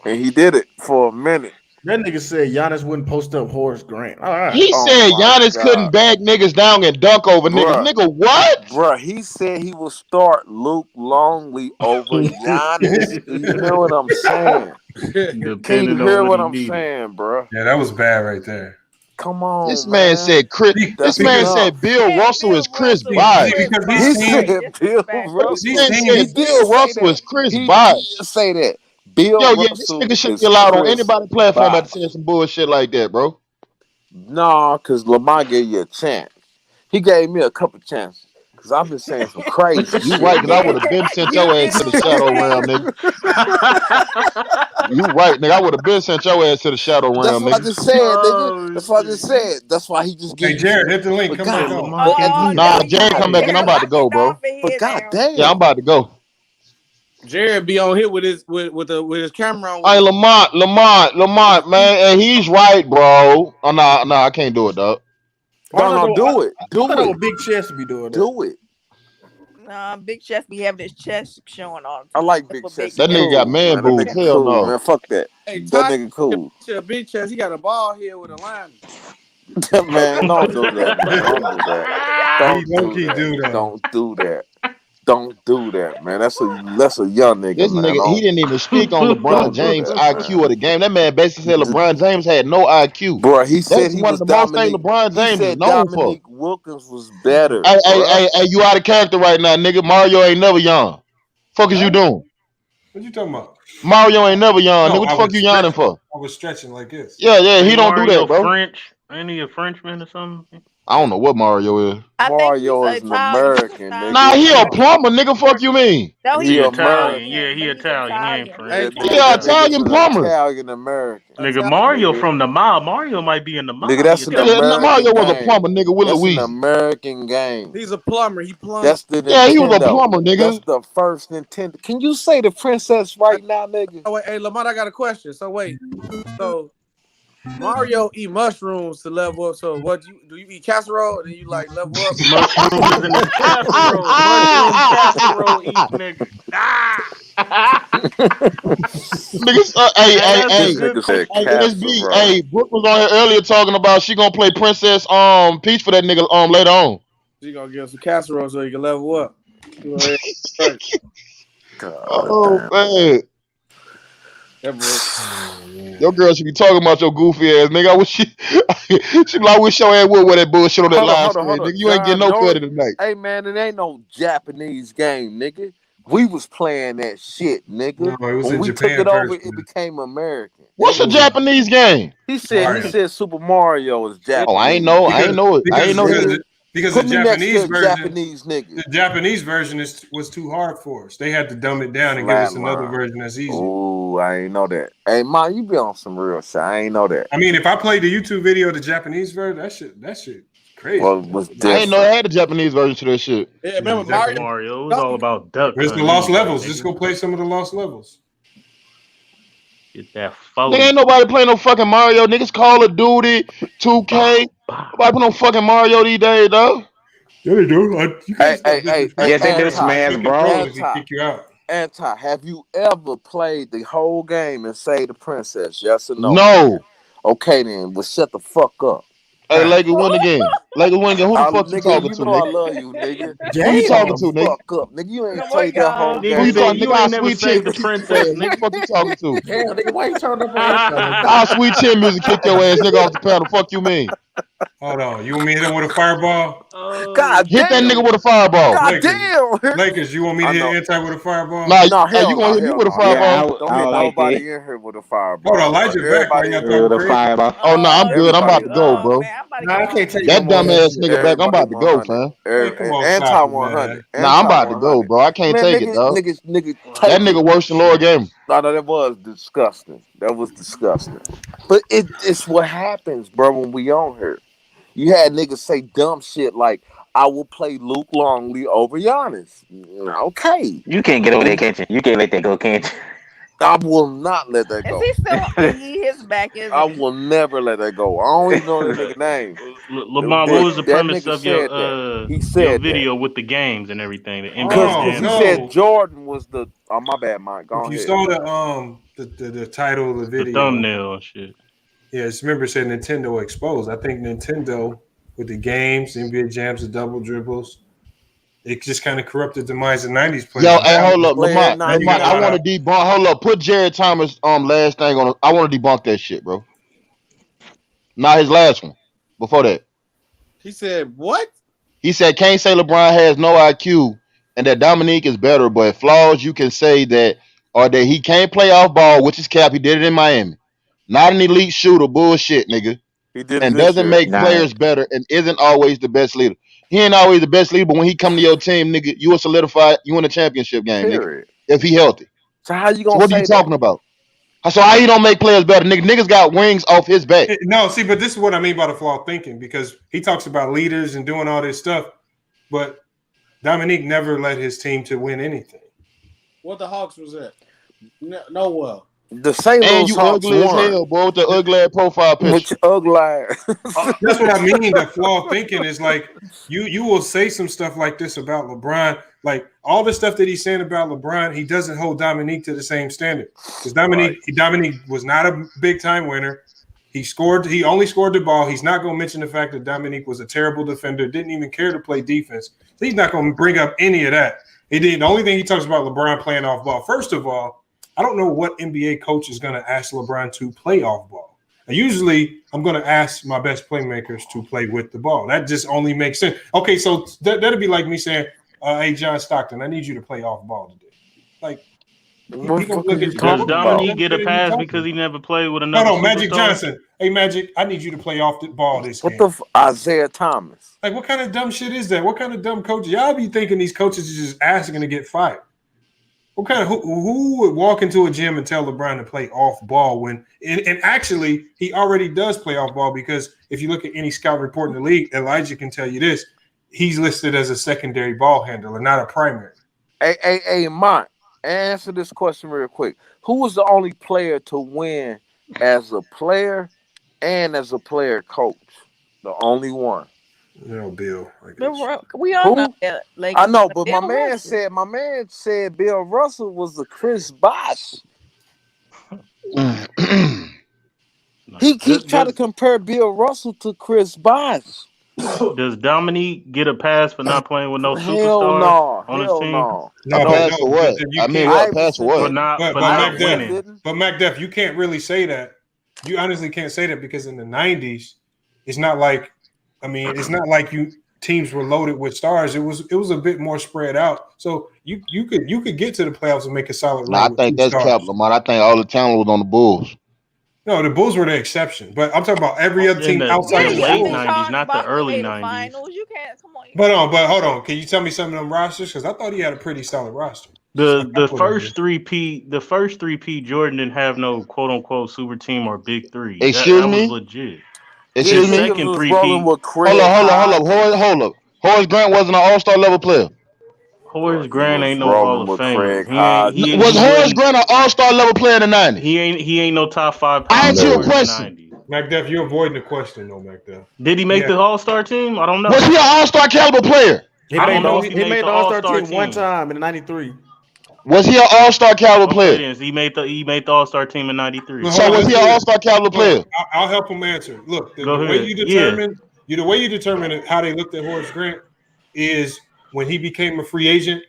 And he did it for a minute. That nigga said Giannis wouldn't post up Horace Grant. All right. He said Giannis couldn't bag niggas down and dunk over niggas. Nigga, what? Bruh, he said he will start Luke Longley over Giannis. You know what I'm saying? Can you hear what I'm saying, bruh? Yeah, that was bad right there. Come on, This man said Chris. This man said Bill Russell is Chris Bosh. He said Bill Russell. This man said Bill Russell is Chris Bosh. He did say that. Bill this nigga shouldn't be allowed on anybody's platform about saying some bullshit like that, bro. Nah, because Lamar gave you a chance. He gave me a couple chances. Because I've been saying some crazy You right, because I would have been sent your ass to the shadow realm, nigga. You right, nigga. I would have been sent your ass to the shadow realm, nigga. That's what I just said, nigga. That's what I just said. That's why he just gave Hey, Jared, hit the link. Come back on. Nah, Jared, come back and I'm about to go, bro. But goddamn. Yeah, I'm about to go. Jared be on here with his his camera on. Hey, Lamont, man, and he's right, bro. Oh, nah, I can't do it, dog. No, do it. Do it. Big Chest be doing that. Do it. Big Chest be having his chest showing on. I like Big Chest. That nigga got man boobs. Hell no. Man, fuck that. Hey, that nigga cool. Big Chest, he got a ball here with a line. Man, don't do that. Man. Don't do that. Don't do that, man. That's a young nigga. This nigga, he didn't even speak on LeBron James' IQ of the game. That man basically said LeBron James had no IQ. Bro, he said he one was of the most things LeBron James is known for. Dominique Wilkins was better. Hey, you out of character right now, nigga. Mario ain't never young. Fuck is you doing? What you talking about? Mario ain't never young. Nigga, what the fuck you yawning for? I was stretching like this. Yeah, he don't do that, bro. French? Ain't he a Frenchman or something? I don't know what Mario is. Mario is an American, nigga. Nah, he a plumber, nigga. Fuck you mean? No, he Italian. Yeah, he Italian. He ain't French. He an Italian plumber. Italian American. Nigga, Mario from the mob. Mario might be in the mob. Nigga, that's an American Mario was a game. plumber, nigga. With That's Louise. an American game. He's a plumber. He plumbed. That's the Yeah, he was a Nintendo. plumber, nigga. That's the first Nintendo. Can you say the princess right now, nigga? Oh, wait, hey, Lamont, I got a question. So wait, so Mario eat mushrooms to level up. So what do you eat casserole and then you like level up? Mushrooms in the casserole. Mushroom casserole eat nigga. Niggas, hey, Brooke was on here earlier talking about she gonna play Princess Peach for that nigga later on. She gonna give some casserole so you can level up. Oh man. Your girl should be talking about your goofy ass, nigga. I wish she like, I wish your ass would wear that bullshit on that live stream, nigga. You ain't getting no credit tonight. Hey man, it ain't no Japanese game, nigga. We was playing that shit, nigga. No, it was when in we Japan took it over, first, it became American. What's a Japanese game? He said Super Mario is Japanese. Oh, I ain't know it. Because Put the me next Japanese to a version, Japanese nigga. the Japanese version was too hard for us. They had to dumb it down and give us another version that's easy. Ooh, I ain't know that. Hey, man, you be on some real shit. I ain't know that. I mean, if I played the YouTube video of the Japanese version, that shit crazy. Well, was I ain't know I had a Japanese version to that shit. Yeah, remember Mario? It was all about duck. Where's the lost levels? Just go play some of the lost levels. Shit, that Nigga, ain't 40. nobody playing no fucking Mario. Niggas Call of Duty, 2K. Nobody play no fucking Mario these days, dog. Yeah, they do. You Hey, can't stop hey, Yes, they do. Anti, Smash Bros. if he kick you out. Anti, have you ever played the whole game and saved the princess? Yes or no? No. Okay then, well shut the fuck up. Hey, Lakers win again. Lakers win again. Who the fuck you Nigga, talking you to, know I nigga? love you, nigga. Who you talking Shut to, the nigga? fuck up, nigga. You ain't Come on, played that whole y'all. Who Nigga you game. said talking, you nigga? Our ain't never sweet chin saved the music kick your princess, ass, nigga. nigga. Fuck you talking to? Damn, nigga, why you turned up on that? Our sweet chin music kick your ass, nigga, off the panel. Fuck you mean? Hold on. You want me to hit him with a fireball? God Hit that damn. nigga with a fireball. God damn. Lakers, you want me to I hit know. Anti with a fireball? Nah, No, hey, you hell gonna no, hit me hell with a no. fireball? Don't hit nobody in here with a fireball. Hold on, Elijah back. Why y'all With a talking crazy? fireball. Oh no, I'm good. I'm about to go, Oh bro. man, I'm about to Nah, go I can't home. take no That more of that dumbass shit. nigga back. I'm Everybody about to go, 100. fam. Hey, come on, Anti stop it, 100. man. Nah, I'm Anti about to go, 100. bro. I can't Man, take it, dog. niggas, That take nigga it. worse than Lord Game. No, that was disgusting. That was disgusting. But it's what happens, bro, when we on here. You had niggas say dumb shit like, I will play Luke Longley over Giannis. Okay. You can't get over that catching. You can't let that go, can't you? I will not let that Is go. he still on Iggy? His back is. I will never let that go. I don't even know that nigga name. Lamar, what was the That premise nigga of said that. He your said that. video with the games and everything? The NBA Because Oh, he stands. said Jordan was the. Oh, my bad, Mike. Go If you ahead. saw the title of the The video, thumbnail and shit. yes, remember it said Nintendo exposed. I think Nintendo with the games, NBA jams, the double dribbles, it just kind of corrupted the minds of '90s players. Yo, hey, hold up, Player Lamont. Lamont, I 99. want to debunk. Hold up, put Jared Thomas last thing on. I want to debunk that shit, bro. Not his last one. Before that, He said what? he said can't say LeBron has no IQ and that Dominique is better, but flaws you can say that or that he can't play off ball, which is cap. He did it in Miami. Not an elite shooter, bullshit, nigga. He did it And this doesn't year. make players better and isn't always the best leader. He ain't always the best leader, but when he come to your team, nigga, you will solidify. You in a championship game, nigga. Period. If he healthy. So how you So gonna what are you say that? talking about? So how he don't make players better, nigga? Niggas got wings off his back. No, see, but this is what I mean by the flawed thinking, because he talks about leaders and doing all this stuff, but Dominique never led his team to win anything. What the Hawks was at? No, well. The St. And Louis you Hawks ugly as won. hell, boy, with the ugly ass profile With picture. your ugly ass. That's what I mean. The flawed thinking is like you will say some stuff like this about LeBron, like all the stuff that he's saying about LeBron. He doesn't hold Dominique to the same standard because Dominique was not a big time winner. He scored. He only scored the ball. He's not going to mention the fact that Dominique was a terrible defender, didn't even care to play defense. So he's not going to bring up any of that. He did. The only thing he talks about LeBron playing off ball. First of all, I don't know what NBA coach is going to ask LeBron to play off ball. Now, usually, I'm going to ask my best playmakers to play with the ball. That just only makes sense. Okay, so that'd be like me saying, "Hey, John Stockton, I need you to play off ball today." Like, Does Dominique get a pass because he never played with another No, Magic superstar? Johnson. Hey, Magic, I need you to play off the ball this game. What the Isaiah Thomas? Like, what kind of dumb shit is that? What kind of dumb coaches? Y'all be thinking these coaches are just asking to get fired. What kind of who would walk into a gym and tell LeBron to play off ball when and actually he already does play off ball, because if you look at any scout report in the league, Elijah can tell you this: he's listed as a secondary ball handler, not a primary. Hey, Mike, answer this question real quick. Who was the only player to win as a player and as a player coach? The only one. Bill. We all know that. Like, I know, but Bill my man Russell. said Bill Russell was the Chris Bosh. he tried to compare Bill Russell to Chris Bosh. Does Dominique get a pass for not playing with no Hell superstars no. on his Hell team? no. A pass for what? I mean, what pass for what? For not winning. But MacDuff, you can't really say that. You honestly can't say that, because in the 90s, it's not like, it's not like teams were loaded with stars. It was a bit more spread out. So you could get to the playoffs and make a solid run. I think that's cap, Lamont. I think all the talent was on the Bulls. No, the Bulls were the exception, but I'm talking about every other team outside of the late Bulls. 90s, not the early 90s. You can't come on. But hold on. Can you tell me some of them rosters? Because I thought he had a pretty solid roster. The first 3P Jordan didn't have no quote unquote super team or big three. Excuse that me? was legit. Excuse me? Second 3P. Hold up. Horace Grant wasn't an all-star level player. Horace Grant ain't no rolling Hall of with Famer. Craig Was Horace Grant an All-Star level player in the 90s? He ain't no top 5 I power asked you a forward in the question. 90s. McDuff, you're avoiding the question, though, McDuff. Did he make the All-Star team? I don't know. Was he an All-Star caliber player? He I made don't know if he he made made the the All-Star All-Star team one team. time in '93. Was he an All-Star caliber player? Okay, then he made the All-Star team in '93. So was he an All-Star caliber player? I'll help him answer. Look, the Go way ahead. the way you determine how they looked at Horace Grant is when he became a free agent,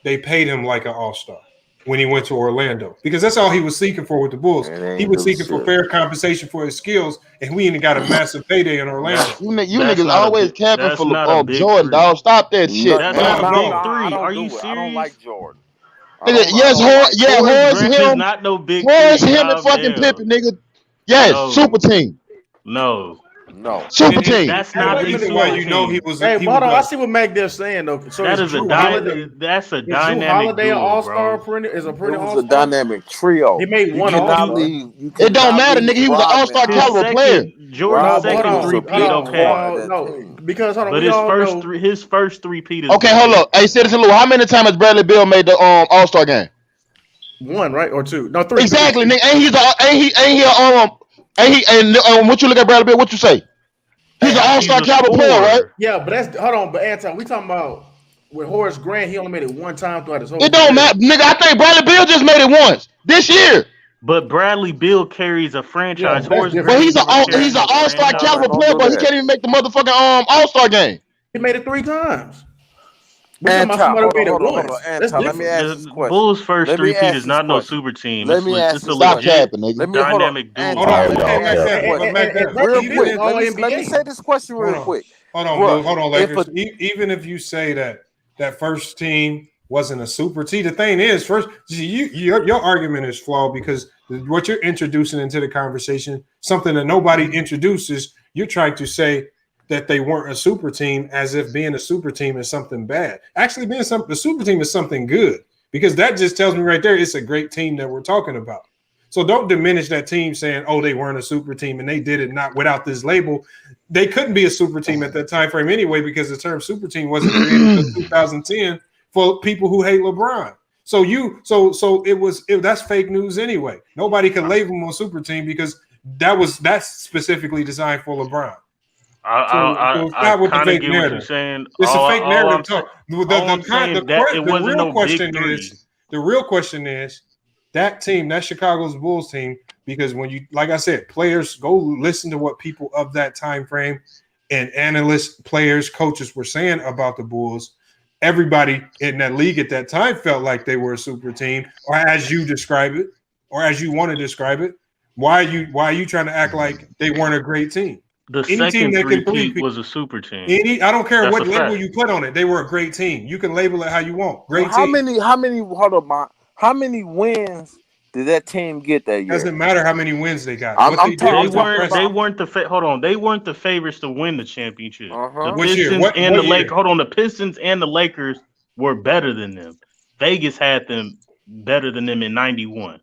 they paid him like an all-star when he went to Orlando, because that's all he was seeking for with the Bulls. He was seeking for fair compensation for his skills, and we even got a massive payday in Orlando. You niggas always camping for Jordan, dog. Stop that shit. That's not a big three. Are you serious? I don't like Jordan. Nigga, Horace Horace Grant is him. not no big Horace three. him and fucking Pippen, nigga. Yes, super team. No. Super team. That's not a super why you team. know he was. Hey, he hold on. was I see what McDuff's saying though. So that is Drew a Holiday, that's a Drew dynamic Holiday duo, All-Star bro. is a It pretty was All-Star. a dynamic trio. He made You one cannot All-Star. leave. It don't matter, nigga. He was an All-Star caliber player. Jordan's Rodman second was a three-peat, big okay. part of that team. Because hold on, But we all know his first three-peat is Okay, hold up. Hey, Citizen Lou, how many times has Bradley Beal made the All-Star game? one, right, or two? No, three. Exactly, nigga. And what you look at Bradley Beal, what you say? He's an All-Star caliber player, right? Yeah, but that's hold on. But Anton, we talking about with Horace Grant. He only made it one time throughout his whole. It don't matter, nigga. I think Bradley Beal just made it once this year. But Bradley Beal carries a franchise. Yeah, Horace Grant But he's an carries a All-Star franchise. caliber player, but he can't even make the motherfucking All-Star game. He made it 3 times. We Anton, talking about somebody hold made on, it once. That's Anton, let me different. ask this question. Bulls' first Let me three-peat ask is this not no question. super team. Let me ask It's a this Stop legit capping, nigga. dynamic duo. Hold on, real quick. Real Let me say this question real quick. Hold on, Lakers. Even if you say that first team wasn't a super team, the thing is, your argument is flawed because what you're introducing into the conversation, something that nobody introduces, you're trying to say that they weren't a super team as if being a super team is something bad. Actually, the super team is something good, because that just tells me right there it's a great team that we're talking about. So don't diminish that team saying, oh, they weren't a super team and they did it not without this label. They couldn't be a super team at that time frame anyway, because the term super team wasn't created until 2010 for people who hate LeBron. So that's fake news anyway. Nobody can label them on super team because that's specifically designed for LeBron. I kind of get what you're saying. It's a fake narrative talk. The real question is that team, that Chicago's Bulls team, because when you, like I said, players go listen to what people of that time frame and analysts, players, coaches were saying about the Bulls. Everybody in that league at that time felt like they were a super team, or as you describe it, or as you want to describe it. Why are you trying to act like they weren't a great team? The second three-peat was a super team. I don't care what label you put on it. They were a great team. You can label it how you want. Great team. How many wins did that team get that year? Doesn't matter how many wins they got. They weren't the favorites to win the championship. The Pistons and the Lakers. Hold on, the Pistons and the Lakers were better than them. Vegas had them better than them in '91.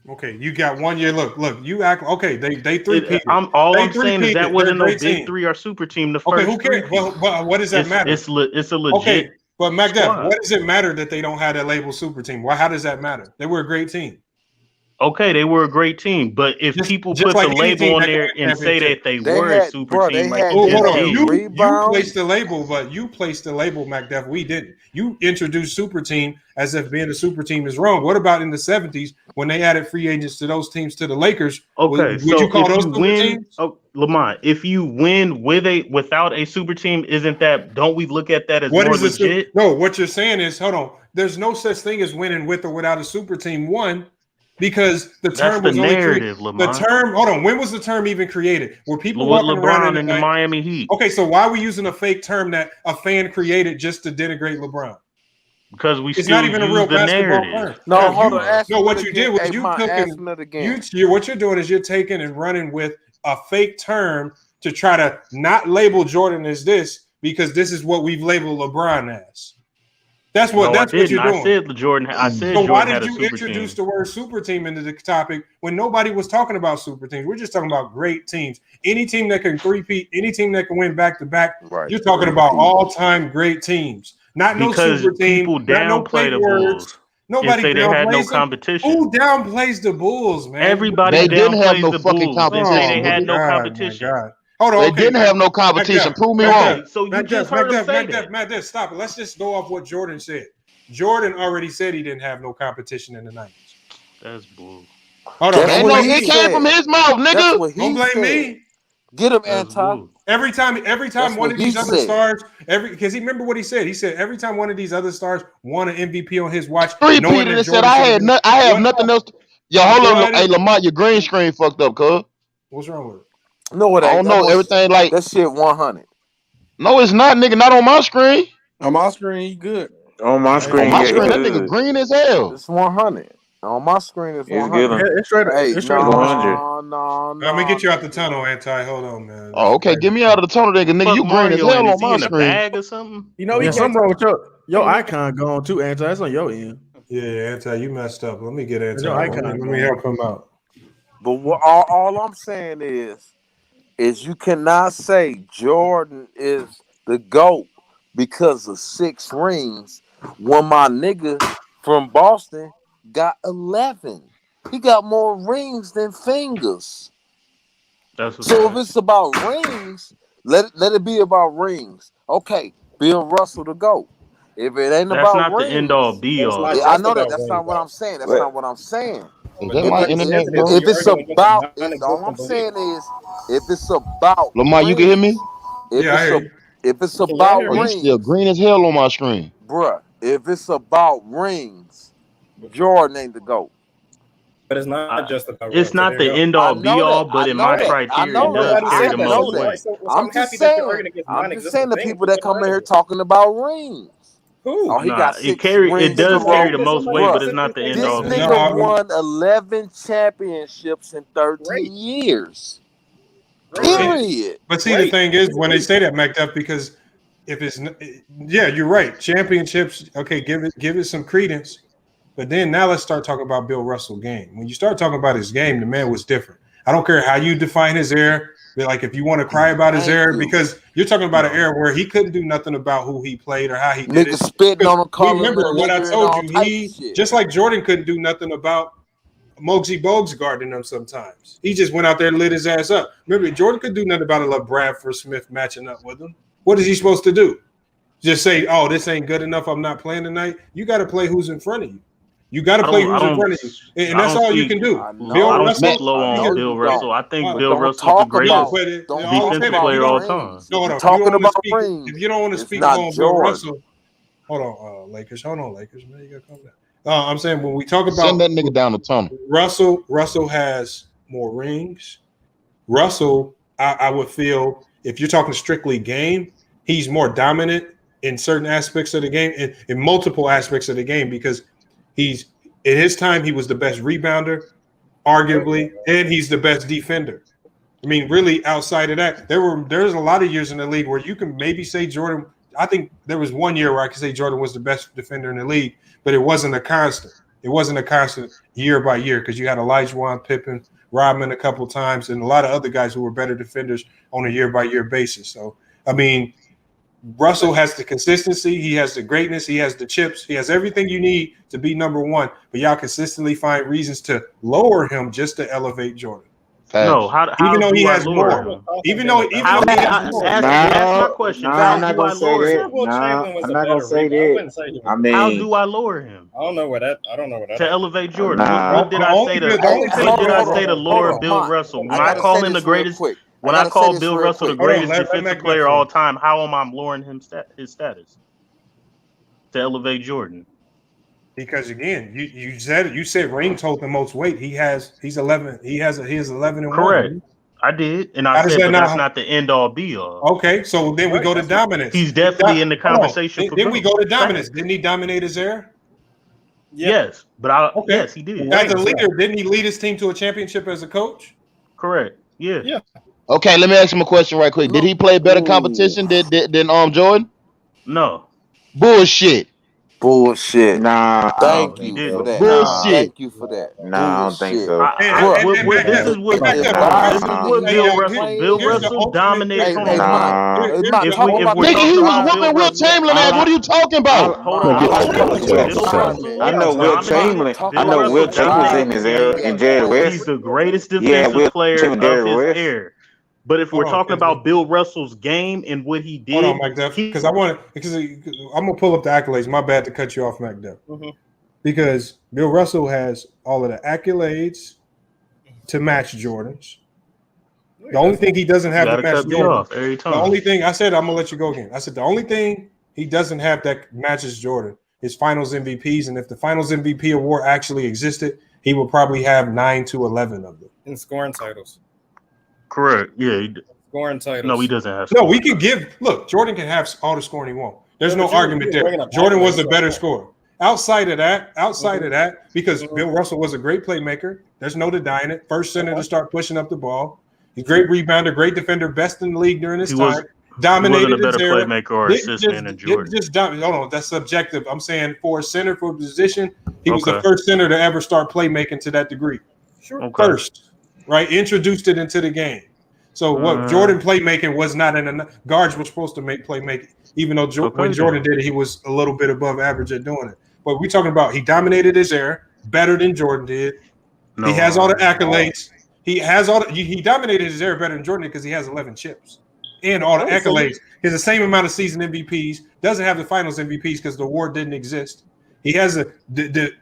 Okay, you got 1 year. Look, you act okay. They three-peated. I'm saying is that wasn't no big three or super team. The first who cares? But what does that matter? It's a legit. Okay, but McDuff, what does it matter that they don't have that label super team? How does that matter? They were a great team. Okay, they were a great team, but if people put the label on there and say that they were a super team, like you placed the label, McDuff. We didn't. You introduced super team as if being a super team is wrong. What about in the 70s when they added free agents to those teams to the Lakers? Okay, would you call those super teams? Oh, Lamont, if you win without a super team, don't we look at that as more legit? No, what you're saying is, hold on, there's no such thing as winning with or without a super team. One, because the term was only created. The term, hold on, when was the term even created? Were people walking around in the Miami Heat? Okay, so why are we using a fake term that a fan created just to denigrate LeBron? Because it's not even a real basketball term. No, hold on. What you did was what you're doing is you're taking and running with a fake term to try to not label Jordan as this, because this is what we've labeled LeBron as. That's what you're doing. I said Jordan. So why did you introduce the word super team into the topic when nobody was talking about super teams? We're just talking about great teams. Any team that can three-peat, any team that can win back-to-back, you're talking about all-time great teams. Not no because super team. people Not no downplay the words. Bulls. Nobody say they had no downplays them. competition. Who downplays the Bulls, man? Everybody They didn't have downplays no the fucking Bulls. They say they competition. had nigga. no competition. My God. Hold on. They Okay, didn't have no competition. Prove me wrong. Okay, so you just heard him say that. Matt, stop it. Let's just go off what Jordan said. Jordan already said he didn't have no competition in the 90s. That's bull. Hold on. It came from his mouth, nigga. Don't blame me. Get him, Anti. Every time one of these other stars, because he remember what he said. He said every time one of these other stars won an MVP on his watch, Repeated and said I have nothing else. Yo, hold on. Hey, Lamar, your green screen fucked up, cuz. What's wrong with it? No, it ain't. I don't know. Everything like that shit 100. No, it's not, nigga. Not on my screen. On my screen, he good. On my screen, that nigga green as hell. It's 100. On my screen, it's 100. It's straight 100. No. Let me get you out the tunnel, Anti. Hold on, man. Oh, okay. Get me out of the tunnel, nigga. Nigga, you green as hell on my screen. Bag or something? You know, something wrong with your icon gone too, Anti. That's on your end. Yeah, Anti, you messed up. Let me get Anti. Your icon. Let me help him out. But all I'm saying is you cannot say Jordan is the GOAT because of 6 rings when my nigga from Boston got 11. He got more rings than fingers. So if it's about rings, let it be about rings. Okay, Bill Russell the GOAT. If it ain't That's about not rings, the end all be all. I know that. That's not what I'm saying. That's not what I'm saying. If it's about, all I'm saying is, if it's about Lamar, you can hear me? If it's about rings, you still green as hell on my screen, bruh. If it's about rings, Jordan ain't the GOAT. But it's not just about. It's not the end all be all, but in my criteria, it does carry the most weight. I'm just saying the people that come in here talking about rings. Who? Oh, he got 6 it does carry the most weight, but it's not the end all. This nigga won 11 championships in 13 years. Period. But see, the thing is, when they say that, McDuff, because if it's you're right. Championships, okay, give it some credence. But then now let's start talking about Bill Russell's game. When you start talking about his game, the man was different. I don't care how you define his error. Like if you want to cry about his error, because you're talking about an error where he couldn't do nothing about who he played or how he did it. Spitting on him, remember what I told you. He just like Jordan couldn't do nothing about Muggsy Bogues guarding them sometimes. He just went out there and lit his ass up. Remember, Jordan could do nothing about a Bradford Smith matching up with him. What is he supposed to do? Just say, "Oh, this ain't good enough. I'm not playing tonight." You got to play who's in front of you. You got to play who's in front of you, and that's all you can do. Bill Russell, slow on Bill Russell. I think Bill Russell is the greatest defensive player all time. No, talking about if you don't want to speak on Bill Russell, hold on, Lakers. Hold on, Lakers. Man, you got to calm down. I'm saying when we talk about send that nigga down the tunnel. Russell has more rings. Russell, I would feel if you're talking strictly game, he's more dominant in certain aspects of the game, in multiple aspects of the game, because he's in his time he was the best rebounder, arguably, and he's the best defender. I mean, really, outside of that, there's a lot of years in the league where you can maybe say Jordan. I think there was one year where I could say Jordan was the best defender in the league, but it wasn't a constant. It wasn't a constant year by year because you had Olajuwom, Pippen, Rodman a couple times, and a lot of other guys who were better defenders on a year by year basis. So, I mean, Russell has the consistency, he has the greatness, he has the chips, he has everything you need to be number one, but y'all consistently find reasons to lower him just to elevate Jordan. No, even though he has more. Even though he has more. Ask my question. I'm not gonna say that. I'm not gonna say that. I mean, how do I lower him? I don't know where that. To elevate Jordan. What did I say to lower Bill Russell? When I call him the greatest, when I call Bill Russell the greatest defensive player of all time, how am I lowering his status to elevate Jordan? Because again, you said rings hold the most weight. He's 11. He has 11 and correct. 1. I did, and I said that's not the end all be all. Okay, so then we go to dominance. He's definitely in the conversation. Then we go to dominance. Didn't he dominate his era? Yes, but yes, he did. As a leader, didn't he lead his team to a championship as a coach? Correct. Yeah. Okay, let me ask him a question right quick. Did he play better competition than Jordan? No. Bullshit. Bullshit. Nah, No, thank he you for didn't. that. Nah, Bullshit. Thank you for that. nah, I don't think Bullshit. so. Bruh, Hold if on. I This is see that what he Bill wasn't Russell. Bill playing, Russell dominated. Hold hey, on. Mike. Nah. Hey, Mike, If talk we about the Nigga, talking he was upside. about Bill whooping Will Russell, Chamberlain ass. What are you talking about? hold on. I Hold like on. talking Bill about the I, upside, Russell I man. know Will dominated. Chamberlain. Talk I Bill know about the Will Russell Chamberlain was upside, in dominated the his man. era, game. and Jerry He's West. the greatest Yeah, defensive Will player Chamberlain, of Jerry his West. era. But if we're Hold on, talking Kennedy. about Bill Russell's game and what he Hold on, did, Mike Duff, because I'm gonna pull up the accolades. My bad to cut you off, Mike Duff. Because Bill Russell has all of the accolades to match Jordan's. The only thing he doesn't you have to gotta match cut me Jordan. off every The time. only thing I said, I'm gonna let you go again. I said the only thing he doesn't have that matches Jordan is Finals MVPs, and if the Finals MVP award actually existed, he would probably have 9 to 11 of them. In scoring titles. Correct. Yeah. Scoring titles. No, he doesn't have. No, we can give. Look, Jordan can have all the scoring he wants. There's no argument there. Jordan was a better scorer. Outside of that, because Bill Russell was a great playmaker. There's no denying it. First center to start pushing up the ball. He's a great rebounder, great defender, best in the league during his time. Dominated He wasn't a better his era. playmaker or assist man than Jordan. Hold on, that's subjective. I'm saying for a center for a position, he was the Okay. first center to ever start playmaking to that degree. Sure. Okay. First, right? Introduced it into the game. So what Jordan playmaking was not guards were supposed to make playmaking, even though when Jordan did it, he was a little bit above average at doing it. But we're talking about he dominated his era better than Jordan did. He has all the accolades. He has all he dominated his era better than Jordan because he has 11 chips and all the accolades. He has the same amount of season MVPs. Doesn't have the Finals MVPs because the award didn't exist. He has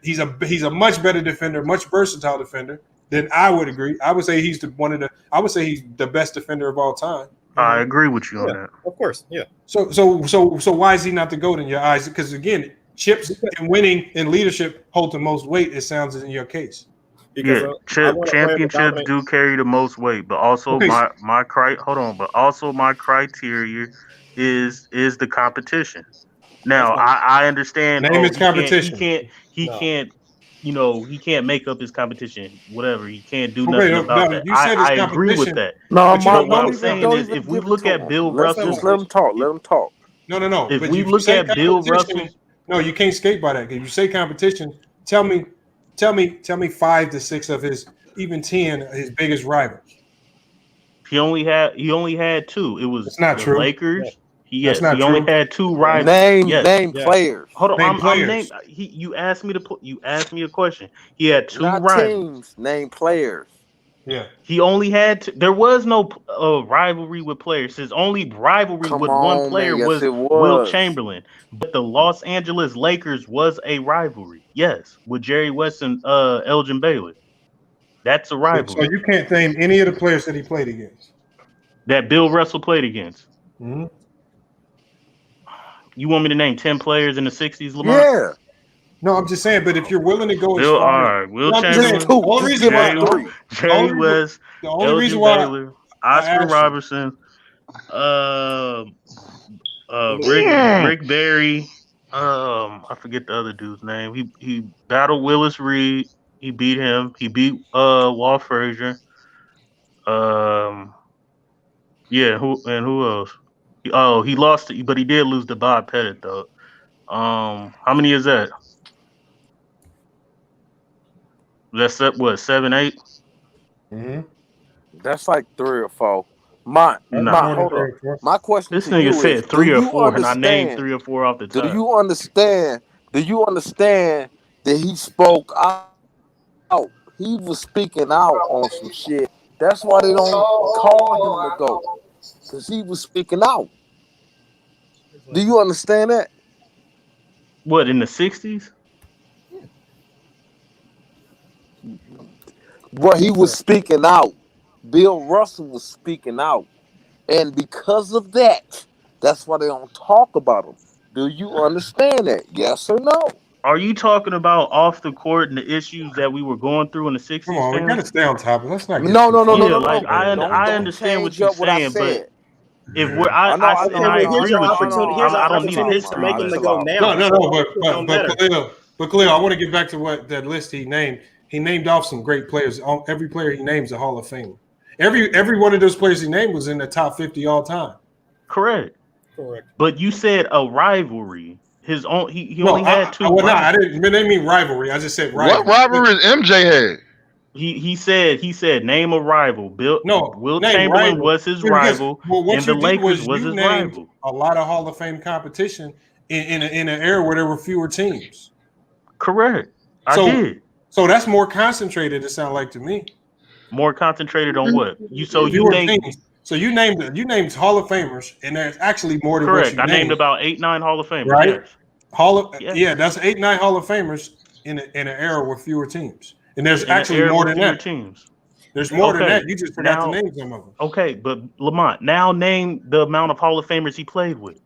he's a much better defender, much versatile defender. Then I would agree. I would say he's I would say he's the best defender of all time. I agree with you on that. Of course, yeah. So why is he not the GOAT in your eyes? Because again, chips and winning and leadership hold the most weight. It sounds in your case. Because championships do carry the most weight, but also but also my criteria is the competition. Now I understand. Name his competition. He can't. You know, he can't make up his competition. Whatever, he can't do nothing about that. I agree with that. No, but what I'm saying is, if we look at Bill Russell, just let him talk. Let him talk. No. If but we look at Bill Russell, no, you can't skate by that. If you say competition, tell me 5 to 6 of his, even 10 of his biggest rivals. He only had 2. It was not the true. Lakers. He only had 2 rivals. Name players. Hold on, Name players. You asked me a question. He had 2 Not rivals. Teams. Name players. Yeah. He only had there was no rivalry with players. His only rivalry with one player was Will Chamberlain. But the Los Angeles Lakers was a rivalry. Yes, with Jerry West and Elgin Baylor. That's a rivalry. So you can't name any of the players that he played against. That Bill Russell played against. Mm-hmm. You want me to name 10 players in the 60s, Lamar? Yeah. No, I'm just saying, but if you're willing to go Will, as far all right, Will Chamberlain, Jerry West, Elgin Baylor, Oscar Robertson, Rick Barry, I forget the other dude's name. He battled Willis Reed. He beat him. He beat Walt Frazier. Yeah, who else? He lost it, but he did lose to Bob Pettit though. How many is that? That's what 7, 8. Mm-hmm. That's like 3 or 4. Hold on. My question this to nigga you said is, 3 or 4, and I named 3 or 4 off the top. Do you understand that he spoke out? He was speaking out on some shit. That's why they don't call him the GOAT. Because he was speaking out. Do you understand that? What, in the 60s? Well, he was speaking out. Bill Russell was speaking out. And because of that, that's why they don't talk about him. Do you understand that? Yes or no? Are you talking about off the court and the issues that we were going through in the 60s? Come on, we gotta stay on topic. Let's not get No. Like I understand what you're saying, but if we're I agree with you. I don't need a history. Make him the GOAT now. But Khalil, I want to get back to what that list he named. He named off some great players. Every player he names a Hall of Famer. Every one of those players he named was in the top 50 all time. Correct. But you said a rivalry. his own. He only had two. Well, no, I didn't mean rivalry. I just said rivalry. What rivalry is MJ had? He said name a rival. Will name Chamberlain rival. was his Because, rival, what and the you did Lakers was you his named rival. a lot of Hall of Fame competition in an era where there were fewer teams. Correct. I did. So that's more concentrated. It sounds like to me. More concentrated on what? So you named Hall of Famers, and there's actually more than correct. what you named about 8-9 Hall of Famers. Right? Yes. Yeah, that's 8-9 Hall of Famers in an era with fewer teams, and there's actually more than that. Teams. There's more than that. You just forgot to name some of them. Okay, but Lamont, now name the amount of Hall of Famers he played with.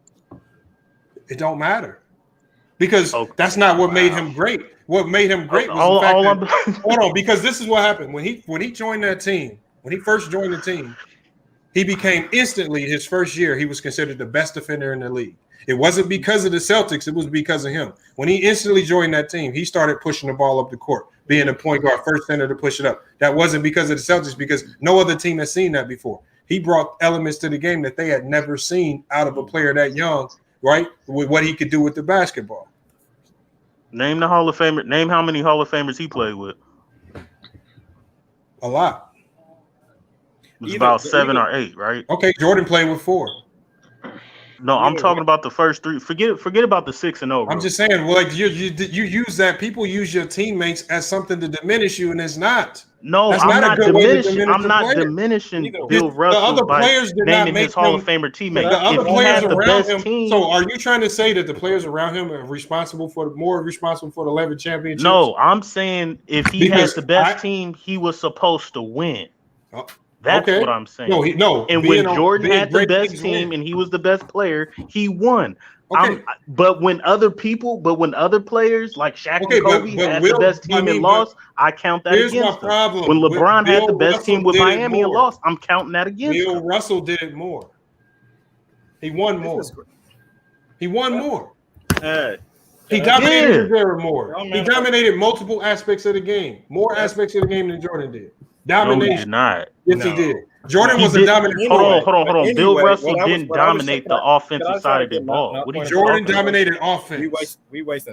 It don't matter because that's not what made him great. What made him great was the fact that hold on, because this is what happened when he joined that team. When he first joined the team, he became instantly his first year. He was considered the best defender in the league. It wasn't because of the Celtics. It was because of him. When he instantly joined that team, he started pushing the ball up the court, being a point guard, first center to push it up. That wasn't because of the Celtics, because no other team has seen that before. He brought elements to the game that they had never seen out of a player that young, right? With what he could do with the basketball. Name the Hall of Famer. Name how many Hall of Famers he played with. A lot. It was about 7 or 8, right? Okay, Jordan played with 4. No, I'm talking about the first 3. Forget about the 6 and 0. I'm just saying, well, like you use that. People use your teammates as something to diminish you, and it's not. No, that's I'm not diminishing. I'm not diminishing Bill Russell. The other players did not make his Hall of Famer teammates. The other players around him. Team, so, are you trying to say that the players around him are more responsible for the 11 championships? No, I'm saying if he had the best team, he was supposed to win. That's what I'm saying. And when Jordan had the best team and he was the best player, he won. Okay. But when other players like Shaq and Kobe had the best team and lost, I count that against them. When LeBron had the best team with Miami and lost, I'm counting that against Bill Russell did it more. He won more. He won more. He dominated the era more. He dominated multiple aspects of the game. More aspects of the game than Jordan did. Domination. No, he did not. Yes, he did. Jordan was a dominant. Hold on. Bill Russell didn't dominate the offensive side of the ball. Jordan dominated offense.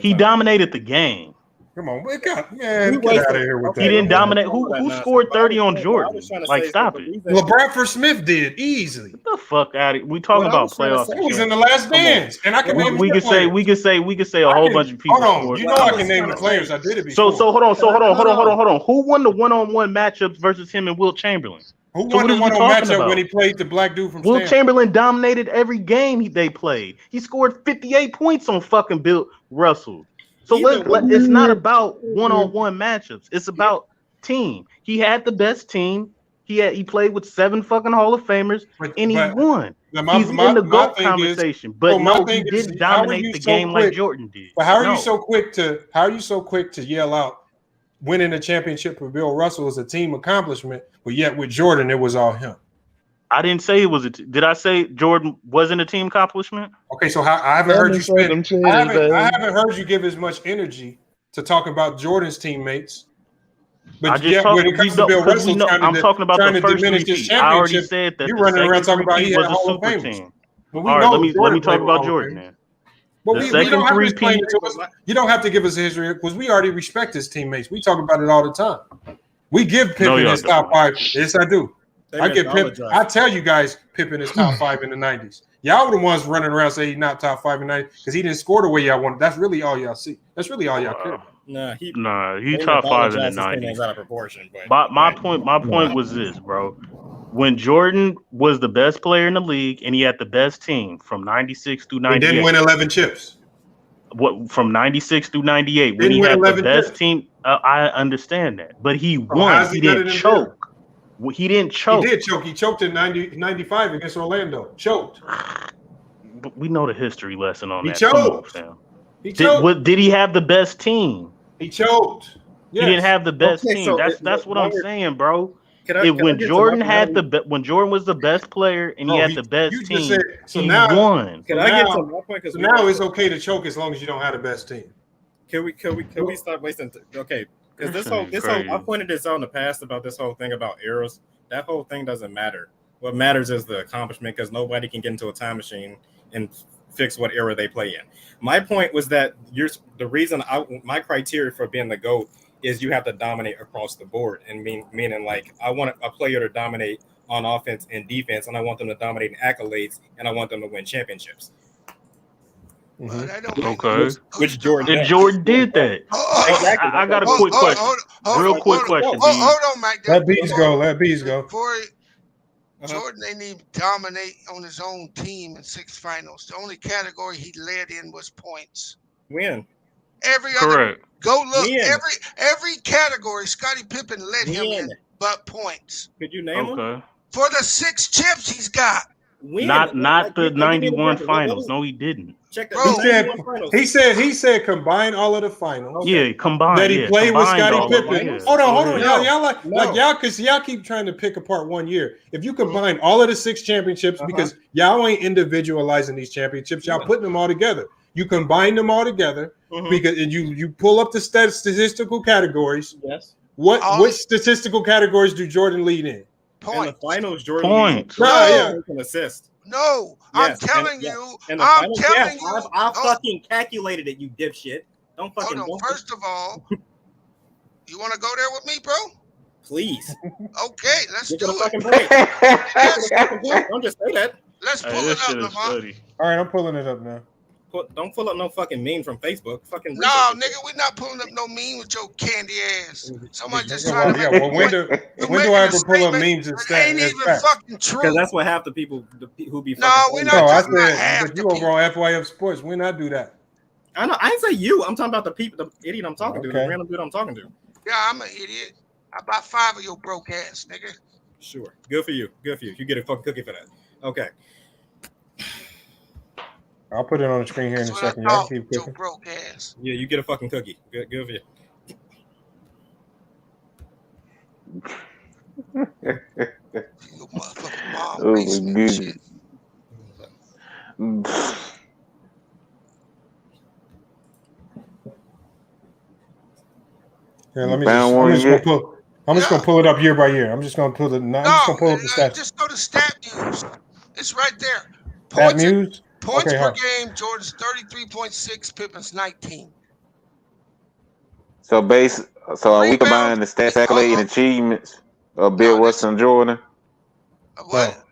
He dominated the game. Come on, get out of here with that. He didn't dominate. Who scored 30 on Jordan? Like, stop it. LeBron Smith did easily. Get the fuck out of here. We talking about playoffs. He was in the last dance, and I can name. We could say a whole bunch of people. Hold on, you know I can name the players. I did it before. So hold on. Who won the one-on-one matchups versus him and Will Chamberlain? Who won the one-on-one matchup when he played the black dude from Will Chamberlain dominated every game they played. He scored 58 points on fucking Bill Russell. So it's not about one-on-one matchups. It's about team. He had the best team. He played with 7 fucking Hall of Famers, and he won. He's in the GOAT conversation. But no, he didn't dominate the game like Jordan did. But how are you so quick to yell out winning a championship for Bill Russell is a team accomplishment, but yet with Jordan it was all him? I didn't say it was did I say Jordan wasn't a team accomplishment? Okay, so I haven't heard you I haven't heard you give as much energy to talk about Jordan's teammates. But yet when it comes to Bill Russell I'm talking about the first championship, I already said that you're running around talking about he had Hall of Famers. All right, let me talk about Jordan then. But we don't have to explain it to us. You don't have to give us a history because we already respect his teammates. We talk about it all the time. We give Pippen his top 5. Yes, I do. I give Pippen. I tell you guys, Pippen is top 5 in the 90s. Y'all were the ones running around saying he's not top 5 in the 90s because he didn't score the way y'all wanted. That's really all y'all see. That's really all y'all care about. He top 5 in the 90s. Out of proportion, but my point was this, bro. When Jordan was the best player in the league and he had the best team from 96 through 98. He didn't win 11 chips. From 96 through 98 when he had the best team. I understand that, but he won. He didn't choke. He didn't choke. He did choke. He choked in 95 against Orlando. Choked. But we know the history lesson on that. He choked. He choked. Did he have the best team? He choked. Yes. He didn't have the best team. So that's what I'm saying, bro. When Jordan was the best player and he had the best team, he won. Can I get to my point? So now it's okay to choke as long as you don't have the best team. Can we stop wasting? Okay, because this whole I pointed this out in the past about this whole thing about eras. That whole thing doesn't matter. What matters is the accomplishment because nobody can get into a time machine and fix what era they play in. My point was that the reason my criteria for being the GOAT is you have to dominate across the board, and meaning like I want a player to dominate on offense and defense, and I want them to dominate in accolades, and I want them to win championships. Okay. Which Jordan and Jordan did that. Exactly. I got a quick question. Real quick question. Hold on, Mike. Let Bees go. Let Bees go. Jordan didn't even dominate on his own team in 6 finals. The only category he led in was points. When? Every Correct. other go look. Every category Scottie Pippen led him in but points. Could you name them? For the 6 chips he's got. Not the 91 finals. No, he didn't. Check that. He said combine all of the finals. Yeah, combined. That he played with Scottie Pippen. Yeah. Hold on. Y'all because y'all keep trying to pick apart one year. If you combine all of the 6 championships, because y'all ain't individualizing these championships, y'all putting them all together. You combine them all together because you pull up the statistical categories. Yes. Which statistical categories do Jordan lead in? Points. In the finals, Jordan points. An assist. No, yes. I'm telling you. I'm telling you. I fucking calculated it, you dipshit. Don't fucking. Hold on. First of all, you want to go there with me, bro? Please. Okay, let's do it. Fucking break. Don't just say that. Let's pull it up, Lamont. All right, I'm pulling it up now. Don't pull up no fucking meme from Facebook. Fucking no, nigga, we're not pulling up no meme with your candy ass. Somebody just trying to make when do I ever pull up memes and stats? Ain't even fucking true. Because that's what half the people who be. No, we're not. I said, but you over on FYF Sports. We not do that. I know. I didn't say you. I'm talking about the people, the idiot I'm talking to, the random dude I'm talking to. Yeah, I'm an idiot. I bought 5 of your broke ass, nigga. Sure. Good for you. Good for you. You get a fucking cookie for that. Okay. I'll put it on the screen here in a second. Y'all keep cooking. Broke ass. Yeah, you get a fucking cookie. Good for you. Your motherfucking mom raised me and shit. Yeah, I'm just gonna pull it up year by year. I'm just gonna pull up the stats. Just go to Stat News. It's right there. Stat News. Points per game, Jordan's 33.6, Pippen's 19. So are we combining the stats, accolade, and achievements of Bill Russell and Jordan? What?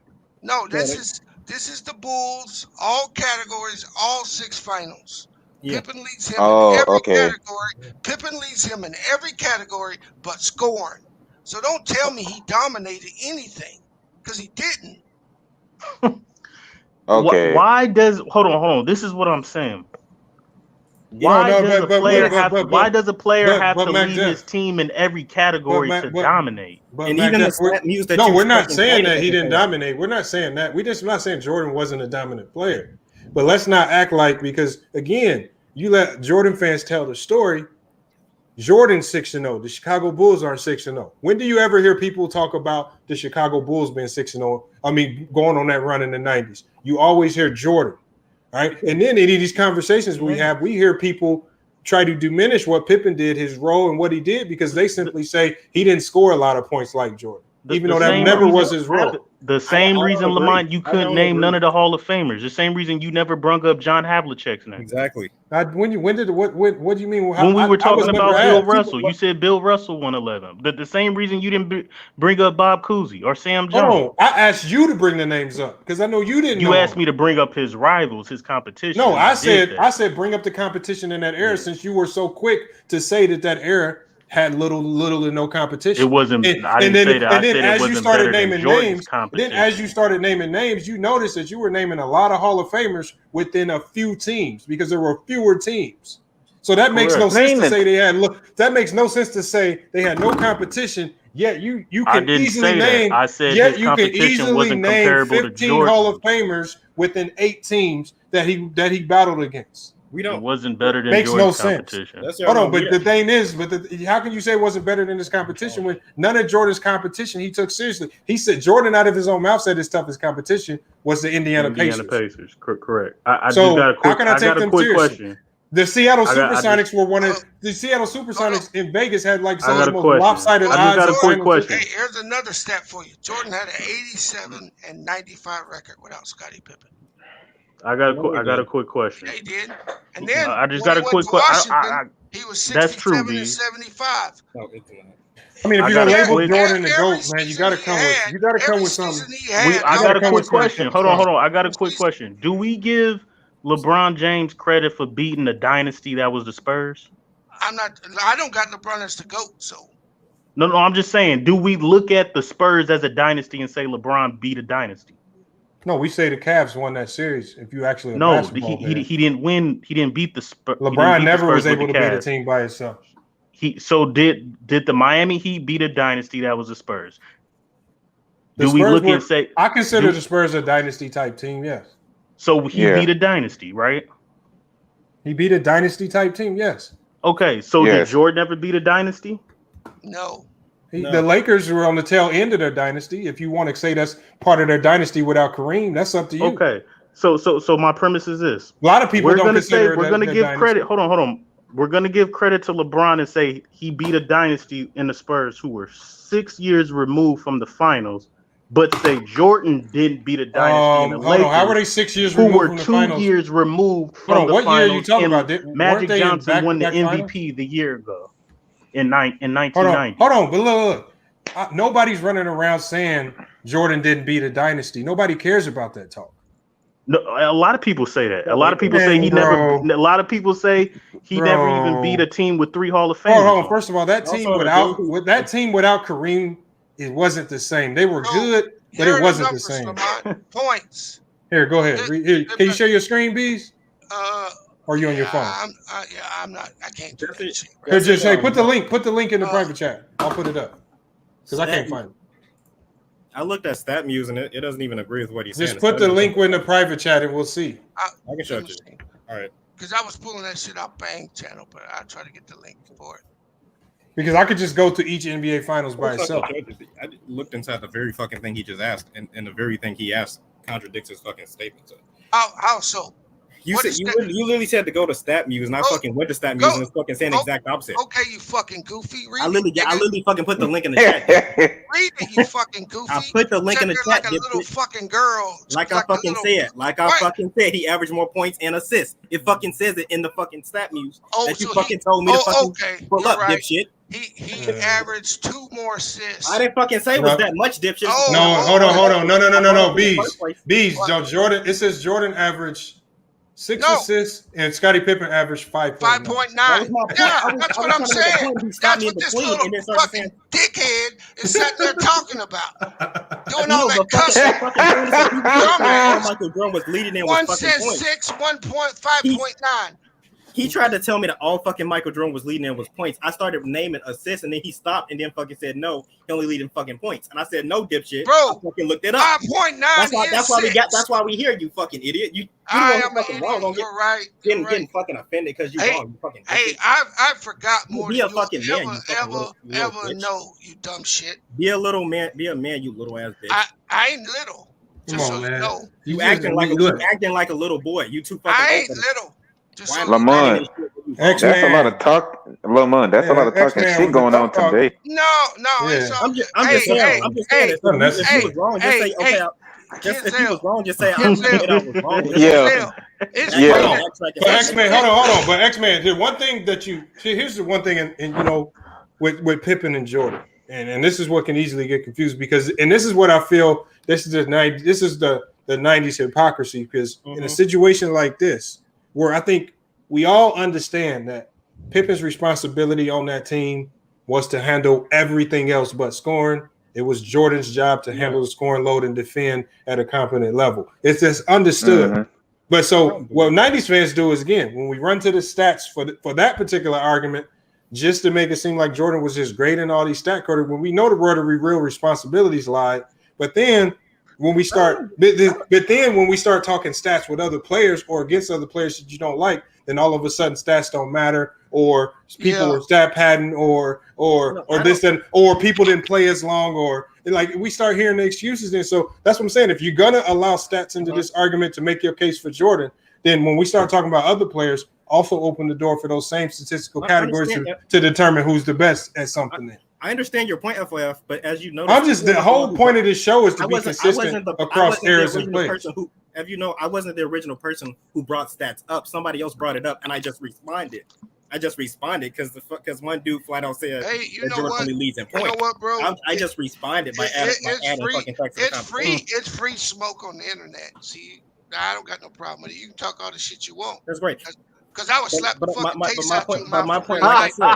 No, this is the Bulls, all categories, all 6 finals. Yeah. Pippen leads him in every category. Pippen leads him in every category but scoring. So don't tell me he dominated anything, because he didn't. Okay. Why does hold on? This is what I'm saying. Why does a player have to lead his team in every category to dominate? And even the stat news that we're not saying that he didn't dominate. We're not saying that. We're not saying Jordan wasn't a dominant player. But let's not act like, because again, you let Jordan fans tell the story. Jordan's 6-0. The Chicago Bulls aren't 6-0. When do you ever hear people talk about the Chicago Bulls being 6-0? I mean, going on that run in the 90s. You always hear Jordan, right? And then in these conversations we hear people try to diminish what Pippen did, his role and what he did, because they simply say he didn't score a lot of points like Jordan, even though that never was his role. The same reason, Lamont, you couldn't name none of the Hall of Famers. The same reason you never brung up John Havlicek's name. Exactly. What do you mean? When we were talking about Bill Russell, you said Bill Russell won 11. The same reason you didn't bring up Bob Cousy or Sam Jones. Oh, I asked you to bring the names up because I know you didn't. You asked me to bring up his rivals, his competition. No, I said bring up the competition in that era, since you were so quick to say that era had little to no competition. It wasn't. I didn't say that. I said it wasn't better than Jordan's competition. Then as you started naming names, you noticed that you were naming a lot of Hall of Famers within a few teams because there were fewer teams. So that makes no sense to say they had. That makes no sense to say they had no competition. Yet you can easily name. I said yet you can easily name 15 Hall of Famers within 8 teams that he battled against. It wasn't better than Makes Jordan's no competition. Sense. Hold on, but the thing is, how can you say it wasn't better than his competition when none of Jordan's competition he took seriously? He said Jordan out of his own mouth said his toughest competition was the Indiana Pacers. Correct. I got a quick question. The Seattle Supersonics were one of the Seattle Supersonics in Vegas had like some of the most lopsided odds. I just got a quick question. Hey, here's another stat for you. Jordan had an 87 and 95 record without Scottie Pippen. I got a quick question. They did, and then I just when got he a went quick to question. Washington, he was That's true, 67 and B. 75. No, it's not. I mean, if I you're got gonna a label quick- Jordan the Every GOAT, man, you season gotta he come had, with every something. season he had. I got a quick something question. Hold on. I got a quick question. Do we give LeBron James credit for beating the dynasty that was the Spurs? I don't got LeBron as the GOAT, so. No, I'm just saying. Do we look at the Spurs as a dynasty and say LeBron beat a dynasty? No, we say the Cavs won that series. If you actually he didn't win. He didn't beat the Spurs. LeBron never was able to beat a team by himself. Did the Miami Heat beat a dynasty that was the Spurs? I consider the Spurs a dynasty type team, yes. So he beat a dynasty, right? He beat a dynasty type team, yes. Okay, so did Jordan ever beat a dynasty? No. The Lakers were on the tail end of their dynasty. If you want to say that's part of their dynasty without Kareem, that's up to you. Okay, so my premise is this: a lot of people don't consider we're going to give dynasty. credit. Hold on. We're going to give credit to LeBron and say he beat a dynasty in the Spurs who were 6 years removed from the finals, but say Jordan didn't beat a dynasty in the Lakers. How were they 6 years who removed were from the 2 finals? years removed from the what finals? year are you talking about? Magic Johnson won the back-to-back MVP the year ago in 1990. Hold on, but look. Nobody's running around saying Jordan didn't beat a dynasty. Nobody cares about that talk. No, a lot of people say that. A lot of people say he never. A lot of people say he never even beat a team with 3 Hall of Famers. Hold on. First of all, that team without Kareem, it wasn't the same. They were good, but it wasn't the same. Points. Here, go ahead. Here, can you share your screen, Bees? Or are you on your phone? I'm not. I can't do that shit. Here, just say put the link. Put the link in the private chat. I'll put it up because I can't find it. I looked at StatMuse and it doesn't even agree with what he's saying. Just put the link in the private chat and we'll see. I can show it to you. All right. Because I was pulling that shit out Bang channel, but I'll try to get the link for it. Because I could just go to each NBA Finals by itself. I looked inside the very fucking thing he just asked, and the very thing he asked contradicts his fucking statement. How so? You literally said to go to StatMuse, and I fucking went to StatMuse and it's fucking saying the exact opposite. Okay, you fucking goofy. Read I literally fucking put the link in the chat. Read it, you fucking goofy. I put the link in the chat. Like a little fucking girl. Like I fucking said, he averaged more points and assists. It fucking says it in the fucking StatMuse that you fucking told me to fucking pull up, dipshit. He averaged 2 more assists. I didn't fucking say it was that much, dipshit. No, hold on. No. Bees. Jordan. It says Jordan averaged 6 assists, and Scottie Pippen averaged 5.9. 5.9. Yeah, that's what I'm saying. That's what this little fucking dickhead is sat there talking about. Doing all that cussing. Michael Jordan was leading in with One fucking says points. 6, 5.9. He tried to tell me that all fucking Michael Jordan was leading in was points. I started naming assists, and then he stopped and then fucking said no, he only leading fucking points. And I said no, dipshit. Bro, I fucking looked it up. 5.9. That's why we hear you, fucking idiot. You fucking wrong. Don't getting fucking offended because you wrong. You fucking I forgot more. Be a fucking man. Ever know, you dumb shit. Be a little man. Be a man, you little ass bitch. I ain't little. Come on, man. You acting like a little boy. You too fucking. I ain't little. Lamont, that's a lot of talk. Lamont, that's a lot of talking shit going on today. No. I'm just saying. If he was wrong, just say okay. If he was wrong, just say I was wrong. Yeah. But X-Man, hold on. But X-Man, here's the one thing, and you know, with Pippen and Jordan, and this is what can easily get confused because this is what I feel. This is the 90s hypocrisy because in a situation like this, where I think we all understand that Pippen's responsibility on that team was to handle everything else but scoring. It was Jordan's job to handle the scoring load and defend at a competent level. It's just understood. Mm-hmm. But so what 90s fans do is, again, when we run to the stats for that particular argument, just to make it seem like Jordan was just great in all these stat quarters, when we know where the real responsibilities lie. But then when we start talking stats with other players or against other players that you don't like, then all of a sudden stats don't matter, or people were stat padding, or people didn't play as long, or like we start hearing the excuses. And so that's what I'm saying. If you're gonna allow stats into this argument to make your case for Jordan, then when we start talking about other players, also open the door for those same statistical categories to determine who's the best at something. I understand your point, FYF, but as you noticed, the whole point of this show is to be consistent across eras and players. As you know, I wasn't the original person who brought stats up. Somebody else brought it up, and I just responded. Because one dude flat out said that Jordan only leads in points. You know what, bro? I just responded by adding fucking text to the conversation. It's free smoke on the internet. See, I don't got no problem with it. You can talk all the shit you want. That's great. Because I would slap the fucking taste out your mouth. My point, like I'll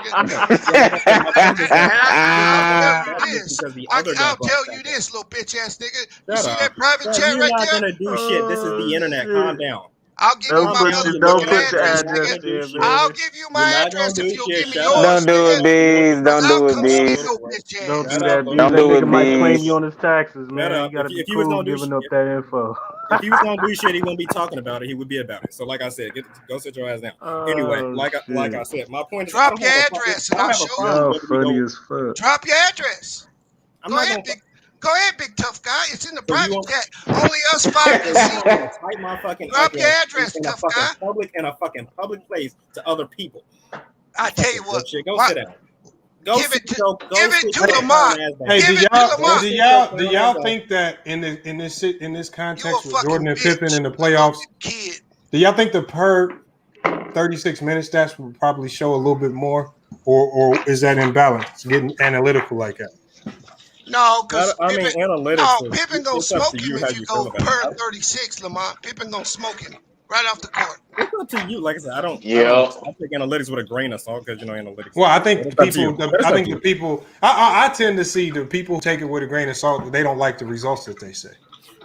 tell you this, little bitch ass nigga. You see that private chat right there? You're not gonna do shit. This is the internet. Calm down. I'll give you my motherfucking address, nigga. I'll give you my address if you'll give me yours. Don't do it, Bees. Don't do it, Bees. Don't do that, Bees. Don't That do it, nigga might claim Bees. you on his taxes, man. You gotta be cool giving up that info. If he was gonna do shit, he wouldn't be talking about it. He would be about it. So, like I said, go sit your ass down. Anyway, like I said, my point is, drop your address and I'll show you. Funny as fuck. Drop your address. Go ahead, big tough guy. It's in the private chat. Only us five can see. Type my fucking Drop your address, in tough a guy. in a fucking public place to other people. I tell you what. Go sit down. Give it to Lamont. Hey, do y'all think that in this context with Jordan and Pippen in the playoffs, do y'all think the per 36 minute stats would probably show a little bit more, or is that imbalance? Getting analytical like that? No, because analytics. Pippen gonna smoke him if you go per 36, Lamont. Pippen gonna smoke him right off the court. It's up to you. Like I said, I take analytics with a grain of salt because analytics. Well, I think the people. I tend to see the people take it with a grain of salt. They don't like the results that they say.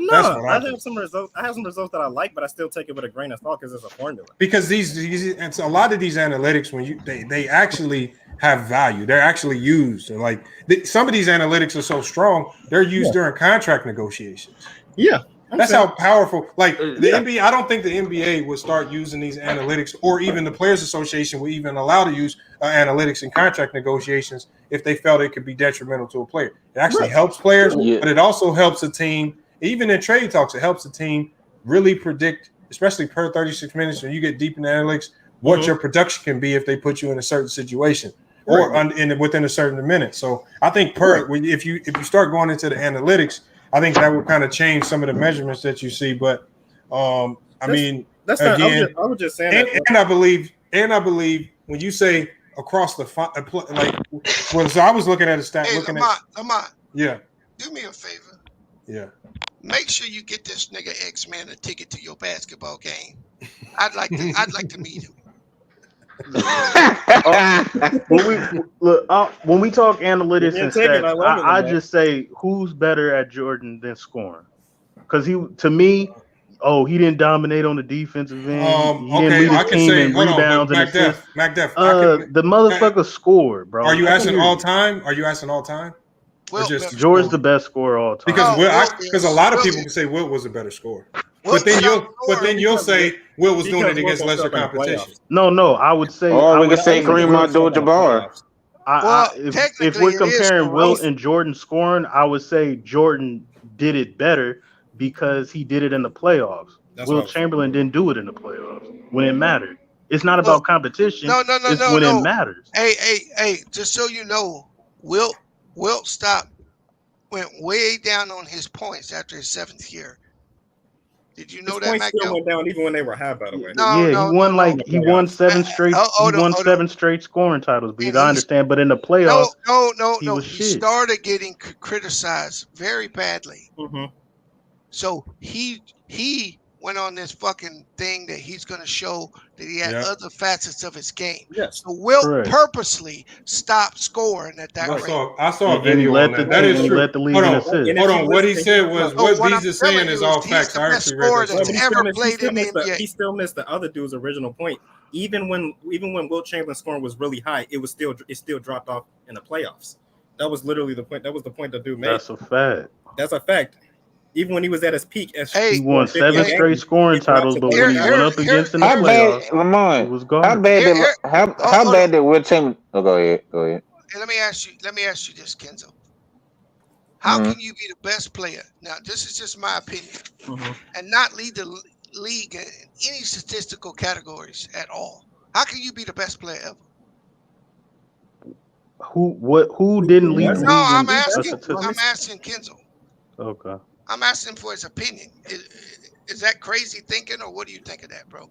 No, I have some results. I have some results that I like, but I still take it with a grain of salt because it's a formula. Because a lot of these analytics, when they actually have value, they're actually used, and like some of these analytics are so strong, they're used during contract negotiations. Yeah. That's how powerful. Like the NBA, I don't think the NBA would start using these analytics, or even the Players Association would even allow to use analytics in contract negotiations if they felt it could be detrimental to a player. It actually helps players, but it also helps a team. Even in trade talks, it helps a team really predict, especially per 36 minutes, when you get deep in analytics, what your production can be if they put you in a certain situation or within a certain minute. So I think if you start going into the analytics, I think that would kind of change some of the measurements that you see. But I was just saying that. And I believe when you say across the so I was looking at a stat. Lamont, yeah. Do me a favor. Yeah. Make sure you get this nigga X-Man a ticket to your basketball game. I'd like to meet him. When we talk analytics and stats, I just say who's better at Jordan than scoring? Because he didn't dominate on the defensive end. He didn't lead his team in rebounds and assists. The motherfucker scored, bro. Are you asking all time? Jordan's the best scorer all time. Because a lot of people can say Wilt was a better scorer. But then you'll say Wilt was doing it against lesser competition. No, I would say. Or we could say Kareem Abdul-Jabbar. If we're comparing Wilt and Jordan scoring, I would say Jordan did it better because he did it in the playoffs. Wilt Chamberlain didn't do it in the playoffs when it mattered. It's not about competition. No. It's when it matters. Hey, just so you know, Wilt went way down on his points after his 7th year. Did you know his that? Points still went down even when they were high, by the way. He won 7 straight. He won 7 straight scoring titles. But I understand. But in the playoffs, no. He started getting criticized very badly. Mm-hmm. So he went on this fucking thing that he's going to show that he had other facets of his game. Yes. So Wilt purposely stopped scoring at that rate. I saw a video on that. That is true. Hold on. What he said was, what Bees is saying is all facts. I actually read that. He still missed the other dude's original point. Even when Wilt Chamberlain's scoring was really high, it still dropped off in the playoffs. That was literally the point. That was the point the dude made. That's a fact. Even when he was at his peak, he won 7 straight scoring titles, but when he went up against in the playoffs, it was gone. How bad did Wilt Chamberlain? Oh, go ahead. Hey, let me ask you this, Kenzo. How can you be the best player? Now, this is just my opinion, and not lead the league in any statistical categories at all. How can you be the best player ever? Who didn't lead the league? No, I'm asking Kenzo. Okay. I'm asking for his opinion. Is that crazy thinking, or what do you think of that, bro?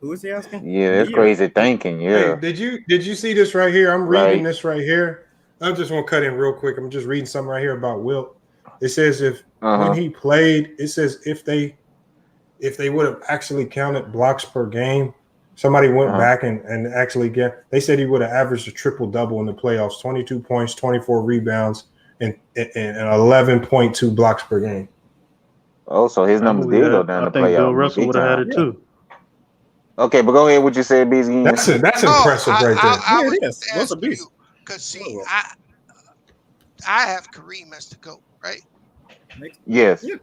Who is he asking? Yeah, it's crazy thinking. Yeah. Hey, did you see this right here? I'm reading this right here. I just want to cut in real quick. I'm just reading something right here about Wilt. It says when he played, it says if they would have actually counted blocks per game, somebody went back and actually they said he would have averaged a triple-double in the playoffs, 22 points, 24 rebounds, and 11.2 blocks per game. Oh, so his numbers did go down the playoffs. I think Bill Russell would have had it too. Okay, but go ahead. What you said, BZ? That's impressive right there. I would ask you, because see, I have Kareem as the GOAT, right? Yes. Yeah.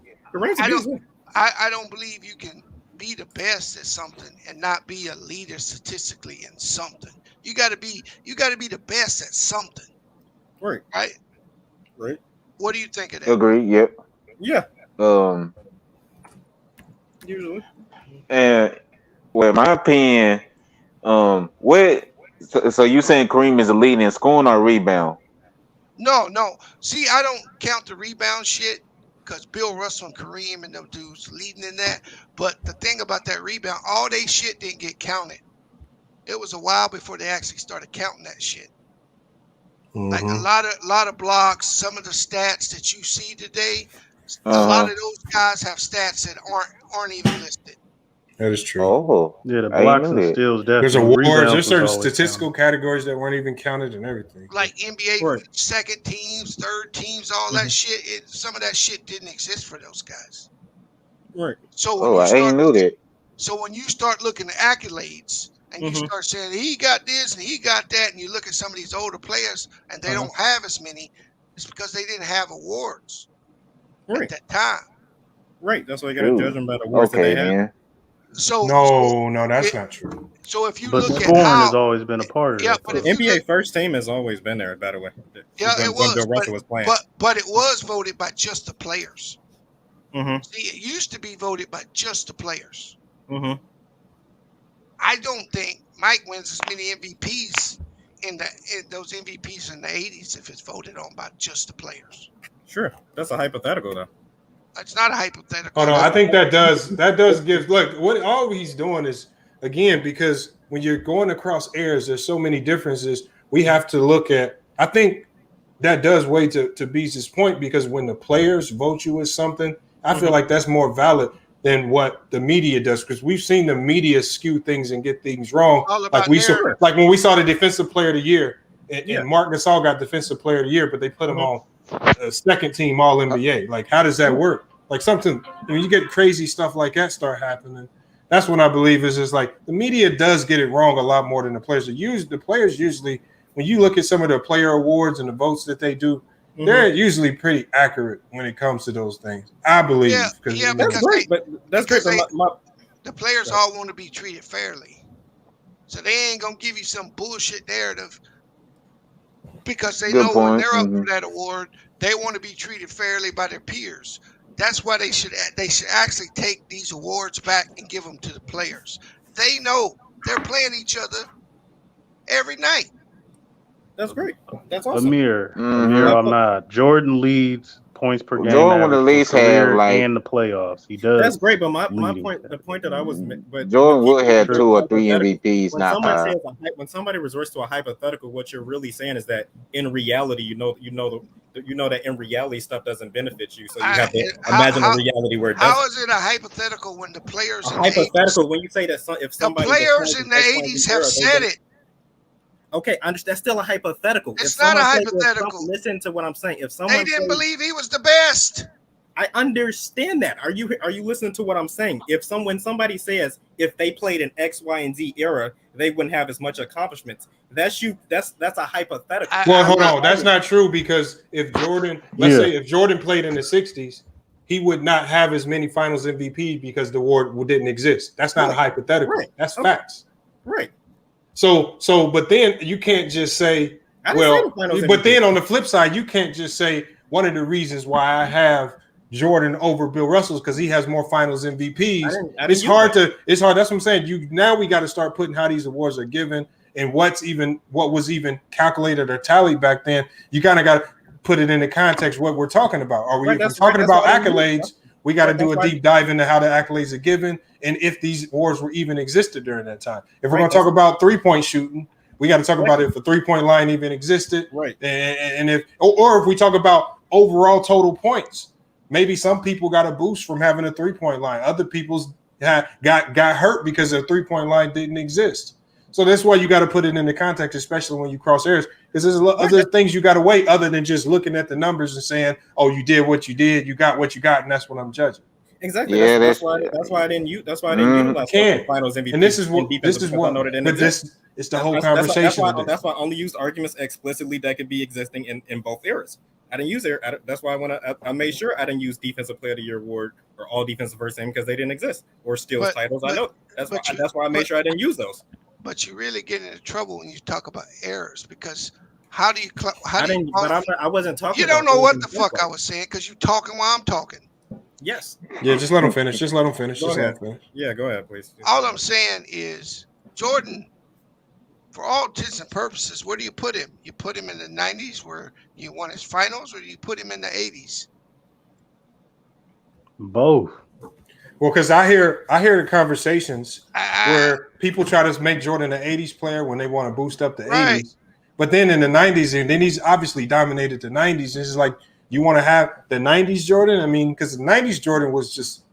I don't believe you can be the best at something and not be a leader statistically in something. You got to be the best at something. Right. Right. What do you think of that? Agree. Yep. Yeah. Usually. And well, in my opinion, so you saying Kareem is a lead in scoring or rebound? No. See, I don't count the rebound shit because Bill Russell and Kareem and them dudes leading in that. But the thing about that rebound, all they shit didn't get counted. It was a while before they actually started counting that shit. Like a lot of blocks, some of the stats that you see today, a lot of those guys have stats that aren't even listed. That is true. Oh, yeah, the blocks and steals definitely. There's awards. There's certain statistical categories that weren't even counted and everything. Like NBA second teams, third teams, all that shit. Some of that shit didn't exist for those guys. Right. So I ain't knew that. So when you start looking at accolades and you start saying he got this and he got that, and you look at some of these older players and they don't have as many, it's because they didn't have awards at that time. Right. That's why you got to judge them by the awards that they have. So no, that's not true. So if you but look scoring at how, has always been a part of it. Yeah, but if NBA first team has always been there, by the way. Yeah, it was. Bill Russell was playing. But it was voted by just the players. Mm-hmm. See, it used to be voted by just the players. Mm-hmm. I don't think Mike wins as many MVPs in those MVPs in the 80s if it's voted on by just the players. Sure, that's a hypothetical though. It's not a hypothetical. Oh no, I think that does give. Look, what all he's doing is, again, because when you're going across eras, there's so many differences. We have to look at. I think that does weigh to Bee's point, because when the players vote you as something, I feel like that's more valid than what the media does, because we've seen the media skew things and get things wrong. Like when we saw the defensive player of the year, and Mark Gasol got defensive player of the year, but they put him on second team All NBA. Like, how does that work? Like, something when you get crazy stuff like that start happening, that's when I believe is just like the media does get it wrong a lot more than the players. The players usually, when you look at some of the player awards and the votes that they do, they're usually pretty accurate when it comes to those things. I believe. Yeah, that's great. The players all want to be treated fairly, so they ain't gonna give you some bullshit narrative because they know when they're up for that award, they want to be treated fairly by their peers. That's why they should actually take these awards back and give them to the players. They know they're playing each other every night. That's great. That's awesome. Amir Ahmad. Jordan leads points per game. Jordan would at least have and the playoffs. He does. That's great, but the point that I was, but Jordan would have 2 or 3 MVPs, not 5. When somebody resorts to a hypothetical, what you're really saying is that in reality, you know that in reality stuff doesn't benefit you. So you have to imagine a reality where it doesn't. How is it a hypothetical when the players when you say that if somebody the players in the 80s have said it? Okay, I understand. That's still a hypothetical. It's not a hypothetical. Listen to what I'm saying. If someone they didn't believe he was the best. I understand that. Are you listening to what I'm saying? When somebody says if they played in X, Y, and Z era, they wouldn't have as much accomplishments. That's a hypothetical. Well, hold on. That's not true, because if Jordan, let's say if Jordan played in the 60s, he would not have as many Finals MVP because the award didn't exist. That's not a hypothetical. Right. That's facts. Right. So, but then you can't just say, but then on the flip side, you can't just say one of the reasons why I have Jordan over Bill Russell is because he has more Finals MVPs. It's hard. That's what I'm saying. Now we got to start putting how these awards are given and what was even calculated or tallied back then. You kind of got to put it in the context of what we're talking about. Are we talking about accolades, We got to do a deep dive into how the accolades are given and if these awards were even existed during that time. If we're going to talk about 3-point shooting, we got to talk about if the 3-point line even existed. Right. And if or if we talk about overall total points, maybe some people got a boost from having a 3-point line. Other people's got hurt because their 3-point line didn't exist. So that's why you got to put it into context, especially when you cross areas, because there's other things you got to weigh other than just looking at the numbers and saying, "Oh, you did what you did, you got what you got," and that's what I'm judging. Exactly. Yeah, that's why I didn't utilize finals MVP. And this is what but this it's the whole conversation. That's why I only used arguments explicitly that could be existing in both eras. I didn't use it. That's why I made sure I didn't use Defensive Player of the Year award or all defensive first team because they didn't exist or steals titles. I know that's why I made sure I didn't use those. But you really get into trouble when you talk about errors because how do you? I wasn't talking. You don't know what the fuck I was saying because you talking while I'm talking. Yes. Yeah, just let him finish. Go ahead. Yeah, go ahead, please. All I'm saying is Jordan, for all intents and purposes, where do you put him? You put him in the 90s where you won his finals, or do you put him in the 80s? Both. Well, because I hear the conversations where people try to make Jordan an 80s player when they want to boost up the 80s. But then in the 90s, and then he's obviously dominated the 90s. It's like you want to have the 90s Jordan. I mean, because the 90s Jordan was just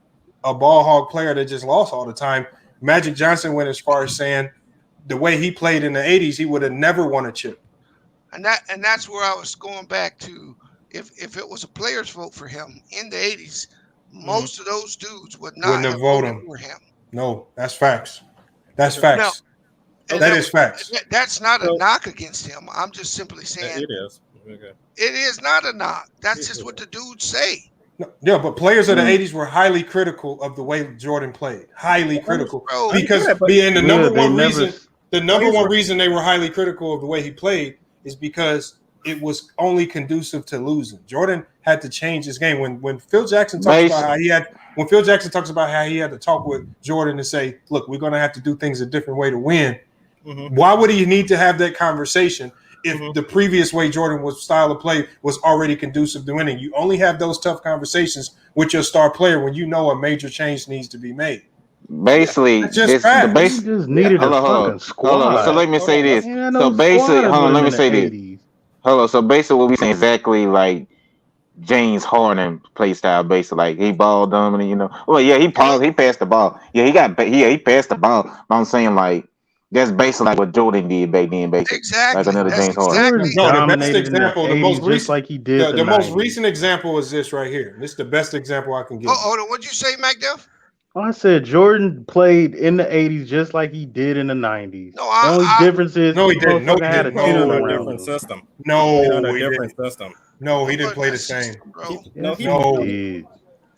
a ball hog player that just lost all the time. Magic Johnson went as far as saying the way he played in the 80s, he would have never won a chip. And that's where I was going back to. If it was a player's vote for him in the 80s, most of those dudes wouldn't have voted for him. No, that's facts. That's facts. That is facts. That's not a knock against him. I'm just simply saying it is. Okay. It is not a knock. That's just what the dudes say. No, yeah, but players of the 80s were highly critical of the way Jordan played. Highly critical. Because being the number one reason they were highly critical of the way he played is because it was only conducive to losing. Jordan had to change his game. When Phil Jackson talks about how he had to talk with Jordan and say, "Look, we're going to have to do things a different way to win." Why would he need to have that conversation if the previous way Jordan was style of play was already conducive to winning? You only have those tough conversations with your star player when you know a major change needs to be made. Basically, just needed a fucking squad. Hold on. So let me say this. So basically, let me say this. Hold on. So basically, what we saying exactly like James Harden play style, basically like he ball dominant. You know. Well, yeah, he passed the ball. Yeah, he passed the ball. But I'm saying like that's basically like what Jordan did back then, basically. Exactly. Like another James Harden. No, the best example, the most recent, like he did. The most recent example is this right here. This is the best example I can give. Hold on. What'd you say, MacDuff? I said Jordan played in the 80s just like he did in the 90s. The only difference is he didn't. No, he had a didn't. team a around different him. system. No, he didn't play the same.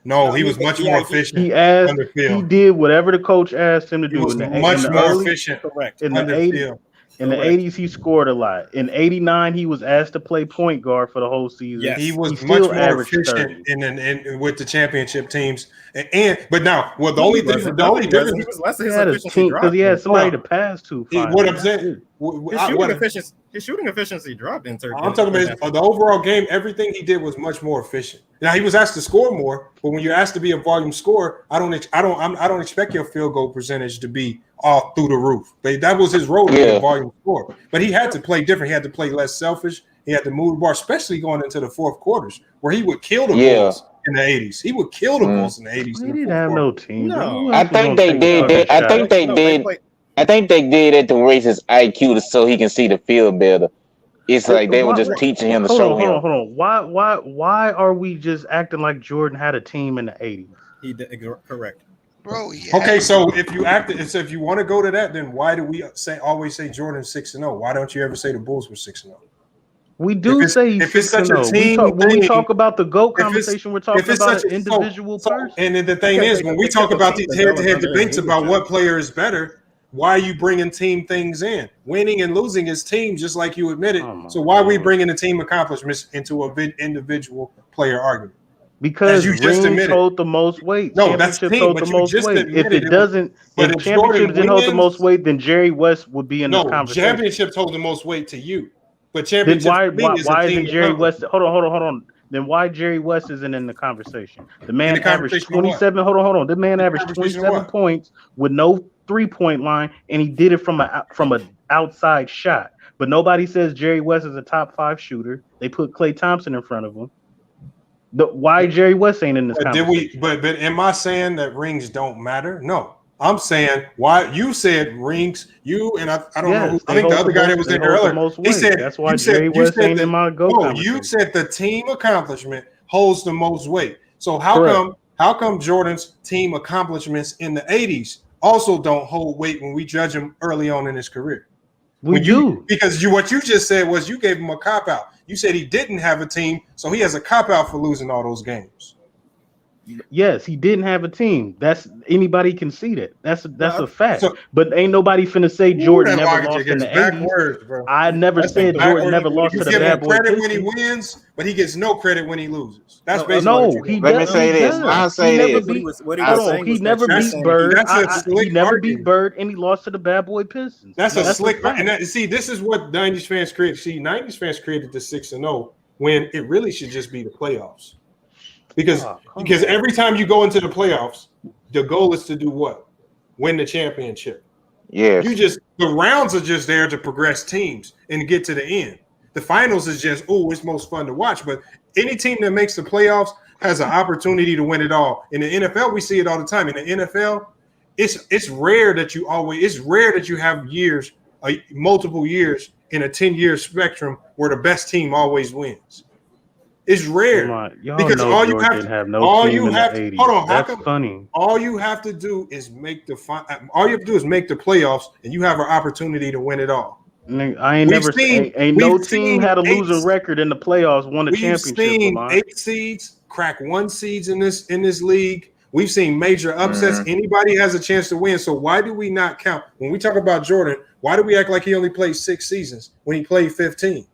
No, he was much more efficient. He did whatever the coach asked him to do. He was much more efficient. Correct. In the 80s. In the 80s, he scored a lot. In 89, he was asked to play point guard for the whole season. Yes. He was much more efficient in with the championship teams. But now, well, the only difference he had a team because he had somebody to pass to. What I'm saying, his shooting efficiency dropped in Turkey. I'm talking about the overall game. Everything he did was much more efficient. Now he was asked to score more, but when you're asked to be a volume scorer, I don't expect your field goal percentage to be all through the roof. But that was his role to be a volume scorer. But he had to play different. He had to play less selfish. He had to move the bar, especially going into the fourth quarters, where he would kill the Bulls in the 80s. He would kill the Bulls in the 80s. He didn't have no team. No. I think they did. I think they did it to raise his IQ so he can see the field better. It's like they were just teaching him to show him. Hold on. Why are we just acting like Jordan had a team in the 80s? He did correct. Bro, okay, so if you want to go to that, then why do we always say Jordan 6-0? Why don't you ever say the Bulls were 6-0? We do say if it's such a team. When we talk about the GOAT conversation, we're talking about an individual person. And then the thing is, when we talk about these head-to-head debates about what player is better, why are you bringing team things in? Winning and losing is team, just like you admitted. So why are we bringing the team accomplishments into an individual player argument? Because rings hold the most weight. No, that's team, hold the most weight. If it doesn't, if championships didn't hold the most weight, then Jerry West would be in the conversation. Championships hold the most weight to you. But championship why isn't Jerry West? Hold on. then why Jerry West isn't in the conversation? The man averaged 27. Hold on. The man averaged 27 points with no 3-point line, and he did it from a outside shot. But nobody says Jerry West is a top 5 shooter. They put Klay Thompson in front of him. Why Jerry West ain't in this conversation? But am I saying that rings don't matter? No. I'm saying why you said rings. You and I don't know. I think the other guy that was in there earlier. He said that's why Jerry West ain't in my go. No, you said the team accomplishment holds the most weight. So how come Jordan's team accomplishments in the 80s also don't hold weight when we judge him early on in his career? Because what you just said was you gave him a cop out. You said he didn't have a team, so he has a cop out for losing all those games. Yes, he didn't have a team. That's anybody can see that. That's a fact. But ain't nobody finna say Jordan never lost in the 80s. I never said Jordan never lost to the bad boy. Credit when he wins, but he gets no credit when he loses. That's basically no. Let me say this. I'll say this. He never beat Bird. He never beat Bird, and he lost to the bad boy Pistons. That's a slick. And see, this is what 90s fans created. See, 90s fans created the 6-0 when it really should just be the playoffs. Because every time you go into the playoffs, the goal is to do what? Win the championship. Yes. The rounds are just there to progress teams and get to the end. The finals is just, it's most fun to watch. But any team that makes the playoffs has an opportunity to win it all. In the NFL, we see it all the time. In the NFL, it's rare that you have years, multiple years in a 10-year spectrum where the best team always wins. It's rare because all you have to do is make the playoffs, and you have an opportunity to win it all. No team had a losing record in the playoffs, won a championship. We've seen 8 seeds crack 1 seeds in this league. We've seen major upsets. Anybody has a chance to win. So why do we not count when we talk about Jordan? Why do we act like he only played 6 seasons when he played 15?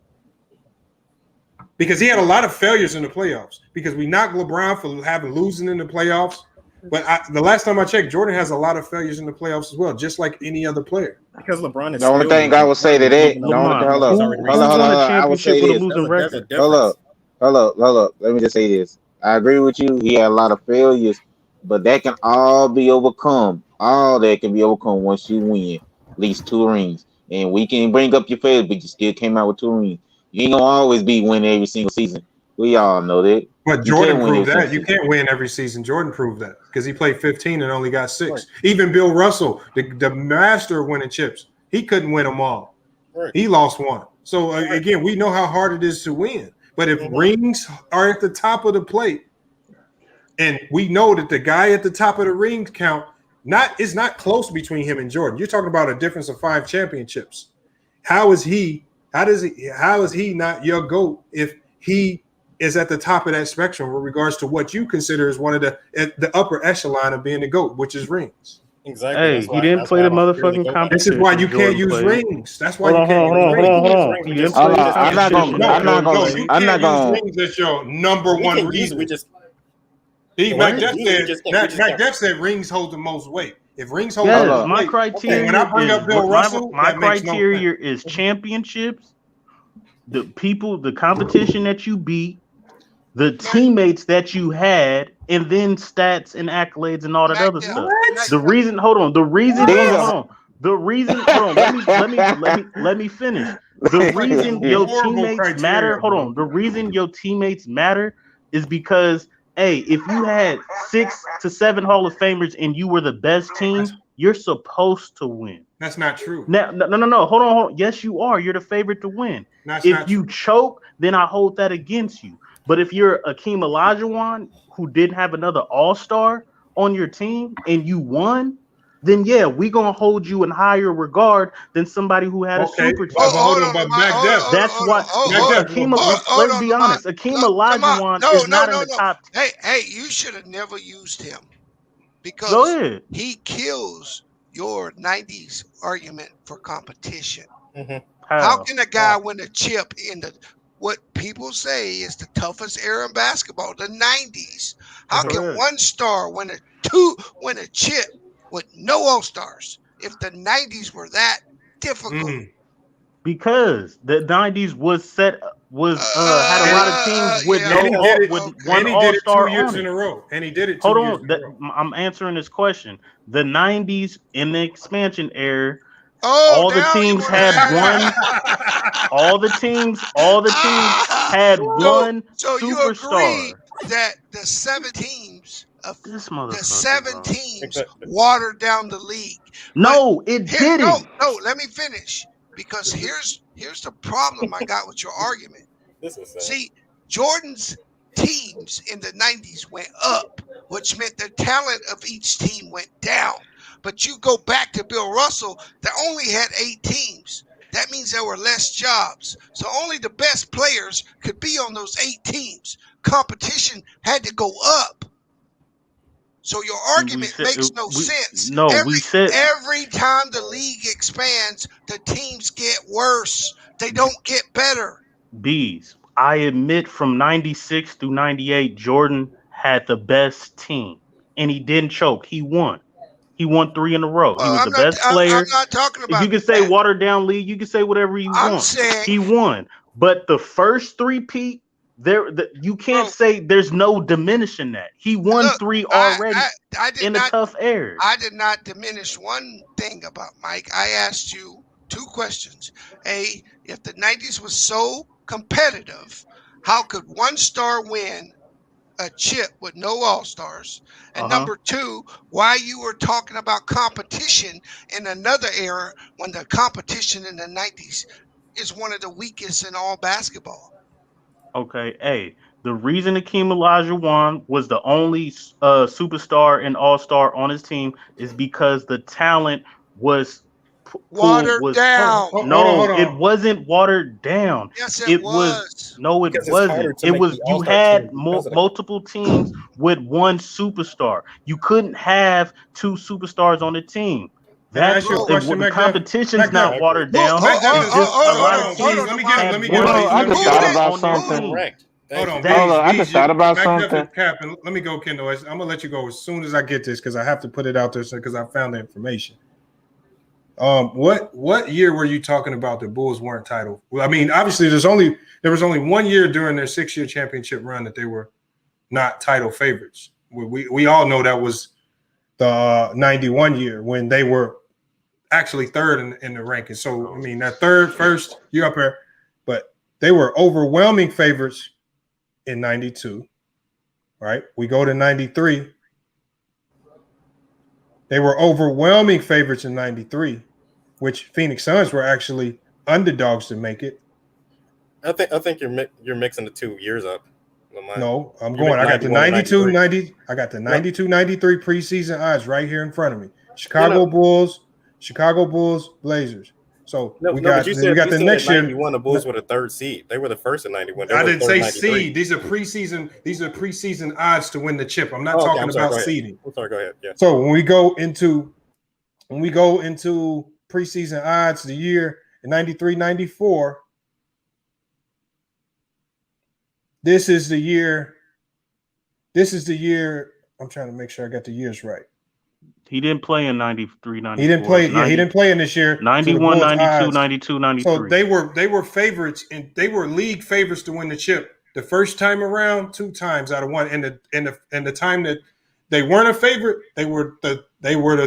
Because he had a lot of failures in the playoffs. Because we knocked LeBron for losing in the playoffs. But the last time I checked, Jordan has a lot of failures in the playoffs as well, just like any other player. Because LeBron is the only thing I would say to that. Hold up. Let me just say this. I agree with you. He had a lot of failures, but that can all be overcome. All that can be overcome once you win at least 2 rings. And we can bring up your failures, but you still came out with 2 rings. You ain't gonna always be winning every single season. We all know that. But Jordan proved that. You can't win every season. Jordan proved that because he played 15 and only got 6. Right. Even Bill Russell, the master of winning chips, he couldn't win them all. Right. He lost 1. So again, we know how hard it is to win. But if rings are at the top of the plate, and we know that the guy at the top of the ring count is not close between him and Jordan. You're talking about a difference of 5 championships. How is he not your GOAT if he is at the top of that spectrum with regards to what you consider as one of the upper echelon of being the GOAT, which is rings? Exactly. Hey, he didn't play the motherfucking competition. This is why you can't use rings. That's why you can't use rings. I'm not gonna use rings as your number one reason. Mac Jeff said rings hold the most weight. If rings hold the most my weight, criteria when I bring up Bill Russell, my criteria is championships, the people, the competition that you beat, the teammates that you had, and then stats and accolades and all that other stuff. The reason, let me finish. The reason your teammates matter, the reason your teammates matter is because, hey, if you had 6 to 7 Hall of Famers and you were the best team, you're supposed to win. That's not true. No. Hold on. Yes, you are. You're the favorite to win. If you choke, then I hold that against you. But if you're Hakeem Olajuwon, who didn't have another all-star on your team, and you won, then yeah, we're gonna hold you in higher regard than somebody who had a super team. That's why Hakeem. Let's be honest. Hakeem Olajuwon is not in the top 10. Hey, you should have never used him because he kills your 90s argument for competition. Mm-hmm. How can a guy win a chip in what people say is the toughest era in basketball, the 90s? How can one star win a chip with no all-stars if the 90s were that difficult? Because the 90s had a lot of teams with one all-star on it. In a row, and he did it. Hold on, I'm answering this question. The 90s in the expansion era, all the teams had one. All the teams had one so superstar. You agree that the 7 teams Exactly. watered down the league? No, it didn't. No, let me finish. Because here's the problem I got with your argument. See, Jordan's teams in the 90s went up, which meant the talent of each team went down. But you go back to Bill Russell, that only had 8 teams. That means there were less jobs. So only the best players could be on those 8 teams. Competition had to go up. So your argument makes no sense. No, every time the league expands, the teams get worse. They don't get better. Bees, I admit from 96 through 98, Jordan had the best team. And he didn't choke. He won. He won 3 in a row. He was the best player. I'm not talking about if you can say watered down league, you can say whatever you want. Saying, he won. But the first 3-peat, you can't say there's no diminishing that. He won 3 already in a tough era. I did not diminish one thing about Mike. I asked you 2 questions. A, if the 90s was so competitive, how could one star win a chip with no all-stars? And number 2, why you were talking about competition in another era when the competition in the 90s is one of the weakest in all basketball. Okay, hey, the reason Hakeem Olajuwom was the only superstar and all-star on his team is because the talent was watered down. No, it wasn't watered down. Yes, it was. No, it wasn't. It was you had multiple teams with one superstar. You couldn't have 2 superstars on the team. That's the competition's not watered down. Let me get I just thought about something. Hold on, I just thought about something. Let me go, Kendall. I'm gonna let you go as soon as I get this because I have to put it out there because I found the information. What year were you talking about the Bulls weren't titled? Well, I mean, obviously there was only 1 year during their 6-year championship run that they were not title favorites. We all know that was the 91 year when they were actually third in the ranking. So I mean that first year up there, but they were overwhelming favorites in 92. Right? We go to 93. They were overwhelming favorites in 93, which Phoenix Suns were actually underdogs to make it. I think you're mixing the 2 years up. No, I'm going. I got the 92, 90. I got the 92, 93 preseason odds right here in front of me. Chicago Bulls, Blazers. So we got the next year. 91, the Bulls were the 3rd seed. They were the first in 91. I didn't say seed. These are preseason odds to win the chip. I'm not talking about seeding. I'm sorry, go ahead. Yeah. So when we go into preseason odds, the year in 93, 94. This is the year. I'm trying to make sure I got the years right. He didn't play in 93, 94. He didn't play. He didn't play in this year. 91, 92, 92, 93. So they were favorites, and they were league favorites to win the chip the first time around 2 times out of 1. And the time that they weren't a favorite, they were the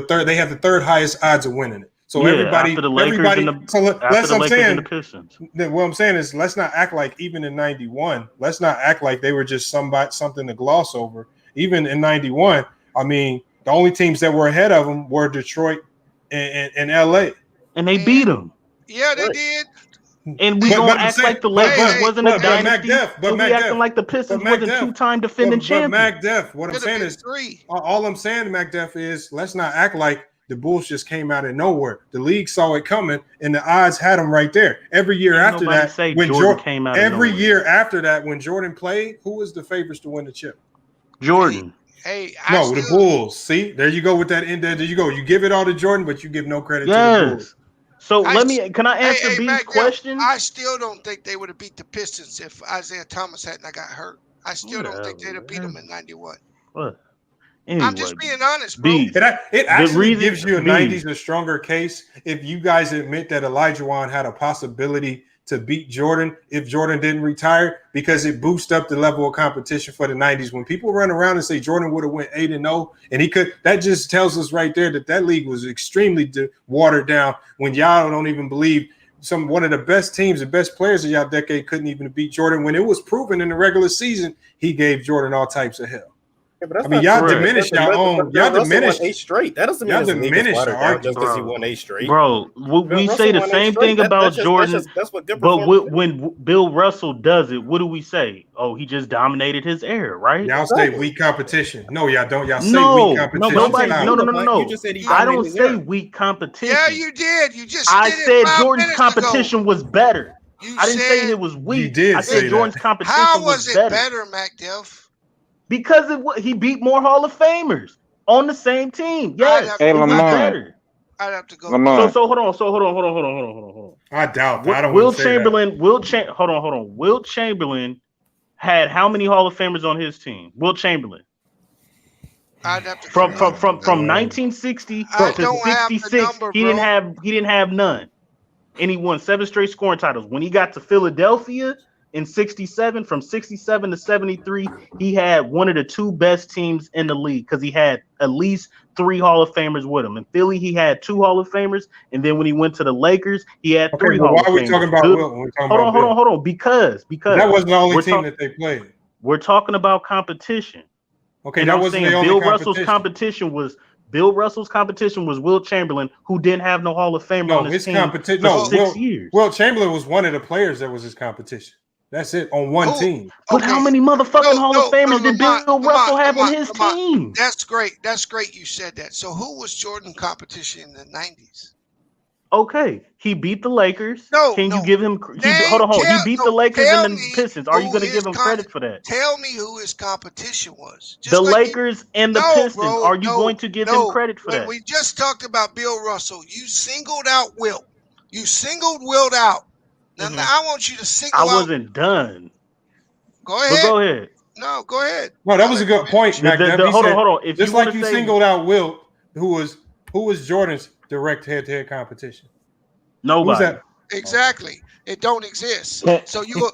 third. They had the 3rd highest odds of winning it. So everybody. And the Pistons. What I'm saying is, let's not act like even in 91, let's not act like they were just something to gloss over. Even in 91, I mean, the only teams that were ahead of them were Detroit and LA. And they beat them. Yeah, they did. And we don't act like the Lakers wasn't a dynasty. But we acting like the Pistons wasn't 2-time defending champion. But MacDuff, what I'm saying is, all I'm saying to MacDuff is, let's not act like the Bulls just came out of nowhere. The league saw it coming, and the odds had them right there. Every year after that, when Jordan came out, year after that, when Jordan played, who was the favorites to win the chip? Jordan. The Bulls. See, there you go with that. There you go. You give it all to Jordan, but you give no credit to the Bulls. So can I answer B's question? I still don't think they would have beat the Pistons if Isaiah Thomas hadn't got hurt. I still don't think they'd have beat them in 91. What? Anyway, I'm just being honest, bro. It actually gives you a 90s a stronger case if you guys admit that Olajuwon had a possibility to beat Jordan if Jordan didn't retire, because it boosts up the level of competition for the 90s. When people run around and say Jordan would have went 8-0 and he could, that just tells us right there that league was extremely watered down when y'all don't even believe one of the best teams, the best players of y'all decade couldn't even beat Jordan when it was proven in the regular season he gave Jordan all types of hell. Yeah, but that's I mean, y'all correct. diminish y'all own. Y'all diminish 8 straight. That doesn't mean y'all his league is diminish watered the down argument, just because he won 8 straight. Bro, we say the same thing about Jordan, that's what good but performance is. when Bill Russell does it, what do we say? Oh, he just dominated his era, right? Y'all say weak competition. No, y'all don't. Y'all say No, weak competition. nobody. No. You just said he I don't dominated his say era. weak competition. Yeah, you did. You just I did it said 5 Jordan's minutes competition ago. was better. You I didn't say said it was weak. You did I said say Jordan's that. competition how was was it better. better, MacDelf? Because he beat more Hall of Famers on the same team. Yes, Hey, it was Lamar. better. I'd have to go. Lamar. So hold on. I doubt that. I don't Will want to say Chamberlain, hold on. Will Chamberlain had how many Hall of Famers on his team? Will Chamberlain. I'd have to From 1960 I to don't have the 66, number, he didn't have none. And he won 7 straight scoring titles. When he got to Philadelphia in 67, from 67 to 73, he had one of the 2 best teams in the league because he had at least 3 Hall of Famers with him. In Philly, he had 2 Hall of Famers, and then when he went to the Lakers, he had 3 Hall of Famers. Why are we talking about Wilt when we're talking about Bill? Hold on. Because that wasn't the only team that they played. We're talking about competition. Okay, and that I'm wasn't saying the only Bill competition. Russell's competition was Will Chamberlain, who didn't have no Hall of Famer on his team for 6 years. Will Chamberlain was one of the players that was his competition. That's it, on one team. But how many motherfucking Hall of Famers did Bill Russell have on his team? That's great. That's great you said that. So who was Jordan competition in the 90s? Okay, he beat the Lakers. Can you give him? He beat the no, Lakers tell and the me Pistons. Are you who going to his give him credit for that? Tell me who his competition was. Just The like Lakers and the No, Pistons. bro, Are you no, going to give him no. credit for When that? we just talked about Bill Russell, you singled out Wilt. You singled Wilt out. Now, I want you to single out. I wasn't done. Go ahead. But go ahead. No, go ahead. No, that was a good point, Mac. Hold on. If just you like you say, singled out Wilt, who was Jordan's direct head-to-head competition? Nobody. Who's that? Exactly. It don't exist. So you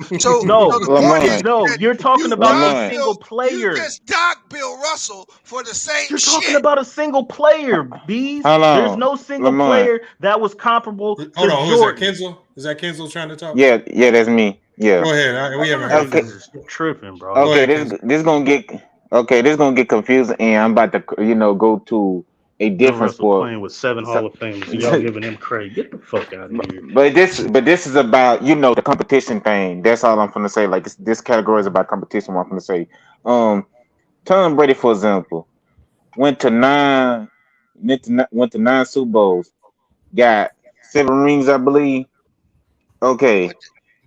you're talking about a single player. You just docked Bill Russell for the same You're shit. talking about a single player, Bees. Hold on, There's no single Lamar. player that was comparable to Hold on, Jordan. who is that? Kenzel? Is that Kenzel trying to talk? Yeah, that's me. Yeah. Go ahead. We haven't heard Okay. Tripping, bro. Okay, this gonna get confusing, and I'm about to go to a Bill different Russell sport. playing with 7 Hall of Famers. Y'all giving him credit. Get the fuck out of here. But this is about the competition thing. That's all I'm gonna say. Like this category is about competition. What I'm gonna say. Tom Brady, for example, went to 9 Super Bowls, got 7 rings, I believe. Okay,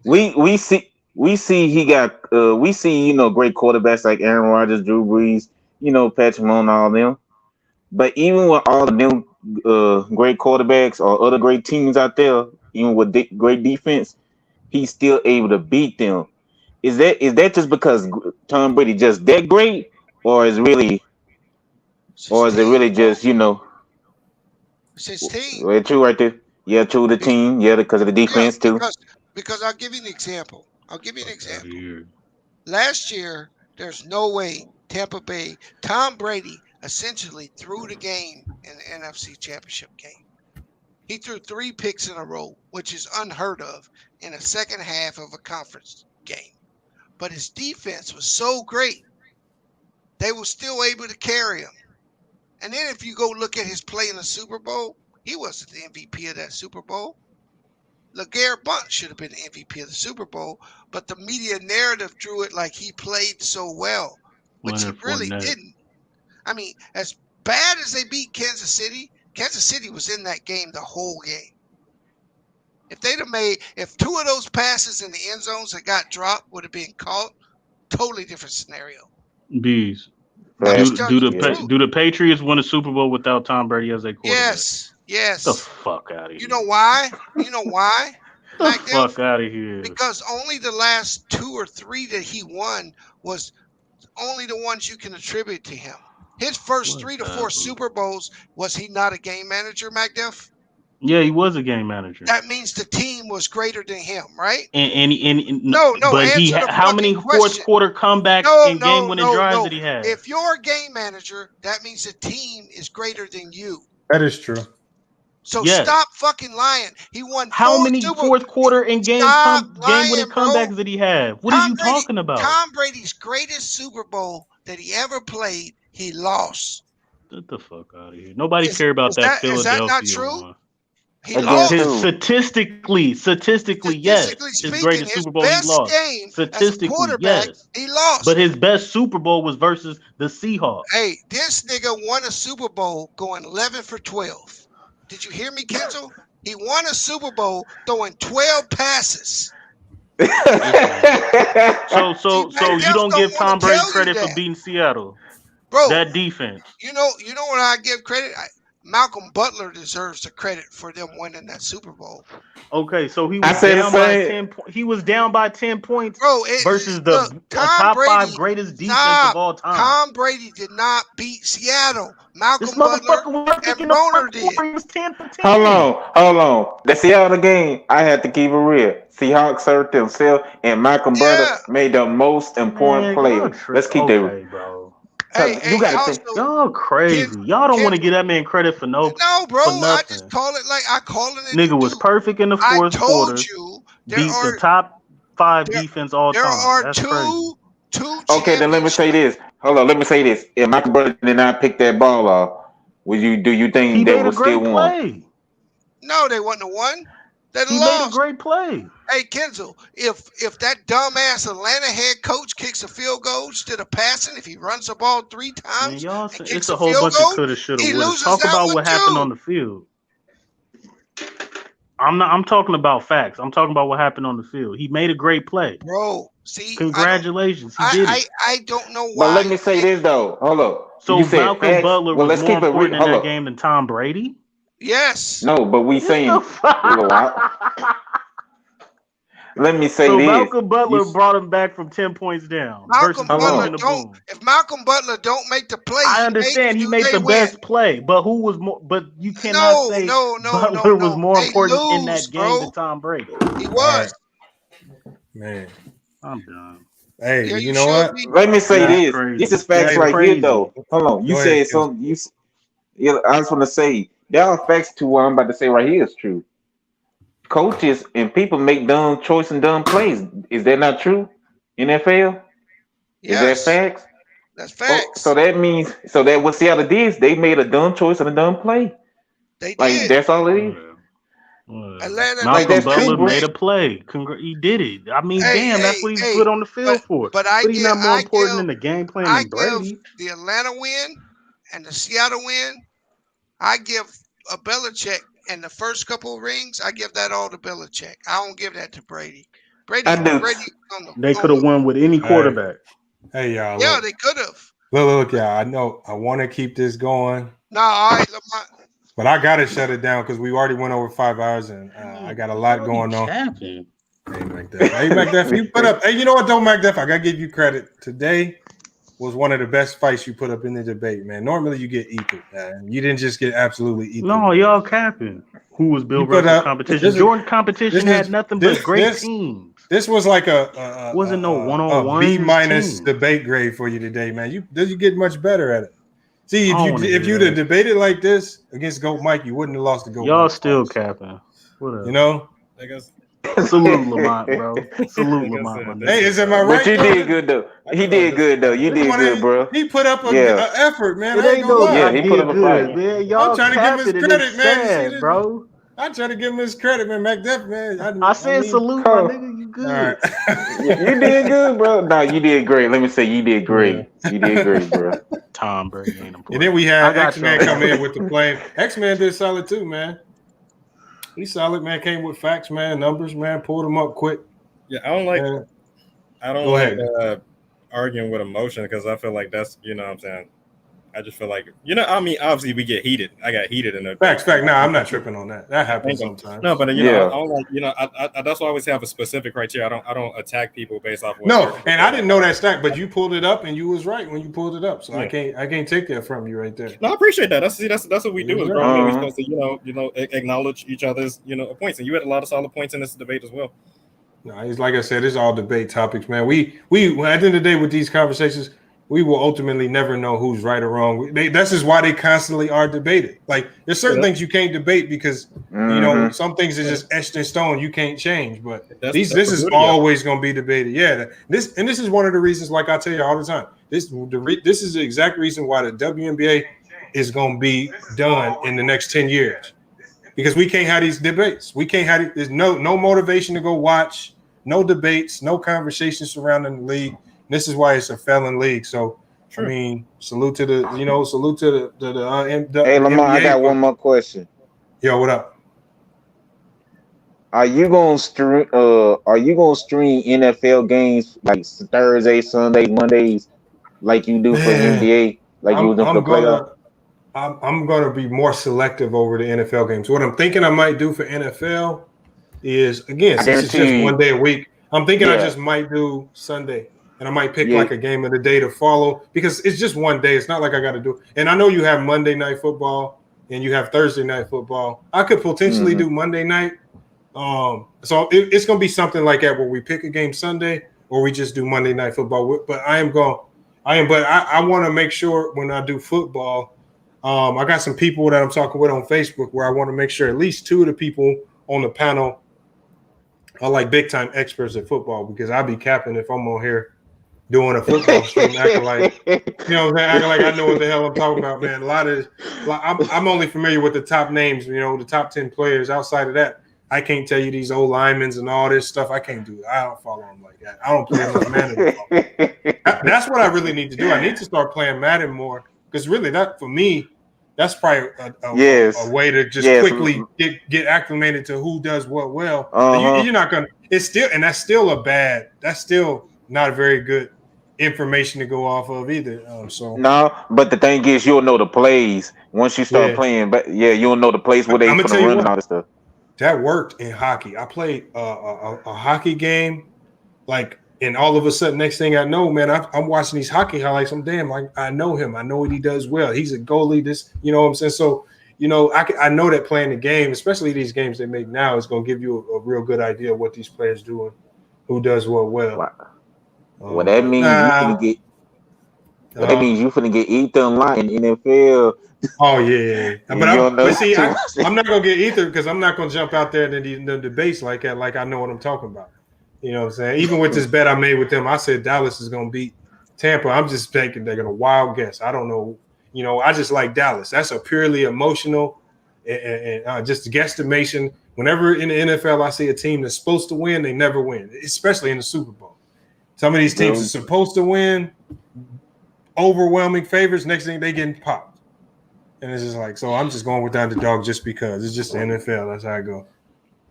we see he got we see great quarterbacks like Aaron Rodgers, Drew Brees, Patrick Mahomes, all them. But even with all of them great quarterbacks or other great teams out there, even with great defense, he's still able to beat them. Is that just because Tom Brady just that great, or is it really just It's his team. Well, true right there. Yeah, true the team. Yeah, because of the defense too. Because I'll give you an example. Last year, there's no way Tampa Bay, Tom Brady essentially threw the game in the NFC Championship game. He threw 3 picks in a row, which is unheard of in a second half of a conference game. But his defense was so great, they were still able to carry him. And then if you go look at his play in the Super Bowl, he wasn't the MVP of that Super Bowl. LeGarrette Blount should have been the MVP of the Super Bowl, but the media narrative drew it like he played so well, which he really didn't. I mean, as bad as they beat Kansas City was in that game the whole game. If 2 of those passes in the end zones that got dropped would have been caught, totally different scenario. Bees. Do the Patriots win a Super Bowl without Tom Brady as their quarterback? Yes. The fuck out of here. You know why? The fuck out of here. Because only the last 2 or 3 that he won was only the ones you can attribute to him. His first 3 to 4 Super Bowls, was he not a game manager, MacDuff? Yeah, he was a game manager. That means the team was greater than him, right? No. But how many fourth quarter comebacks and game winning drives did he have? If you're a game manager, that means the team is greater than you. That is true. So stop fucking lying. He won. How many fourth quarter and game winning comebacks did he have? What are you talking about? Tom Brady's greatest Super Bowl that he ever played, he lost. Get the fuck out of here. Nobody cared about that Philadelphia. Is that not true? One. He lost. Statistically, yes. His greatest Super Bowl, he lost. Statistically, yes. He lost. But his best Super Bowl was versus the Seahawks. Hey, this nigga won a Super Bowl going 11 for 12. Did you hear me, Kenzo? He won a Super Bowl throwing 12 passes. So you don't give Tom Brady credit for beating Seattle, bro? That defense. You know what I give credit? Malcolm Butler deserves the credit for them winning that Super Bowl. Okay, so he was down by 10 points. He was down by 10 points, bro, versus the top 5 greatest defense of all time. Tom Brady did not beat Seattle. Malcolm Butler and Roner did. Hold on. The Seattle game, I had to keep it real. Seahawks hurt themselves, and Malcolm Butler made the most important play. Let's keep that, bro. You gotta think. Y'all crazy. Y'all don't want to give that man credit for no, bro. I just call it like I call it. Nigga was perfect in the fourth quarter. Beat the top 5 defense all time. That's crazy. Okay, then let me say this. Hold on, let me say this. If Michael Jordan did not pick that ball off, do you think they would still won? No, they wouldn't have won. He made a great play. Hey, Kenzo, if that dumbass Atlanta head coach kicks a field goal instead of passing, if he runs the ball 3 times, it's a whole bunch of coulda, shoulda, woulda. Talk about what happened on the field. I'm talking about facts. I'm talking about what happened on the field. He made a great play. Bro, see, congratulations. He did it. I don't know why. But let me say this though. Hold up. So Malcolm Butler was more important in that game than Tom Brady? Yes. No, but we saying let me say this. Malcolm Butler brought him back from 10 points down. If Malcolm Butler don't make the play, I understand he made the best play, but who was more? But you cannot say Butler was more important in that game than Tom Brady. He was. Man, I'm done. Hey, you know what? Let me say this. Crazy. This is facts right here, though. Hold on. You said something. I just want to say, there are facts to what I'm about to say right here is true. Coaches and people make dumb choice and dumb plays. Is that not true? NFL? Is that facts? That's facts. So that means what Seattle did is they made a dumb choice and a dumb play. They did. That's all it is. Malcolm Butler made a play. He did it. I mean, that's what he put on the field for. But he's not more important than the game plan than Brady. The Atlanta win and the Seattle win, I give a Belichick. And the first couple of rings, I give that all to Belichick. I don't give that to Brady. They could have won with any quarterback. Hey, y'all. Yeah, they could have. Look, y'all. I know I want to keep this going. No, all right, Lamont. But I got to shut it down because we already went over 5 hours and I got a lot going on. Hey, MacDuff, you put up. Hey, you know what, though, MacDuff? I got to give you credit. Today was one of the best fights you put up in the debate, man. Normally you get equal, man. You didn't just get absolutely equal. No, y'all capping. Who was Bill Russell's competition? Jordan competition had nothing but great teams. This was like wasn't no one-on-one B- debate grade for you today, man. You get much better at it. See, if you'd have debated like this against Goat Mike, you wouldn't have lost the Goat. Y'all Mike still capping. Whatever. You know? Salute Lamont, bro. Salute Lamont. Hey, is that my right? But you did good though. He did good though. You did good, bro. He put up an effort, man. It ain't no he put up a fight, man. Y'all I'm trying to give him his credit, man. Bro. I'm trying to give him his credit, man. MacDuff, man. I said salute, my nigga. You good? All right. You did good, bro. No, you did great. Let me say you did great. You did great, bro. Tom Brady ain't important. And then we had X-Man come in with the play. X-Man did solid too, man. He's solid, man. Came with facts, man, numbers, man. Pulled them up quick. Yeah, I don't like arguing with emotion because I feel like that's, you know what I'm saying, I just feel like I mean, obviously we get heated. I got heated in the fact. No, I'm not tripping on that. That happens sometimes. No, but I don't like I that's why I always have a specific criteria. I don't attack people based off. And I didn't know that stack, but you pulled it up and you was right when you pulled it up. So I can't take that from you right there. No, I appreciate that. That's what we do as grown men. We're supposed to acknowledge each other's points, and you had a lot of solid points in this debate as well. No, it's like I said, it's all debate topics, man. We at the end of the day with these conversations, we will ultimately never know who's right or wrong. This is why they constantly are debated. Like there's certain things you can't debate because some things are just etched in stone you can't change. But this is always going to be debated. Yeah, this is one of the reasons. Like I tell you all the time, this is the exact reason why the WNBA is going to be done in the next 10 years. Because we can't have these debates. We can't have there's no motivation to go watch, no debates, no conversations surrounding the league. This is why it's a felon league. So I mean, salute to the Hey Lamar, I got one more question. Yo, what up? Are you gonna stream NFL games like Thursday, Sunday, Mondays, like you do for NBA, like you do for playoffs? I'm going to be more selective over the NFL games. What I'm thinking I might do for NFL is, again, since it's just one day a week, I'm thinking I just might do Sunday. And I might pick like a game of the day to follow because it's just one day. It's not like I got to do. And I know you have Monday night football and you have Thursday night football. I could potentially do Monday night. So it's going to be something like that where we pick a game Sunday or we just do Monday night football. But I want to make sure when I do football, I got some people that I'm talking with on Facebook where I want to make sure at least two of the people on the panel are like big time experts at football because I'll be capping if I'm on here doing a football stream, acting like acting like I know what the hell I'm talking about, man. I'm only familiar with the top names, the top 10 players. Outside of that, I can't tell you these old linemen and all this stuff. I can't do it. I don't follow them like that. I don't play enough Madden. That's what I really need to do. I need to start playing Madden more because really, that for me, that's probably a way to just quickly get acclimated to who does what well. You're not gonna. It's still, and that's still That's still not a very good information to go off of either. No, but the thing is, you'll know the plays once you start playing. But you'll know the plays where they put the run and all this stuff. That worked in hockey. I played a hockey game, and all of a sudden, next thing I know, man, I'm watching these hockey highlights. I'm I know him. I know what he does well. He's a goalie. You know what I'm saying? So, I know that playing the game, especially these games they make now, is going to give you a real good idea of what these players do and who does what well. Wow. Well, that means you finna get Ethan Line in NFL. Oh yeah. But see, I'm not gonna get Ethan because I'm not gonna jump out there in the debates like that. Like I know what I'm talking about. You know what I'm saying? Even with this bet I made with them, I said Dallas is gonna beat Tampa. I'm just thinking they're gonna wild guess. I don't know. I just like Dallas. That's a purely emotional and just a guesstimation. Whenever in the NFL I see a team that's supposed to win, they never win, especially in the Super Bowl. Some of these teams are supposed to win, overwhelming favorites. Next thing they getting popped, and it's just like so. I'm just going with the underdog just because it's just the NFL. That's how I go.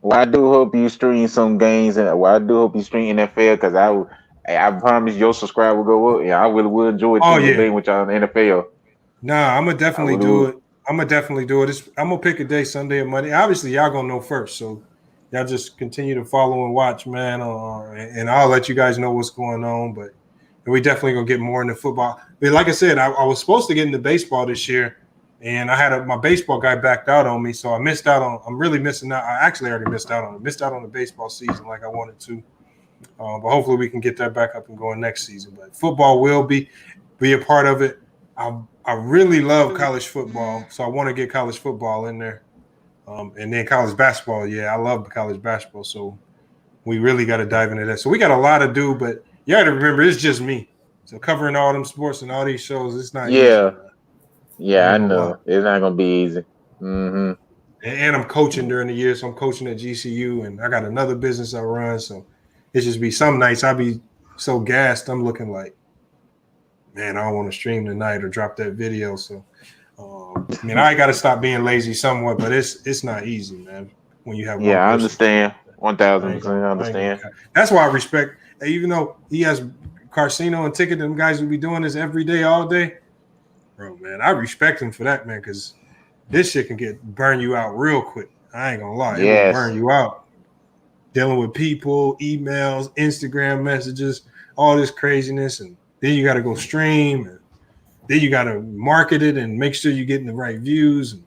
Well, I do hope you stream some games, and I do hope you stream NFL because I promise your subscriber will go up. Yeah, I really would enjoy it with y'all in the NFL. Nah, I'm gonna definitely do it. I'm gonna pick a day, Sunday or Monday. Obviously, y'all gonna know first, so. Y'all just continue to follow and watch, man, and I'll let you guys know what's going on. But we definitely gonna get more into football. But like I said, I was supposed to get into baseball this year, and I had my baseball guy backed out on me, so I missed out on. I'm really missing out. I actually already missed out on it. Missed out on the baseball season like I wanted to. But hopefully we can get that back up and going next season. But football will be a part of it. I really love college football, so I want to get college football in there. And then college basketball, I love college basketball. So we really got to dive into that. So we got a lot to do, but you got to remember it's just me. So covering all them sports and all these shows, it's not easy. Yeah, I know. It's not going to be easy. Mm-hmm. And I'm coaching during the year, so I'm coaching at GCU, and I got another business I run. So it's just be some nights I'll be so gassed, I'm looking like, man, I don't want to stream tonight or drop that video. So I got to stop being lazy somewhat, but it's not easy, man. When you have I understand 1,000%. I understand. That's why I respect. Even though he has Carcino and Ticket, them guys will be doing this every day, all day. Bro, man, I respect him for that, man, because this shit can burn you out real quick. I ain't gonna lie. It will burn you out. Dealing with people, emails, Instagram messages, all this craziness, and then you got to go stream, and then you got to market it and make sure you're getting the right views. And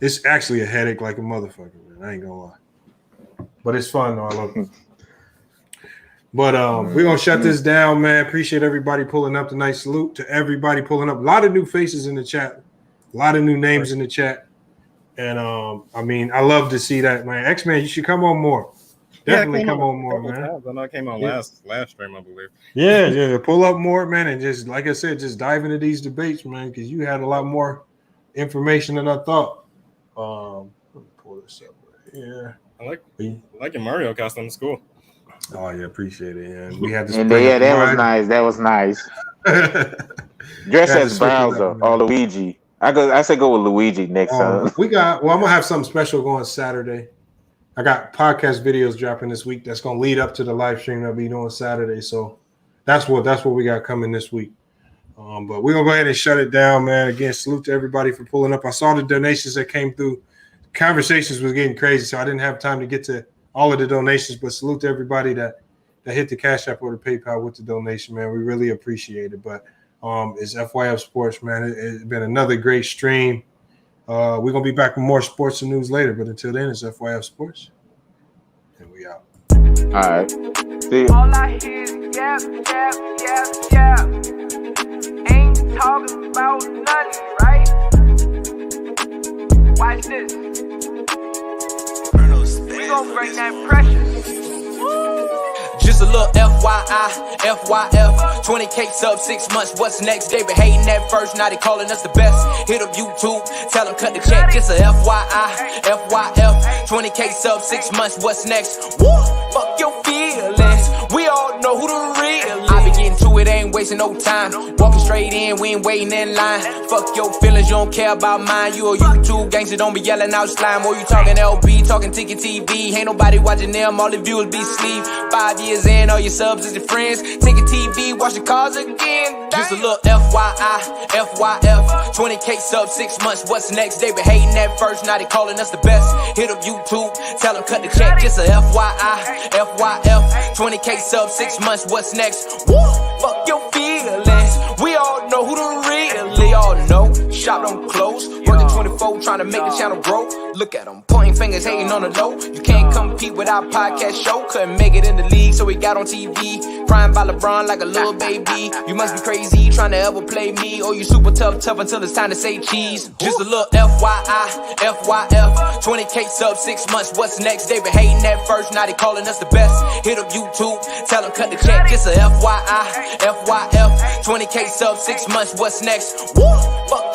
it's actually a headache like a motherfucker, man. I ain't gonna lie. But it's fun, though. I love it. But we're going to shut this down, man. Appreciate everybody pulling up tonight. Salute to everybody pulling up. A lot of new faces in the chat. A lot of new names in the chat. And, I mean, I love to see that, man. X-Man, you should come on more. Definitely come on more, man. I know I came on last stream, I believe. Yeah. Pull up more, man. And just, like I said, just dive into these debates, man, because you had a lot more information than I thought. Let me pull this up right here. I like your Mario costume. It's cool. Oh yeah, appreciate it. Yeah, we had to. That was nice. Dress as Bowser or Luigi. I say go with Luigi next time. I'm gonna have something special going Saturday. I got podcast videos dropping this week. That's gonna lead up to the live stream I'll be doing Saturday. So that's what we got coming this week. But we're gonna go ahead and shut it down, man. Again, salute to everybody for pulling up. I saw the donations that came through. Conversations was getting crazy, so I didn't have time to get to all of the donations, but salute to everybody that hit the Cash App or the PayPal with the donation, man. We really appreciate it. But it's FYF Sports, man. It's been another great stream. We're going to be back with more sports and news later, but until then, it's FYF Sports. And we out. All right. See you. All I hear is yap. Ain't talking about nothing, right? Watch this. We gon' bring that pressure. Just a little FYI, FYF, 20K sub 6 months, what's next? They been hating at first, now they calling us the best. Hit up YouTube, tell them cut the check. Just a FYI, FYF, 20K sub 6 months, what's next? Woo! Fuck your feelings, we all know who the real is. I be getting to it, ain't wasting no time. Walking straight in, we ain't waiting in line. Fuck your feelings, you don't care about mine. You a YouTube gangster, don't be yelling out slime. Or you talking LB, talking Ticket TV. Ain't nobody watching them, all the viewers be sleep. 5 years in, all your subs is your friends. Ticket TV, watch the cars again. Just a little FYI, FYF, 20K sub 6 months, what's next? They been hating at first, now they calling us the best. Hit up YouTube, tell them cut the check. Just a FYI, FYF, 20K sub 6 months, what's next? Woo! Fuck your feelings, we all know who the really all know. Shop don't close, working 24, trying to make the channel grow. Look at them, pointing fingers, hating on the low. You can't compete with our podcast show. Couldn't make it in the league, so we got on TV. Crying by LeBron like a little baby. You must be crazy, trying to ever play me. Or you super tough until it's time to say cheese. Just a little FYI, FYF, 20K sub 6 months, what's next? They been hating at first, now they calling us the best. Hit up YouTube, tell them cut the check. Just a FYI, FYF, 20K sub 6 months, what's next? Woo! Fuck